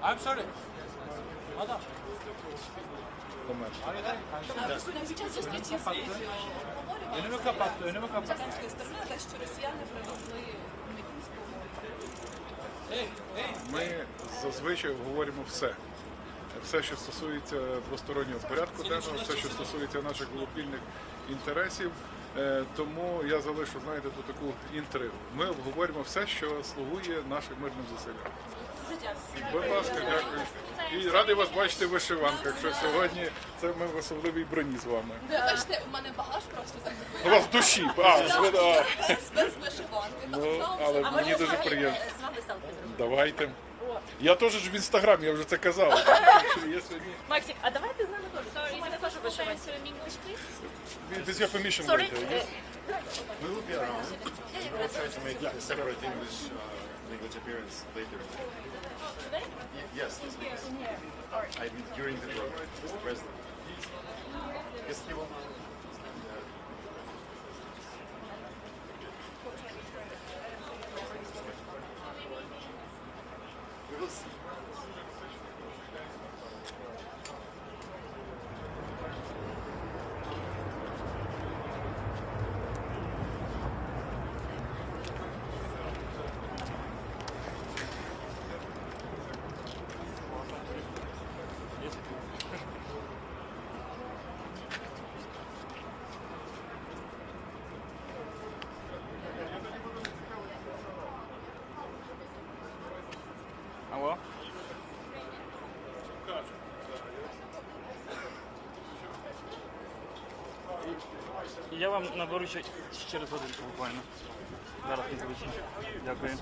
[SPEAKER 5] I'm sorry. Adam. Önümü kapattı.
[SPEAKER 7] Ми зазвичай говоримо все. Все, що стосується двостороннього порядку денного, все, що стосується наших глобальних інтересів. Тому я залишу, знаєте, тут таку інтригу. Ми обговорюємо все, що слугує нашим мирним зусиллям. Будь ласка, дякую. І радий вас бачити в вишиванках, що сьогодні це ми в особливій броні з вами.
[SPEAKER 3] Бачите, у мене багаж просто так.
[SPEAKER 7] У вас в душі,
[SPEAKER 3] Без вишиванки.
[SPEAKER 7] Ну, але мені дуже приємно.
[SPEAKER 3] З вами селфі.
[SPEAKER 7] Давайте. Я теж ж в інстаграмі, я вже це казав.
[SPEAKER 3] Максик, а давайте з нами теж. У мене теж вишиванка.
[SPEAKER 7] With your permission
[SPEAKER 3] Sorry.
[SPEAKER 7] later, yes?
[SPEAKER 1] We will be around. We will try to make a separate English language appearance later. Yes, yes. I mean, during the program, Mr. President. Yes, you will. We will see.
[SPEAKER 5] Алло? Я вам наберу через годинку буквально. Зараз не звучу. Дякую.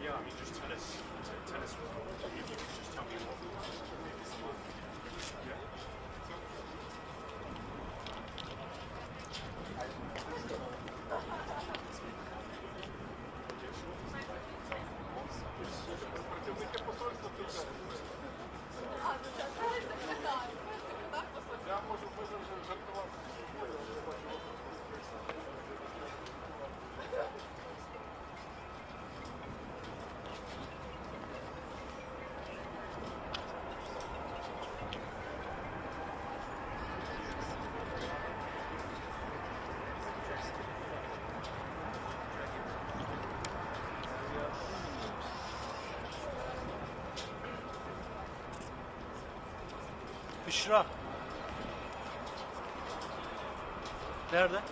[SPEAKER 13] Yeah, I mean, just tennis. If you could just tell me what yeah.
[SPEAKER 5] Büşra. Nerede?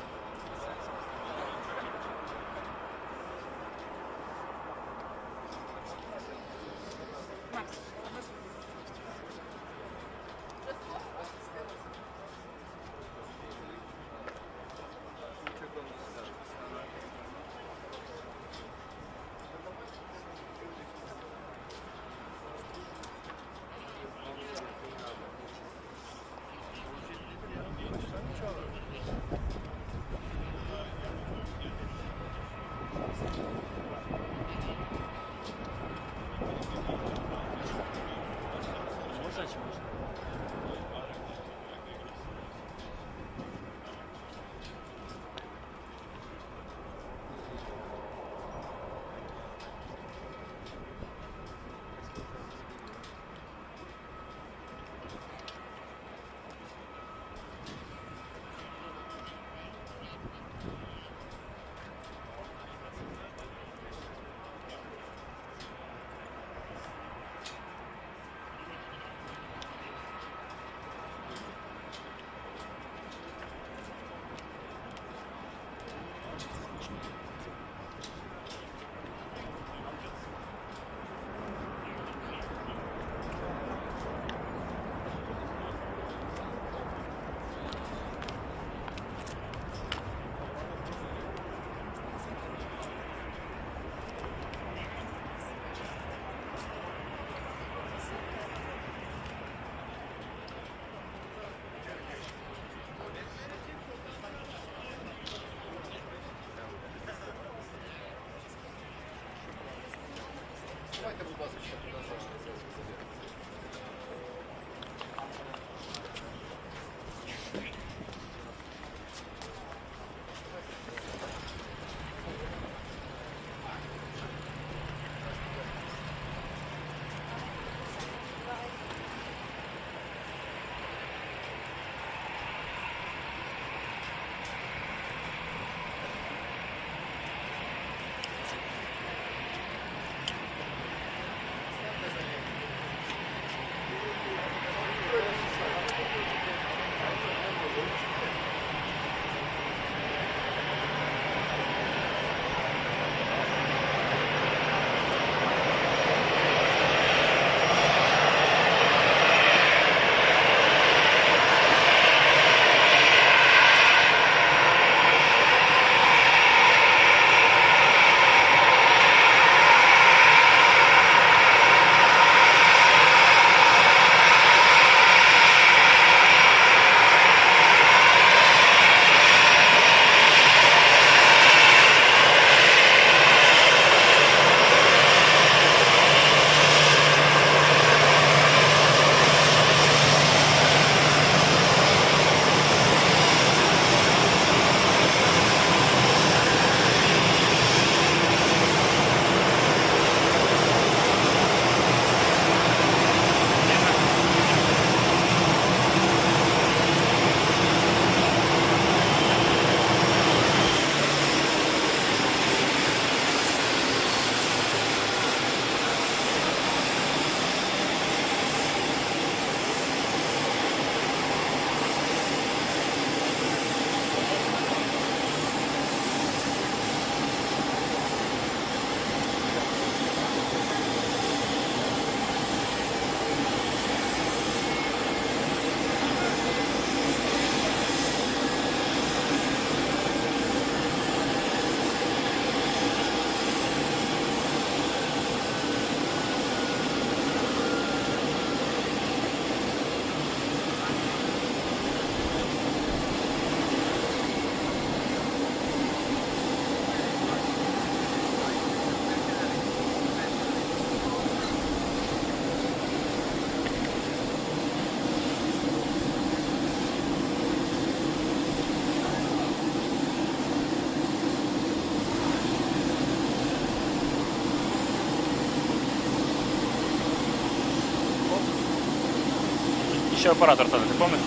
[SPEAKER 22] Еще оператор-то, ты помнишь?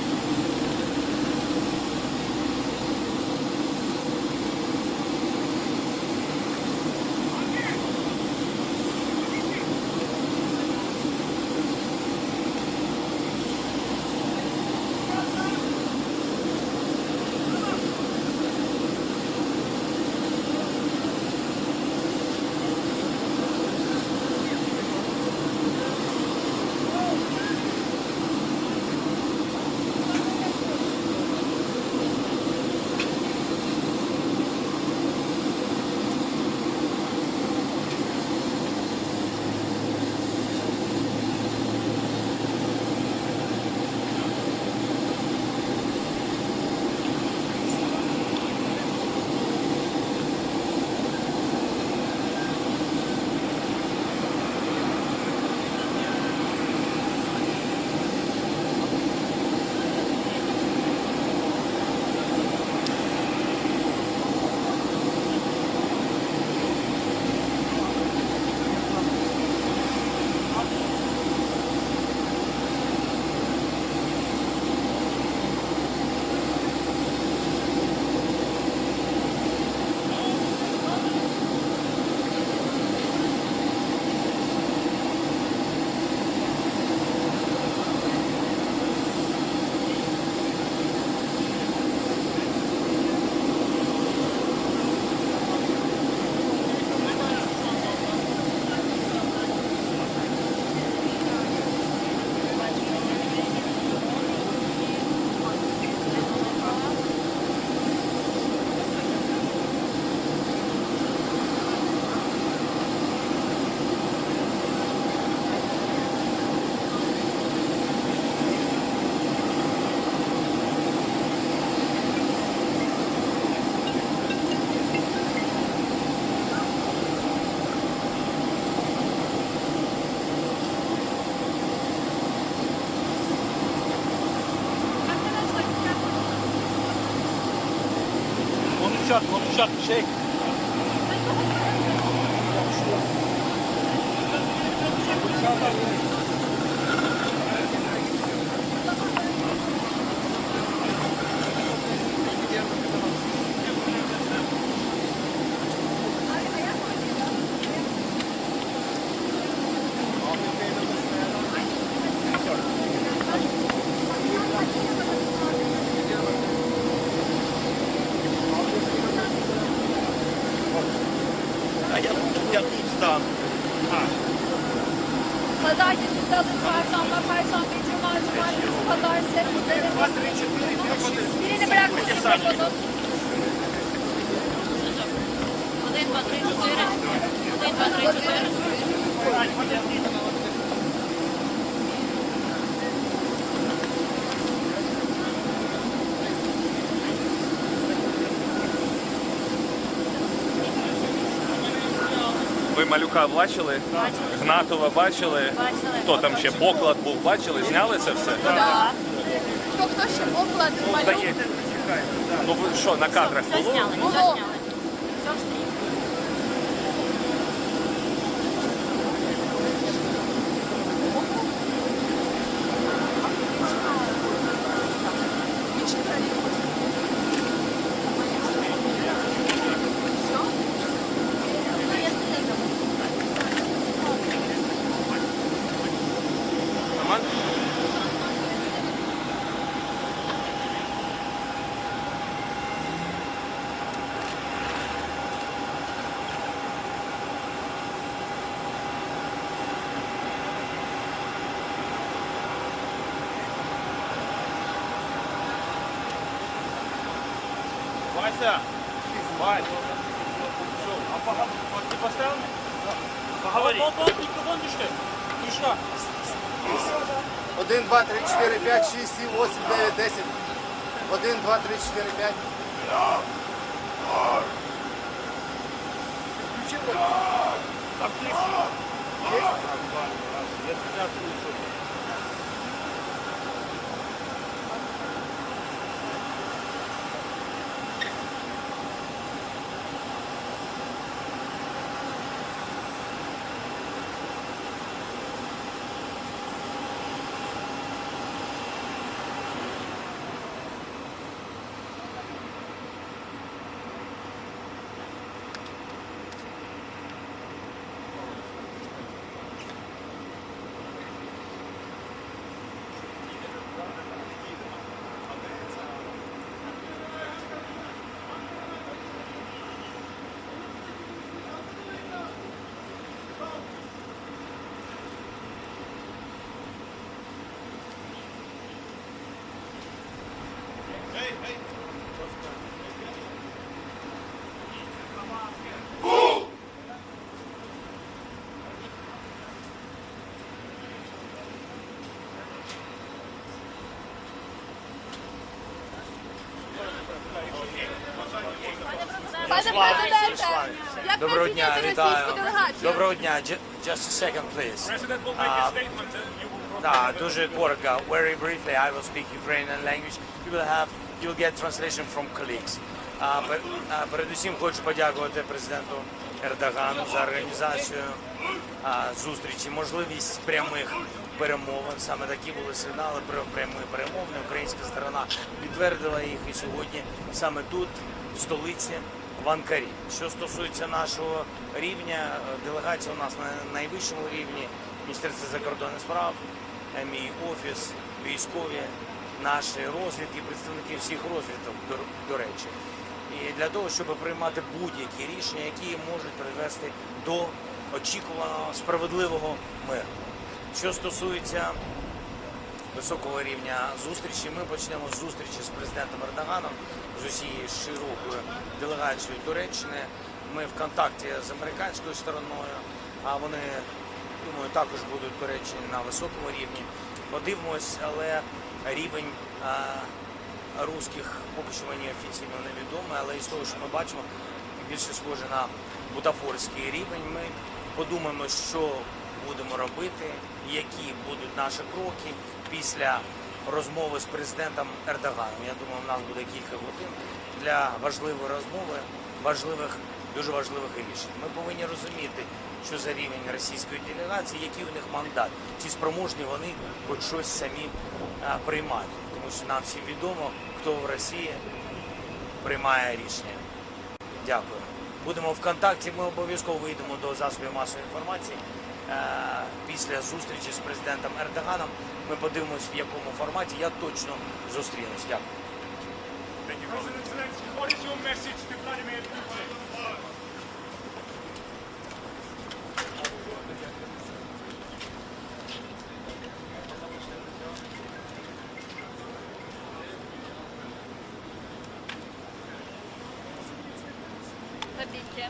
[SPEAKER 22] konuşacak bir şey.
[SPEAKER 5] Я тут стану.
[SPEAKER 3] Pazartesi, salı, çarşamba, perşembe, cuma, cumartesi, pazar, birini bırakmışsın mikrofonun. Один, два, три, чотири. Один, два, три, чотири.
[SPEAKER 22] Ви Малюка бачили? Гнатова бачили? Хто там ще? Поклад був, бачили? Зняли це все?
[SPEAKER 3] Так. Хто ще оклад малюк?
[SPEAKER 22] Ну ви що, на кадрах було?
[SPEAKER 3] Все зняли. Все в стрім.
[SPEAKER 22] Вася! Вася! А ты поставил? Поговори. Микрофон düştü. Düştü.
[SPEAKER 11] 1, 2, 3, 4, 5, 6, 7, 8, 9, 10. 1, 2, 3, 4, 5.
[SPEAKER 22] Там клип. Есть? Я тебя слышу.
[SPEAKER 3] Пане президенте, як
[SPEAKER 22] Доброго
[SPEAKER 3] ви
[SPEAKER 22] дня,
[SPEAKER 3] оцінюєте
[SPEAKER 22] вітаю.
[SPEAKER 3] російську делегацію?
[SPEAKER 5] Доброго дня. Just a second, please.
[SPEAKER 22] President will make a statement and you will
[SPEAKER 5] Да, дуже коротко. Very briefly, I will speak Ukrainian language. You will get translation from colleagues. Передусім хочу подякувати президенту Ердогану за організацію зустрічі, можливість прямих перемовин. Саме такі були сигнали про прямі перемовини. Українська сторона підтвердила їх і сьогодні саме тут, в столиці, в Анкарі. Що стосується нашого рівня, делегація у нас на найвищому рівні, Міністерство закордонних справ, мій офіс, військові, наші розвідки, представники всіх розвідок, до речі. І для того, щоб приймати будь-які рішення, які можуть привести до очікуваного справедливого миру. Що стосується високого рівня зустрічі, ми почнемо з зустрічі з президентом Ердоганом, з усією широкою делегацією Туреччини. Ми в контакті з американською стороною, а вони, думаю, також будуть в Туреччині на високому рівні. Подивимось, але рівень русських поки що мені офіційно невідомий, але із того, що ми бачимо, більше схоже на бутафорський рівень. Ми подумаємо, що будемо робити, які будуть наші кроки після розмови з президентом Ердоганом. Я думаю, у нас буде кілька годин для важливої розмови, дуже важливих рішень. Ми повинні розуміти, що за рівень російської делегації, який у них мандат, чи спроможні вони хоч щось самі приймати. Тому що нам всім відомо, хто в Росії приймає рішення. Дякую. Будемо в контакті, ми обов'язково вийдемо до засобів масової інформації. Після зустрічі з президентом Ердоганом ми подивимось, в якому форматі я точно зустрінусь. Дякую.
[SPEAKER 13] President Zelensky, what is your message to Vladimir Putin?
[SPEAKER 3] Tabii ki.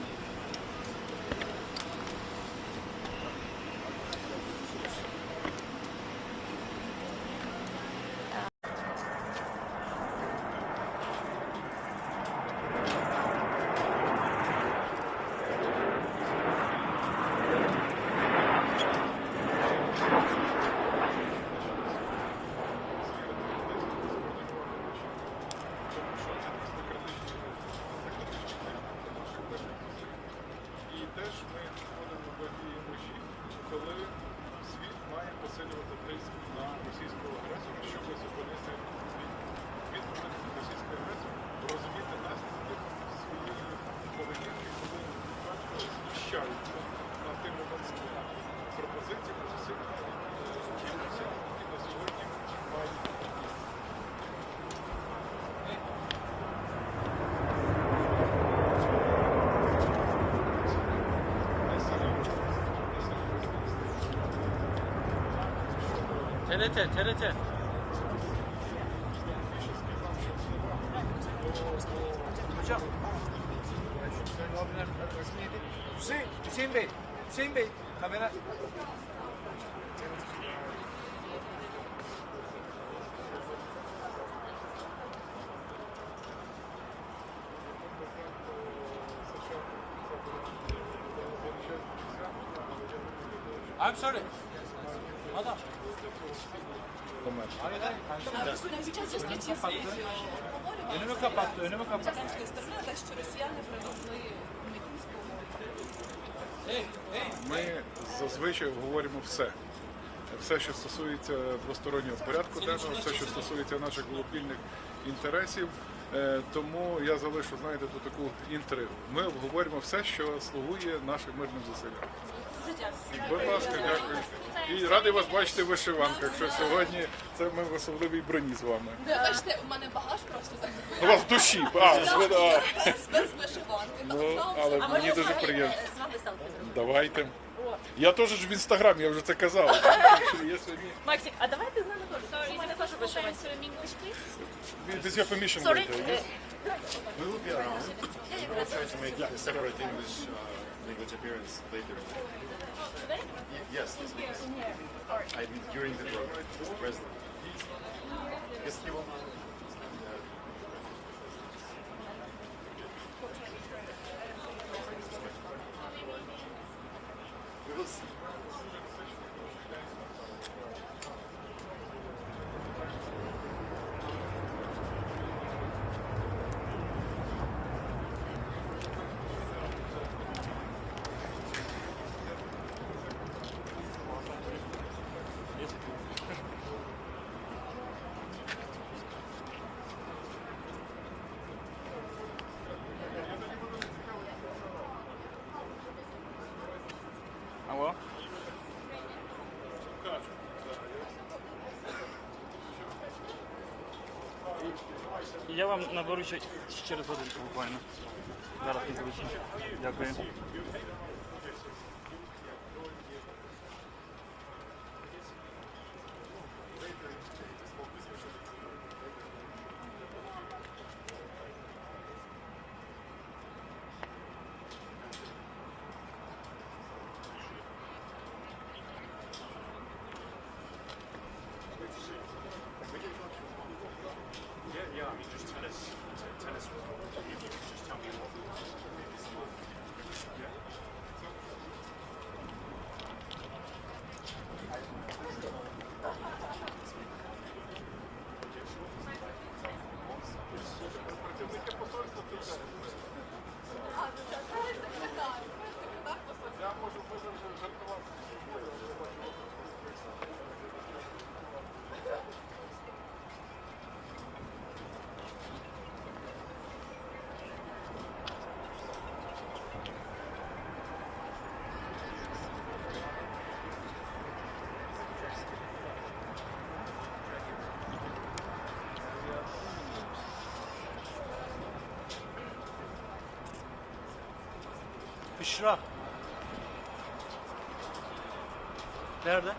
[SPEAKER 7] І теж ми входимо до тієї межі, коли світ має посилювати тиск на російського агресора, щоб зупинити відповідь російської агресії, розуміти наслідки своєї поведінки, коли вони знущаються над тими пропозиціями, засилювати кількості, які на сьогодні мають місце.
[SPEAKER 22] TRT.
[SPEAKER 6] Hocam. Hüseyin Bey, kamera. I'm sorry. Adam. Önümü kapattı.
[SPEAKER 7] Ми зазвичай говоримо все. Все, що стосується двостороннього порядку денного, все, що стосується наших глобальних інтересів. Тому я залишу, знаєте, тут таку інтригу. Ми обговорюємо все, що слугує нашим мирним зусиллям. Будь ласка, дякую. І радий вас бачити в вишиванках, що сьогодні це ми в особливій броні з вами.
[SPEAKER 3] Бачите, у мене багаж просто так.
[SPEAKER 7] У вас в душі,
[SPEAKER 3] Без вишиванки.
[SPEAKER 7] Ну, але мені дуже приємно.
[SPEAKER 3] З вами селфі.
[SPEAKER 7] Давайте. Я теж ж в інстаграмі, я вже це казав.
[SPEAKER 3] Максик, а давайте з нами теж. Sorry, ми також вишиваємо English, please.
[SPEAKER 7] With your permission
[SPEAKER 3] Sorry.
[SPEAKER 7] later, yes?
[SPEAKER 1] We will be around. We will try to make a separate English language appearance later. Yes, during the program, the president. Yes, he will. We will see.
[SPEAKER 22] Алло? Я вам наберу ще через годинку буквально. Зараз не залишимо. Дякую.
[SPEAKER 5] Büşra. Nerede?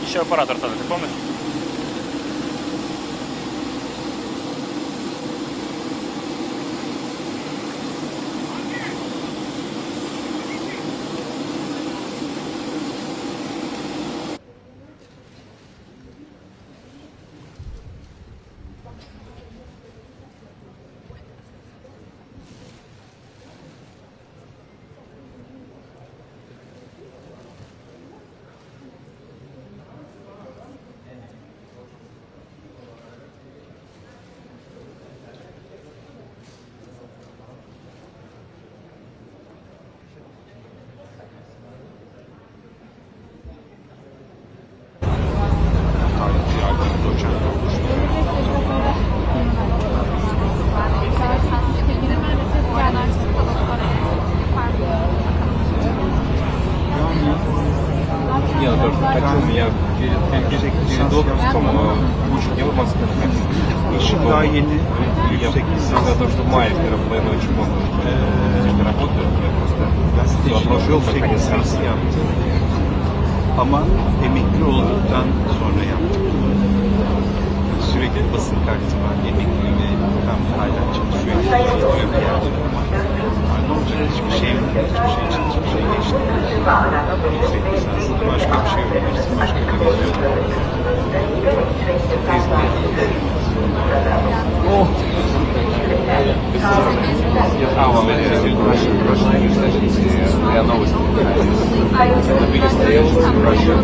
[SPEAKER 22] Еще оператор тогда, ты помнишь?
[SPEAKER 6] то, о чем я перед отпуском учредил в Москве. Daha yeni yüksek lisans за то, что в мае мы очень много работаем. Я просто вложил в lisans yaptım. Ama emekli olduktan sonra yaptım. Sürekli basın kartı var. Emekli ve tam hala çalışıyor. Gidiyor bir yerde. Ne olacak? Hiçbir şey yok. Hiçbir şey için hiçbir şey geçti. Yüksek lisansında başka bir şey öğrenirsin. Başka bir vizyon. Oh!
[SPEAKER 14] Я новости. The biggest sales in Russia.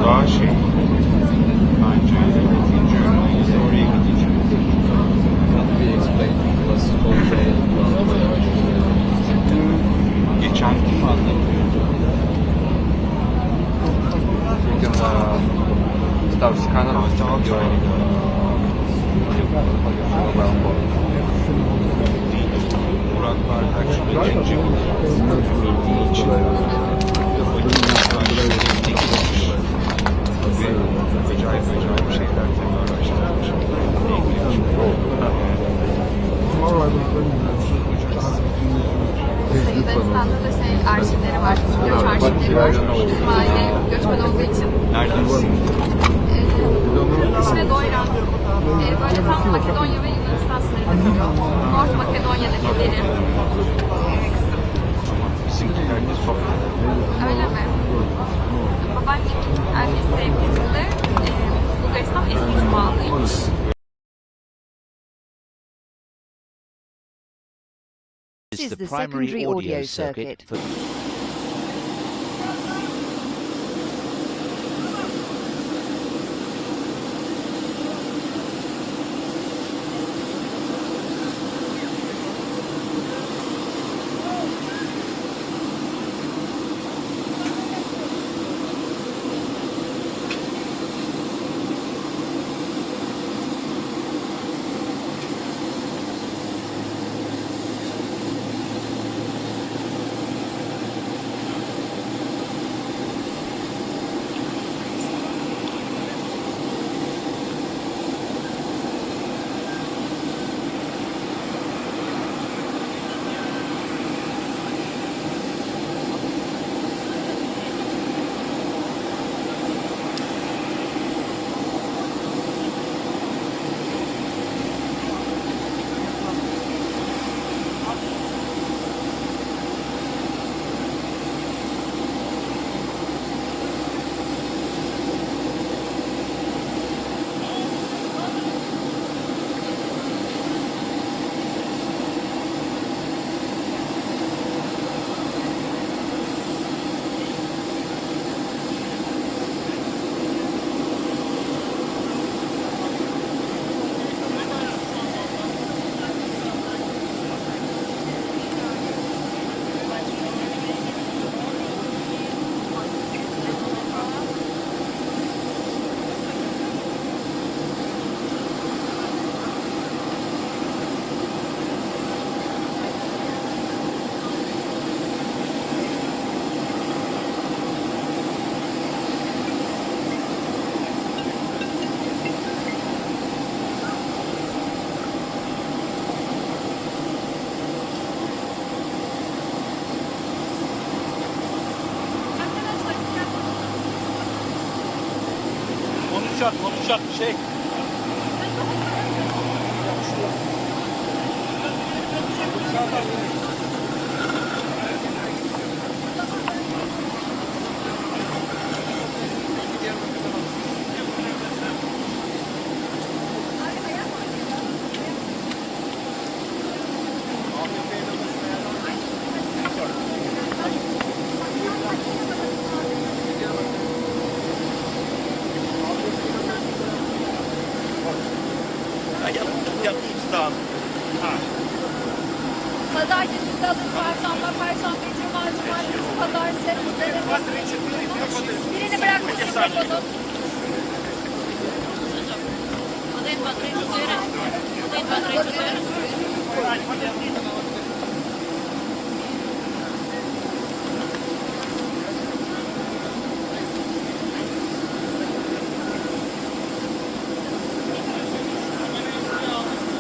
[SPEAKER 6] Daha şey, bence ikinci örneği oraya gideceğim. Geçen kim anlatıyor?
[SPEAKER 14] Start scanner.
[SPEAKER 6] Murat Bardakçı ve Cenci bildiği için acayip şeyler araştırmış.
[SPEAKER 15] Yunanistan'da da arşivleri var, göç arşivleri var. Bizim aile göçmen olduğu için.
[SPEAKER 6] Neredesin?
[SPEAKER 15] İşte Doyran. Böyle tam Makedonya ve Yunanistan sınırında kalıyor. North Makedonya'daki biri.
[SPEAKER 6] Bizimkiler de Sofya.
[SPEAKER 15] Öyle mi? Babaannemin annesi sevgilisi de Bulgaristan eski Cuma'lıymış.
[SPEAKER 2] This is the primary audio circuit for...
[SPEAKER 22] Konuşacak şey.
[SPEAKER 15] Pazartesi, salı, çarşamba, perşembe, cuma, cumartesi, pazartesi, Спільний порядок роботу. 1, 2, 3, 4. 1, 2, 3, 4.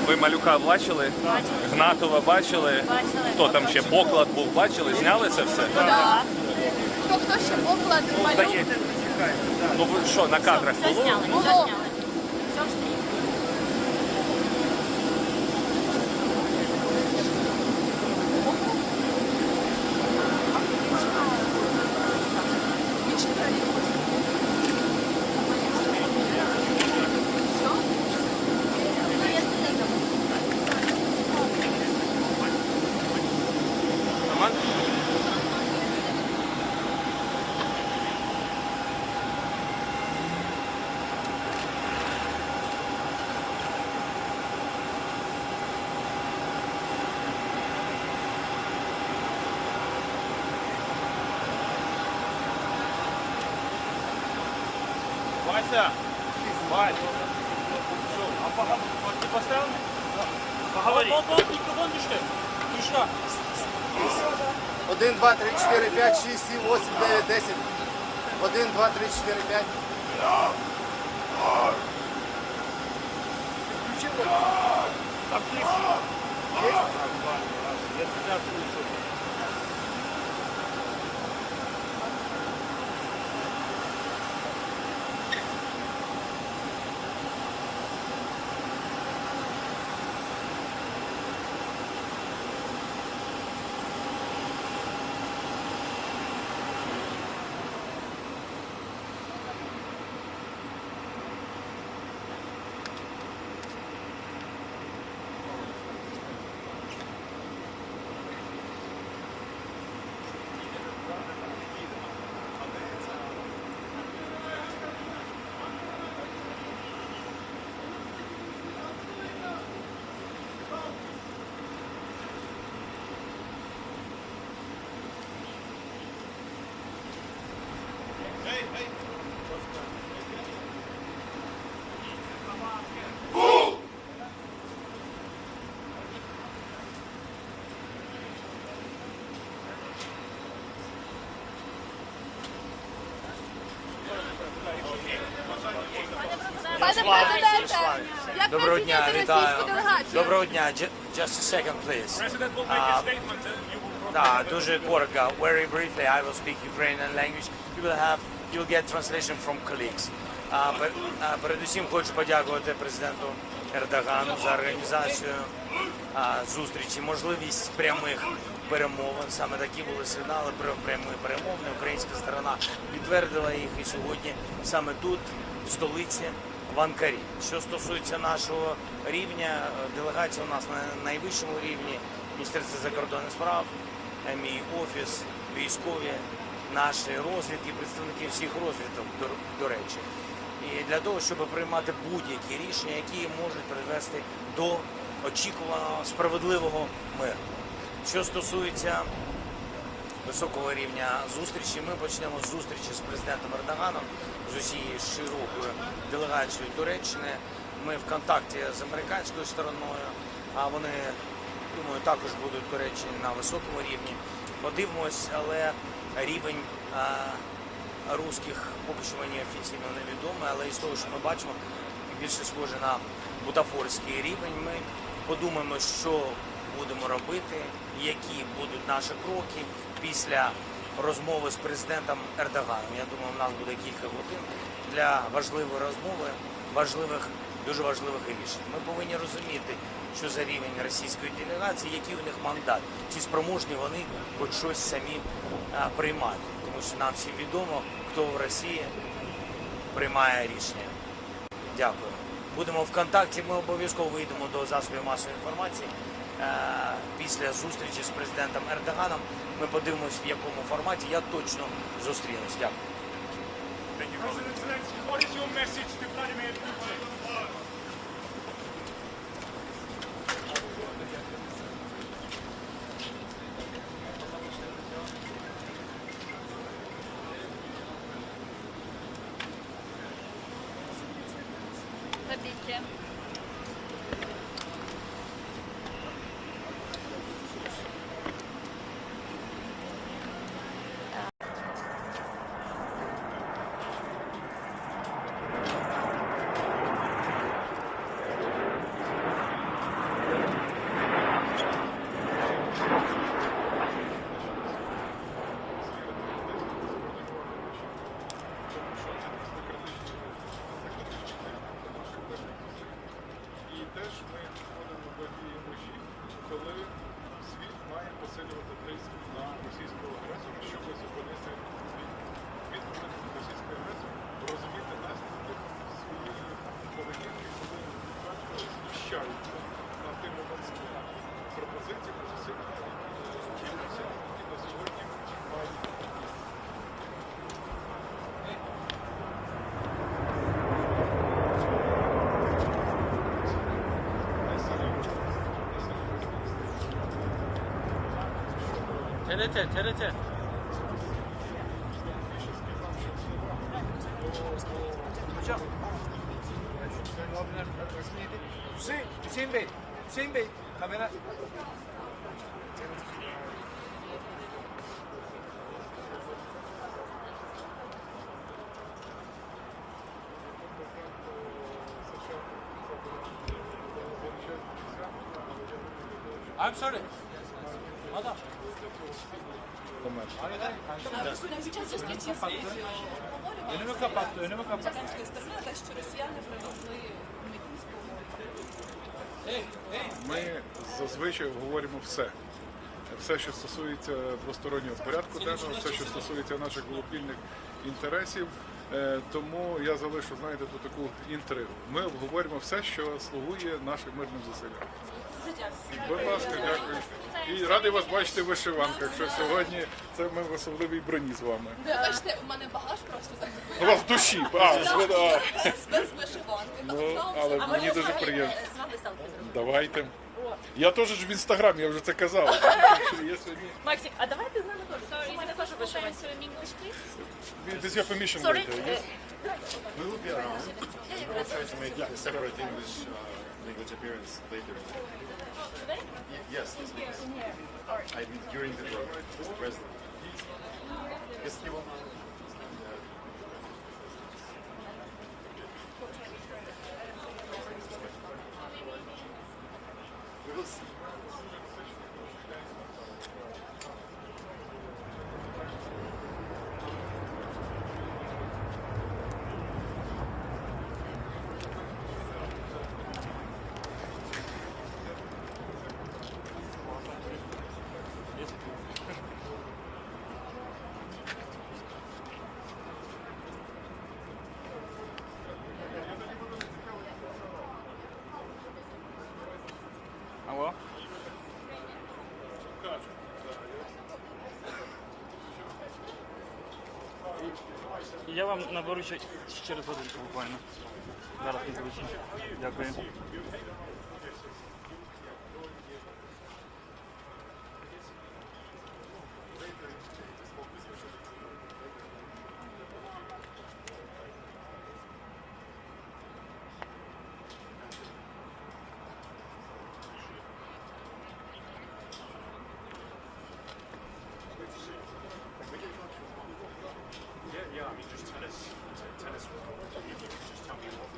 [SPEAKER 22] Ви Малюка бачили? Гнатова бачили? Хто там ще? Поклад був, бачили? Зняли це все?
[SPEAKER 15] Так. Хто ще поклад малюк?
[SPEAKER 22] Ну ви що, на кадрах було?
[SPEAKER 15] Було.
[SPEAKER 22] Вася! Вася! Что, а ты поставил? Поговори. Микрофон пиши. Миша.
[SPEAKER 11] 1, 2, 3, 4, 5, 6, 7, 8, 9, 10. 1, 2, 3, 4, 5. Включи
[SPEAKER 22] Так, я тебя слышу.
[SPEAKER 15] Пане президенте, як
[SPEAKER 22] Доброго дня,
[SPEAKER 15] оцінюєте
[SPEAKER 22] вітаю.
[SPEAKER 15] російську делегацію?
[SPEAKER 22] Доброго дня. Just a second, please. Да, дуже коротко. Very briefly, I will speak Ukrainian language. You will get translation from colleagues. Передусім хочу подякувати президенту Ердогану за організацію зустрічі, можливість прямих перемовин. Саме такі були сигнали про прямі перемовини. Українська сторона підтвердила їх і сьогодні саме тут, в столиці, в Анкарі. Що стосується нашого рівня, делегація у нас на найвищому рівні, Міністерство закордонних справ, мій офіс, військові, наші розвідки, представники всіх розвідок, до речі. І для того, щоб приймати будь-які рішення, які можуть привести до очікуваного справедливого миру. Що стосується високого рівня зустрічі, ми почнемо з зустрічі з президентом Ердоганом, з усією широкою делегацією Туреччини. Ми в контакті з американською стороною, а вони, думаю, також будуть в Туреччині на високому рівні. Подивимось, але рівень русських поки що мені офіційно невідомий, але із того, що ми бачимо, більше схоже на бутафорський рівень. Ми подумаємо, що будемо робити, які будуть наші кроки після розмови з президентом Ердоганом. Я думаю, у нас буде кілька годин для важливої розмови, дуже важливих рішень. Ми повинні розуміти, що за рівень російської делегації, який у них мандат, чи спроможні вони хоч щось самі приймати. Тому що нам всім відомо, хто в Росії приймає рішення. Дякую. Будемо в контакті, ми обов'язково вийдемо до засобів масової інформації. Після зустрічі з президентом Ердоганом ми подивимось, в якому форматі. Я точно зустрінусь. Дякую.
[SPEAKER 13] President Zelensky, what is your message to Vladimir Putin?
[SPEAKER 3] Kim.
[SPEAKER 7] І теж ми входимо до тієї межі, коли світ має посилювати тиск на російського агресора, щоб зупинити відповідь російської агресії, розуміти наслідки своєї поведінки, коли вони знущаються над тими пропозиціями, зусиллями, які на сьогодні мають.
[SPEAKER 5] TRT. Hocam. Hüseyin Bey, kamera. I'm sorry. Adam. Önümü kapattı.
[SPEAKER 7] Ми зазвичай говоримо все. Все, що стосується двостороннього порядку денного, все, що стосується наших глобальних інтересів. Тому я залишу, знаєте, тут таку інтригу. Ми обговорюємо все, що слугує нашим мирним зусиллям. Будь ласка, дякую. І радий вас бачити в вишиванках, що сьогодні це ми в особливій броні з вами.
[SPEAKER 15] Ви бачите, у мене багаж просто так.
[SPEAKER 7] У вас в душі,
[SPEAKER 15] Без вишиванки.
[SPEAKER 7] Ну, але мені дуже приємно.
[SPEAKER 15] З вами селфі.
[SPEAKER 7] Давайте. Я теж ж в інстаграмі, я вже це казав.
[SPEAKER 3] Максик, а давай ти з нами теж. Sorry, ми також вишиваємо in English, please.
[SPEAKER 7] With your permission
[SPEAKER 3] Sorry.
[SPEAKER 7] later, yes?
[SPEAKER 1] We will be around. We will try to make a separate English language appearance later. Yes, I mean during the program, Mr. President. Yes, you will. We will see.
[SPEAKER 5] Алло? Я вам наберу ще через годинку буквально. Зараз не звучить. Дякую.
[SPEAKER 1] Yeah, I mean just tennis. Tennis. You can just tell me what.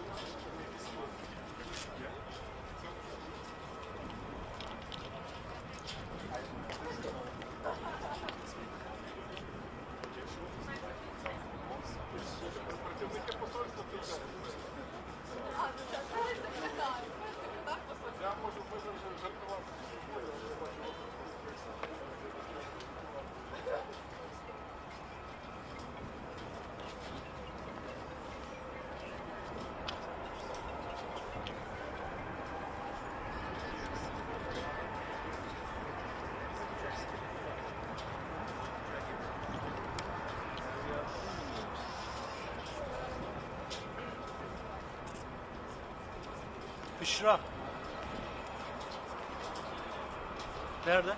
[SPEAKER 5] Büşra. Nerede?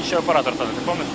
[SPEAKER 17] Еще оператор тогда, ты помнишь?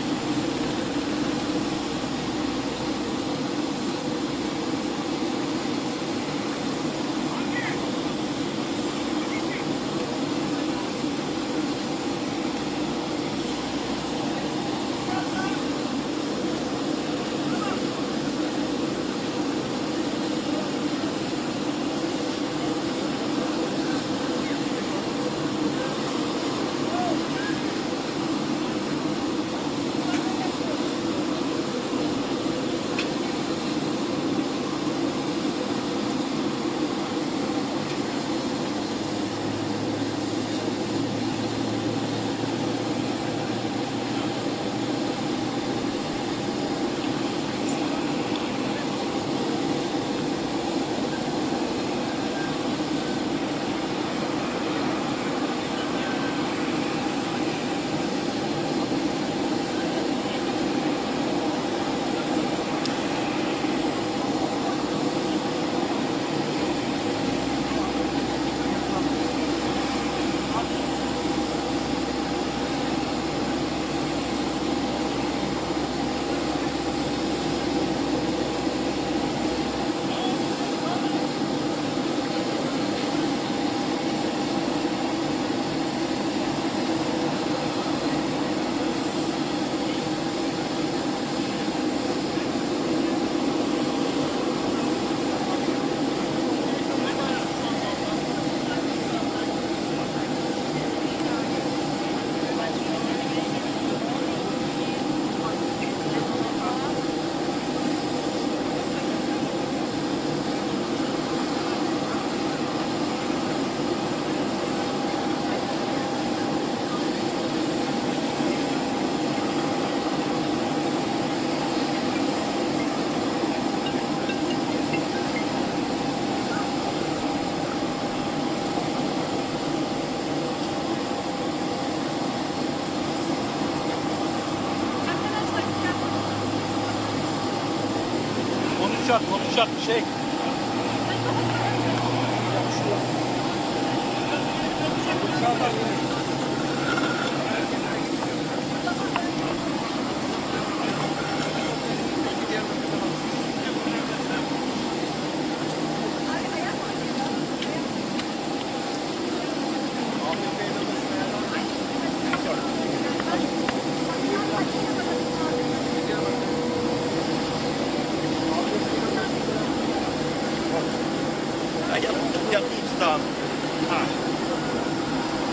[SPEAKER 17] shot, shake.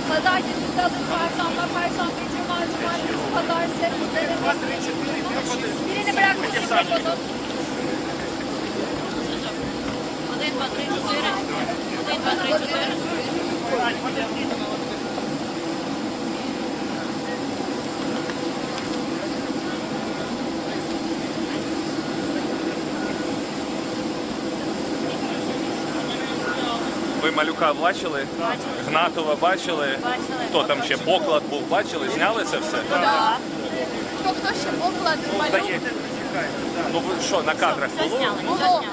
[SPEAKER 15] Pazartesi, salı, çarşamba, perşembe, cuma, cumartesi, pazartesi. Birini bırakmışım mikrofonu.
[SPEAKER 17] Ви малюка бачили? Гнатова бачили? Хто там ще? Поклад був, бачили? Зняли це все?
[SPEAKER 15] Так. Хто ще поклад малюк?
[SPEAKER 17] Ну ви що, на кадрах було?
[SPEAKER 15] Було.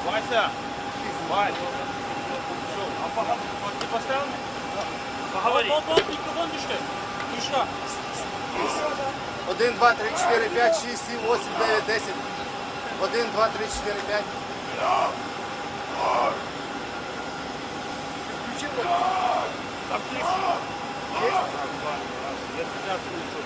[SPEAKER 17] Вася! Вася! Що, а ти поставив? Поговори. Микрофон пішли. Пішла.
[SPEAKER 11] 1, 2, 3, 4, 5, 6, 7, 8, 9, 10. 1, 2, 3, 4, 5. Включи блок.
[SPEAKER 17] Там кліп. Я тебя слышу.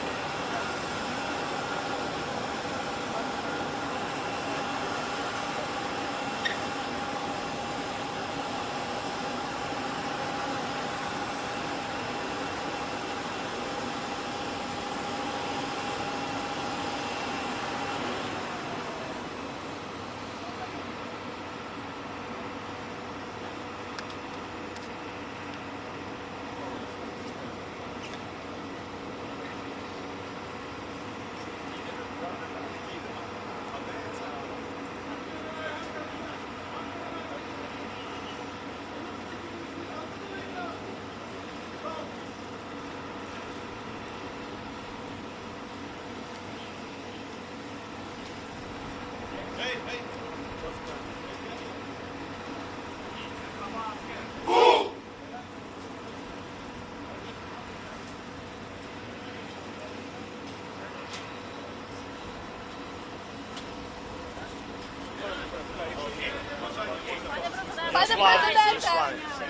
[SPEAKER 15] Пане президенте,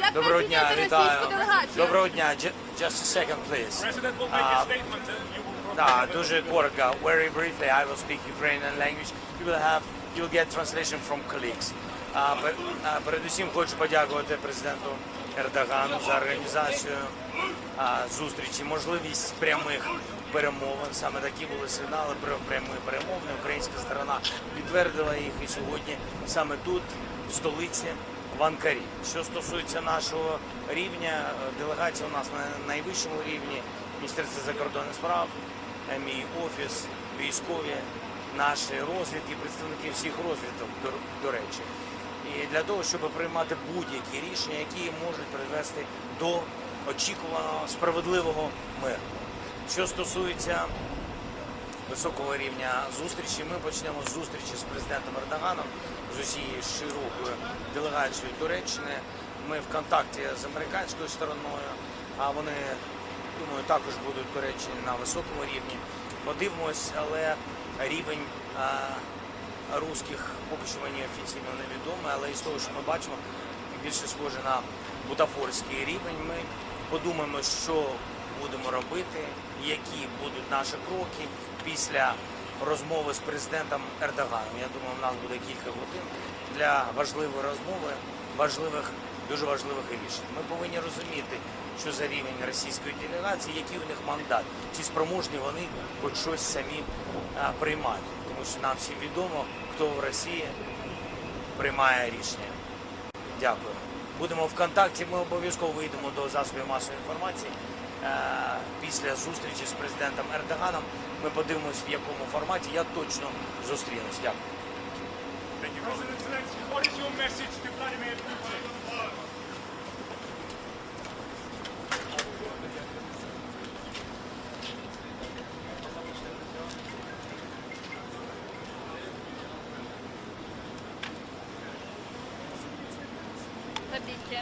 [SPEAKER 15] як
[SPEAKER 22] Доброго дня,
[SPEAKER 15] оцінюєте
[SPEAKER 22] вітаю.
[SPEAKER 15] російську делегацію?
[SPEAKER 22] Доброго дня. Just a second, please. Да, дуже коротко. Very briefly, I will speak Ukrainian language. You'll get translation from colleagues. Передусім хочу подякувати президенту Ердогану за організацію зустрічі, можливість прямих перемовин. Саме такі були сигнали про прямі перемовини. Українська сторона підтвердила їх і сьогодні саме тут, в столиці, в Анкарі. Що стосується нашого рівня, делегація у нас на найвищому рівні, Міністерство закордонних справ, мій офіс, військові, наші розвідки, представники всіх розвідок, до речі. І для того, щоб приймати будь-які рішення, які можуть привести до очікуваного справедливого миру. Що стосується високого рівня зустрічі, ми почнемо з зустрічі з президентом Ердоганом, з усією широкою делегацією Туреччини. Ми в контакті з американською стороною, а вони, думаю, також будуть в Туреччині на високому рівні. Подивимось, але рівень русських поки що мені офіційно невідомий, але із того, що ми бачимо, більше схоже на бутафорський рівень. Ми подумаємо, що будемо робити, які будуть наші кроки після розмови з президентом Ердоганом. Я думаю, у нас буде кілька годин
[SPEAKER 5] для важливої розмови, дуже важливих рішень. Ми повинні розуміти, що за рівень російської делегації, який у них мандат, чи спроможні вони хоч щось самі приймати. Тому що нам всім відомо, хто в Росії приймає рішення. Дякую. Будемо в контакті, ми обов'язково вийдемо до засобів масової інформації. Після зустрічі з президентом Ердоганом ми подивимось, в якому форматі я точно зустрінусь. Дякую.
[SPEAKER 13] President Zelensky, what is your message to Vladimir Putin?
[SPEAKER 15] Tabii ki.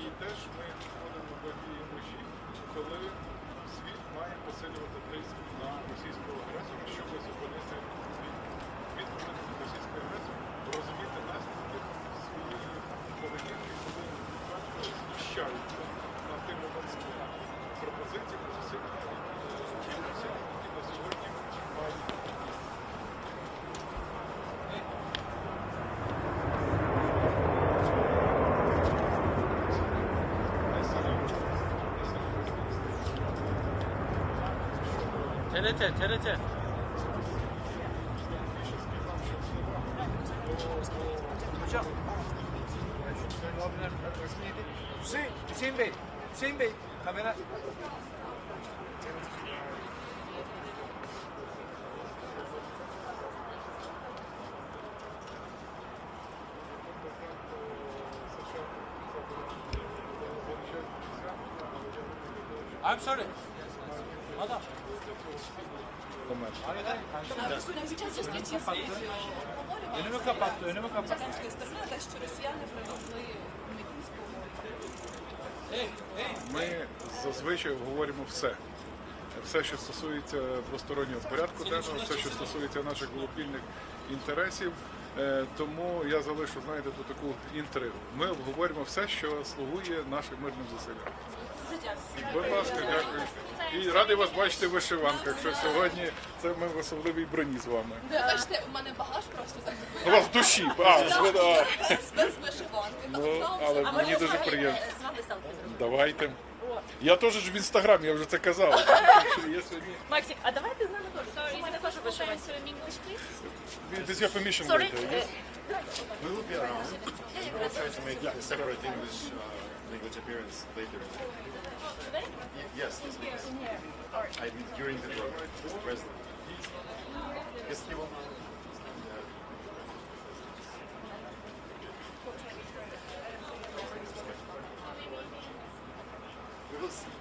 [SPEAKER 7] І теж ми входимо до тієї межі, коли світ має посилювати тиск на російського агресора, щоб зупинити відповідь російської агресії, розуміти наслідки своєї поведінки, коли знущаються над тими пропозиціями, зусиллями, які на сьогодні мають.
[SPEAKER 6] TRT. Hocam. Hüseyin Bey, kamera. I'm sorry. Madam. Önümü kapattı.
[SPEAKER 7] Ми зазвичай обговорюємо все. Все, що стосується двостороннього порядку денного, все, що стосується наших глобальних інтересів. Тому я залишу, знаєте, тут таку інтригу. Ми обговорюємо все, що слугує нашим мирним зусиллям. Будь ласка, дякую. І радий вас бачити в вишиванках, що сьогодні це ми в особливій броні з вами.
[SPEAKER 15] Бачите, у мене багаж просто так.
[SPEAKER 7] У вас в душі,
[SPEAKER 15] Без вишиванки.
[SPEAKER 7] Ну, але мені дуже приємно. Давайте. Я теж ж в інстаграмі, я вже це казав.
[SPEAKER 3] Максик, а давайте з нами теж. Sorry, ми також вишиваємося в English, please.
[SPEAKER 7] This your permission
[SPEAKER 3] Sorry.
[SPEAKER 7] later, yes?
[SPEAKER 1] We will be around. We will try to make a separate English language appearance later.
[SPEAKER 3] Today?
[SPEAKER 1] Yes. I mean, during the program, the president. Yes, he will. We will see.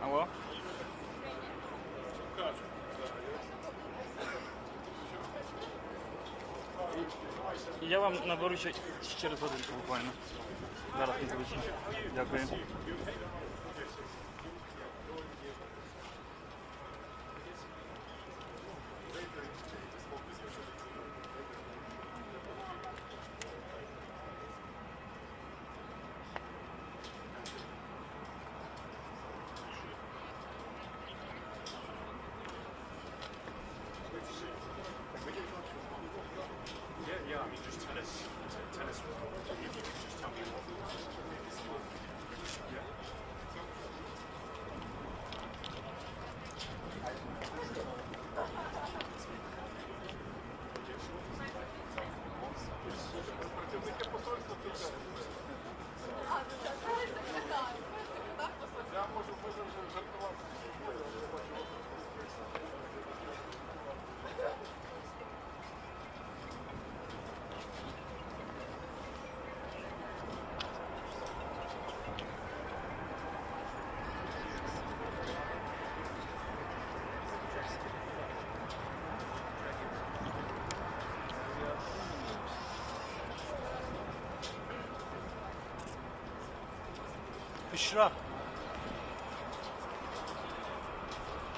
[SPEAKER 6] Алло? Я вам наберу ще через годинку буквально. Зараз не звучить. Дякую.
[SPEAKER 5] Büşra.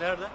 [SPEAKER 5] Nerede?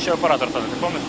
[SPEAKER 17] Еще оператор тогда, ты помнишь?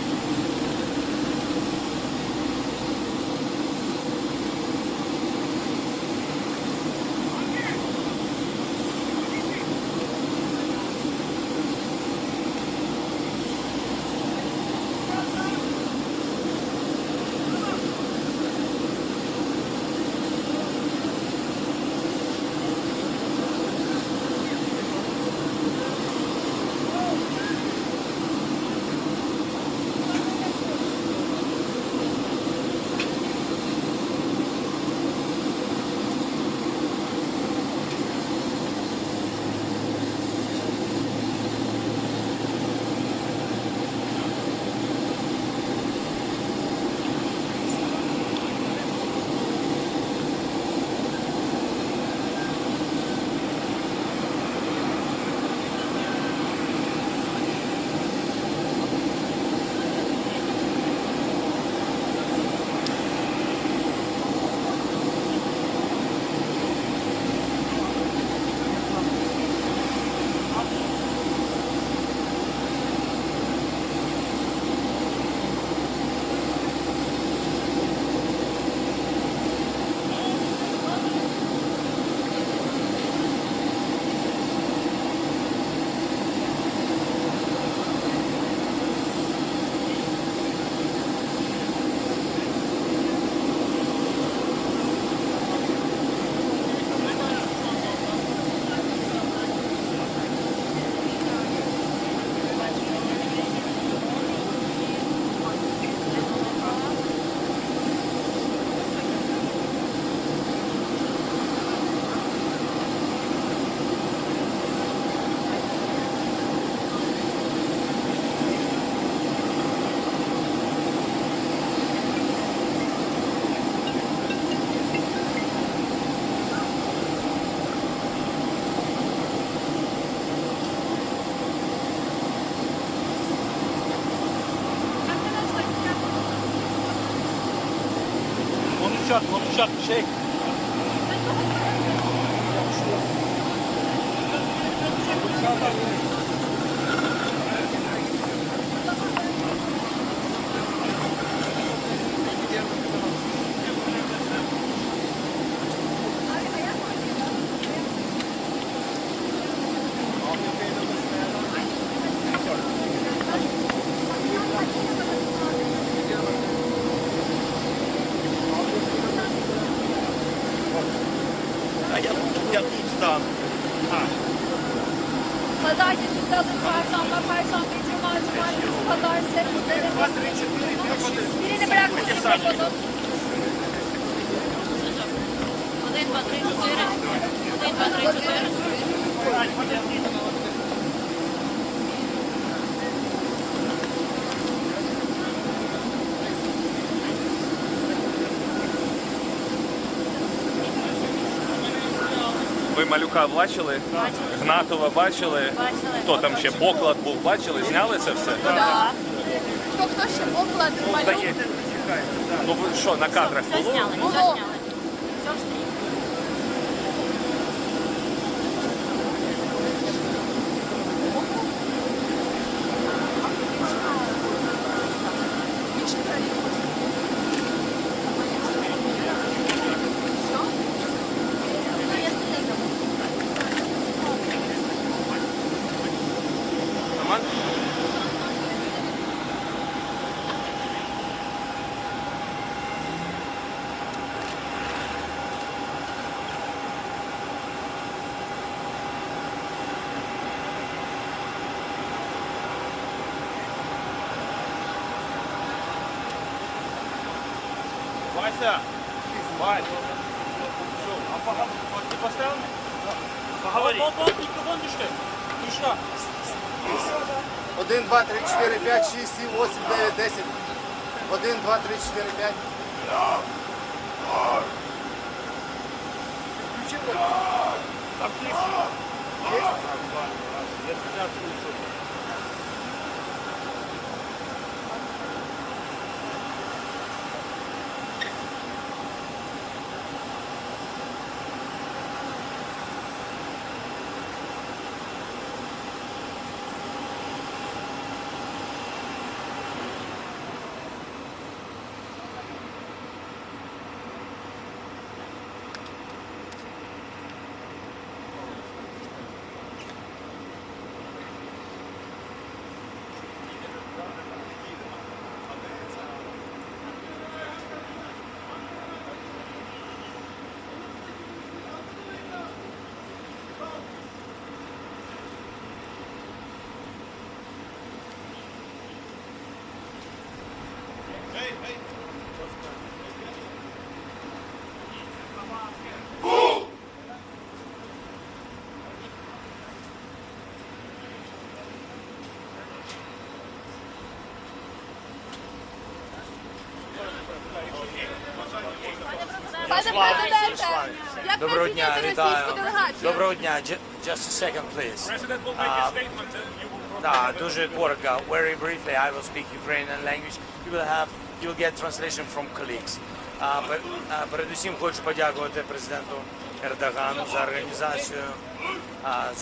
[SPEAKER 17] shut, shake.
[SPEAKER 1] Я тут стану.
[SPEAKER 15] Складайтеся, Першанка, Cuma, складайся.
[SPEAKER 1] 2, 3, 4, 5, 6.
[SPEAKER 15] Ірина Брякова, фото.
[SPEAKER 3] 1, 2, 3, 4. 1, 2, 3, 4.
[SPEAKER 17] Ви малюка бачили? Гнатова бачили? Хто там ще? Поклад був, бачили? Зняли це все?
[SPEAKER 15] Так. Хто ще поклад малюк?
[SPEAKER 17] Ну ви що, на кадрах було?
[SPEAKER 15] Було.
[SPEAKER 17] Вася! Вася! Ты поставил? Поговори. Микрофон дыши. Душа.
[SPEAKER 11] 1, 2, 3, 4, 5, 6, 7, 8, 9, 10. 1, 2, 3, 4, 5. Включи вот.
[SPEAKER 17] Там клип. Есть? Я тебя слышу.
[SPEAKER 15] Пане президенте, як
[SPEAKER 5] Доброго
[SPEAKER 15] ви
[SPEAKER 5] дня,
[SPEAKER 15] оцінюєте
[SPEAKER 5] вітаю.
[SPEAKER 15] російську делегацію?
[SPEAKER 5] Доброго дня. Just a second, please. Да, дуже коротко. Very briefly, I will speak Ukrainian language. You will get translation from colleagues. Передусім хочу подякувати президенту Ердогану за організацію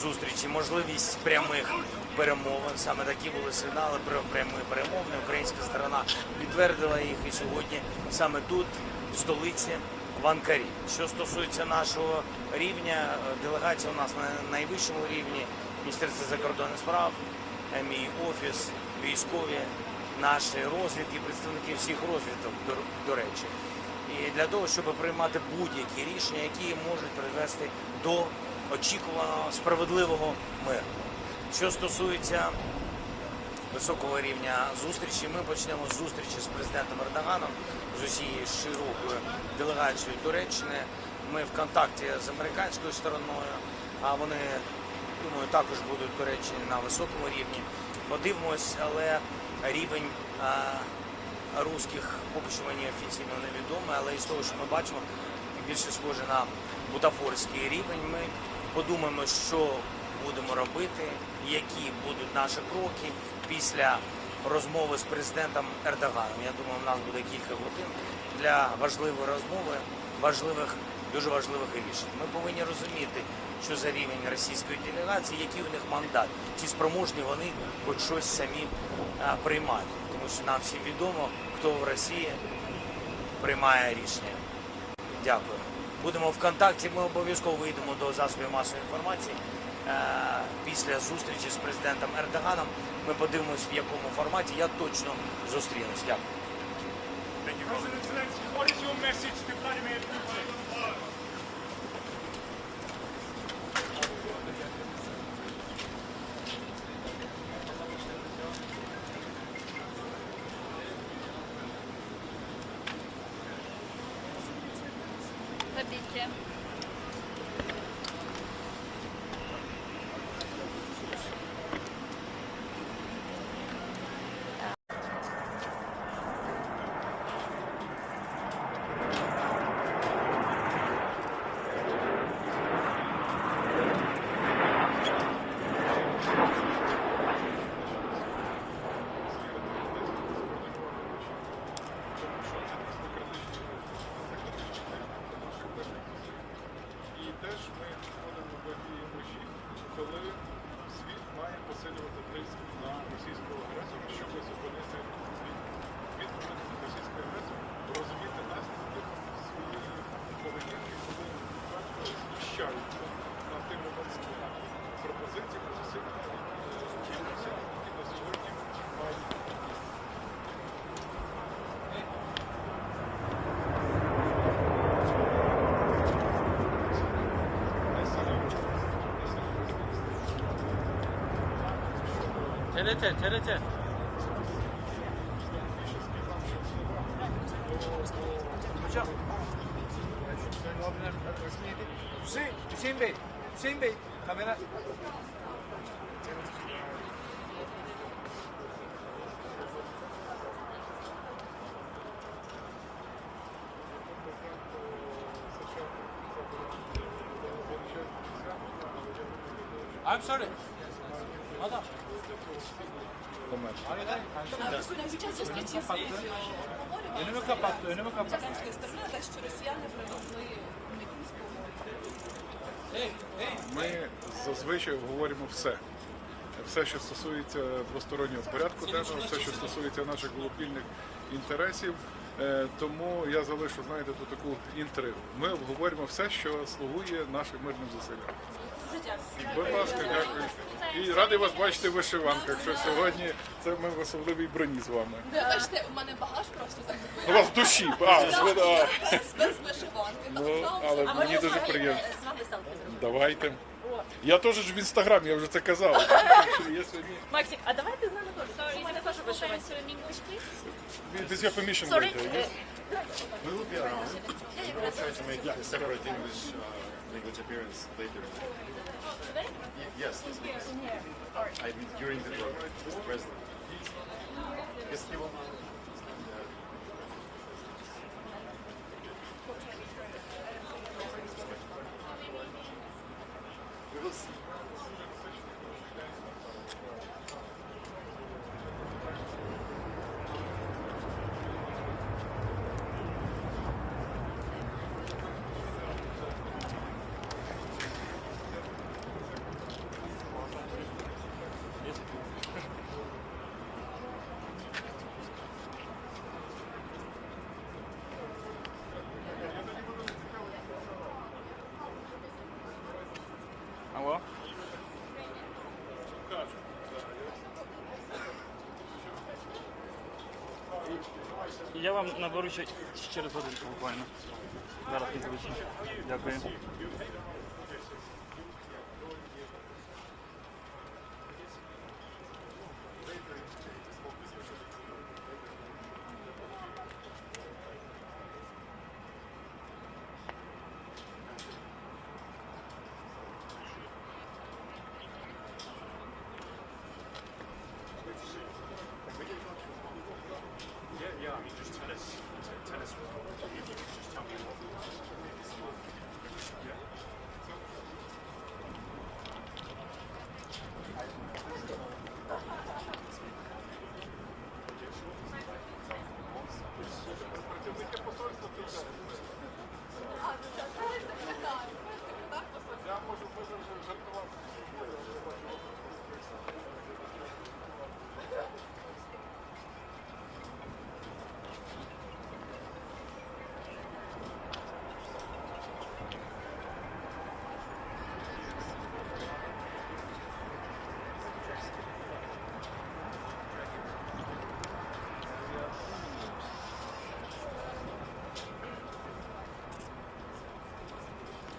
[SPEAKER 5] зустрічі, можливість прямих перемовин. Саме такі були сигнали про прямі перемовини. Українська сторона підтвердила їх і сьогодні саме тут, в столиці, в Анкарі. Що стосується нашого рівня, делегація у нас на найвищому рівні, Міністерство закордонних справ, мій офіс, військові, наші розвідки, представники всіх розвідок, до речі. І для того, щоб приймати будь-які рішення, які можуть привести до очікуваного справедливого миру. Що стосується високого рівня зустрічі, ми почнемо з зустрічі з президентом Ердоганом, з усією широкою делегацією Туреччини. Ми в контакті з американською стороною, а вони, думаю, також будуть в Туреччині на високому рівні. Подивимось, але рівень русських поки що мені офіційно невідомий, але із того, що ми бачимо, більше схоже на бутафорський рівень. Ми подумаємо, що будемо робити, які будуть наші кроки після розмови з президентом Ердоганом. Я думаю, у нас буде кілька годин для важливої розмови, дуже важливих рішень. Ми повинні розуміти, що за рівень російської делегації, який у них мандат, чи спроможні вони хоч щось самі приймати. Тому що нам всім відомо, хто в Росії приймає рішення. Дякую. Будемо в контакті, ми обов'язково вийдемо до засобів масової інформації. Після зустрічі з президентом Ердоганом ми подивимось, в якому форматі я точно зустрінусь. Дякую.
[SPEAKER 13] President Zelensky, what is your message to Vladimir Putin?
[SPEAKER 15] Забійте.
[SPEAKER 7] І теж ми входимо в тій межі, коли світ має посилювати тиск на російського агресора, щоб зупинити відповідь російської агресії, розуміти наслідки своєї поведінки, коли знущаються над тими пропозиціями, зусиллями, які на сьогодні мають.
[SPEAKER 6] TRT. Hocam. Hüseyin Bey, kamera. I'm sorry. Adam. Önümü kapattı.
[SPEAKER 7] Ми зазвичай обговорюємо все. Все, що стосується двостороннього порядку денного, все, що стосується наших глобальних інтересів. Тому я залишу, знаєте, тут таку інтригу. Ми обговорюємо все, що слугує нашим мирним зусиллям. Будь ласка, дякую. І радий вас бачити в вишиванках, що сьогодні це ми в особливій броні з вами.
[SPEAKER 15] Бачите, у мене багаж просто так.
[SPEAKER 7] У вас в душі,
[SPEAKER 15] Без вишиванки.
[SPEAKER 7] Ну, але мені дуже приємно. Давайте. Я теж ж в інстаграмі, я вже це казав.
[SPEAKER 3] Максик, а давайте з нами теж. Sorry, я теж вишиванці. English, please?
[SPEAKER 7] With your permission,
[SPEAKER 3] Sorry.
[SPEAKER 7] yes?
[SPEAKER 1] We will be around. We will try to make a separate English language appearance later.
[SPEAKER 3] Today?
[SPEAKER 1] Yes. I mean, during the program, the president. Yes, he will. We will see.
[SPEAKER 6] Алло? Я вам наберу ще через годинку буквально. Зараз не звучить. Дякую.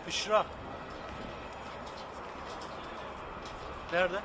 [SPEAKER 5] Büşra. Nerede?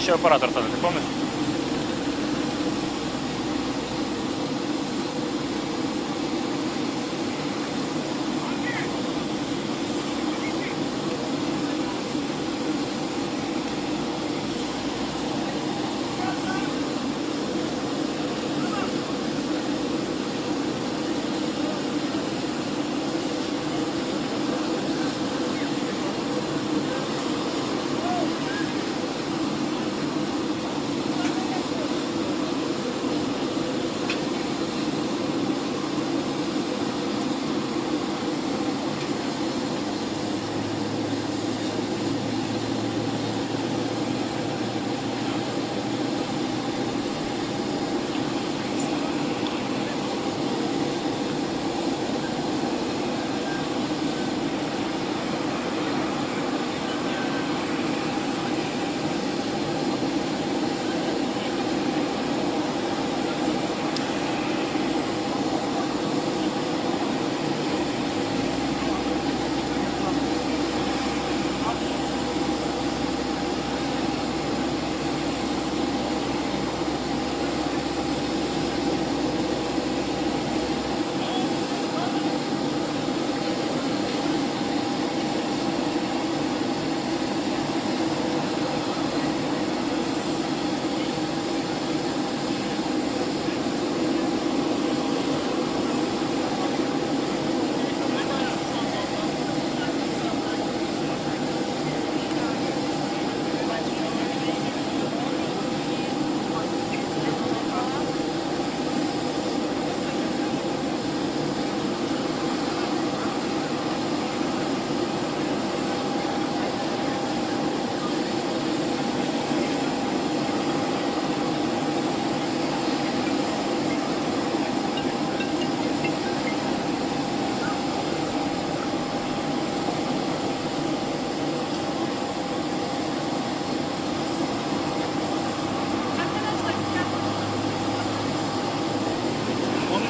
[SPEAKER 17] Еще оператор тогда, ты помнишь?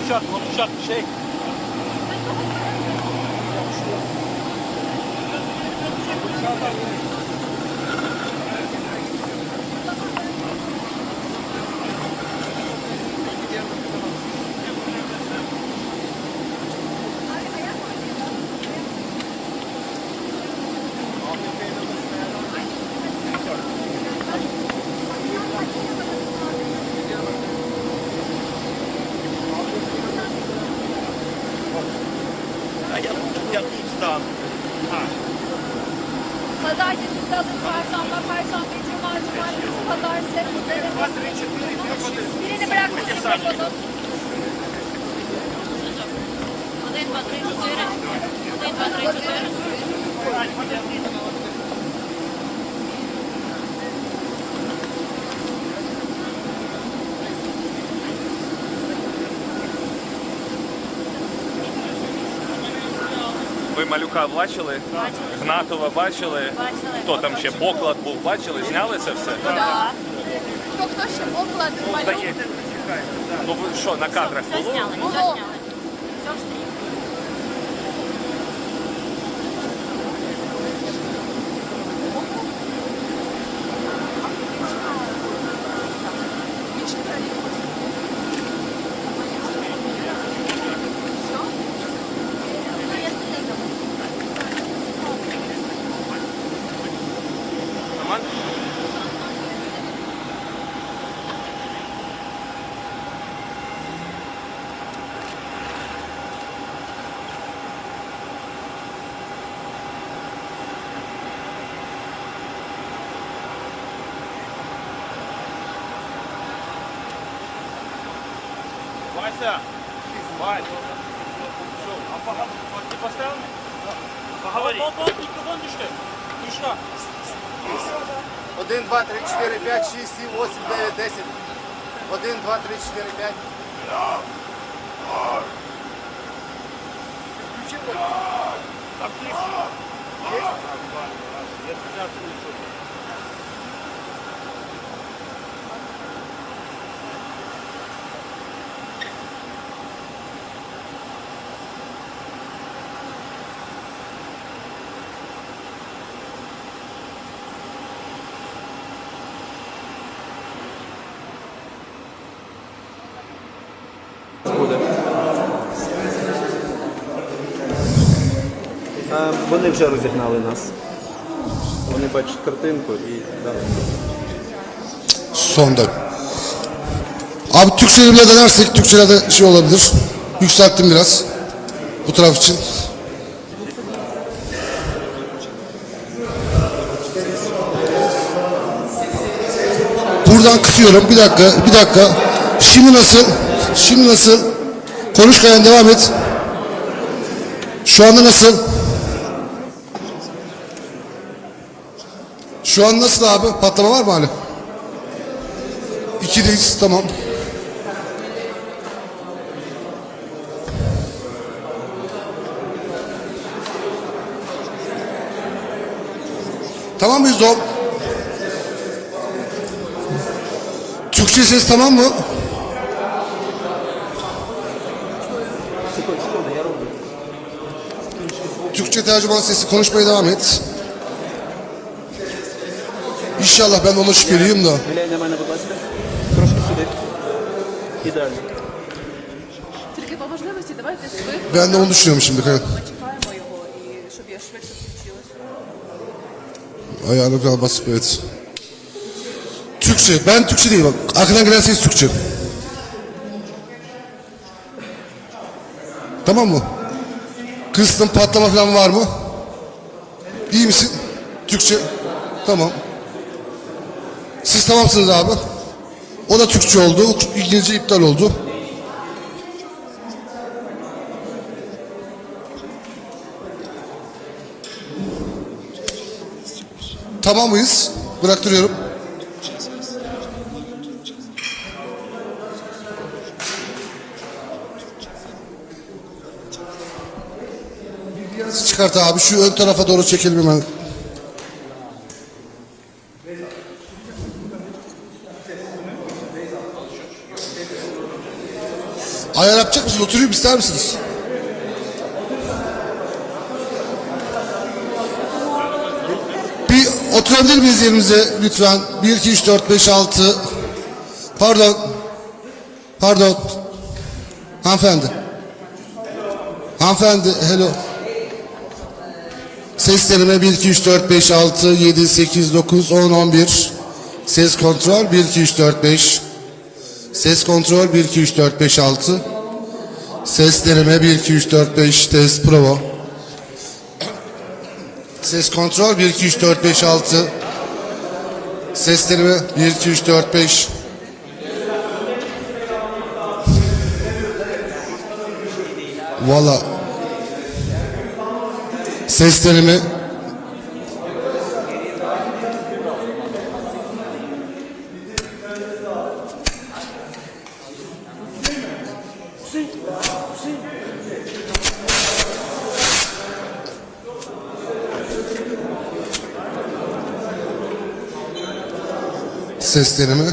[SPEAKER 17] konuşacak bir şey.
[SPEAKER 15] Pazartesi, salı, çarşamba, perşembe, cuma, cumartesi, pazartesi. Birini bırakmışsın mikrofonu.
[SPEAKER 17] Ви малюка бачили? Гнатова бачили? Хто там ще? Поклад був, бачили? Зняли це все?
[SPEAKER 15] Так. Хто ще поклад малюк?
[SPEAKER 17] Ну ви що, на кадрах було?
[SPEAKER 15] Було.
[SPEAKER 17] Вася! Вася! Ты поставил? Поговори. Микрофон düştü. Düştü.
[SPEAKER 11] 1, 2, 3, 4, 5, 6, 7, 8, 9, 10. 1, 2, 3, 4, 5.
[SPEAKER 6] Вони вже розігнали нас. Вони бачать картинку і далі.
[SPEAKER 4] Sonda. Abi Türkçe'yi bile denersek Türkçe'de şey olabilir. Yükselttim biraz. Bu taraf için. Buradan kısıyorum. Bir dakika. Şimdi nasıl? Konuş Kayan, devam et. Şu anda nasıl? Şu an nasıl abi? Patlama var mı hala? 2'deyiz, tamam. Tamam mıyız Dom? Türkçe ses tamam mı? Türkçe tercüman sesi, konuşmaya devam et. İnşallah, ben ona şüpheliyim da.
[SPEAKER 21] Тільки по можливості давайте швидко.
[SPEAKER 4] Ben de onu düşünüyorum şimdi.
[SPEAKER 21] Чекаємо його і щоб я швидше включилася.
[SPEAKER 4] Ayağını biraz basıp evet. Türkçe, ben Türkçe değil bak. Arkadan gelen ses Türkçe. Tamam mı? Kıstım, patlama falan var mı? İyi misin? Türkçe. Tamam. Siz tamamsınız abi. O da Türkçe oldu. İngilizce iptal oldu. Tamam mıyız? Bıraktırıyorum. Çıkart abi. Şu ön tarafa doğru çekelim hemen. Ayar yapacak mısınız? Oturayım ister misiniz? Bir oturabilir miyiz yerimize lütfen? 1, 2, 3, 4, 5, 6. Pardon. Pardon. Hanımefendi. Hanımefendi, hello. Ses deneme 1, 2, 3, 4, 5, 6, 7, 8, 9, 10, 11. Ses kontrol 1, 2, 3, 4, 5. Ses kontrol 1, 2, 3, 4, 5, 6. Ses deneme 1, 2, 3, 4, 5. Test prova. Ses kontrol 1, 2, 3, 4, 5, 6. Ses deneme 1, 2, 3, 4, 5. Valla. Ses deneme. Ses deneme.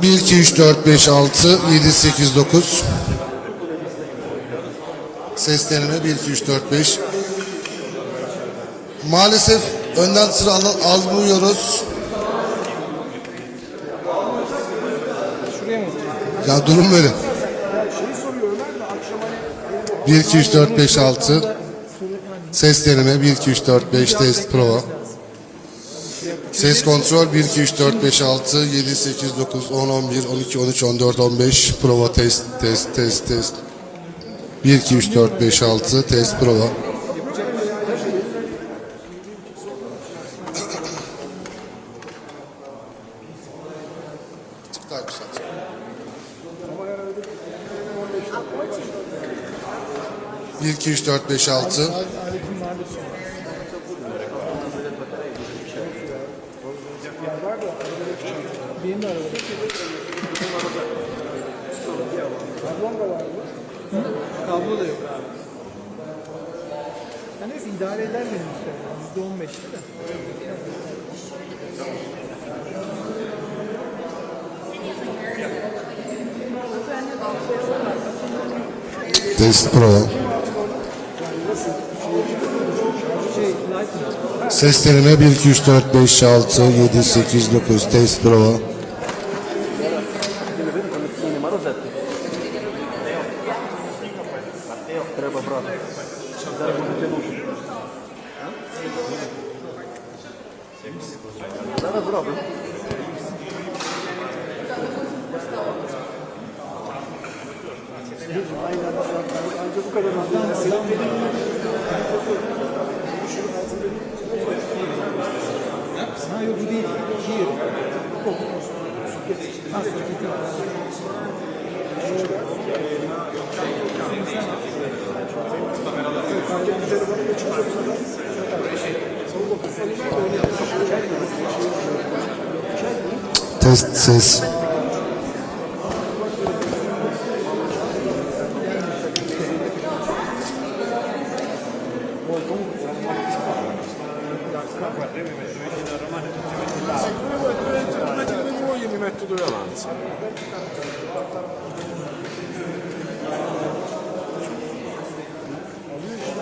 [SPEAKER 4] Bir, iki, üç, dört, beş, altı, yedi, sekiz, dokuz. Ses deneme 1, 2, 3, 4, 5. Maalesef önden sıra almıyoruz. Ya durum böyle. 1, 2, 3, 4, 5, 6. Ses deneme 1, 2, 3, 4, 5 test prova. Ses kontrol 1, 2, 3, 4, 5, 6, 7, 8, 9, 10, 11, 12, 13, 14, 15. Prova test. 1, 2, 3, 4, 5, 6 test prova. Bir, iki, üç, dört, beş, altı.
[SPEAKER 9] Benim de arabada. Kablon da var mı? Kablo da yok abi. Ya neyse idare eder benim işte. %15'ti de.
[SPEAKER 4] Test prova. Ses deneme 1, 2, 3, 4, 5, 6, 7, 8, 9 test prova.
[SPEAKER 9] Ancak bu kadar ha yok bu değil. Şiir.
[SPEAKER 4] Test ses.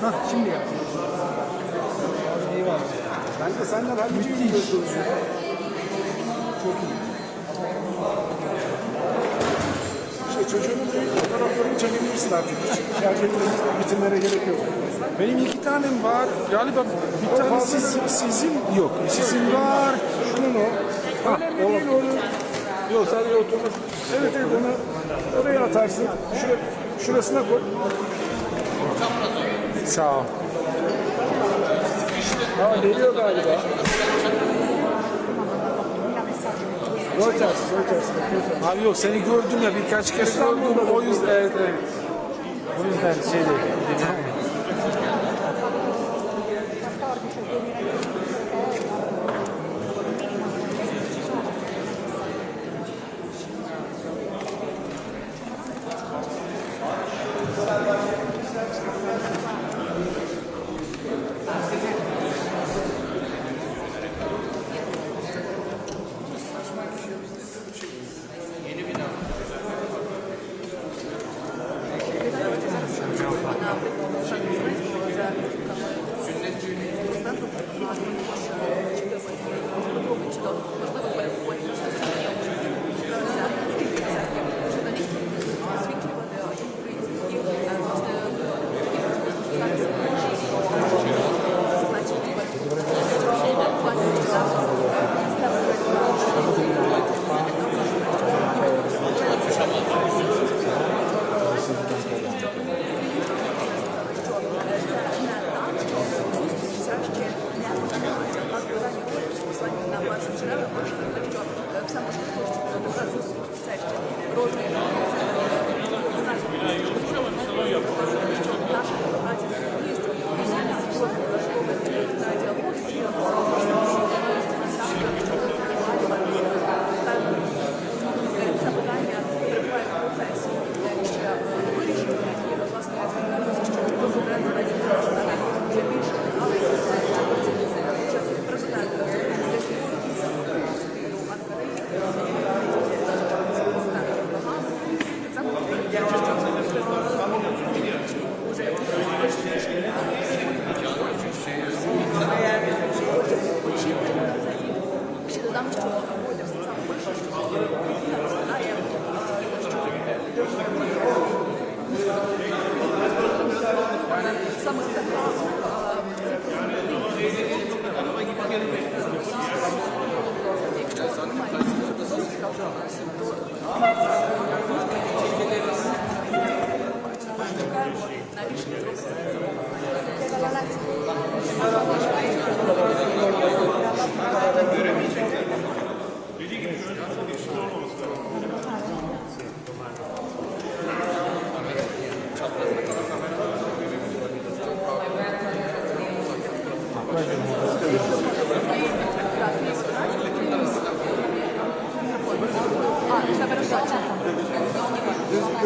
[SPEAKER 9] Hah şimdi ya. Eyvallah. Ben de senden halledeceğim. Çok iyi. İşte çocuğun fotoğraflarını çekebilirsin artık. Hiç bitirmene gerek yok. Benim 2 tanem var. Galiba bir tane sizin yok. Sizin var. Şunun o. Önemli değil onu. Yok sadece oturma. Evet onu oraya atarsın. Şurasına koy. Sağ ol. Ha geliyor galiba. Reuters. Abi yok seni gördüm ya birkaç kere gördüm o yüzden evet. O yüzden şey değil.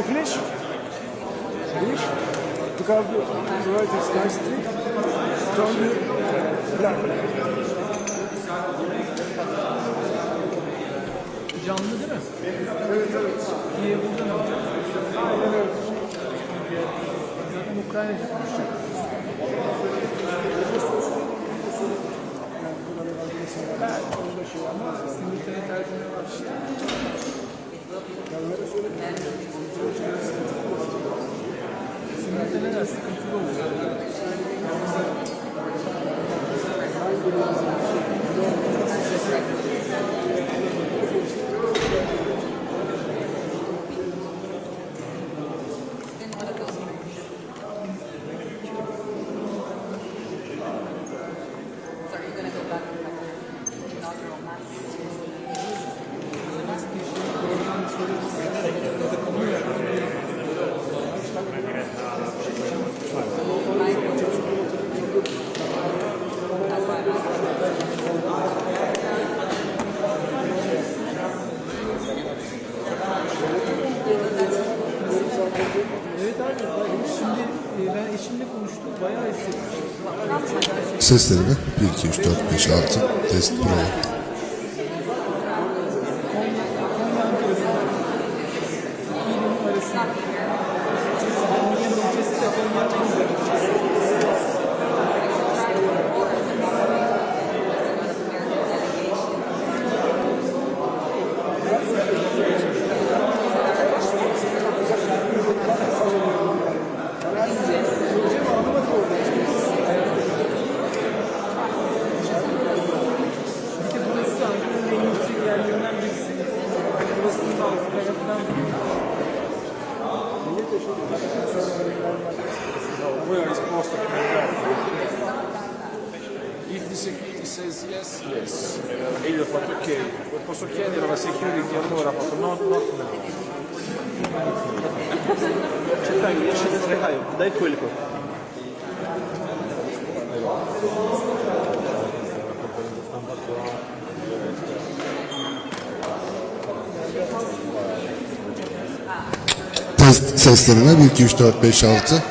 [SPEAKER 9] Finish? Finish? Look how the right is nicely. Strongly black.
[SPEAKER 20] Canlı değil mi?
[SPEAKER 9] Evet, evet.
[SPEAKER 20] Diye buradan alacağız.
[SPEAKER 9] Aynen öyle.
[SPEAKER 20] Zaten Ukrayna'da konuşacak.
[SPEAKER 9] Onda şey ama simultane tercüme var işte. Yanlara söyle.
[SPEAKER 20] Simultaneler sıkıntılı oluyor. Evet abi, şimdi ben eşimle konuştum, bayağı hissetmişim.
[SPEAKER 4] Seslerimi 1, 2, 3, 4, 5, 6 test pro.
[SPEAKER 9] Where is post? If the security says yes, yes. E io ho fatto ok. Posso chiedere alla security allora ha fatto no, no.
[SPEAKER 20] Чекай, я ще не встигаю. Дай хвильку.
[SPEAKER 4] Test seslerime 1, 2, 3, 4, 5, 6.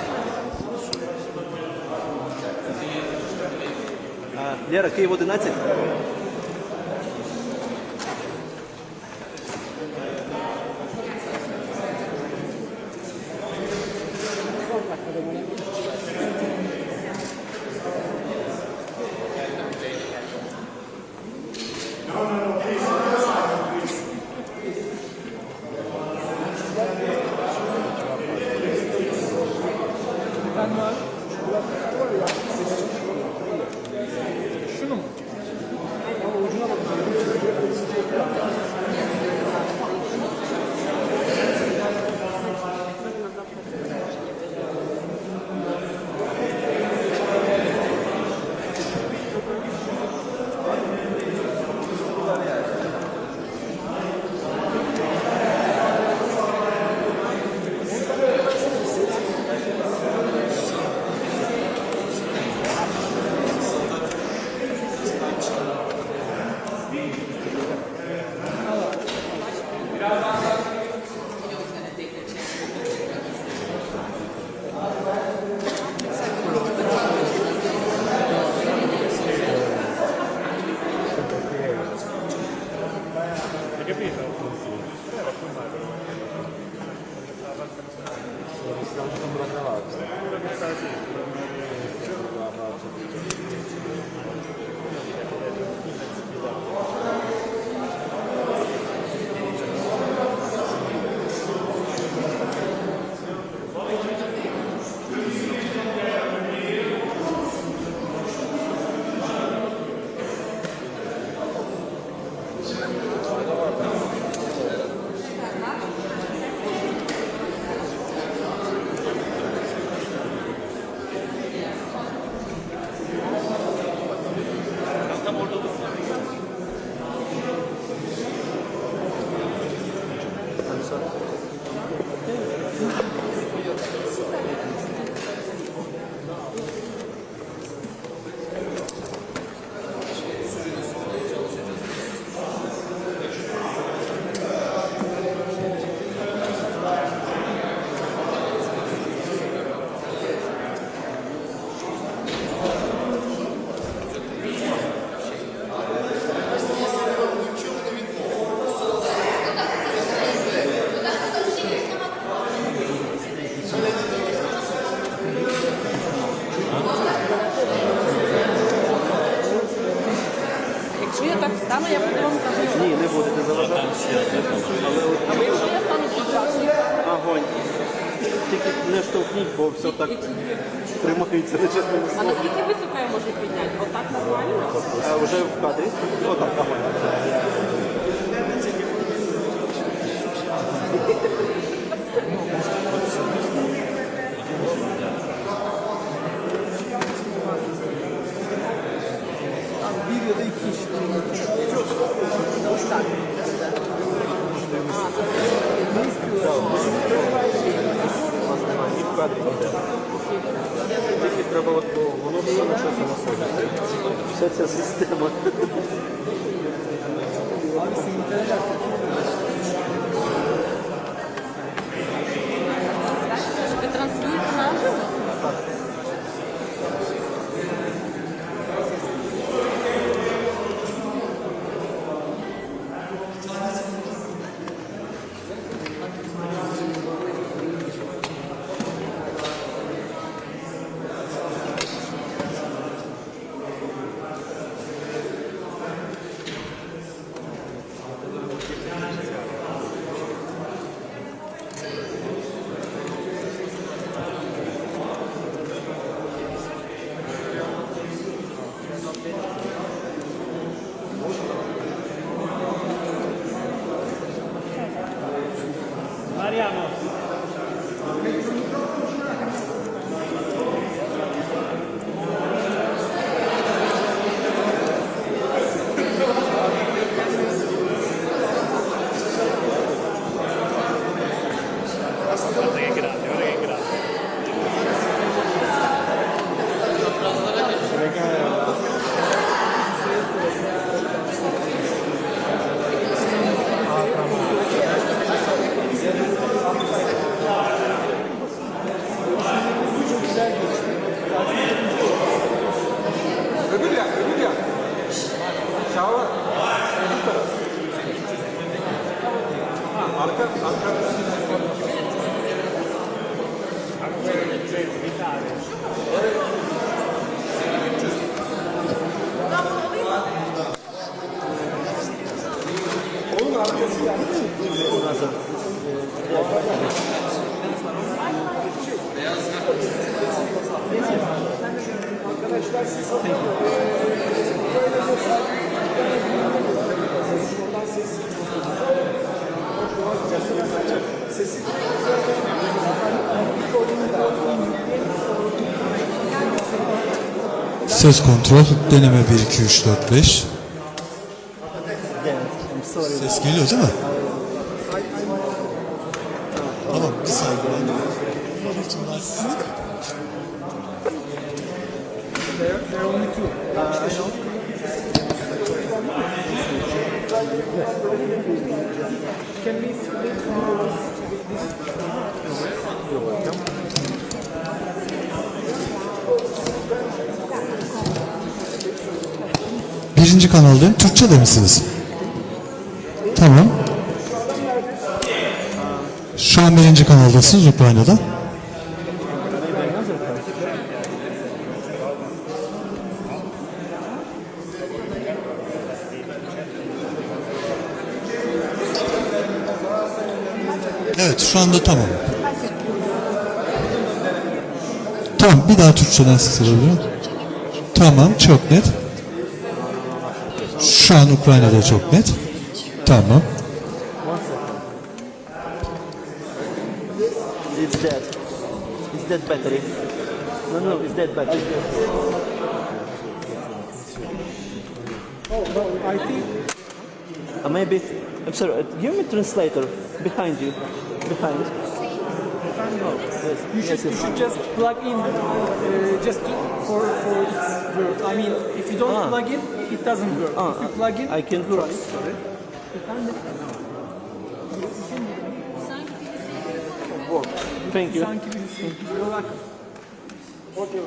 [SPEAKER 20] Лера, Київ 11.
[SPEAKER 9] isteyen var. Şunu mu? Ama ucuna bakın.
[SPEAKER 21] Якщо я так стану, я буду вам заважати.
[SPEAKER 10] Ні, не будете заважати.
[SPEAKER 21] А якщо я стану піджакою?
[SPEAKER 10] Огонь. Тільки не штовхніть, бо все так тримається на чесному
[SPEAKER 21] А
[SPEAKER 10] слові.
[SPEAKER 21] наскільки високо я можу підняти? Отак нормально?
[SPEAKER 10] А вже в кадрі? Отак, огонь. Тільки треба, бо воно все на щось насадити. Вся ця система.
[SPEAKER 21] Ви транслюєте наживо?
[SPEAKER 16] Ses kontrol, deneme 1, 2, 3, 4, 5. Ses geliyor değil mi? Tamam, bir saniye.
[SPEAKER 9] There are only two. Can we split
[SPEAKER 16] Birinci kanaldayım. Türkçe de misiniz? Tamam. Şu an birinci kanaldasınız Ukrayna'da. Evet, şu anda tamam. Tamam, bir daha Türkçeden ses alabilirim. Tamam, çok net. Şu an Ukrayna'da çok net. Tamam.
[SPEAKER 10] It's dead. It's dead battery. No, it's dead battery.
[SPEAKER 9] Oh, no, I think...
[SPEAKER 10] Maybe... I'm sorry, give me translator behind you. Behind.
[SPEAKER 9] No. You should just plug in just for its work. I mean, if you don't plug in, it doesn't work. If you plug in,
[SPEAKER 10] I can try. Thank you.
[SPEAKER 9] You're welcome. Okay.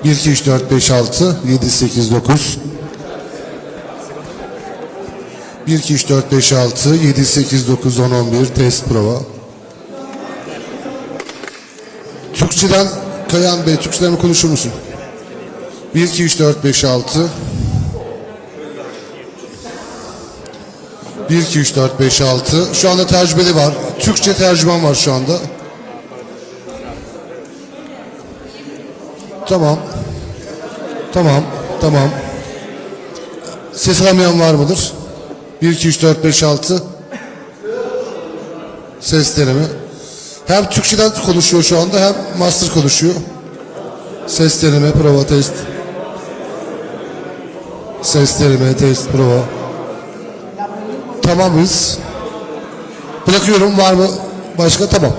[SPEAKER 4] Bir, iki, üç, dört, beş, altı, 7, 8, 9. 1, 2, 3, 4, 5, 6, 7, 8, 9, 10, 11. Test prova. Türkçeden Kayan Bey, Türkçeden mi konuşur musun? 1, 2, 3, 4, 5, 6. 1, 2, 3, 4, 5, 6. Şu anda tercümeli var. Türkçe tercüman var şu anda. Tamam. Tamam. Ses alamayan var mıdır? 1, 2, 3, 4, 5, 6. Ses deneme. Hem Türkçeden konuşuyor şu anda hem master konuşuyor. Ses deneme, prova, test. Ses deneme, test, prova. Tamamız. Bırakıyorum, var mı başka? Tamam.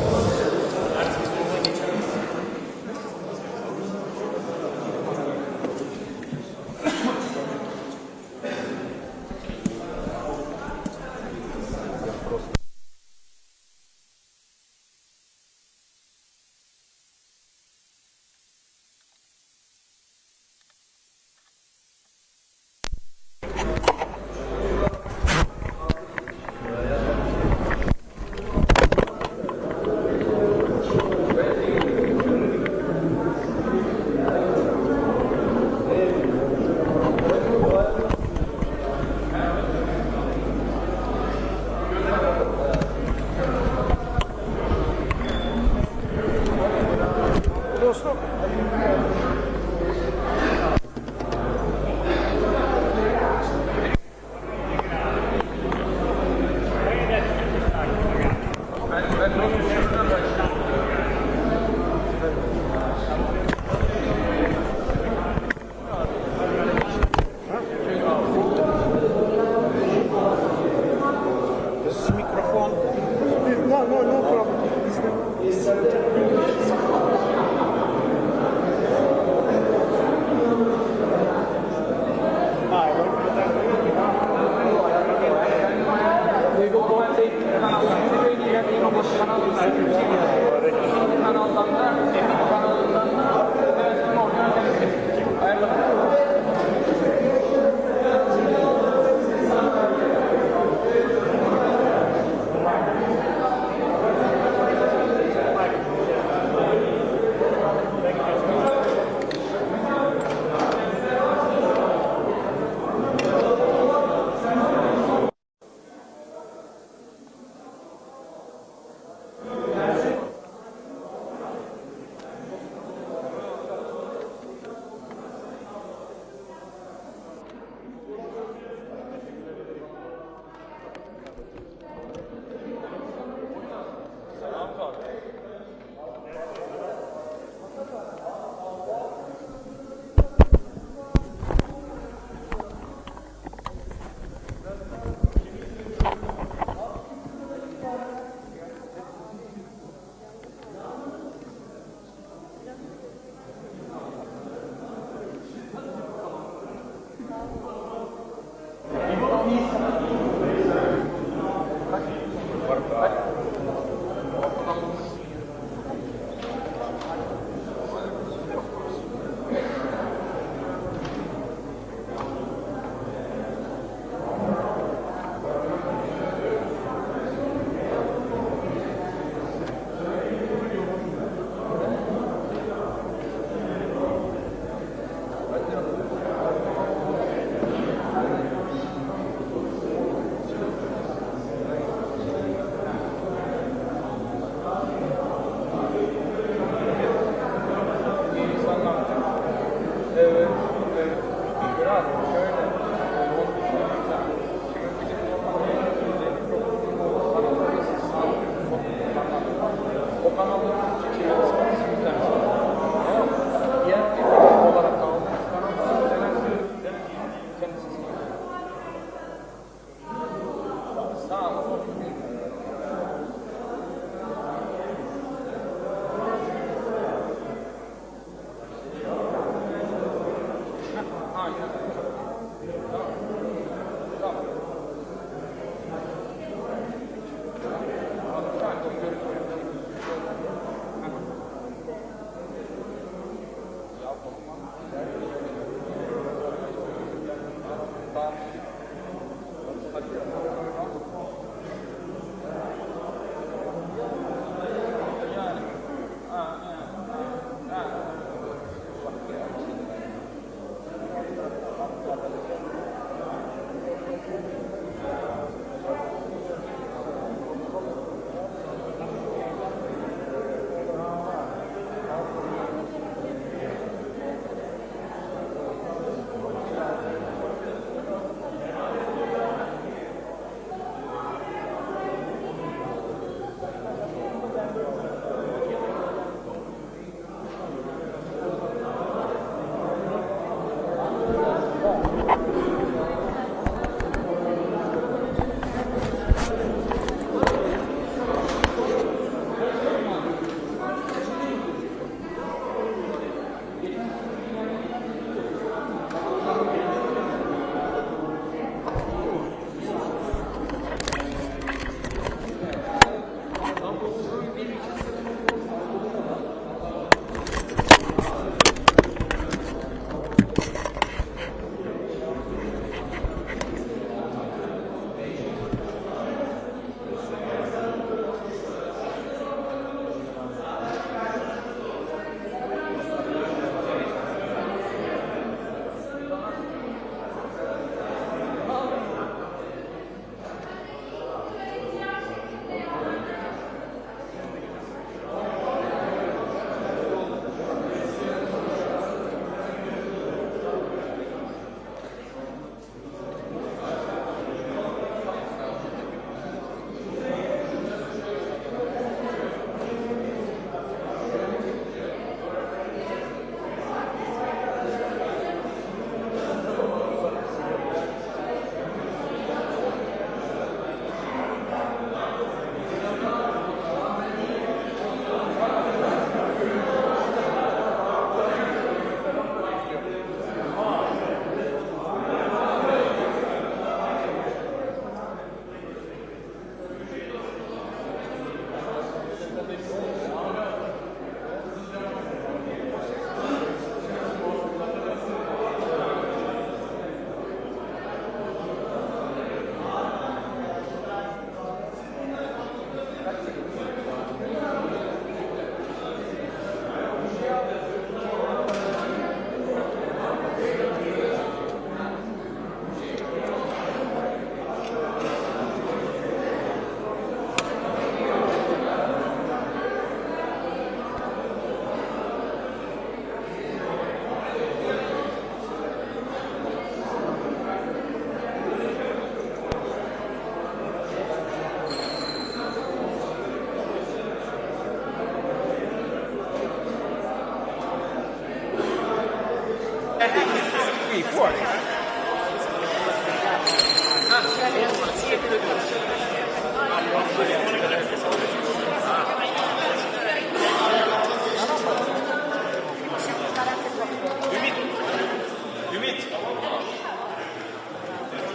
[SPEAKER 18] Ümit.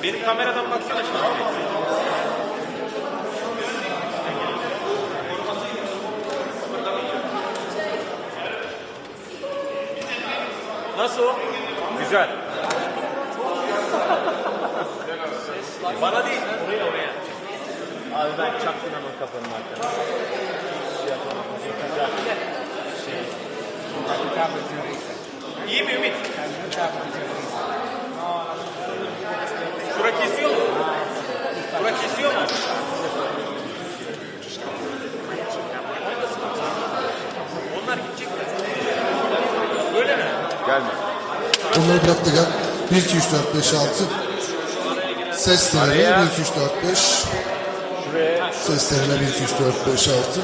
[SPEAKER 18] Benim kameradan baksana şimdi. Nasıl o? Güzel. Bana değil, oraya. Abi ben çaktım ama kafanın arkasına. İyi mi Ümit? Bura kesiyor mu? Bura kesiyor mu? Onlar gidecek mi? Böyle mi?
[SPEAKER 14] Gelme.
[SPEAKER 4] Onları bıraktı gel. 1, 2, 3, 4, 5, 6. Ses deneme 1, 2, 3, 4, 5. Ses deneme 1, 2, 3, 4, 5, 6.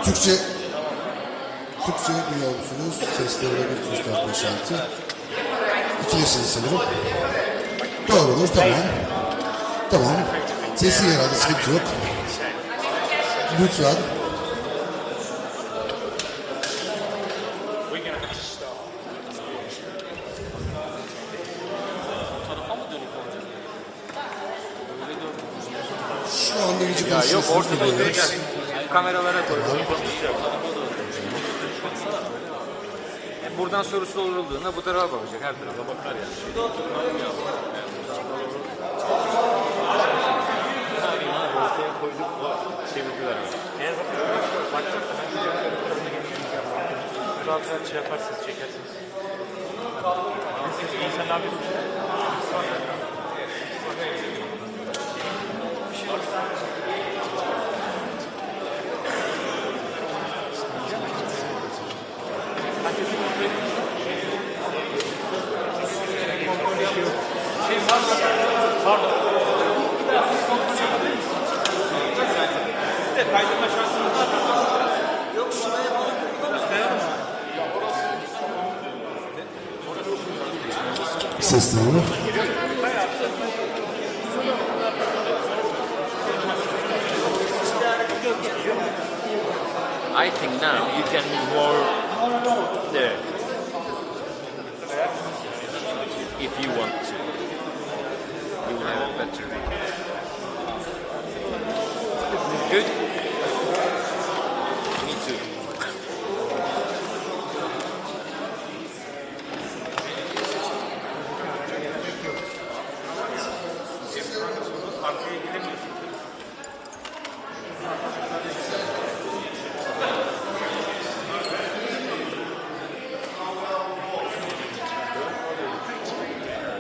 [SPEAKER 4] Türkçe duyuyor musunuz? Ses deneme 1, 2, 3, 4, 5, 6. İkilisiniz sanırım. Doğru olur, tamam. Tamam. Sesi herhalde sıkıntı yok. Lütfen. Şu anda iyice
[SPEAKER 18] Ya yok ortada
[SPEAKER 4] görüyoruz.
[SPEAKER 18] kameralara koy. Buradan soru sorulduğunda bu tarafa bakacak. Her tarafa bakar yani. Ortaya koyduk çevirdiler. Bakacak rahat rahat şey yaparsınız, çekersiniz. Siz insanlar bir pardon. Bir de kaydırma şansınız var mı? Yok şuna yapalım.
[SPEAKER 4] Ses deneme.
[SPEAKER 14] I think now you can move more there. If you want to. You will have a better view. Good? Me too.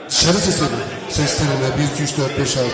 [SPEAKER 4] Dışarı sesi mi? Ses deneme 1, 2, 3, 4, 5, 6.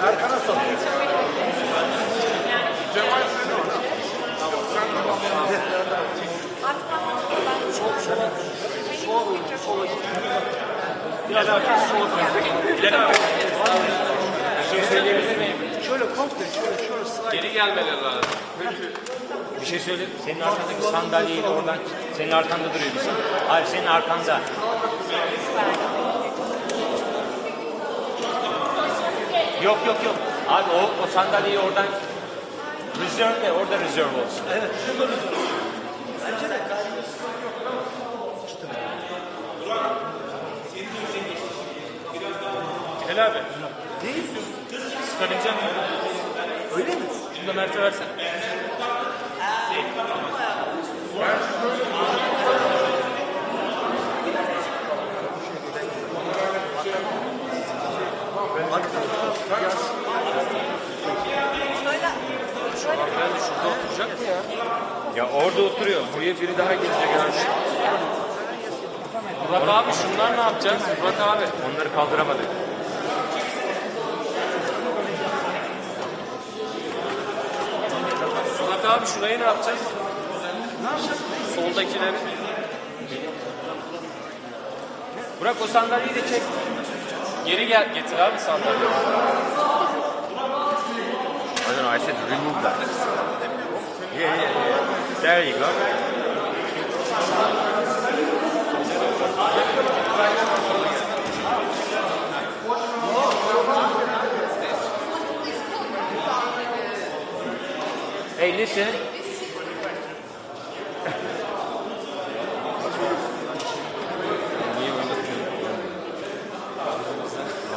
[SPEAKER 18] Erkan'a sor. Cemal Şöyle söyleyebilir miyim? şöyle komple şöyle slide.
[SPEAKER 17] Geri gelmeleri lazım.
[SPEAKER 5] Bir şey söyle. Senin arkandaki sandalyeyi de oradan, senin arkanda duruyor bizim. Hayır, senin arkanda. Yok. Abi o sandalyeyi oradan reserve de orada reserve olsun.
[SPEAKER 18] Evet, burada reserve. Bence de
[SPEAKER 17] Gel abi.
[SPEAKER 18] değil.
[SPEAKER 17] Tutabileceğim mi?
[SPEAKER 18] Öyle mi?
[SPEAKER 17] Şunu da Mert'e versene.
[SPEAKER 18] Şöyle
[SPEAKER 17] Şurada oturacak mı ya? Ya orada oturuyor. Buraya biri daha gelecek herhalde. Burak abi şunlar ne yapacağız? Burak abi.
[SPEAKER 5] Onları kaldıramadık.
[SPEAKER 17] Burak abi şurayı ne yapacağız? Soldakileri.
[SPEAKER 5] Burak o sandalyeyi de çek.
[SPEAKER 17] Geri gel, getir abi sandalyeyi.
[SPEAKER 5] I don't know, I said remove that. Yeah. There you go. Hey, listen.
[SPEAKER 17] Niye oynatıyorsun?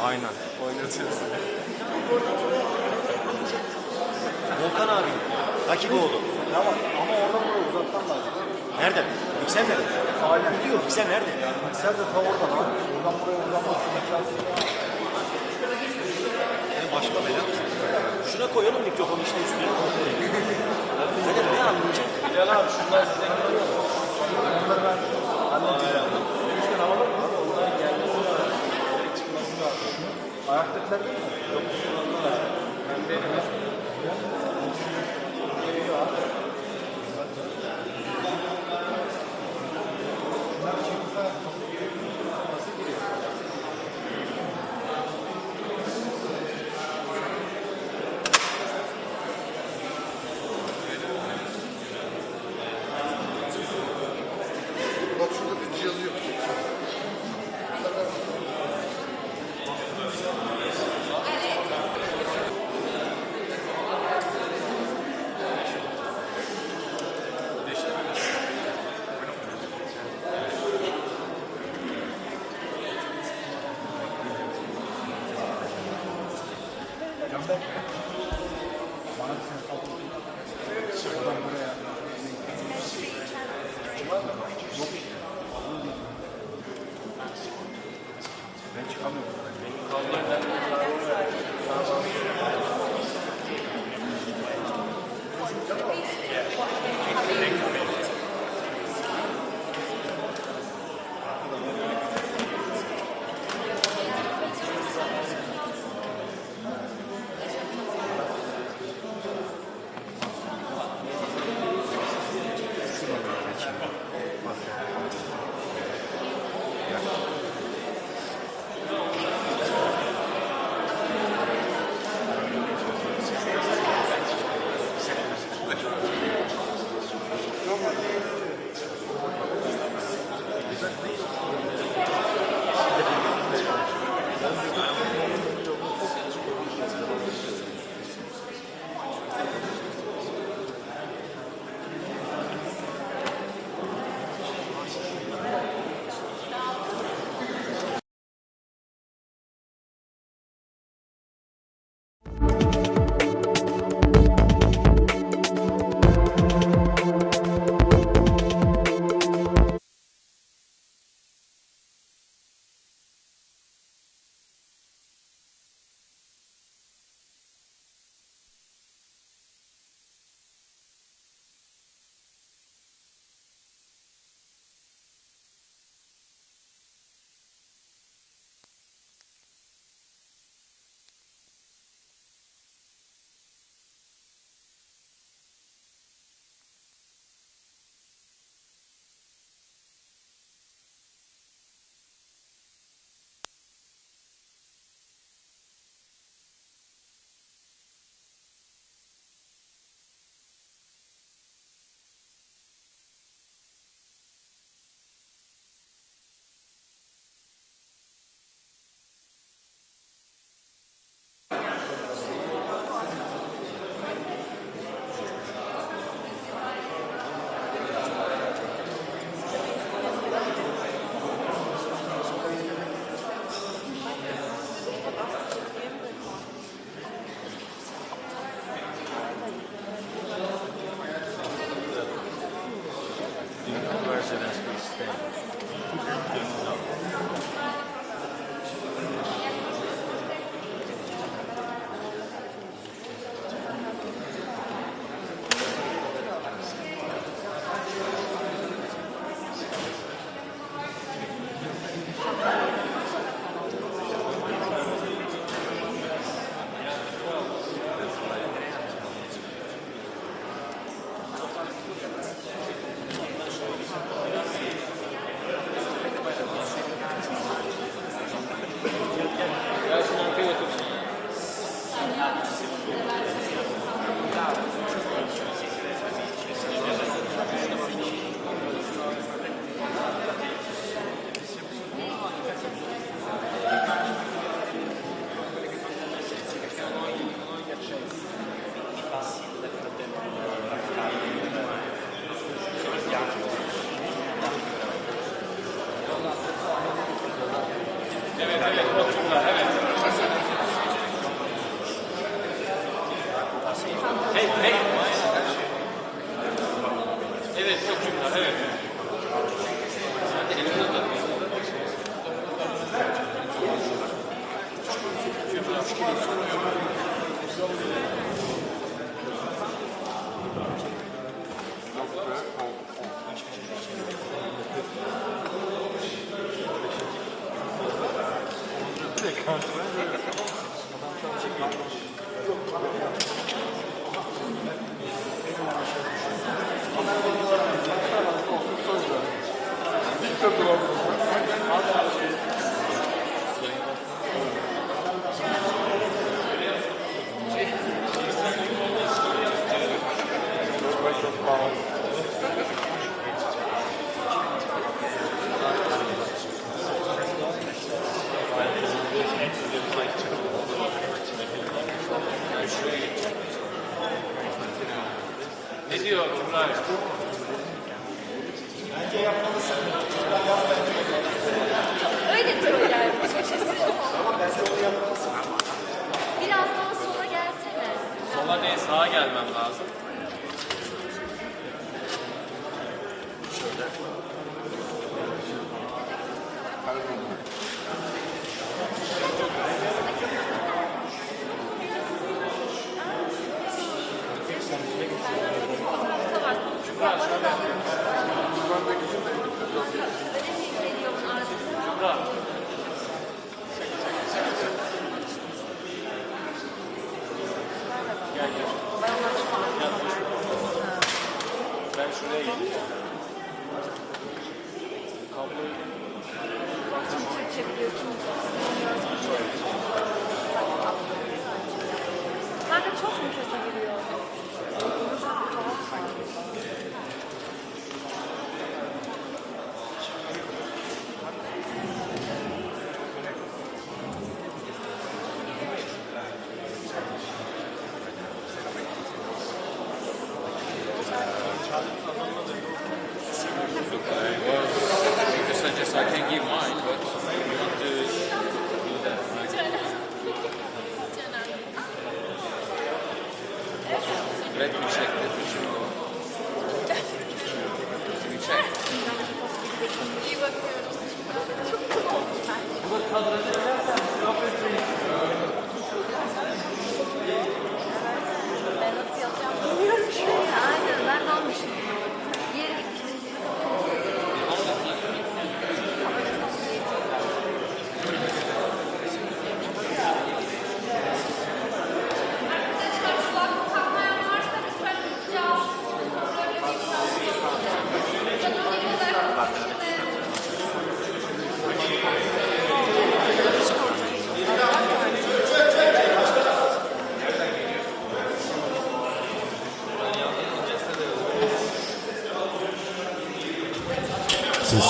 [SPEAKER 5] Aynen.
[SPEAKER 17] Oynatıyorsun.
[SPEAKER 18] Volkan abi. Rakip oldu. Tamam ama oradan buraya uzaktan lazım. Nerede? Mikser nerede? Aynen. Gidiyor. Mikser nerede? Mikser de ta oradan abi. Oradan buraya uzaktan. Başka bela mısın? Şuna koyalım mikrofonu işte üstüne. Zaten ne anlayacak?
[SPEAKER 17] Bilal abi şunlar size geliyor mu?
[SPEAKER 18] Onları ben anlayacağım. Üçten alalım mı? Onların gelmesi lazım. Çıkması lazım. Ayaktakiler değil mi? Yok.
[SPEAKER 17] Ben benim.
[SPEAKER 4] Bak şurada bir cihazı yok.
[SPEAKER 18] Ben çıkamıyorum.
[SPEAKER 14] Zelensky's stand.
[SPEAKER 8] Ne diyor bunlar?
[SPEAKER 19] Bence yapmalısın. Öyle diyor yani. Ama bence onu yapmalısın. Biraz daha sola gelsene.
[SPEAKER 8] Sola değil, sağa gelmem lazım.
[SPEAKER 19] Şöyle.
[SPEAKER 8] Ben şuraya gideyim. Kabloyu...
[SPEAKER 19] Kanka çok mu kötü giriyor?
[SPEAKER 8] I can give mine, but you want to do that, right? Let me check that we should go. Can you check?
[SPEAKER 19] İyi bakıyorum.
[SPEAKER 8] Bu kadar
[SPEAKER 19] Ben nasıl yapacağım bilmiyorum ki. Aynen ben de almışım. Yeri
[SPEAKER 4] Siz.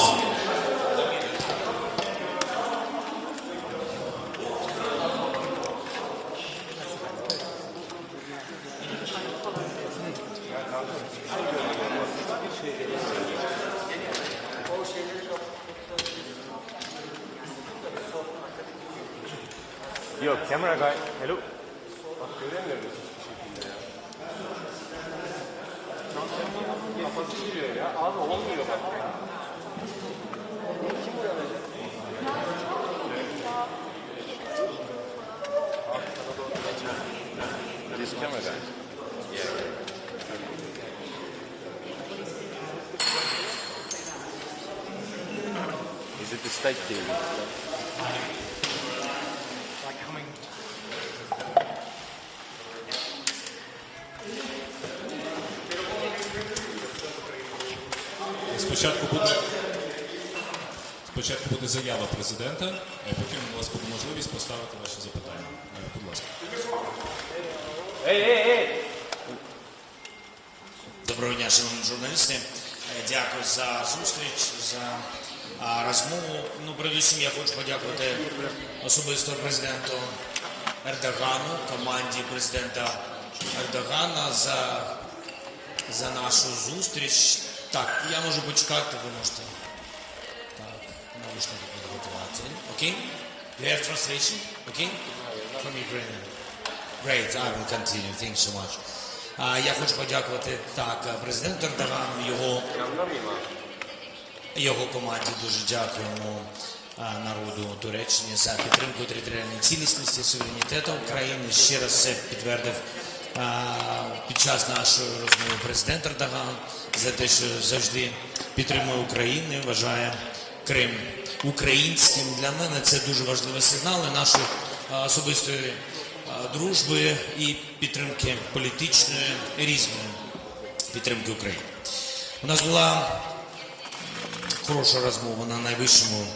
[SPEAKER 18] Yo, camera guy. Hello.
[SPEAKER 1] Bak göremiyorum hiçbir şekilde ya. Kafası giriyor ya. Abi olmuyor bak.
[SPEAKER 14] Is it the state TV?
[SPEAKER 2] Спочатку буде заява президента, а потім у вас буде можливість поставити ваші запитання. Будь ласка.
[SPEAKER 12] Доброго дня, шановні журналісти. Дякую за зустріч, за розмову. Ну, передусім я хочу подякувати особисто президенту Ердогану, команді президента Ердогана за нашу зустріч. Так, я можу почекати, ви можете. Так, навушники підготувати. Окей? Do you have translation? Okay? From Ukrainian. Great, I will continue. Thanks so much. Я хочу подякувати так президенту Ердогану, його команді. Дуже дякуємо народу Туреччини за підтримку територіальної цілісності, суверенітету України. Ще раз це підтвердив під час нашої розмови президент Ердоган за те, що завжди підтримує Україну, вважає Крим українським. Для мене це дуже важливі сигнали нашої особистої дружби і підтримки політичної, різної підтримки України. У нас була хороша розмова на найвищому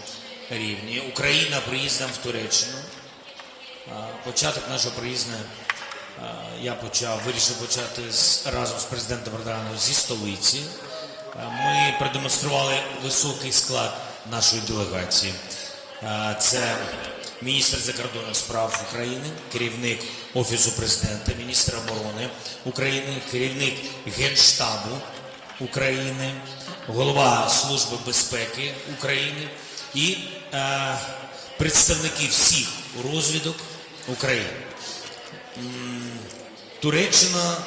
[SPEAKER 12] рівні. Україна приїздом в Туреччину. Початок нашого приїзду я вирішив почати разом з президентом Ердоганом зі столиці. Ми продемонстрували високий склад нашої делегації. Це міністр закордонних справ України, керівник Офісу президента, міністр оборони України, керівник Генштабу України, голова Служби безпеки України і представники всіх розвідок України. Туреччина,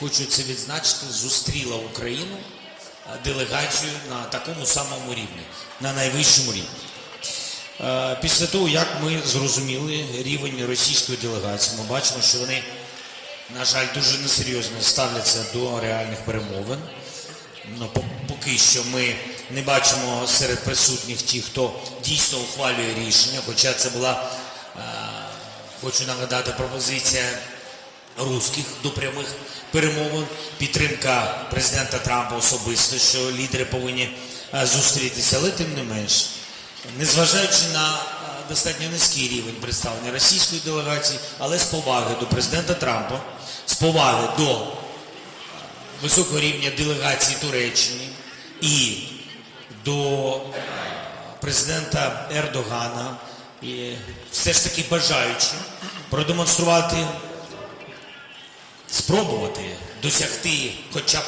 [SPEAKER 12] хочу це відзначити, зустріла Україну делегацію на такому самому рівні, на найвищому рівні. Після того, як ми зрозуміли рівень російської делегації, ми бачимо, що вони, на жаль, дуже несерйозно ставляться до реальних перемовин. Поки що ми не бачимо серед присутніх ті, хто дійсно ухвалює рішення, хоча це була, хочу нагадати, пропозиція русських до прямих перемовин, підтримка президента Трампа особисто, що лідери повинні зустрітися, але тим не менш, незважаючи на достатньо низький рівень представлення російської делегації, але з поваги до президента Трампа, з поваги до високого рівня делегації Туреччини і до президента Ердогана, і все ж таки бажаючи продемонструвати, спробувати досягти хоча б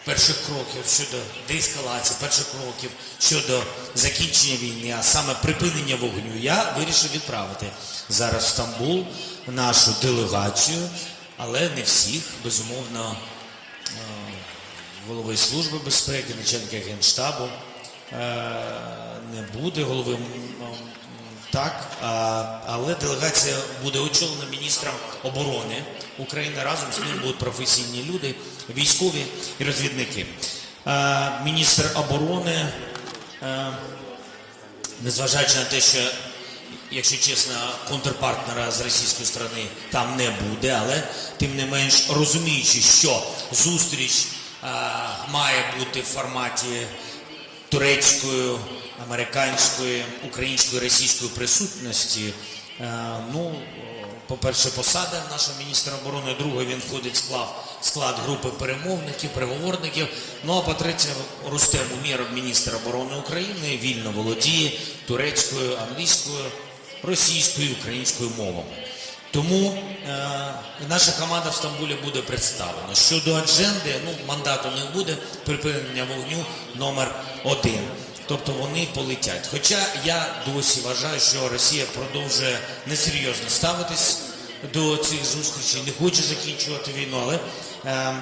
[SPEAKER 12] перших кроків щодо деескалації, перших кроків щодо закінчення війни, а саме припинення вогню, я вирішив відправити зараз в Стамбул нашу делегацію, але не всіх, безумовно, голови Служби безпеки, начальника Генштабу не буде, голови так, але делегація буде очолена міністром оборони України. Разом з ним будуть професійні люди, військові і розвідники. Міністр оборони, незважаючи на те, що, якщо чесно, контрпартнера з російської сторони там не буде, але тим не менш розуміючи, що зустріч має бути в форматі турецької, американської, української, російської присутності, по-перше, посада нашого міністра оборони, друге, він входить в склад групи перемовників, переговорників, а по-третє, Рустем Умєров, міністр оборони України, вільно володіє турецькою, англійською, російською, українською мовами. Тому наша команда в Стамбулі буде представлена. Щодо адженди, мандату не буде, припинення вогню номер 1. Тобто вони полетять. Хоча я досі вважаю, що Росія продовжує несерйозно ставитись до цих зустрічей, не хоче закінчувати війну, але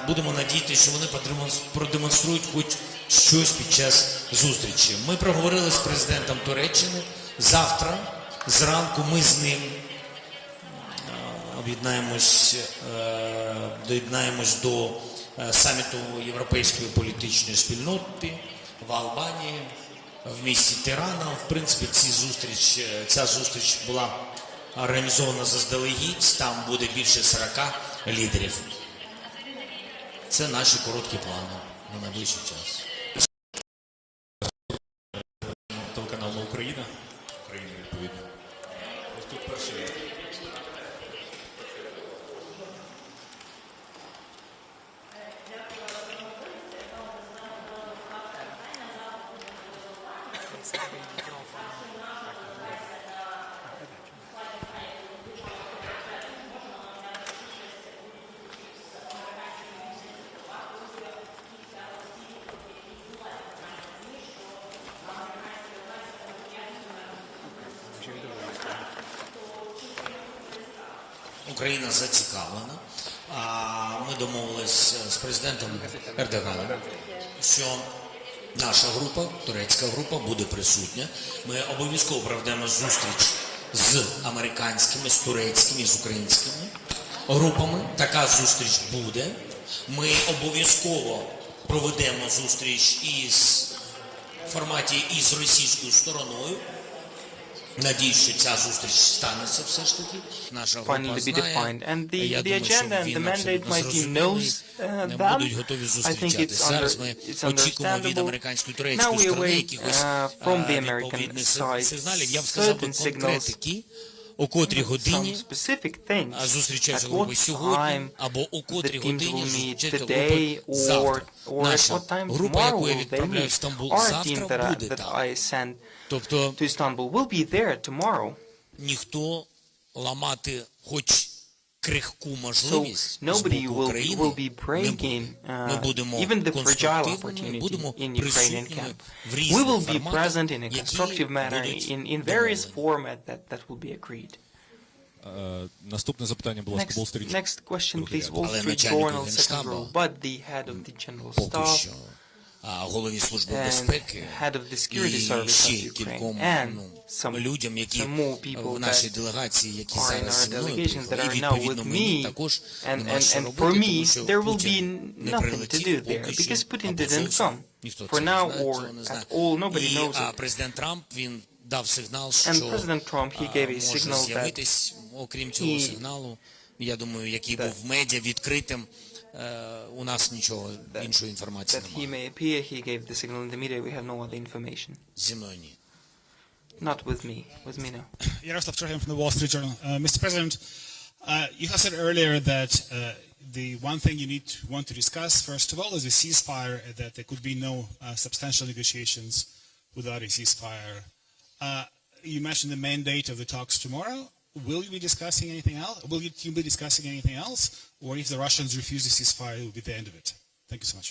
[SPEAKER 12] будемо надіятися, що вони продемонструють хоч щось під час зустрічі. Ми проговорили з президентом Туреччини. Завтра зранку ми з ним доєднаємось до саміту Європейської політичної спільноти в Албанії в місті Тирана. В принципі, ця зустріч була організована заздалегідь, там буде більше 40 лідерів. Це наші короткі плани на найближчий час.
[SPEAKER 2] Телеканал Україна. Україна, відповідно. Ось тут перший ряд.
[SPEAKER 12] Україна зацікавлена. Ми домовились з президентом Ердоганом, що наша група, турецька група, буде присутня. Ми обов'язково проведемо зустріч з американськими, з турецькими, з українськими групами. Така зустріч буде. Ми обов'язково проведемо зустріч в форматі із російською стороною. Надіюсь, що ця зустріч станеться все ж таки. Наша група знає. Я думаю, що він абсолютно зрозумілий. Не будуть готові зустрічатися. Зараз ми очікуємо від американської турецької сторони якихось відповідних сигналів. Я б сказав би конкретики, о котрій годині зустрічається група сьогодні, або о котрій годині зустрічається група завтра. Наша група, яку я відправляю в Стамбул завтра, буде там. Тобто ніхто ламати хоч крихку можливість з боку України не буде. Ми будемо конструктивними, будемо присутніми в різних форматах, які будуть домовлені.
[SPEAKER 2] Наступне запитання, будь ласка, Wall Street.
[SPEAKER 13] Next question, please. Wall
[SPEAKER 12] Але
[SPEAKER 13] Street
[SPEAKER 12] начальник
[SPEAKER 13] Journal, second
[SPEAKER 12] Генштабу
[SPEAKER 13] row, but the head of the general
[SPEAKER 12] поки
[SPEAKER 13] staff
[SPEAKER 12] що голові Служби безпеки
[SPEAKER 13] head of the security service
[SPEAKER 12] і
[SPEAKER 13] of
[SPEAKER 12] ще
[SPEAKER 13] Ukraine
[SPEAKER 12] кільком
[SPEAKER 13] and
[SPEAKER 12] людям, які
[SPEAKER 13] more people
[SPEAKER 12] в нашій делегації, які
[SPEAKER 13] are in
[SPEAKER 12] зараз
[SPEAKER 13] our
[SPEAKER 12] зі мною
[SPEAKER 13] delegations that
[SPEAKER 12] приїхали, і
[SPEAKER 13] are now
[SPEAKER 12] відповідно
[SPEAKER 13] with
[SPEAKER 12] мені
[SPEAKER 13] me,
[SPEAKER 12] також
[SPEAKER 13] and
[SPEAKER 12] нема що
[SPEAKER 13] for
[SPEAKER 12] робити,
[SPEAKER 13] me
[SPEAKER 12] тому що
[SPEAKER 13] there will be
[SPEAKER 12] Путін не
[SPEAKER 13] nothing to do
[SPEAKER 12] прилетів
[SPEAKER 13] there
[SPEAKER 12] поки що,
[SPEAKER 13] because Putin
[SPEAKER 12] або
[SPEAKER 13] didn't
[SPEAKER 12] зовсім
[SPEAKER 13] come
[SPEAKER 12] ніхто
[SPEAKER 13] for
[SPEAKER 12] це не
[SPEAKER 13] now
[SPEAKER 12] знає,
[SPEAKER 13] or
[SPEAKER 12] цього не знає.
[SPEAKER 13] at all. Nobody
[SPEAKER 12] І
[SPEAKER 13] knows it.
[SPEAKER 12] президент Трамп, він дав сигнал,
[SPEAKER 13] And
[SPEAKER 12] що
[SPEAKER 13] President Trump, he gave a
[SPEAKER 12] може
[SPEAKER 13] signal that
[SPEAKER 12] з'явитись, окрім цього сигналу, я думаю, який був в медіа відкритим, у нас нічого іншої інформації
[SPEAKER 13] that he may appear. He gave the signal in the media. We have no other information.
[SPEAKER 12] Зі мною ні.
[SPEAKER 13] Not with me. With me, no.
[SPEAKER 22] Yaroslav Trohin from the Wall Street Journal. Mr. President, you have said earlier that the one thing you want to discuss, first of all, is a ceasefire, that there could be no substantial negotiations without a ceasefire. You mentioned the mandate of the talks tomorrow. Will you be discussing anything else? Will you be discussing anything else? Or if the Russians refuse the ceasefire, it will be the end of it? Thank you so much.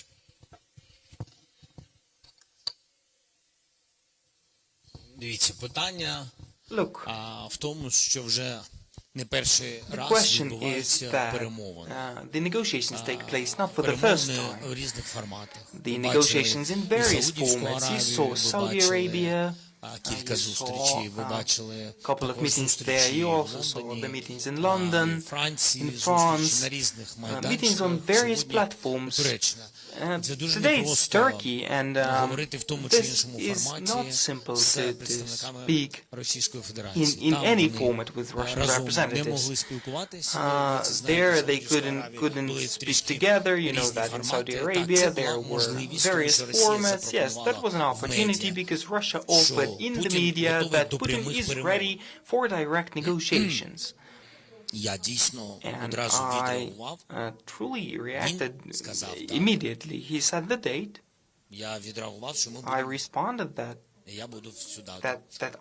[SPEAKER 12] Дивіться, питання в тому, що вже не перший раз відбуваються перемовини.
[SPEAKER 13] The negotiations take place not for the first time.
[SPEAKER 12] В різних форматах.
[SPEAKER 13] The negotiations in various formats. You saw Saudi Arabia.
[SPEAKER 12] Кілька зустрічей, ви бачили
[SPEAKER 13] couple of meetings there. You also saw the meetings in London, in France,
[SPEAKER 12] на різних
[SPEAKER 13] meetings on various platforms. Today it's Turkey, and this is not simple to speak in any format with Russian representatives. There they couldn't speak together. You know that in Saudi Arabia there were various formats. Yes, that was an opportunity because Russia offered in the media that Putin is ready for direct negotiations. And I truly reacted immediately. He said the date. I responded that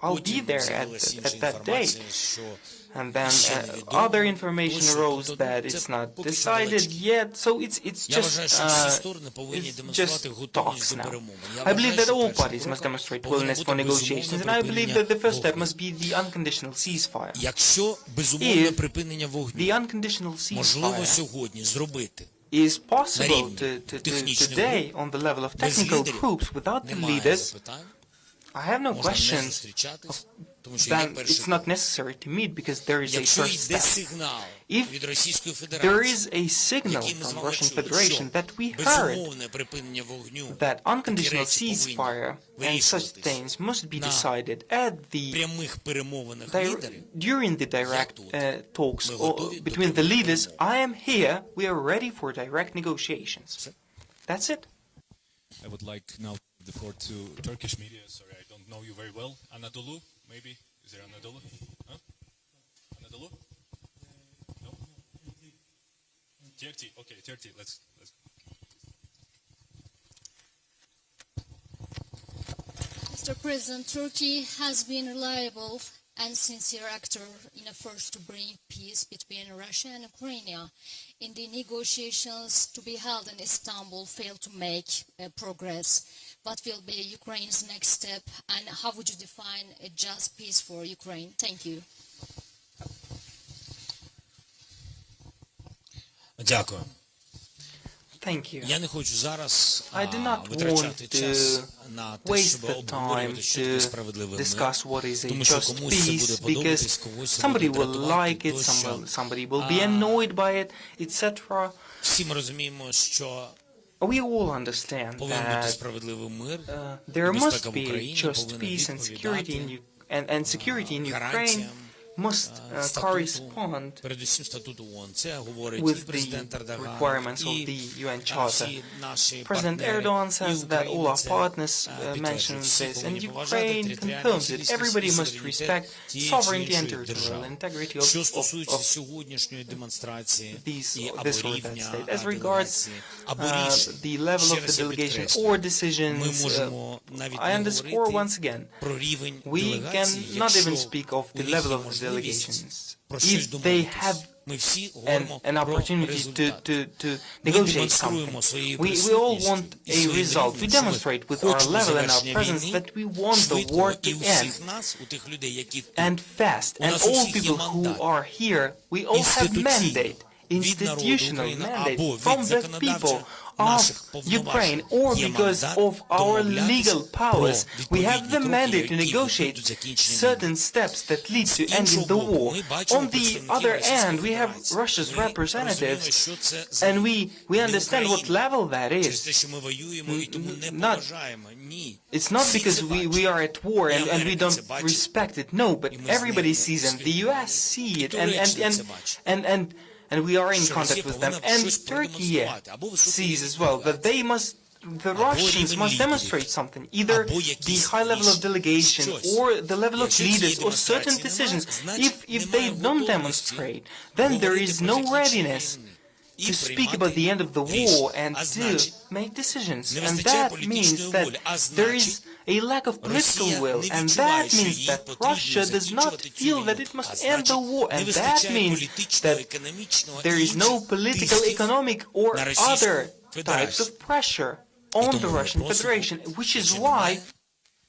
[SPEAKER 13] I'll be there at that date. And then other information arose that it's not decided yet, so it's just talks now. I believe that all parties must demonstrate willingness for negotiations, and I believe that the first step must be the unconditional ceasefire. If the unconditional ceasefire is possible today on the level of technical groups without the leaders, I have no questions of then it's not necessary to meet because there is a first step. If there is a signal from Russian Federation that we heard that unconditional ceasefire and such things must be decided at during the direct talks between the leaders, I am here, we are ready for direct negotiations. That's it.
[SPEAKER 2] I would like now the floor to Turkish media. Sorry, I don't know you very well. Anadolu, maybe? Is there Anadolu? Huh? Anadolu? No? TRT. Okay, TRT. Let's.
[SPEAKER 3] Mr. President, Turkey has been reliable and sincere actor in efforts to bring peace between Russia and Ukraine. In the negotiations to be held in Istanbul failed to make progress. What will be Ukraine's next step, and how would you define a just peace for Ukraine? Thank you.
[SPEAKER 12] Дякую.
[SPEAKER 13] Thank you.
[SPEAKER 12] Я не хочу зараз
[SPEAKER 13] I do not
[SPEAKER 12] витрачати
[SPEAKER 13] want
[SPEAKER 12] час на те,
[SPEAKER 13] waste
[SPEAKER 12] щоб
[SPEAKER 13] the time
[SPEAKER 12] обговорювати, що таке
[SPEAKER 13] to
[SPEAKER 12] справедливий мир,
[SPEAKER 13] discuss what is a
[SPEAKER 12] тому що
[SPEAKER 13] just
[SPEAKER 12] комусь це
[SPEAKER 13] peace
[SPEAKER 12] буде
[SPEAKER 13] because
[SPEAKER 12] подобатись, когось це
[SPEAKER 13] somebody
[SPEAKER 12] буде
[SPEAKER 13] will
[SPEAKER 12] дратувати,
[SPEAKER 13] like it,
[SPEAKER 12] тощо.
[SPEAKER 13] somebody will be annoyed by it, etc.
[SPEAKER 12] Всі ми розуміємо, що
[SPEAKER 13] We all understand
[SPEAKER 12] повинен бути
[SPEAKER 13] that
[SPEAKER 12] справедливий мир,
[SPEAKER 13] there
[SPEAKER 12] і безпека
[SPEAKER 13] must
[SPEAKER 12] в
[SPEAKER 13] be
[SPEAKER 12] Україні
[SPEAKER 13] just
[SPEAKER 12] повинна
[SPEAKER 13] peace and
[SPEAKER 12] відповідати
[SPEAKER 13] and security in Ukraine
[SPEAKER 12] гарантіям
[SPEAKER 13] must correspond
[SPEAKER 12] передусім статуту ООН. Це говорить і
[SPEAKER 13] with the
[SPEAKER 12] президент Ердоган,
[SPEAKER 13] requirements of
[SPEAKER 12] і
[SPEAKER 13] the UN Charter.
[SPEAKER 12] всі наші
[SPEAKER 13] President
[SPEAKER 12] партнери,
[SPEAKER 13] Erdogan
[SPEAKER 12] і
[SPEAKER 13] says that
[SPEAKER 12] Україна
[SPEAKER 13] all our
[SPEAKER 12] це
[SPEAKER 13] partners
[SPEAKER 12] підтверджує.
[SPEAKER 13] mentions
[SPEAKER 12] Всі
[SPEAKER 13] this, and
[SPEAKER 12] повинні поважати
[SPEAKER 13] Ukraine
[SPEAKER 12] територіальну
[SPEAKER 13] confirms it.
[SPEAKER 12] цілісність
[SPEAKER 13] Everybody
[SPEAKER 12] і
[SPEAKER 13] must
[SPEAKER 12] суверенітет
[SPEAKER 13] respect
[SPEAKER 12] тієї
[SPEAKER 13] sovereignty
[SPEAKER 12] чи
[SPEAKER 13] and
[SPEAKER 12] іншої
[SPEAKER 13] territorial
[SPEAKER 12] держави.
[SPEAKER 13] integrity
[SPEAKER 12] Що
[SPEAKER 13] of
[SPEAKER 12] стосується сьогоднішньої демонстрації і
[SPEAKER 13] this
[SPEAKER 12] або
[SPEAKER 13] or that
[SPEAKER 12] рівня
[SPEAKER 13] state. As regards
[SPEAKER 12] делегації, або рішень,
[SPEAKER 13] the level
[SPEAKER 12] ще
[SPEAKER 13] of the
[SPEAKER 12] раз я
[SPEAKER 13] delegation
[SPEAKER 12] підкреслюю,
[SPEAKER 13] or
[SPEAKER 12] ми
[SPEAKER 13] decisions,
[SPEAKER 12] можемо навіть
[SPEAKER 13] I
[SPEAKER 12] не
[SPEAKER 13] underscore
[SPEAKER 12] говорити
[SPEAKER 13] once again,
[SPEAKER 12] про рівень
[SPEAKER 13] we
[SPEAKER 12] делегації,
[SPEAKER 13] cannot
[SPEAKER 12] якщо
[SPEAKER 13] even speak of
[SPEAKER 12] у
[SPEAKER 13] the
[SPEAKER 12] них
[SPEAKER 13] level
[SPEAKER 12] є
[SPEAKER 13] of the
[SPEAKER 12] можливість
[SPEAKER 13] delegations.
[SPEAKER 12] про щось
[SPEAKER 13] If they have
[SPEAKER 12] домовитись. Ми всі говоримо
[SPEAKER 13] an
[SPEAKER 12] про
[SPEAKER 13] opportunity
[SPEAKER 12] результат.
[SPEAKER 13] to
[SPEAKER 12] Ми
[SPEAKER 13] negotiate
[SPEAKER 12] демонструємо
[SPEAKER 13] something.
[SPEAKER 12] своєю
[SPEAKER 13] We all
[SPEAKER 12] присутністю
[SPEAKER 13] want
[SPEAKER 12] і
[SPEAKER 13] a
[SPEAKER 12] своїм
[SPEAKER 13] result. We
[SPEAKER 12] рівнем, що ми
[SPEAKER 13] demonstrate with our
[SPEAKER 12] хочемо
[SPEAKER 13] level and our
[SPEAKER 12] завершення
[SPEAKER 13] presence
[SPEAKER 12] війни
[SPEAKER 13] that we want the
[SPEAKER 12] швидко,
[SPEAKER 13] war
[SPEAKER 12] і
[SPEAKER 13] to
[SPEAKER 12] у
[SPEAKER 13] end
[SPEAKER 12] всіх нас, у тих людей, які тут,
[SPEAKER 13] and fast.
[SPEAKER 12] у
[SPEAKER 13] And
[SPEAKER 12] нас у
[SPEAKER 13] all
[SPEAKER 12] всіх є
[SPEAKER 13] people who
[SPEAKER 12] мандат
[SPEAKER 13] are here, we all have mandate,
[SPEAKER 12] від народу
[SPEAKER 13] institutional
[SPEAKER 12] України
[SPEAKER 13] mandate
[SPEAKER 12] або
[SPEAKER 13] from
[SPEAKER 12] від
[SPEAKER 13] the people
[SPEAKER 12] законодавчих
[SPEAKER 13] of
[SPEAKER 12] наших
[SPEAKER 13] Ukraine,
[SPEAKER 12] повноважень
[SPEAKER 13] or
[SPEAKER 12] є
[SPEAKER 13] because
[SPEAKER 12] мандат
[SPEAKER 13] of our
[SPEAKER 12] домовлятися
[SPEAKER 13] legal powers.
[SPEAKER 12] про
[SPEAKER 13] We have
[SPEAKER 12] відповідні
[SPEAKER 13] the
[SPEAKER 12] кроки,
[SPEAKER 13] mandate to
[SPEAKER 12] які
[SPEAKER 13] negotiate
[SPEAKER 12] ведуть до закінчення
[SPEAKER 13] certain
[SPEAKER 12] війни.
[SPEAKER 13] steps that lead to
[SPEAKER 12] З
[SPEAKER 13] ending
[SPEAKER 12] іншого
[SPEAKER 13] the
[SPEAKER 12] боку,
[SPEAKER 13] war.
[SPEAKER 12] ми бачимо
[SPEAKER 13] On the
[SPEAKER 12] представників
[SPEAKER 13] other
[SPEAKER 12] Російської
[SPEAKER 13] hand, we have
[SPEAKER 12] Федерації.
[SPEAKER 13] Russia's
[SPEAKER 12] Ми
[SPEAKER 13] representatives,
[SPEAKER 12] розуміємо, що це за
[SPEAKER 13] and we understand what level that
[SPEAKER 12] через
[SPEAKER 13] is.
[SPEAKER 12] те, що ми воюємо і тому не
[SPEAKER 13] Not-
[SPEAKER 12] поважаємо. Ні.
[SPEAKER 13] It's not
[SPEAKER 12] Всі
[SPEAKER 13] because
[SPEAKER 12] це
[SPEAKER 13] we
[SPEAKER 12] бачать.
[SPEAKER 13] are at war
[SPEAKER 12] І
[SPEAKER 13] and we
[SPEAKER 12] Америка
[SPEAKER 13] don't
[SPEAKER 12] це бачить.
[SPEAKER 13] respect it. No, but
[SPEAKER 12] І ми з
[SPEAKER 13] everybody
[SPEAKER 12] ними
[SPEAKER 13] sees and the
[SPEAKER 12] спілкуємося.
[SPEAKER 13] US see
[SPEAKER 12] І
[SPEAKER 13] it
[SPEAKER 12] Туреччина це бачить.
[SPEAKER 13] and we are in
[SPEAKER 12] Що
[SPEAKER 13] contact
[SPEAKER 12] Росія
[SPEAKER 13] with them.
[SPEAKER 12] повинна
[SPEAKER 13] And
[SPEAKER 12] щось
[SPEAKER 13] Turkey
[SPEAKER 12] продемонструвати. Або високий
[SPEAKER 13] sees
[SPEAKER 12] рівень
[SPEAKER 13] as well that they must, the Russians
[SPEAKER 12] рівень
[SPEAKER 13] must
[SPEAKER 12] лідерів.
[SPEAKER 13] demonstrate something, either
[SPEAKER 12] Або
[SPEAKER 13] the
[SPEAKER 12] якісь
[SPEAKER 13] high level of
[SPEAKER 12] рішення.
[SPEAKER 13] delegation
[SPEAKER 12] Щось.
[SPEAKER 13] or the level of
[SPEAKER 12] Якщо цієї
[SPEAKER 13] leaders or certain
[SPEAKER 12] демонстрації
[SPEAKER 13] decisions.
[SPEAKER 12] немає, значить,
[SPEAKER 13] If
[SPEAKER 12] немає
[SPEAKER 13] they don't
[SPEAKER 12] готовності
[SPEAKER 13] demonstrate, then there
[SPEAKER 12] говорити
[SPEAKER 13] is
[SPEAKER 12] про
[SPEAKER 13] no
[SPEAKER 12] закінчення
[SPEAKER 13] readiness
[SPEAKER 12] війни
[SPEAKER 13] to
[SPEAKER 12] і
[SPEAKER 13] speak
[SPEAKER 12] приймати
[SPEAKER 13] about the end of the war
[SPEAKER 12] рішення.
[SPEAKER 13] and
[SPEAKER 12] А
[SPEAKER 13] to
[SPEAKER 12] значить,
[SPEAKER 13] make decisions.
[SPEAKER 12] не
[SPEAKER 13] And
[SPEAKER 12] вистачає
[SPEAKER 13] that
[SPEAKER 12] політичної
[SPEAKER 13] means that
[SPEAKER 12] волі. А
[SPEAKER 13] there is
[SPEAKER 12] значить,
[SPEAKER 13] a lack of political
[SPEAKER 12] Росія
[SPEAKER 13] will,
[SPEAKER 12] не
[SPEAKER 13] and
[SPEAKER 12] відчуває,
[SPEAKER 13] that
[SPEAKER 12] що
[SPEAKER 13] means
[SPEAKER 12] їй
[SPEAKER 13] that
[SPEAKER 12] потрібно
[SPEAKER 13] Russia does not
[SPEAKER 12] закінчувати цю
[SPEAKER 13] feel that
[SPEAKER 12] війну.
[SPEAKER 13] it
[SPEAKER 12] А
[SPEAKER 13] must end
[SPEAKER 12] значить,
[SPEAKER 13] the war,
[SPEAKER 12] не
[SPEAKER 13] and that
[SPEAKER 12] вистачає
[SPEAKER 13] means
[SPEAKER 12] політичного,
[SPEAKER 13] that
[SPEAKER 12] економічного
[SPEAKER 13] there
[SPEAKER 12] і
[SPEAKER 13] is no
[SPEAKER 12] інших
[SPEAKER 13] political,
[SPEAKER 12] тисків
[SPEAKER 13] economic, or
[SPEAKER 12] на Російську
[SPEAKER 13] other types
[SPEAKER 12] Федерацію.
[SPEAKER 13] of pressure on the
[SPEAKER 12] тому ми
[SPEAKER 13] Russian
[SPEAKER 12] просимо,
[SPEAKER 13] Federation, which is
[SPEAKER 12] якщо
[SPEAKER 13] why
[SPEAKER 12] немає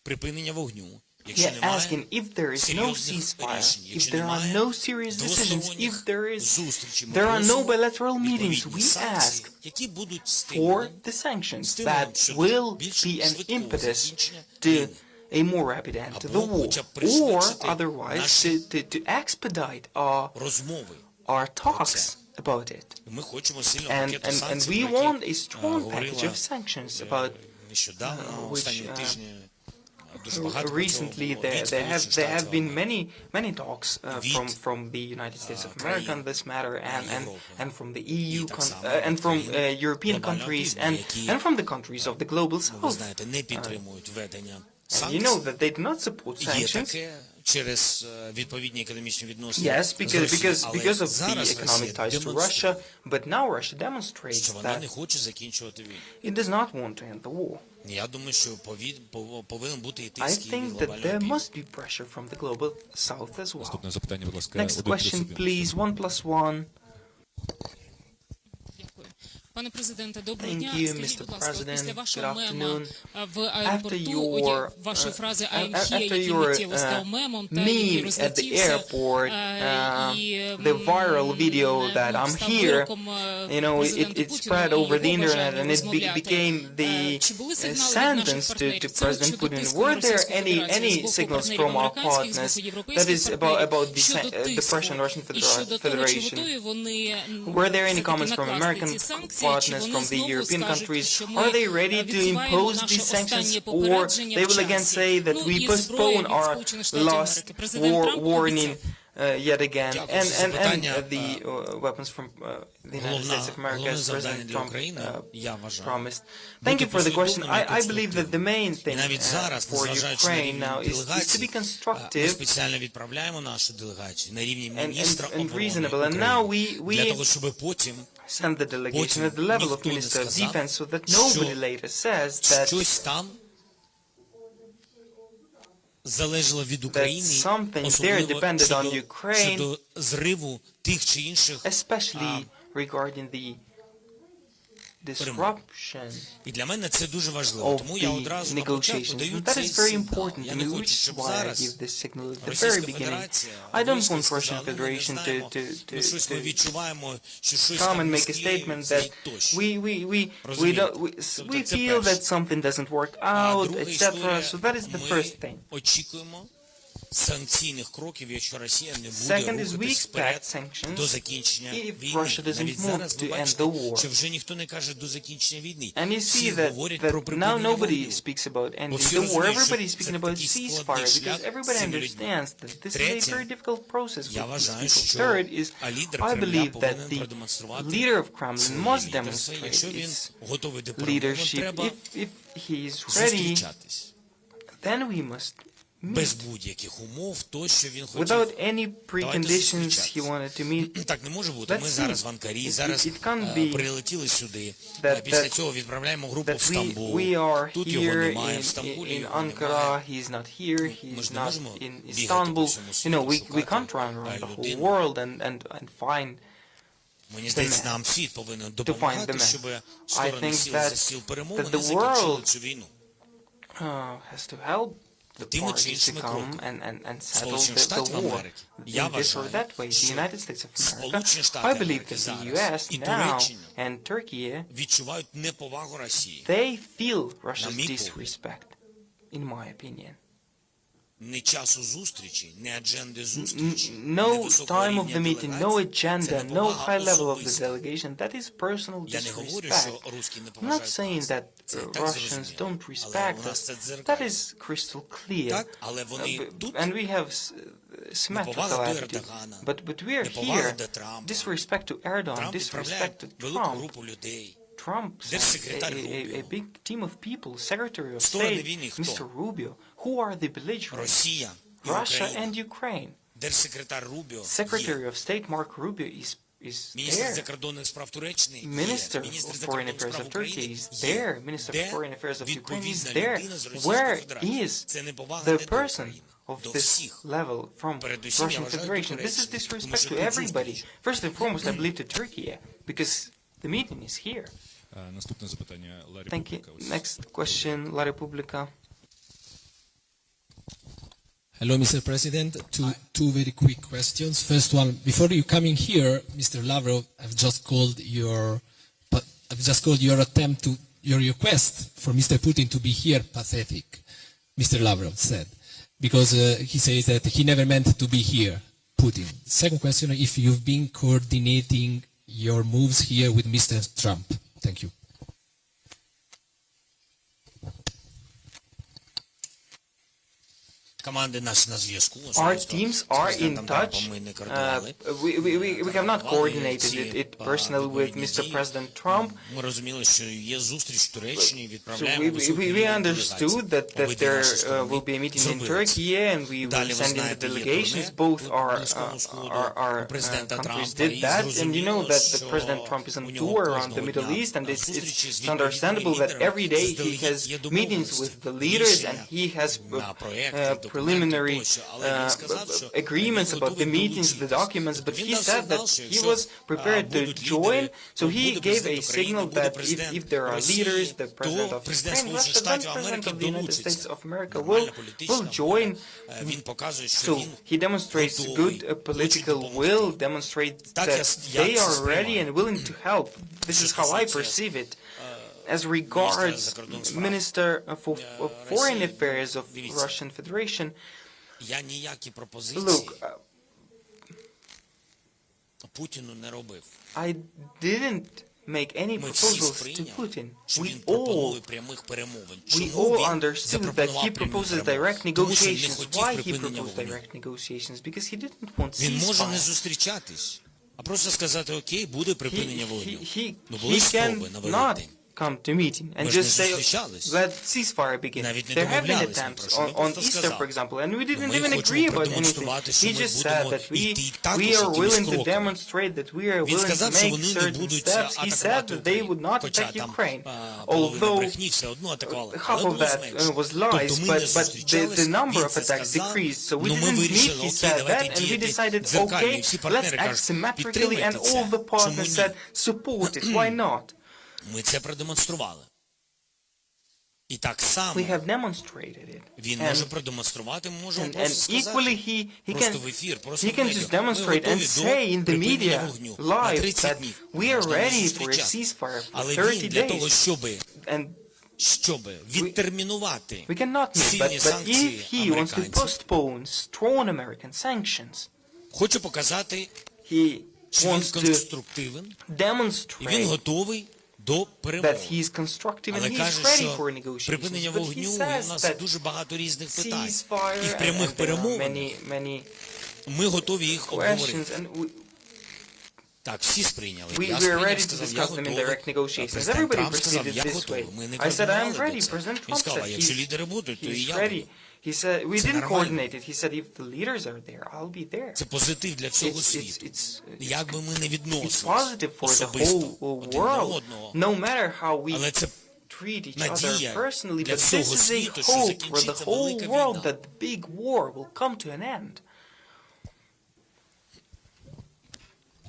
[SPEAKER 12] припинення вогню, якщо
[SPEAKER 13] we are
[SPEAKER 12] немає
[SPEAKER 13] asking if there is no
[SPEAKER 12] серйозних
[SPEAKER 13] ceasefire,
[SPEAKER 12] рішень,
[SPEAKER 13] if
[SPEAKER 12] якщо
[SPEAKER 13] there are
[SPEAKER 12] немає
[SPEAKER 13] no serious decisions, if
[SPEAKER 12] двосторонніх
[SPEAKER 13] there
[SPEAKER 12] зустрічей, ми
[SPEAKER 13] are no
[SPEAKER 12] просимо
[SPEAKER 13] bilateral meetings,
[SPEAKER 12] відповідні
[SPEAKER 13] we
[SPEAKER 12] санкції,
[SPEAKER 13] ask
[SPEAKER 12] які будуть
[SPEAKER 13] for
[SPEAKER 12] стимулом
[SPEAKER 13] the sanctions
[SPEAKER 12] стимулом
[SPEAKER 13] that
[SPEAKER 12] щодо
[SPEAKER 13] will
[SPEAKER 12] більш
[SPEAKER 13] be an
[SPEAKER 12] швидкого
[SPEAKER 13] impetus
[SPEAKER 12] закінчення
[SPEAKER 13] to
[SPEAKER 12] війни.
[SPEAKER 13] a more rapid end to the
[SPEAKER 12] Або
[SPEAKER 13] war,
[SPEAKER 12] хоча б
[SPEAKER 13] or
[SPEAKER 12] пришвидшити
[SPEAKER 13] otherwise
[SPEAKER 12] наші
[SPEAKER 13] to expedite our
[SPEAKER 12] розмови.
[SPEAKER 13] talks about it.
[SPEAKER 12] Ми хочемо сильного
[SPEAKER 13] And
[SPEAKER 12] пакету
[SPEAKER 13] we
[SPEAKER 12] санкцій, про
[SPEAKER 13] want a
[SPEAKER 12] які
[SPEAKER 13] strong package
[SPEAKER 12] говорила
[SPEAKER 13] of sanctions about
[SPEAKER 12] нещодавно, останні
[SPEAKER 13] which
[SPEAKER 12] тижні дуже багато про
[SPEAKER 13] recently
[SPEAKER 12] цього від
[SPEAKER 13] there have
[SPEAKER 12] Сполучених
[SPEAKER 13] been
[SPEAKER 12] Штатів
[SPEAKER 13] many talks from the United States of America on this matter and from the EU and from European countries and from the countries of the global
[SPEAKER 12] Ви
[SPEAKER 13] south.
[SPEAKER 12] знаєте, не підтримують введення
[SPEAKER 13] And you
[SPEAKER 12] санкцій.
[SPEAKER 13] know that they do not support
[SPEAKER 12] Є
[SPEAKER 13] sanctions.
[SPEAKER 12] таке через відповідні економічні відносини
[SPEAKER 13] Yes,
[SPEAKER 12] з
[SPEAKER 13] because
[SPEAKER 12] Росією.
[SPEAKER 13] of
[SPEAKER 12] Але
[SPEAKER 13] the
[SPEAKER 12] зараз
[SPEAKER 13] economic
[SPEAKER 12] Росія
[SPEAKER 13] ties to
[SPEAKER 12] демонструє,
[SPEAKER 13] Russia, but now Russia demonstrates
[SPEAKER 12] що вона не
[SPEAKER 13] that
[SPEAKER 12] хоче закінчувати війну.
[SPEAKER 13] it does not want to end the war.
[SPEAKER 12] Я думаю, що повинен бути і
[SPEAKER 13] I
[SPEAKER 12] тиск і
[SPEAKER 13] think that
[SPEAKER 12] глобального
[SPEAKER 13] there
[SPEAKER 12] півдня.
[SPEAKER 13] must be pressure from the global south as well.
[SPEAKER 2] Наступне запитання, будь ласка.
[SPEAKER 13] Next question, please. 1+1. Thank you, Mr. President. Good afternoon. After your meme at the airport, the viral video that I'm here, it spread over the internet and it became the sentence to President Putin. Were there any signals from our partners that is about the Russian Federation? Were there any comments from American partners, from the European countries? Are they ready to impose these sanctions, or they will again say that we postpone our last warning yet again, and the weapons from the United States of America, as President Trump promised? Thank you for the question. I believe that the main thing for Ukraine now is to be constructive and reasonable. And now we send the delegation at the level of Minister of Defense so that nobody later says that something there depended on Ukraine, especially regarding the disruption of the negotiations. And that is very important to me, which is why I give this signal at the very beginning. I don't want Russian Federation to come and make a statement that we feel that something doesn't work out, etc. So that is the first thing. Second is, we expect sanctions if Russia doesn't move to end the war. And you see that now nobody speaks about ending the war, everybody is speaking about ceasefire, because everybody understands that this is a very difficult process for these people. Third is, I believe that the leader of Kremlin must demonstrate his leadership. If he is ready, then we must meet. Without any preconditions he wanted to meet. Let's see. It can't be that we are here in Ankara, he's not here, he's not in Istanbul. We can't run around the whole world and find to find the man. I think that the world has to help the parties to come and settle the war in this or that way. The United States of America, I believe that the US now and Turkey, they feel Russia's disrespect, in my opinion. No time of the meeting, no agenda, no high level of the delegation. That is personal disrespect. I'm not saying that Russians don't respect us. That is crystal clear. And we have symmetrical attitude. But we are here. Disrespect to Erdogan, disrespect to Trump. Trump sent a big team of people, Secretary of State, Mr. Rubio. Who are the belligerents? Russia and Ukraine. Secretary of State Mark Rubio is there. Minister of Foreign Affairs of Turkey is there. Minister of Foreign Affairs of Ukraine is there. Where is the person of this level from Russian Federation? This is disrespect to everybody. First and foremost, I believe to Turkey, because the meeting is here. Thank you. Next question, La Repubblica.
[SPEAKER 7] Hello, Mr. President. Two very quick questions. First one, before you coming here, Mr. Lavrov, I've just called your attempt to your request for Mr. Putin to be here pathetic. Mr. Lavrov said, because he says that he never meant to be here, Putin. Second question, if you've been coordinating your moves here with Mr. Trump. Thank you.
[SPEAKER 13] Our teams are in touch. We have not coordinated it personally with Mr. President Trump. So we understood that there will be a meeting in Turkey, and we will send in the delegations. Both our countries did that, and you know that the President Trump is on tour around the Middle East, and it's understandable that every day he has meetings with the leaders, and he has preliminary agreements about the meetings, the documents, but he said that he was prepared to join, so he gave a signal that if there are leaders, the President of Ukraine, then President of the United States of America will join. So he demonstrates good political will, demonstrates that they are ready and willing to help. This is how I perceive it. As regards Minister for Foreign Affairs of Russian Federation, look, I didn't make any proposals to Putin. We all understood that he proposes direct negotiations. Why he proposed direct negotiations? Because he didn't want ceasefire. He cannot come to meeting and just say, let ceasefire begin. There have been attempts on Easter, for example, and we didn't even agree about anything. He just said that we are willing to demonstrate that we are willing to make certain steps. He said that they would not attack Ukraine, although half of that was lies, but the number of attacks decreased. So we didn't meet, he said that, and we decided, okay, let's act symmetrically, and all the partners said, support it, why not?
[SPEAKER 12] Ми це продемонстрували. І так само
[SPEAKER 13] we have demonstrated it.
[SPEAKER 12] Він може продемонструвати, може просто сказати, просто в ефір, просто
[SPEAKER 13] he can just demonstrate and say in the media live that we are ready for a ceasefire for 30 days.
[SPEAKER 12] Щоб відтермінувати
[SPEAKER 13] we cannot meet, but if he wants to postpone strong American sanctions,
[SPEAKER 12] хочу показати, що він конструктивен, і він готовий до перемоги. Але каже, що припинення вогню, у нас дуже багато різних питань. І в прямих перемовинах ми готові їх обговорити. Так, всі сприйняли.
[SPEAKER 13] We were ready to discuss them in direct negotiations. Everybody perceived it this way. I said, I am ready. President Trump said he's ready. He said, we didn't coordinate it. He said, if the leaders are there, I'll be there.
[SPEAKER 12] Це позитив для всього світу. Як би ми не
[SPEAKER 13] It's positive for the whole world, no matter how we treat each other personally, but this is a hope for the whole world that the big war will come to an end.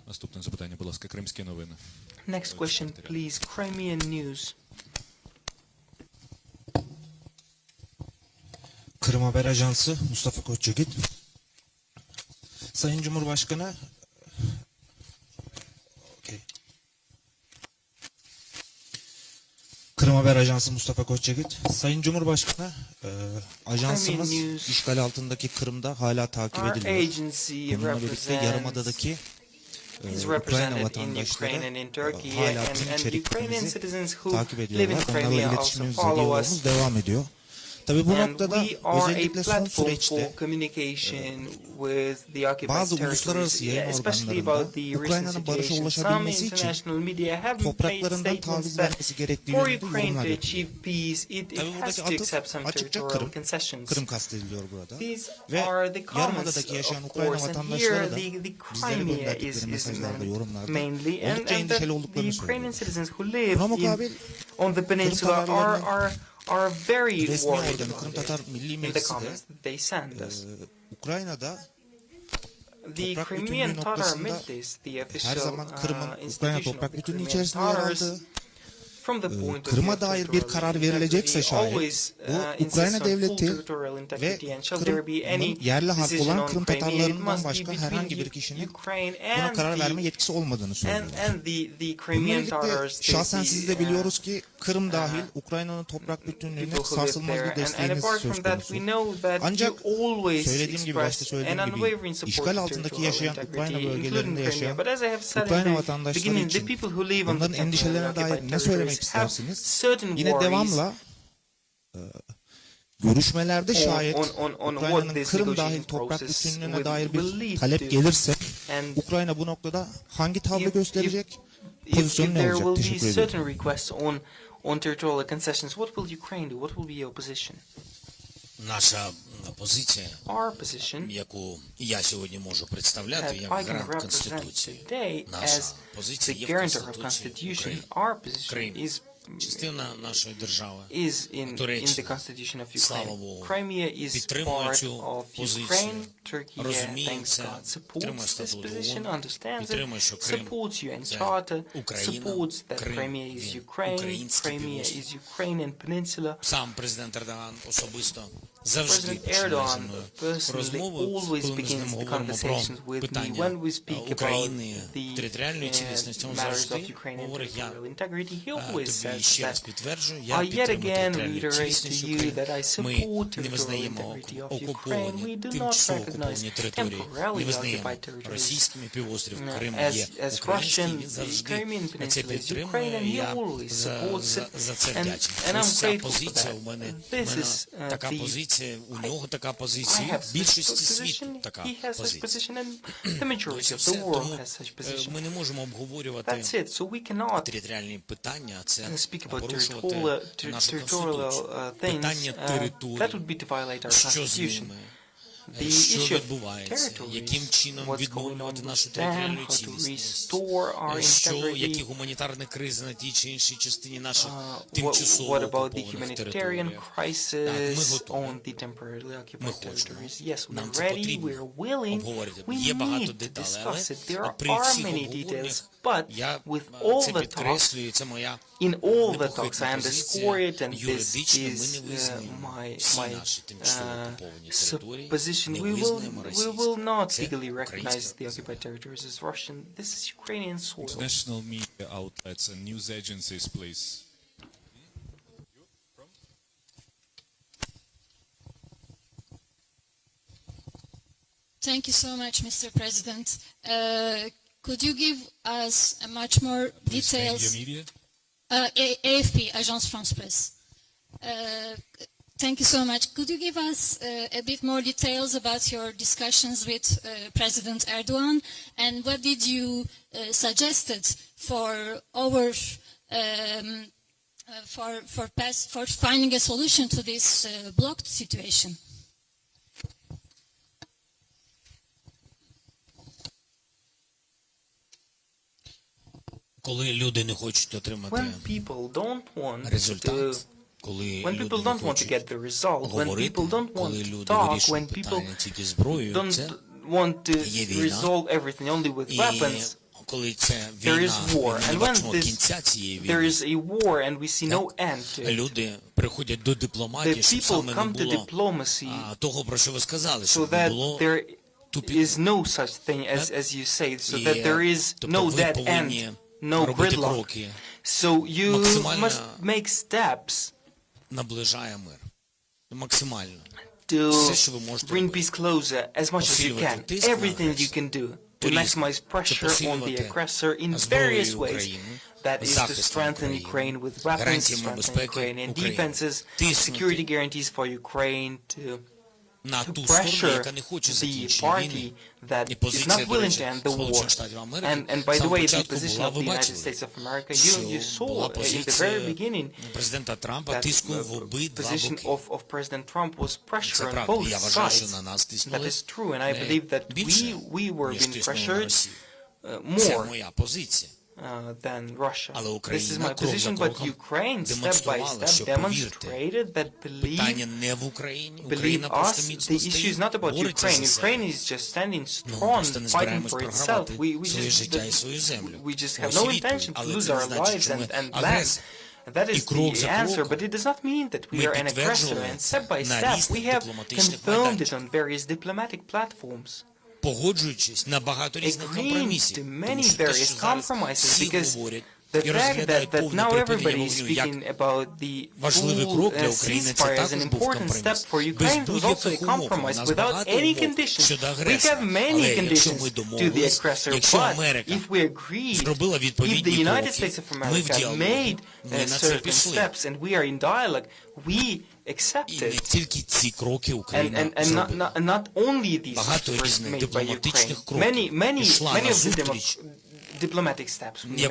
[SPEAKER 2] Наступне запитання, будь ласка, кримські новини.
[SPEAKER 13] Next question, please. Crimean news.
[SPEAKER 11] Kırım Haber Ajansı Mustafa Koçyiğit. Sayın Cumhurbaşkanı Kırım Haber Ajansı Mustafa Koçyiğit. Sayın Cumhurbaşkanı, ajansımız işgal altındaki Kırım'da hala takip ediliyor. Bununla birlikte Yarımada'daki Ukrayna vatandaşları hala bizim içeriklerimizi takip ediyorlar. Onlarla iletişimimiz, diyalogumuz devam ediyor. Tabii bu noktada özellikle son süreçte bazı uluslararası yayın organlarında Ukrayna'nın barışa ulaşabilmesi için topraklarından taviz vermesi gerektiği yönünde yorumlar yapılıyor. Tabii buradaki atıf açıkça Kırım kastediliyor burada. Ve Yarımada'daki yaşayan Ukrayna vatandaşları da bizlere gönderdikleri mesajlarda, yorumlarda oldukça endişeli olduklarını söylüyor. Buna mukabil Kırım Tatarları
[SPEAKER 13] are very
[SPEAKER 11] resmi
[SPEAKER 13] worried
[SPEAKER 11] organı Kırım Tatar Milli Meclisi de Ukrayna'da toprak bütünlüğü noktasında her zaman Kırım'ın Ukrayna toprak bütünlüğü içerisinde yer aldığı, Kırım'a dair bir karar verilecekse şayet bu Ukrayna devleti ve Kırım'ın yerli halk olan Kırım Tatarlarından başka herhangi bir kişinin buna karar verme yetkisi olmadığını söylüyorlar. Bununla birlikte şahsen siz de biliyoruz ki Kırım dahil Ukrayna'nın toprak bütünlüğüne sarsılmaz bir desteğiniz söz konusu. Ancak söylediğim gibi başta söylediğim gibi işgal altındaki yaşayan Ukrayna bölgelerinde yaşayan Ukrayna vatandaşları için onların endişelerine dair ne söylemek istersiniz? Yine devamla görüşmelerde şayet Ukrayna'nın Kırım dahil toprak bütünlüğüne dair bir talep gelirse Ukrayna bu noktada hangi tavrı gösterecek? Pozisyonu ne olacak? Teşekkür ederim.
[SPEAKER 13] On territorial concessions, what will Ukraine do? What will be your position?
[SPEAKER 12] Наша позиція, яку я сьогодні можу представляти, як гарант Конституції, наша позиція є в Конституції України.
[SPEAKER 11] is in the constitution of Ukraine. Crimea is part of Ukraine. Turkey, thanks God, supports this position, understands it, supports UN Charter, supports that Crimea is Ukraine, Crimea is Ukrainian peninsula. President Erdogan personally always begins the conversations with me when we speak about the matters of Ukrainian territorial integrity. He always says that I yet again reiterate to you that I support territorial integrity of Ukraine. We do not recognize temporarily occupied territories as Russian. The Crimean Peninsula is Ukraine, and he always supports it, and I'm grateful for that. This is I have such position, he has such position, and the majority of the world has such position. That's it. So we cannot speak about territorial things. That would be to violate our constitution. The issue of territories, what's going on with them, how to restore our integrity, what about the humanitarian crisis on the temporarily occupied territories. Yes, we're ready, we're willing, we need to discuss it. There are many details, but with all the talks, in all the talks, I underscore it, and this is my supposition. We will not legally recognize the occupied territories as Russian. This is Ukrainian soil.
[SPEAKER 2] International media outlets and news agencies, please.
[SPEAKER 3] Thank you so much, Mr. President. Could you give us much more details?
[SPEAKER 2] Media?
[SPEAKER 3] AFP, Agence France Presse. Thank you so much. Could you give us a bit more details about your discussions with President Erdogan, and what did you suggested for finding a solution to this blocked situation?
[SPEAKER 11] When people don't want to get the result, when people don't want to talk, when people don't want to resolve everything only with weapons, there is war. And when there is a war and we see no end to it, the people come to diplomacy so that there is no such thing as you say, so that there is no dead end, no gridlock. So you must make steps to bring peace closer as much as you can. Everything you can do to maximize pressure on the aggressor in various ways. That is to strengthen Ukraine with weapons, strengthen Ukrainian defenses, security guarantees for Ukraine, to pressure the party that is not willing to end the war. And by the way, the position of the United States of America, you saw in the very beginning that the position of President Trump was pressure on both sides. That is true, and I believe that we were being pressured more than Russia. This is my position, but Ukraine, step by step, demonstrated that believe us, the issue is not about Ukraine. Ukraine is just standing strong, fighting for itself. We just have no intention to lose our lives and land. That is the answer, but it does not mean that we are an aggressor, and step by step we have confirmed it on various diplomatic platforms. Agreeing to many various compromises, because the fact that now everybody is speaking about the full ceasefire as an important step for Ukraine was also a compromise without any conditions. We have many conditions to the aggressor, but if we agreed, if the United States of America made certain steps and we are in dialogue, we accept it. And not only these steps were made by Ukraine. Many of the diplomatic steps we made.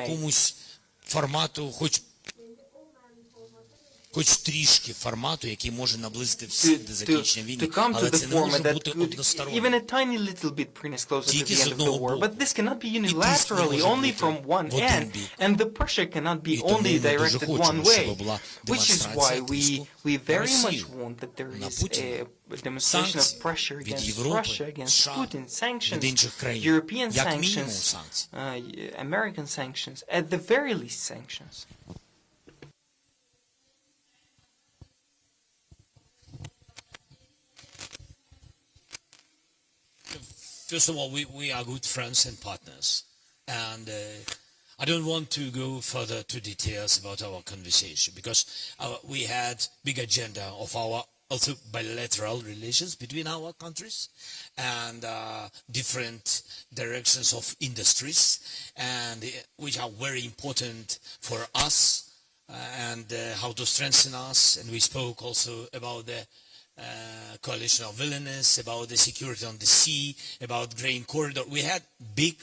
[SPEAKER 12] хоч трішки формату, який може наблизити всі до закінчення війни, але це не може бути односторонньо.
[SPEAKER 11] Even a tiny little bit bring us closer to the end of the war, but this cannot be unilaterally, only from one end, and the pressure cannot be only directed one way, which is why we very much want that there is a demonstration of pressure against Russia, against Putin, sanctions, European sanctions, American sanctions, at the very least sanctions.
[SPEAKER 12] First of all, we are good friends and partners, and I don't want to go further to details about our conversation because we had big agenda of our also bilateral relations between our countries and different directions of industries, and which are very important for us and how to strengthen us. And we spoke also about the coalition of willingness, about the security on the sea, about grain corridor. We had big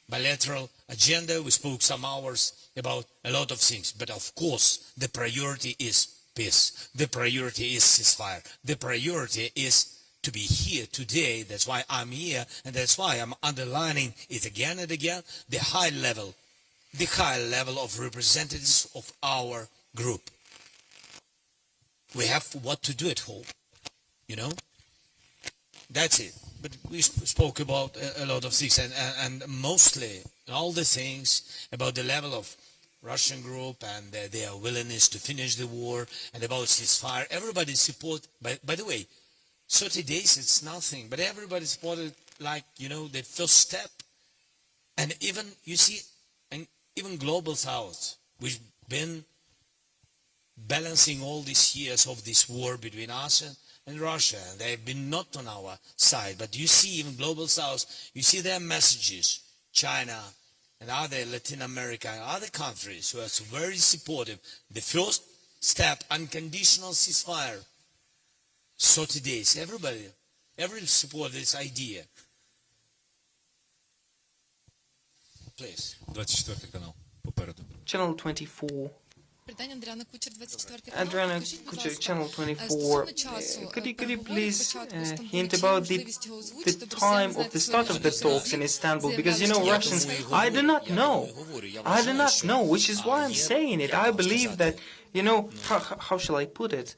[SPEAKER 12] bilateral agenda. We spoke some hours about a lot of things. But of course, the priority is peace. The priority is ceasefire. The priority is to be here today. That's why I'm here, and that's why I'm underlining it again and again, the high level of representatives of our group. We have what to do at home. You know, that's it. But we spoke about a lot of things, and mostly all the things about the level of Russian group and their willingness to finish the war, and about ceasefire. Everybody support. By the way, 30 days it's nothing, but everybody supported, like, you know, the first step. And even you see, and even global South, which been balancing all these years of this war between us and Russia, and they've been not on our side. But you see, even global South, you see their messages, China and other Latin America and other countries who are very supportive. The first step, unconditional ceasefire, 30 days. Everybody support this idea. Please.
[SPEAKER 2] 24 канал попереду.
[SPEAKER 11] Channel 24.
[SPEAKER 6] Adriana Kucher,
[SPEAKER 11] Channel 24. Could you please hint about the time of the start of the talks in Istanbul? Because, you know, Russians, I do not know, which is why I'm saying it. I believe that, you know, how shall I put it?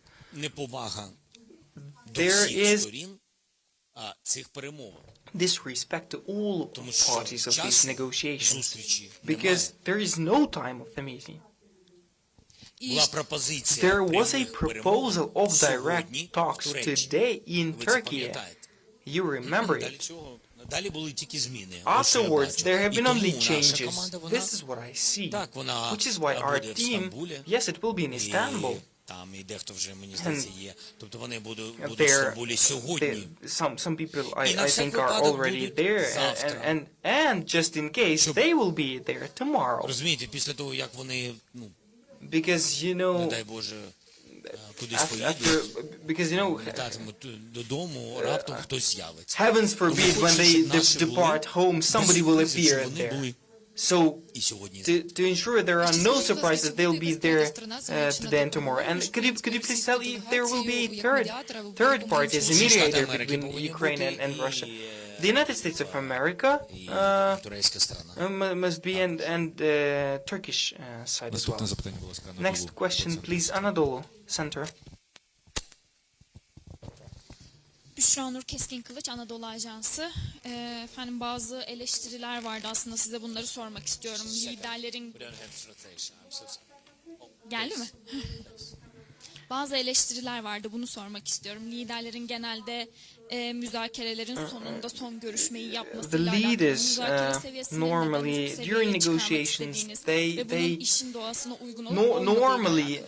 [SPEAKER 11] There is disrespect to all parties of these negotiations, because there is no time of the meeting. There was a proposal of direct talks today in Turkey. You remember it. Afterwards, there have been only changes. This is what I see. Which is why our team, yes, it will be in Istanbul. Some people, I think, are already there. And just in case, they will be there tomorrow. Because, you know, heavens forbid, when they depart home, somebody will appear there. So, to ensure there are no surprises, they'll be there today and tomorrow. And could you please tell if there will be a third party as a mediator between Ukraine and Russia? The United States of America must be, and Turkish side as well. Next question, please, Anadolu Center.
[SPEAKER 6] Büşra Nur Keskin Kılıç, Anadolu Ajansı. Efendim, bazı eleştiriler vardı, aslında size bunları sormak istiyorum. Liderlerin... Geldi mi? Bazı eleştiriler vardı, bunu sormak istiyorum. Liderlerin genelde müzakerelerin sonunda son görüşmeyi yapmasıyla alakalı.
[SPEAKER 11] The leaders normally during negotiations they normally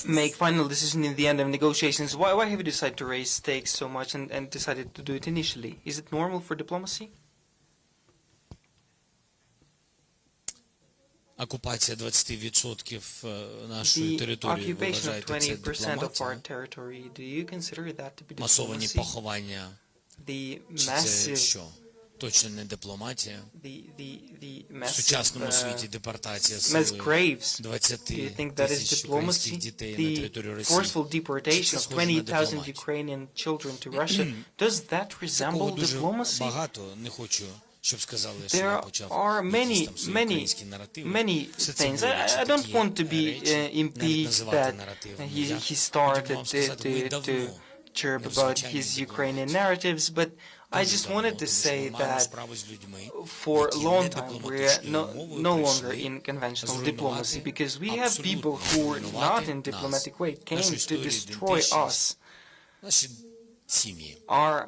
[SPEAKER 11] make final decision in the end of negotiations. Why have you decided to raise stakes so much and decided to do it initially? Is it normal for diplomacy?
[SPEAKER 12] Окупація 20% нашої території вважаєте це дипломатія? Масовані поховання, чи це що? точно не дипломатія.
[SPEAKER 11] the
[SPEAKER 12] В сучасному світі депортація
[SPEAKER 11] mass
[SPEAKER 12] силою
[SPEAKER 11] graves.
[SPEAKER 12] 20
[SPEAKER 11] Do you think that is
[SPEAKER 12] тисяч українських
[SPEAKER 11] diplomacy?
[SPEAKER 12] дітей на територію
[SPEAKER 11] The
[SPEAKER 12] Росії.
[SPEAKER 11] forceful deportation of 20,000 Ukrainian children to Russia, does that resemble
[SPEAKER 12] Такого дуже
[SPEAKER 11] diplomacy?
[SPEAKER 12] багато, не хочу, щоб сказали, що я
[SPEAKER 11] There
[SPEAKER 12] почав
[SPEAKER 11] are
[SPEAKER 12] якісь там свої українські наративи.
[SPEAKER 11] many
[SPEAKER 12] Все це
[SPEAKER 11] things.
[SPEAKER 12] боляче
[SPEAKER 11] I don't
[SPEAKER 12] такі
[SPEAKER 11] want to be
[SPEAKER 12] речі, навіть
[SPEAKER 11] impeached
[SPEAKER 12] називати
[SPEAKER 11] that
[SPEAKER 12] наративами.
[SPEAKER 11] he
[SPEAKER 12] Я
[SPEAKER 11] started
[SPEAKER 12] хотів вам сказати, ми
[SPEAKER 11] to
[SPEAKER 12] давно
[SPEAKER 11] chirp
[SPEAKER 12] не в
[SPEAKER 11] about
[SPEAKER 12] звичайній
[SPEAKER 11] his
[SPEAKER 12] дипломатії.
[SPEAKER 11] Ukrainian narratives, but I
[SPEAKER 12] Дуже
[SPEAKER 11] just
[SPEAKER 12] давно,
[SPEAKER 11] wanted to
[SPEAKER 12] тому що
[SPEAKER 11] say
[SPEAKER 12] ми маємо
[SPEAKER 11] that
[SPEAKER 12] справу з людьми,
[SPEAKER 11] for a
[SPEAKER 12] які
[SPEAKER 11] long
[SPEAKER 12] не
[SPEAKER 11] time we're
[SPEAKER 12] дипломатичною мовою
[SPEAKER 11] no
[SPEAKER 12] прийшли
[SPEAKER 11] longer in conventional
[SPEAKER 12] зруйнувати
[SPEAKER 11] diplomacy because we have people
[SPEAKER 12] абсолютно
[SPEAKER 11] who are not
[SPEAKER 12] зруйнувати
[SPEAKER 11] in
[SPEAKER 12] нас,
[SPEAKER 11] diplomatic way came
[SPEAKER 12] нашу
[SPEAKER 11] to
[SPEAKER 12] історію,
[SPEAKER 11] destroy
[SPEAKER 12] ідентичність,
[SPEAKER 11] us,
[SPEAKER 12] наші сім'ї.
[SPEAKER 11] our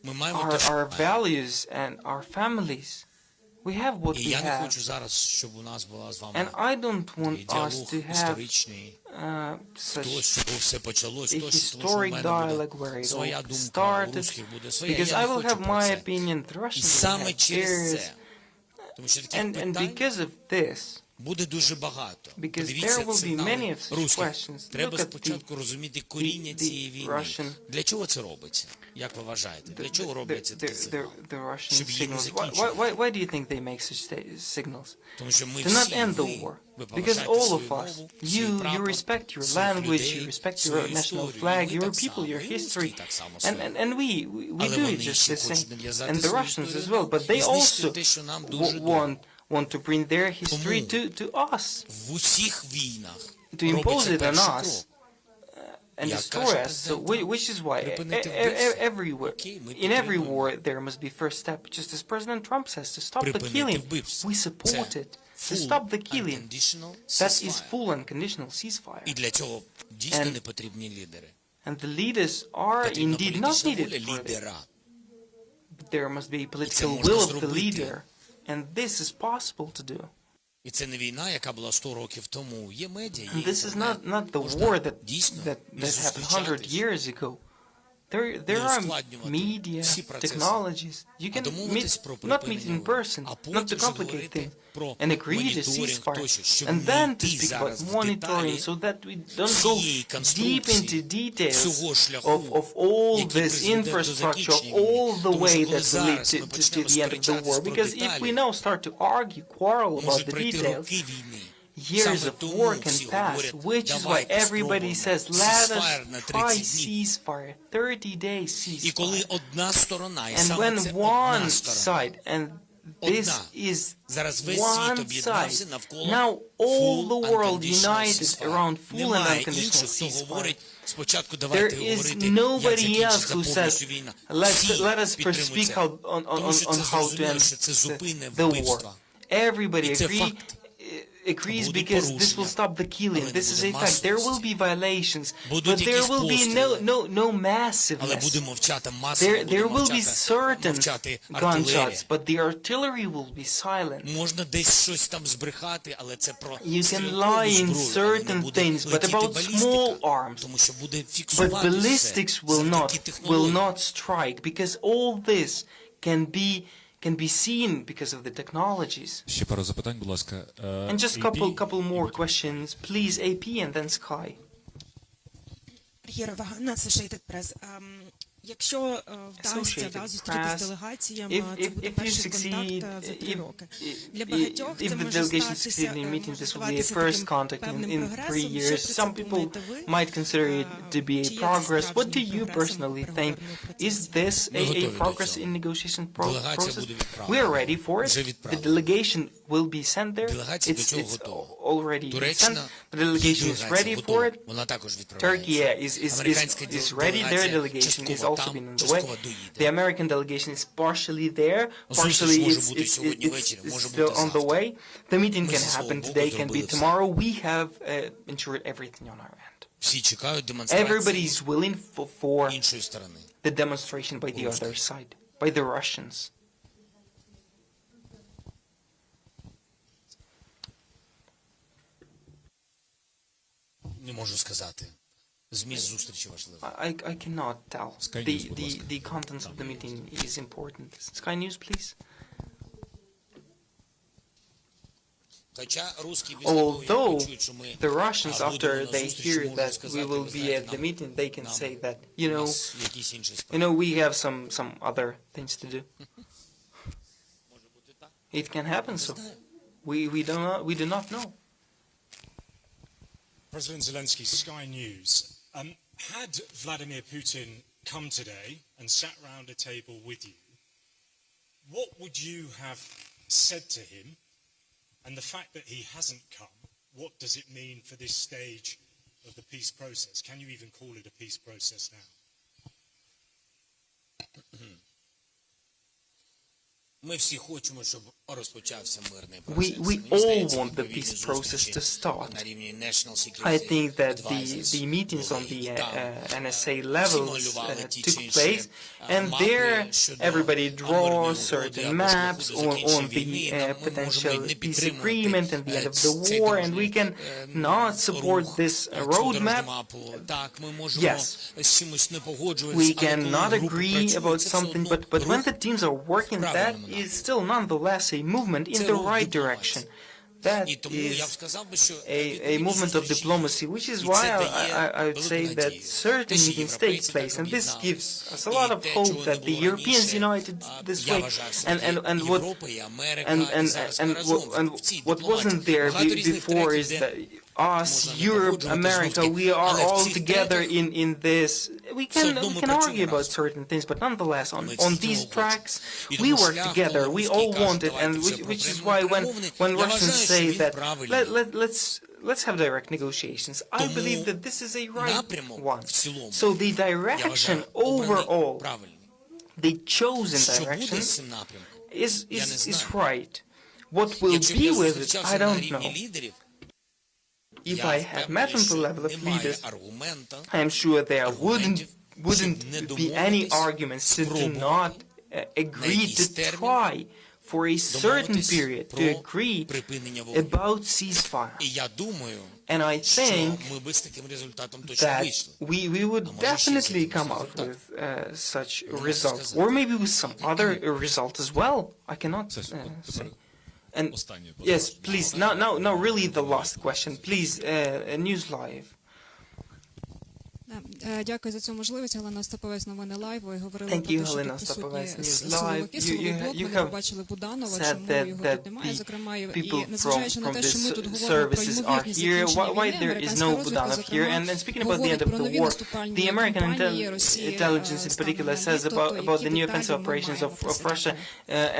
[SPEAKER 12] Ми маємо те, що
[SPEAKER 11] our
[SPEAKER 12] маємо.
[SPEAKER 11] values and our families. We have what
[SPEAKER 12] І
[SPEAKER 11] we
[SPEAKER 12] я не
[SPEAKER 11] have.
[SPEAKER 12] хочу зараз, щоб у нас була з вами
[SPEAKER 11] And I don't want
[SPEAKER 12] такий
[SPEAKER 11] us
[SPEAKER 12] діалог
[SPEAKER 11] to have
[SPEAKER 12] історичний,
[SPEAKER 11] such
[SPEAKER 12] хтось, щоб все почалось,
[SPEAKER 11] a
[SPEAKER 12] хтось, тому що в
[SPEAKER 11] historic
[SPEAKER 12] мене
[SPEAKER 11] dialogue
[SPEAKER 12] буде
[SPEAKER 11] where it
[SPEAKER 12] своя
[SPEAKER 11] all
[SPEAKER 12] думка, у
[SPEAKER 11] started,
[SPEAKER 12] русських буде своя,
[SPEAKER 11] because
[SPEAKER 12] я
[SPEAKER 11] I
[SPEAKER 12] не
[SPEAKER 11] will
[SPEAKER 12] хочу
[SPEAKER 11] have
[SPEAKER 12] про
[SPEAKER 11] my
[SPEAKER 12] це.
[SPEAKER 11] opinion, the
[SPEAKER 12] І
[SPEAKER 11] Russians will
[SPEAKER 12] саме
[SPEAKER 11] have
[SPEAKER 12] через
[SPEAKER 11] theirs,
[SPEAKER 12] це, тому що таких
[SPEAKER 11] and
[SPEAKER 12] питань
[SPEAKER 11] because of this,
[SPEAKER 12] буде дуже багато.
[SPEAKER 11] because
[SPEAKER 12] Подивіться
[SPEAKER 11] there will be many
[SPEAKER 12] сигнали
[SPEAKER 11] of such
[SPEAKER 12] русських.
[SPEAKER 11] questions.
[SPEAKER 12] Треба
[SPEAKER 11] Look at
[SPEAKER 12] спочатку розуміти коріння цієї війни.
[SPEAKER 11] Russian,
[SPEAKER 12] Для чого це робиться? Як ви вважаєте? Для чого робляться такі сигнали?
[SPEAKER 11] the Russian
[SPEAKER 12] Щоб її не
[SPEAKER 11] signals.
[SPEAKER 12] закінчити.
[SPEAKER 11] Why do you think they make such signals?
[SPEAKER 12] Тому що ми
[SPEAKER 11] To not
[SPEAKER 12] всі,
[SPEAKER 11] end the
[SPEAKER 12] ви,
[SPEAKER 11] war.
[SPEAKER 12] ви
[SPEAKER 11] Because
[SPEAKER 12] поважаєте
[SPEAKER 11] all
[SPEAKER 12] свою
[SPEAKER 11] of us,
[SPEAKER 12] мову, свій
[SPEAKER 11] you
[SPEAKER 12] прапор,
[SPEAKER 11] respect your
[SPEAKER 12] своїх
[SPEAKER 11] language,
[SPEAKER 12] людей,
[SPEAKER 11] you respect
[SPEAKER 12] свою
[SPEAKER 11] your national
[SPEAKER 12] історію.
[SPEAKER 11] flag,
[SPEAKER 12] І ми
[SPEAKER 11] your
[SPEAKER 12] так
[SPEAKER 11] people,
[SPEAKER 12] само,
[SPEAKER 11] your
[SPEAKER 12] і русські
[SPEAKER 11] history,
[SPEAKER 12] так само
[SPEAKER 11] and we
[SPEAKER 12] Але
[SPEAKER 11] do
[SPEAKER 12] вони
[SPEAKER 11] just
[SPEAKER 12] ще
[SPEAKER 11] the
[SPEAKER 12] хочуть
[SPEAKER 11] same.
[SPEAKER 12] нав'язати
[SPEAKER 11] And the
[SPEAKER 12] свою
[SPEAKER 11] Russians as
[SPEAKER 12] історію
[SPEAKER 11] well, but
[SPEAKER 12] і
[SPEAKER 11] they
[SPEAKER 12] знищити
[SPEAKER 11] also
[SPEAKER 12] те, що нам дуже дорого.
[SPEAKER 11] want to bring their history
[SPEAKER 12] Тому
[SPEAKER 11] to us,
[SPEAKER 12] в усіх війнах
[SPEAKER 11] to impose
[SPEAKER 12] робиться
[SPEAKER 11] it on
[SPEAKER 12] перший
[SPEAKER 11] us.
[SPEAKER 12] крок.
[SPEAKER 11] And
[SPEAKER 12] Як
[SPEAKER 11] destroy
[SPEAKER 12] каже
[SPEAKER 11] us. So,
[SPEAKER 12] президент,
[SPEAKER 11] which is why
[SPEAKER 12] припинити вбивство.
[SPEAKER 11] everywhere,
[SPEAKER 12] Окей, ми
[SPEAKER 11] in every
[SPEAKER 12] підтримуємо.
[SPEAKER 11] war, there must be first step. Just as President Trump says, to stop the
[SPEAKER 12] Припинити
[SPEAKER 11] killing,
[SPEAKER 12] вбивство.
[SPEAKER 11] we support
[SPEAKER 12] Це
[SPEAKER 11] it. To
[SPEAKER 12] full
[SPEAKER 11] stop the killing,
[SPEAKER 12] unconditional
[SPEAKER 11] that is
[SPEAKER 12] ceasefire.
[SPEAKER 11] full unconditional ceasefire.
[SPEAKER 12] І для цього дійсно
[SPEAKER 11] And-
[SPEAKER 12] не потрібні лідери.
[SPEAKER 11] And the leaders are
[SPEAKER 12] Потрібна
[SPEAKER 11] indeed not
[SPEAKER 12] політична
[SPEAKER 11] needed
[SPEAKER 12] воля
[SPEAKER 11] for this.
[SPEAKER 12] лідера.
[SPEAKER 11] But there must be
[SPEAKER 12] це
[SPEAKER 11] political
[SPEAKER 12] можна
[SPEAKER 11] will of the
[SPEAKER 12] зробити.
[SPEAKER 11] leader. And this is possible to do.
[SPEAKER 12] І це не війна, яка була 100 років тому. Є медіа,
[SPEAKER 11] And
[SPEAKER 12] є
[SPEAKER 11] this is
[SPEAKER 12] інтернет.
[SPEAKER 11] not the
[SPEAKER 12] Можна
[SPEAKER 11] war that
[SPEAKER 12] дійсно не
[SPEAKER 11] happened 100
[SPEAKER 12] зустрічатись.
[SPEAKER 11] years ago. There are media,
[SPEAKER 12] всі процеси.
[SPEAKER 11] technologies. You
[SPEAKER 12] А
[SPEAKER 11] can
[SPEAKER 12] домовитись
[SPEAKER 11] meet,
[SPEAKER 12] про
[SPEAKER 11] not meet
[SPEAKER 12] припинення
[SPEAKER 11] in person,
[SPEAKER 12] а
[SPEAKER 11] not to
[SPEAKER 12] потім вже
[SPEAKER 11] complicate
[SPEAKER 12] говорити
[SPEAKER 11] things,
[SPEAKER 12] про
[SPEAKER 11] and agree to
[SPEAKER 12] моніторинг
[SPEAKER 11] ceasefire,
[SPEAKER 12] тощо, щоб
[SPEAKER 11] and
[SPEAKER 12] не
[SPEAKER 11] then to
[SPEAKER 12] йти
[SPEAKER 11] speak about
[SPEAKER 12] зараз в
[SPEAKER 11] monitoring,
[SPEAKER 12] деталі
[SPEAKER 11] so that we don't go
[SPEAKER 12] цієї
[SPEAKER 11] deep
[SPEAKER 12] конструкції,
[SPEAKER 11] into details
[SPEAKER 12] всього шляху,
[SPEAKER 11] of all
[SPEAKER 12] який
[SPEAKER 11] this
[SPEAKER 12] призведе до
[SPEAKER 11] infrastructure, of
[SPEAKER 12] закінчення війни.
[SPEAKER 11] all the
[SPEAKER 12] Тому що
[SPEAKER 11] way
[SPEAKER 12] коли
[SPEAKER 11] that will lead
[SPEAKER 12] зараз ми
[SPEAKER 11] to
[SPEAKER 12] почнемо
[SPEAKER 11] the end of the
[SPEAKER 12] сперечатись
[SPEAKER 11] war.
[SPEAKER 12] про
[SPEAKER 11] Because if
[SPEAKER 12] деталі,
[SPEAKER 11] we now start to argue, quarrel about
[SPEAKER 12] можуть
[SPEAKER 11] the
[SPEAKER 12] пройти
[SPEAKER 11] details,
[SPEAKER 12] роки війни.
[SPEAKER 11] years
[SPEAKER 12] Саме
[SPEAKER 11] of
[SPEAKER 12] тому
[SPEAKER 11] war can
[SPEAKER 12] всі
[SPEAKER 11] pass,
[SPEAKER 12] говорять,
[SPEAKER 11] which is why
[SPEAKER 12] давайте
[SPEAKER 11] everybody
[SPEAKER 12] спробуємо
[SPEAKER 11] says, let
[SPEAKER 12] ceasefire
[SPEAKER 11] us
[SPEAKER 12] на
[SPEAKER 11] try
[SPEAKER 12] 30 днів.
[SPEAKER 11] ceasefire, 30 days
[SPEAKER 12] І коли
[SPEAKER 11] ceasefire.
[SPEAKER 12] одна сторона, і
[SPEAKER 11] And
[SPEAKER 12] саме
[SPEAKER 11] when
[SPEAKER 12] це
[SPEAKER 11] one
[SPEAKER 12] одна сторона,
[SPEAKER 11] side, and this
[SPEAKER 12] одна,
[SPEAKER 11] is
[SPEAKER 12] зараз весь світ
[SPEAKER 11] one
[SPEAKER 12] об'єднався
[SPEAKER 11] side,
[SPEAKER 12] навколо
[SPEAKER 11] now all the world
[SPEAKER 12] unconditional
[SPEAKER 11] united
[SPEAKER 12] ceasefire.
[SPEAKER 11] around full and
[SPEAKER 12] Немає
[SPEAKER 11] unconditional
[SPEAKER 12] інших, хто
[SPEAKER 11] ceasefire.
[SPEAKER 12] говорить, спочатку
[SPEAKER 11] There
[SPEAKER 12] давайте
[SPEAKER 11] is
[SPEAKER 12] говорити, як
[SPEAKER 11] nobody else
[SPEAKER 12] закінчиться
[SPEAKER 11] who
[SPEAKER 12] повністю
[SPEAKER 11] says,
[SPEAKER 12] війна.
[SPEAKER 11] let us
[SPEAKER 12] Всі підтримують
[SPEAKER 11] speak
[SPEAKER 12] це. Тому що
[SPEAKER 11] on
[SPEAKER 12] це
[SPEAKER 11] how to
[SPEAKER 12] зрозуміло, що
[SPEAKER 11] end
[SPEAKER 12] це зупине
[SPEAKER 11] the war.
[SPEAKER 12] вбивства.
[SPEAKER 11] Everybody
[SPEAKER 12] І це
[SPEAKER 11] agrees
[SPEAKER 12] факт.
[SPEAKER 11] Agrees
[SPEAKER 12] Будуть
[SPEAKER 11] because this will
[SPEAKER 12] порушення,
[SPEAKER 11] stop the killing.
[SPEAKER 12] але
[SPEAKER 11] This
[SPEAKER 12] не
[SPEAKER 11] is
[SPEAKER 12] буде
[SPEAKER 11] a fact. There will
[SPEAKER 12] масовості.
[SPEAKER 11] be violations,
[SPEAKER 12] Будуть
[SPEAKER 11] but there
[SPEAKER 12] якісь
[SPEAKER 11] will be
[SPEAKER 12] постріли.
[SPEAKER 11] no
[SPEAKER 12] Але
[SPEAKER 11] massiveness.
[SPEAKER 12] буде мовчати масово,
[SPEAKER 11] There
[SPEAKER 12] буде
[SPEAKER 11] will be certain
[SPEAKER 12] мовчати артилерія.
[SPEAKER 11] gunshots, but the artillery will be silent.
[SPEAKER 12] Можна десь щось там збрехати, але це про
[SPEAKER 11] You can
[SPEAKER 12] стрілкову
[SPEAKER 11] lie in
[SPEAKER 12] зброю, але не
[SPEAKER 11] certain
[SPEAKER 12] буде
[SPEAKER 11] things, but
[SPEAKER 12] летіти
[SPEAKER 11] about
[SPEAKER 12] балістика,
[SPEAKER 11] small arms.
[SPEAKER 12] тому що буде
[SPEAKER 11] But
[SPEAKER 12] фіксувати
[SPEAKER 11] ballistics
[SPEAKER 12] все
[SPEAKER 11] will
[SPEAKER 12] завдяки
[SPEAKER 11] not
[SPEAKER 12] технології.
[SPEAKER 11] strike because all this can be seen because of the technologies.
[SPEAKER 15] Ще пару запитань, будь ласка.
[SPEAKER 11] And just couple more questions, please. AP and then Sky.
[SPEAKER 20] Єрова, Associated Press. Якщо вдасться зустрітися з делегаціями, це буде перший контакт за 3 роки. Для багатьох це може статися певним прогресом. Що про це думаєте ви?
[SPEAKER 11] Might consider it to be a progress. What do you personally think? Is this a progress in negotiation process? We are ready for it. The delegation will be sent there. It's already sent. The delegation is ready for it. Turkey is ready. Their delegation is also been on the way. The American delegation is partially there, partially it's still on the way. The meeting can happen today, can be tomorrow. We have ensured everything on our end. Everybody is willing for the demonstration by the other side, by the Russians.
[SPEAKER 12] Не можу сказати. Зміст зустрічі важливий.
[SPEAKER 11] I cannot tell. The contents of the meeting is important. Sky News, please. Although the Russians, after they hear that we will be at the meeting, they can say that, we have some other things to do. It can happen so. We do not know.
[SPEAKER 15] President Zelensky, Sky News. Had Vladimir Putin come today and sat round a table with you, what would you have said to him? And the fact that he hasn't come, what does it mean for this stage of the peace process? Can you even call it a peace process now?
[SPEAKER 12] Ми всі хочемо, щоб розпочався мирний
[SPEAKER 11] We
[SPEAKER 12] процес.
[SPEAKER 11] all want the peace process to start. I think that the meetings on the NSA levels took place, and there everybody draws certain maps on the potential peace agreement and the end of the war, and we can not support this roadmap. Yes, we cannot agree about something, but when the teams are working, that is still nonetheless a movement in the right direction. That is a movement of diplomacy, which is why I would say that certain meetings take place, and this gives us a lot of hope that the Europeans united this way, and what wasn't there before is that us, Europe, America, we are all together in this. We can argue about certain things, but nonetheless, on these tracks, we work together. We all want it, and which is why when Russians say that let's have direct negotiations, I believe that this is a right one. So the direction overall, the chosen direction, is right. What will be with it, I don't know. If I had met on the level of leaders, I am sure there wouldn't be any arguments to do not agree to try for a certain period to agree about ceasefire. And I think that we would definitely come out with such results, or maybe with some other result as well. I cannot say. And yes, please, now really the last question. Please, News Live.
[SPEAKER 20] Дякую за цю можливість. Галина Остаповець, новини Лайву. І говорили про
[SPEAKER 11] Thank you,
[SPEAKER 20] те, що
[SPEAKER 11] Halina
[SPEAKER 20] тут присутні
[SPEAKER 11] Остаповець, News
[SPEAKER 20] силовики,
[SPEAKER 11] Live.
[SPEAKER 20] силовий блок. Ми
[SPEAKER 11] You
[SPEAKER 20] не
[SPEAKER 11] have
[SPEAKER 20] побачили Буданова,
[SPEAKER 11] said
[SPEAKER 20] чому
[SPEAKER 11] that
[SPEAKER 20] його тут немає.
[SPEAKER 11] the
[SPEAKER 20] Зокрема, і
[SPEAKER 11] people
[SPEAKER 20] незважаючи на
[SPEAKER 11] from
[SPEAKER 20] те, що ми
[SPEAKER 11] these
[SPEAKER 20] тут говоримо про
[SPEAKER 11] services are
[SPEAKER 20] ймовірність
[SPEAKER 11] here.
[SPEAKER 20] закінчення
[SPEAKER 11] Why
[SPEAKER 20] війни,
[SPEAKER 11] there is
[SPEAKER 20] американська
[SPEAKER 11] no
[SPEAKER 20] розвідка,
[SPEAKER 11] Budanov here?
[SPEAKER 20] зокрема,
[SPEAKER 11] And speaking about the
[SPEAKER 20] говорить
[SPEAKER 11] end of
[SPEAKER 20] про
[SPEAKER 11] the
[SPEAKER 20] нові
[SPEAKER 11] war,
[SPEAKER 20] наступальні
[SPEAKER 11] the American
[SPEAKER 20] кампанії Росії
[SPEAKER 11] intelligence in
[SPEAKER 20] станом
[SPEAKER 11] particular
[SPEAKER 20] на
[SPEAKER 11] says
[SPEAKER 20] літо, то
[SPEAKER 11] about the
[SPEAKER 20] які
[SPEAKER 11] new
[SPEAKER 20] деталі
[SPEAKER 11] offensive
[SPEAKER 20] ми
[SPEAKER 11] operations
[SPEAKER 20] маємо
[SPEAKER 11] of Russia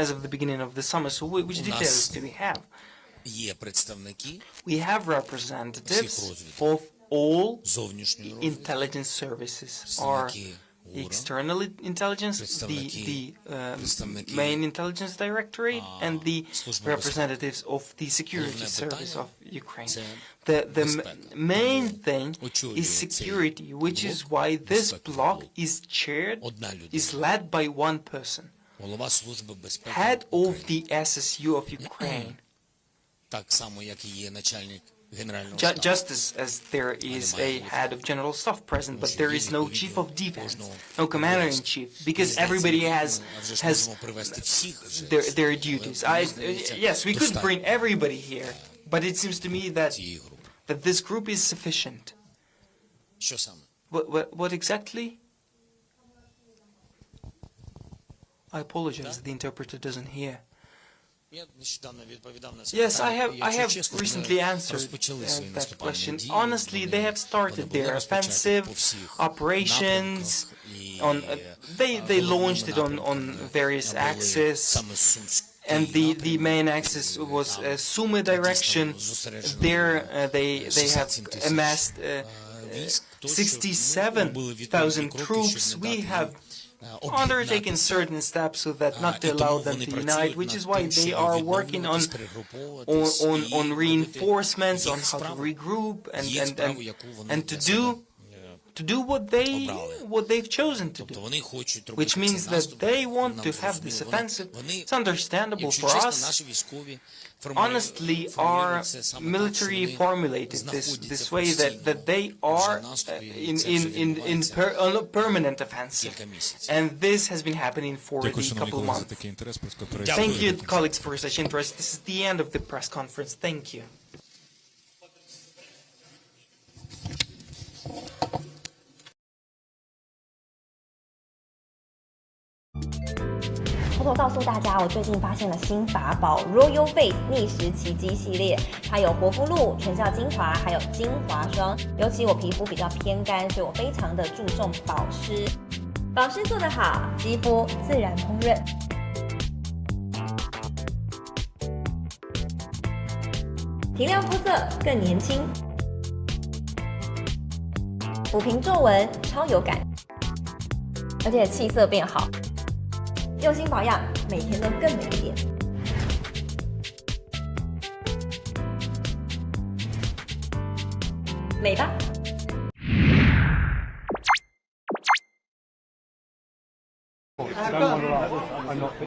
[SPEAKER 11] as of the beginning of the summer. So which details do we have?
[SPEAKER 12] Є представники
[SPEAKER 11] We have representatives of all intelligence services, our external intelligence, the main intelligence directorate, and the representatives of the security service of Ukraine. The main thing is security, which is why this bloc is chaired, is led by one person, head of the SSU of Ukraine.
[SPEAKER 12] Так само, як і є начальник генерального
[SPEAKER 11] Just as there is a head of general staff present, but there is no chief of defense, no commander-in-chief, because everybody has their duties. Yes, we could bring everybody here, but it seems to me that this group is sufficient.
[SPEAKER 12] Що саме?
[SPEAKER 11] What exactly? I apologize, the interpreter doesn't hear. Yes, I have recently answered that question. Honestly, they have started their offensive operations. They launched it on various axes, and the main axis was Sumy direction. There they have amassed 67,000 troops. We have undertaken certain steps so that not to allow them to unite, which is why they are working on reinforcements, on how to regroup and to do what they've chosen to do, which means that they want to have this offensive. It's understandable for us. Honestly, our military formulated this way that they are on a permanent offensive, and this has been happening for a couple of months. Thank you, colleagues, for such interest. This is the end of the press conference. Thank you.
[SPEAKER 16] 偷偷告诉大家，我最近发现了新法宝 Royal Face 逆时奇迹系列，它有活肤露、全效精华，还有精华霜。尤其我皮肤比较偏干，所以我非常的注重保湿。保湿做得好，肌肤自然烹饪。提亮肤色更年轻，抚平皱纹超有感，而且气色变好。用心保养，每天都更美一点。美吧。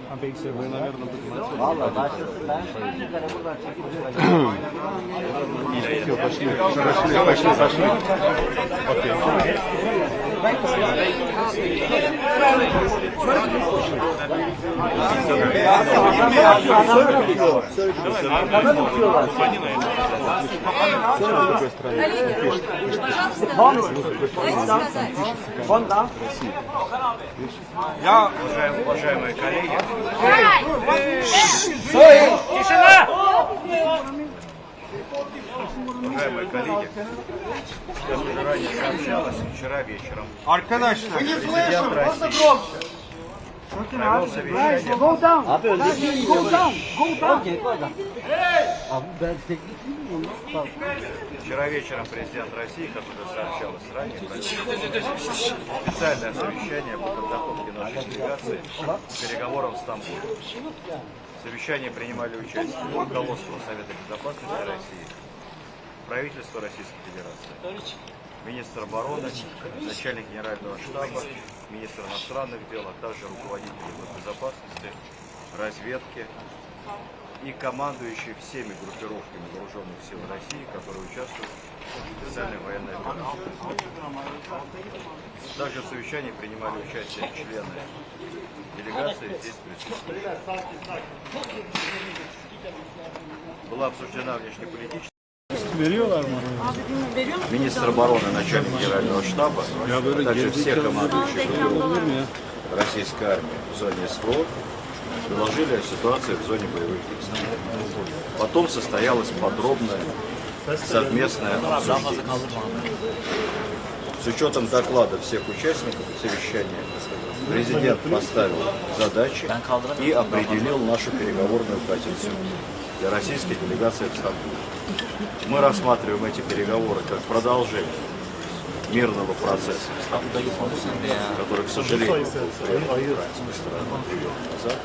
[SPEAKER 10] I'm being serious. Vallahi başlasın ben. Bir kere buradan çekileceğim. Başlayın. Okey.
[SPEAKER 18] Я, уважаемые коллеги.
[SPEAKER 10] Тишина!
[SPEAKER 18] Уважаемые коллеги, как уже ранее сообщалось, вчера вечером
[SPEAKER 10] Arkadaşlar,
[SPEAKER 18] президент России провел совещание.
[SPEAKER 10] Abi öyle go down. Okey, go down. Abi ben teknik bilmiyorum.
[SPEAKER 18] Вчера вечером президент России, как уже сообщалось ранее, провел специальное совещание по подготовке нашей делегации к переговорам в Стамбуле. В совещании принимали участие руководство Совета Безопасности России, правительство Российской Федерации, министр обороны, начальник генерального штаба, министр иностранных дел, а также руководители безопасности, разведки и командующие всеми группировками вооруженных сил России, которые участвуют в специальной военной операции. Также в совещании принимали участие члены делегации здесь присутствующие. Была обсуждена внешнеполитическая. Министр обороны, начальник генерального штаба, а также все командующие группировками российской армии в зоне СВО доложили о ситуации в зоне боевых действий. Потом состоялось подробное совместное обсуждение. С учетом доклада всех участников совещания, президент поставил задачи и определил нашу переговорную позицию для российской делегации в Стамбуле. Мы рассматриваем эти переговоры как продолжение мирного процесса в Стамбуле, который, к сожалению, был прерван украинской стороной 3 года назад.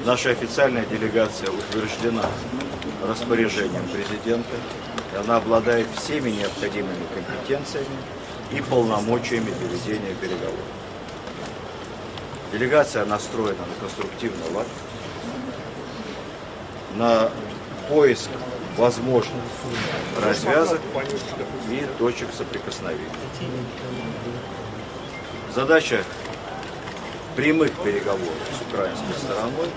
[SPEAKER 18] Наша официальная делегация утверждена распоряжением президента, и она обладает всеми необходимыми компетенциями и полномочиями для ведения переговоров. Делегация настроена на конструктивный лад, на поиск возможных развязок и точек соприкосновения. Задача прямых переговоров с украинской стороной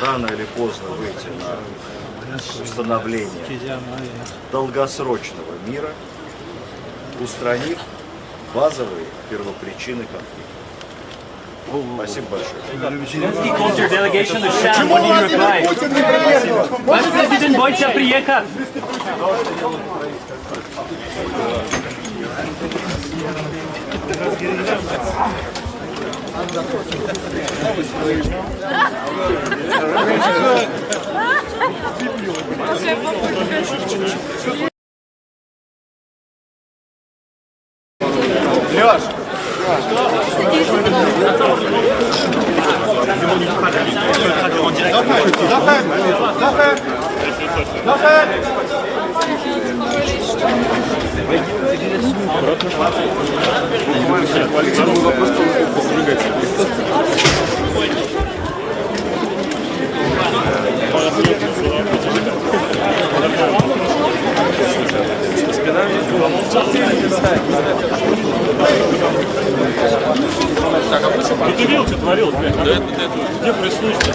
[SPEAKER 18] рано или поздно выйти на установление долгосрочного мира, устранив базовые первопричины конфликта. Спасибо большое.
[SPEAKER 21] Zelensky called your delegation a sham. What do you reply? When is President Wojciech приехать?
[SPEAKER 10] Леш!
[SPEAKER 21] Ты видел, что творилось? Где прислушаться?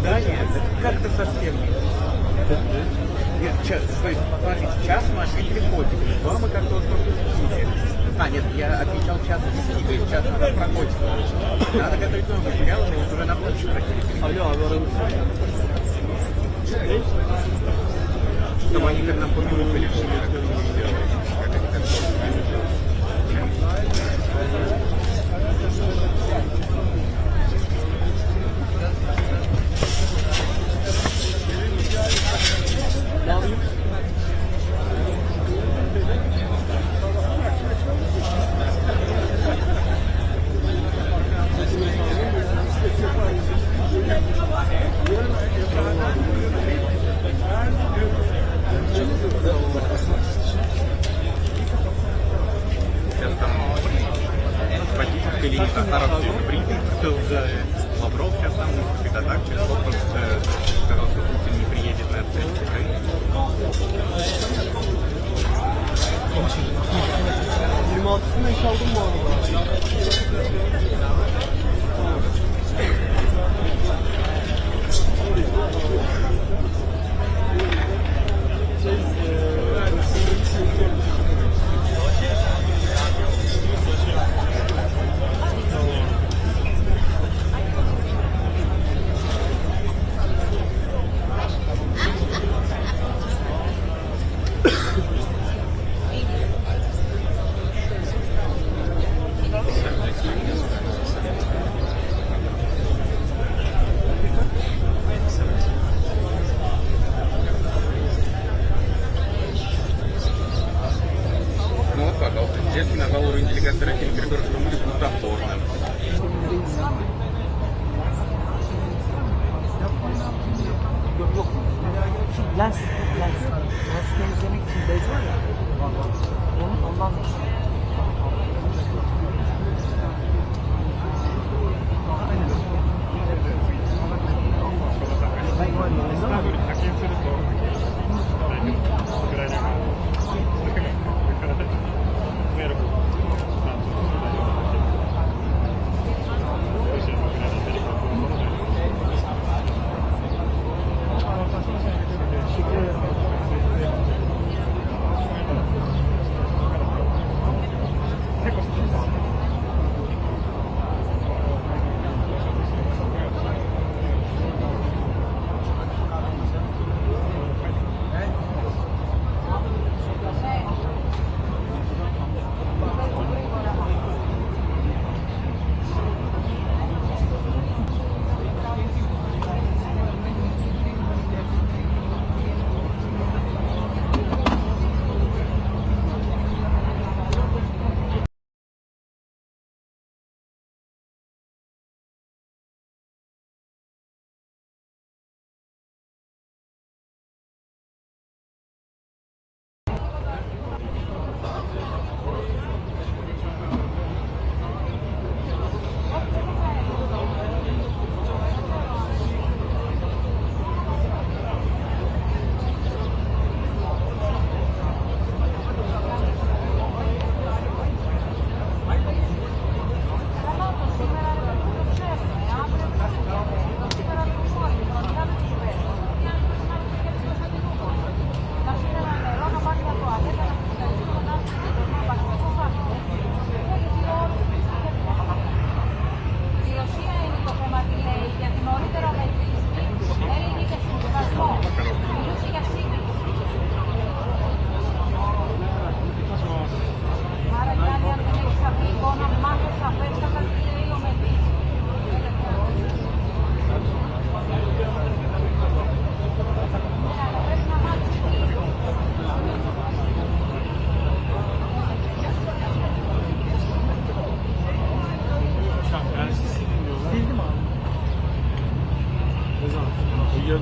[SPEAKER 10] заседание как-то совсем нет. То есть, смотрите, час мы ответили котиками, 2 мы как-то вот пропустили. Нет, я отвечал час 10, то есть час назад про котиков. Надо готовить новый материал, мы вот уже на будущее просили. Чтобы они как нам подумали, что мы это не сделали. Сейчас там водительская линия Татаров брифинг, что Лавров сейчас там выступит, а так через отпуск сказал, что Путин не приедет на встречу с Украиной.
[SPEAKER 5] 26'sında çaldım bu arada.
[SPEAKER 10] Зеленский назвал уровень делегации России на переговорах в Стамбуле плодотворным.
[SPEAKER 5] Lens temizlemek için bez var ya, ondan da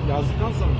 [SPEAKER 10] yazdıktan sonra mı?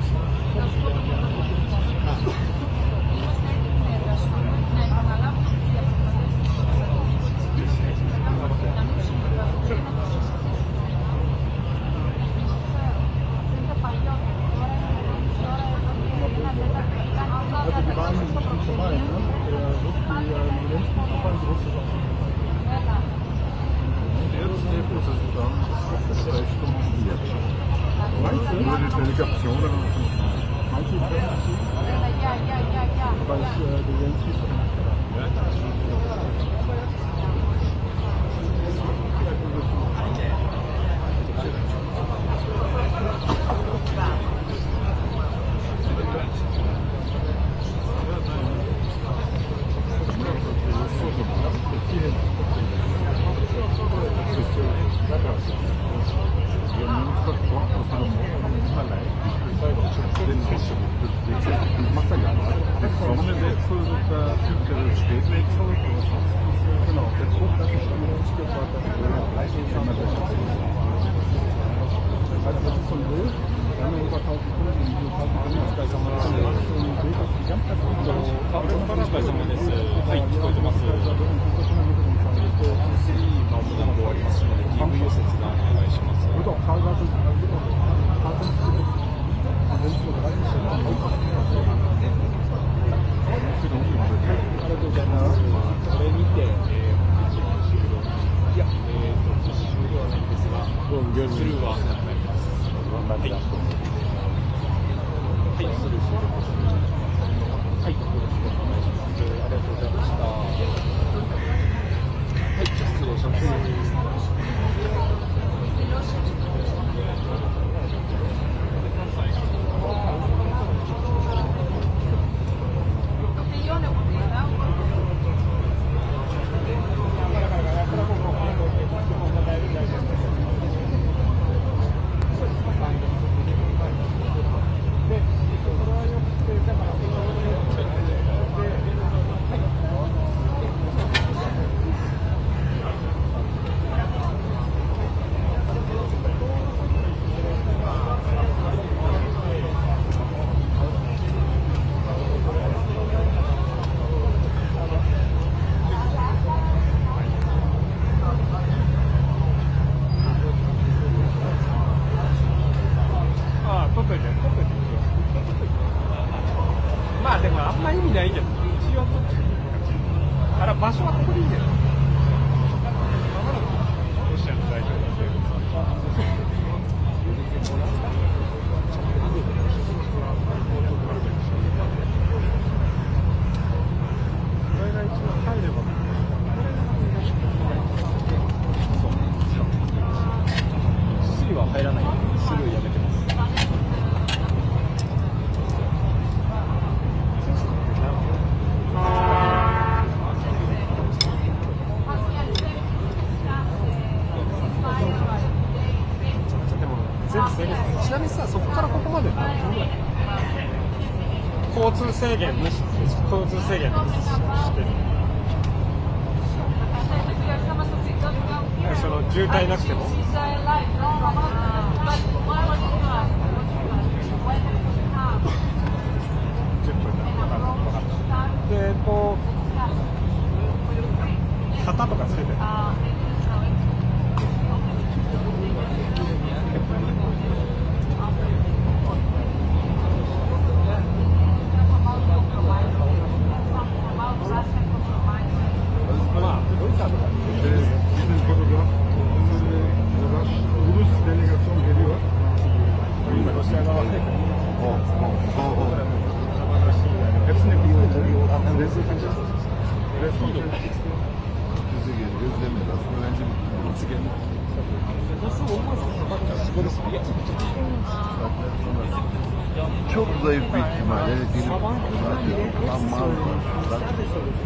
[SPEAKER 1] Çok zayıf bir ihtimalle.
[SPEAKER 5] Sabahın kırkından bile hepsi söylüyor. Bizler de söylüyor.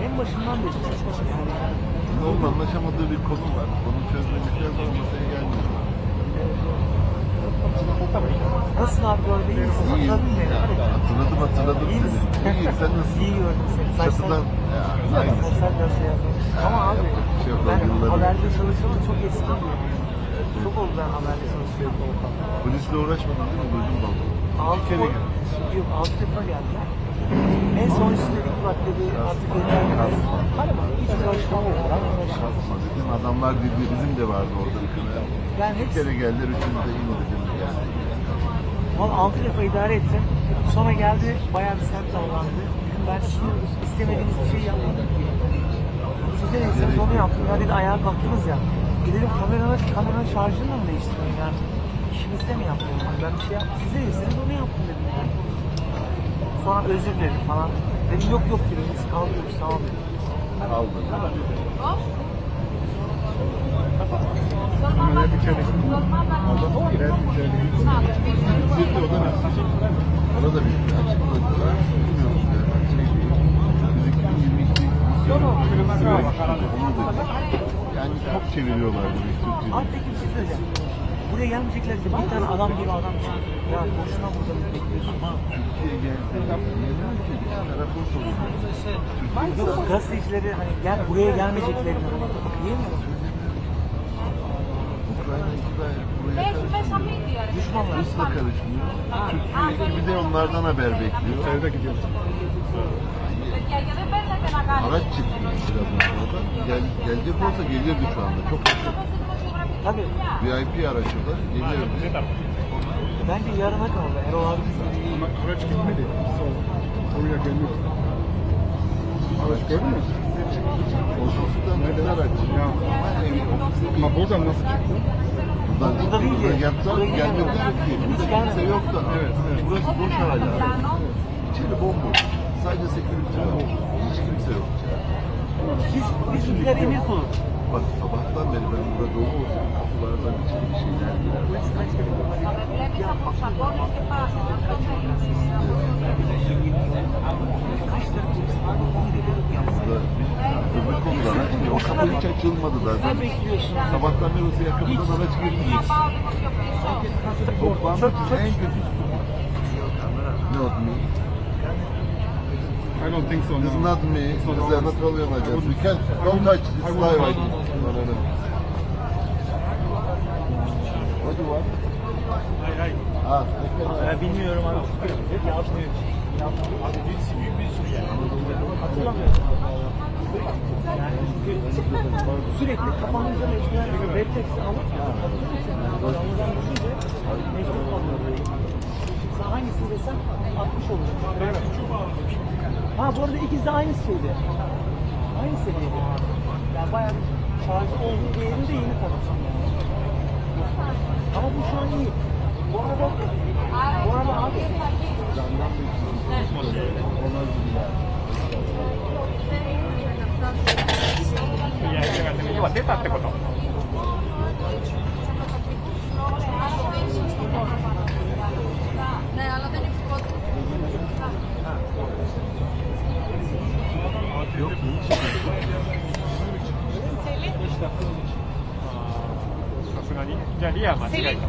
[SPEAKER 5] En başından beri
[SPEAKER 1] Onun anlaşamadığı bir konu var. Onu çözmekten sonra masaya gelmiyor.
[SPEAKER 5] Nasılsın abi gördün mü? Hatırladın beni.
[SPEAKER 1] Hatırladım
[SPEAKER 5] İyi
[SPEAKER 1] seni.
[SPEAKER 5] misin?
[SPEAKER 1] İyi, sen nasılsın?
[SPEAKER 5] İyi gördüm seni.
[SPEAKER 1] Çatıdan, aynı.
[SPEAKER 5] Sosyal gazete yazdım. Ama abi ben haberde çalışıyorum çok eski diyor. Çok oldu ben haberde çalışıyorum.
[SPEAKER 1] Polisle uğraşmadın değil mi? Gözüm daldı.
[SPEAKER 5] 6 defa geldiler. En son işte bak dedi artık gönderdiler. Hiç uğraşmamıyor.
[SPEAKER 1] Dedim adamlar dedi bizim de vardı orada bir kere.
[SPEAKER 5] Yani
[SPEAKER 1] Bir kere geldiler üçüncü de yine dedim yani.
[SPEAKER 5] Valla 6 defa idare ettim. Sonra geldi bayağı bir sert davrandı. Ben sizin istemediğiniz bir şey yapmadım. Siz de neyse onu yaptım. Ya dedi ayağa kalktınız ya. Gidelim kameranın şarjını mı değiştirin yani? İşime Siz de mi yaptınız? Ben bir şey yaptım. Size deseniz onu yaptım dedim yani. Sonra özür dilerim falan. Dedim yok dedim. Biz kaldırıyoruz tamam dedim.
[SPEAKER 1] Ona da bir yani çok çeviriyorlar demek Türkiye'de.
[SPEAKER 5] Abi peki bir şey söyleyeceğim. Buraya gelmeyeceklerse bir tane adam gibi adam çıkıyor. Ya boşuna burada bekliyorsun.
[SPEAKER 1] Türkiye'ye geldi.
[SPEAKER 5] Yok gazetecileri hani gel buraya gelmeyeceklerini diyemiyor musun?
[SPEAKER 1] Düşmanlar ısla karışmıyor. Türkiye bir de onlardan haber bekliyor. Sevde gidiyor. Araç çıktı biraz sonra. Gelecek olsa gelirdi şu anda. Çok yakın.
[SPEAKER 5] Tabii.
[SPEAKER 1] VIP araçlar gelirdi.
[SPEAKER 5] Bence yarına kaldı. Erol abi
[SPEAKER 1] ama araç gitmedi. Oraya gelmiyor. Araç gördün mü? Konsolosluğundan neden araç? Ya. Ama buradan nasıl çıktı? Burada değil ki. Yaptılar gelmediler ki. Burada kimse yoktu. Evet. Burası boş hala. İçeri bomboş. Sadece sekürite var. Hiç kimse yok.
[SPEAKER 5] Bizimkiler emir kulu.
[SPEAKER 1] Bak sabahtan beri ben burada dolu olsam kapılardan içeri bir şeyler girer. Öbür konudan açmıyor. O kapı hiç açılmadı zaten. Sabahtan beri o siyah kapıdan araç girmiyor. Toplamda en kötü not me.
[SPEAKER 9] I don't think so.
[SPEAKER 1] It's not me. It's not Royal Majesty. You can't, don't touch this live ID. No. What do you want?
[SPEAKER 5] Hayır. Ben bilmiyorum abi. Yapmıyor. Abi birisi büyük bir sürü yani. Hatırlamıyorum. Yani sürekli kafanızda mecburen refleksi alıp yanlıdan düşünce mecbur kalmıyor. Sen hangisini desen 60 olur. Ha bu arada ikisi de aynı şeydi. Aynı seviyede. Yani bayağı şarjı olduğu değerinde yeni konuşacağım yani. Ama bu şu an iyi. Bu arada abi
[SPEAKER 9] 今出たってことさすがにじゃあリア間違えた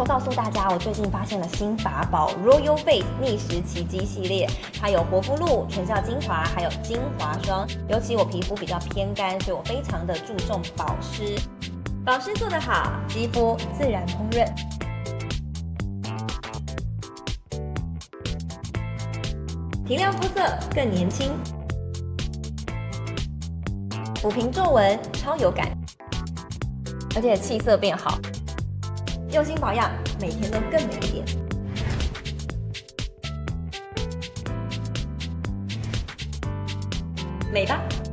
[SPEAKER 16] 告诉大家，我最近发现了新法宝 Royal Face 逆时奇迹系列，它有活肤露、全效精华，还有精华霜。尤其我皮肤比较偏干，所以我非常的注重保湿。保湿做得好，肌肤自然烹润。提亮肤色更年轻，抚平皱纹超有感，而且气色变好。用心保养，每天都更美一点。美吧。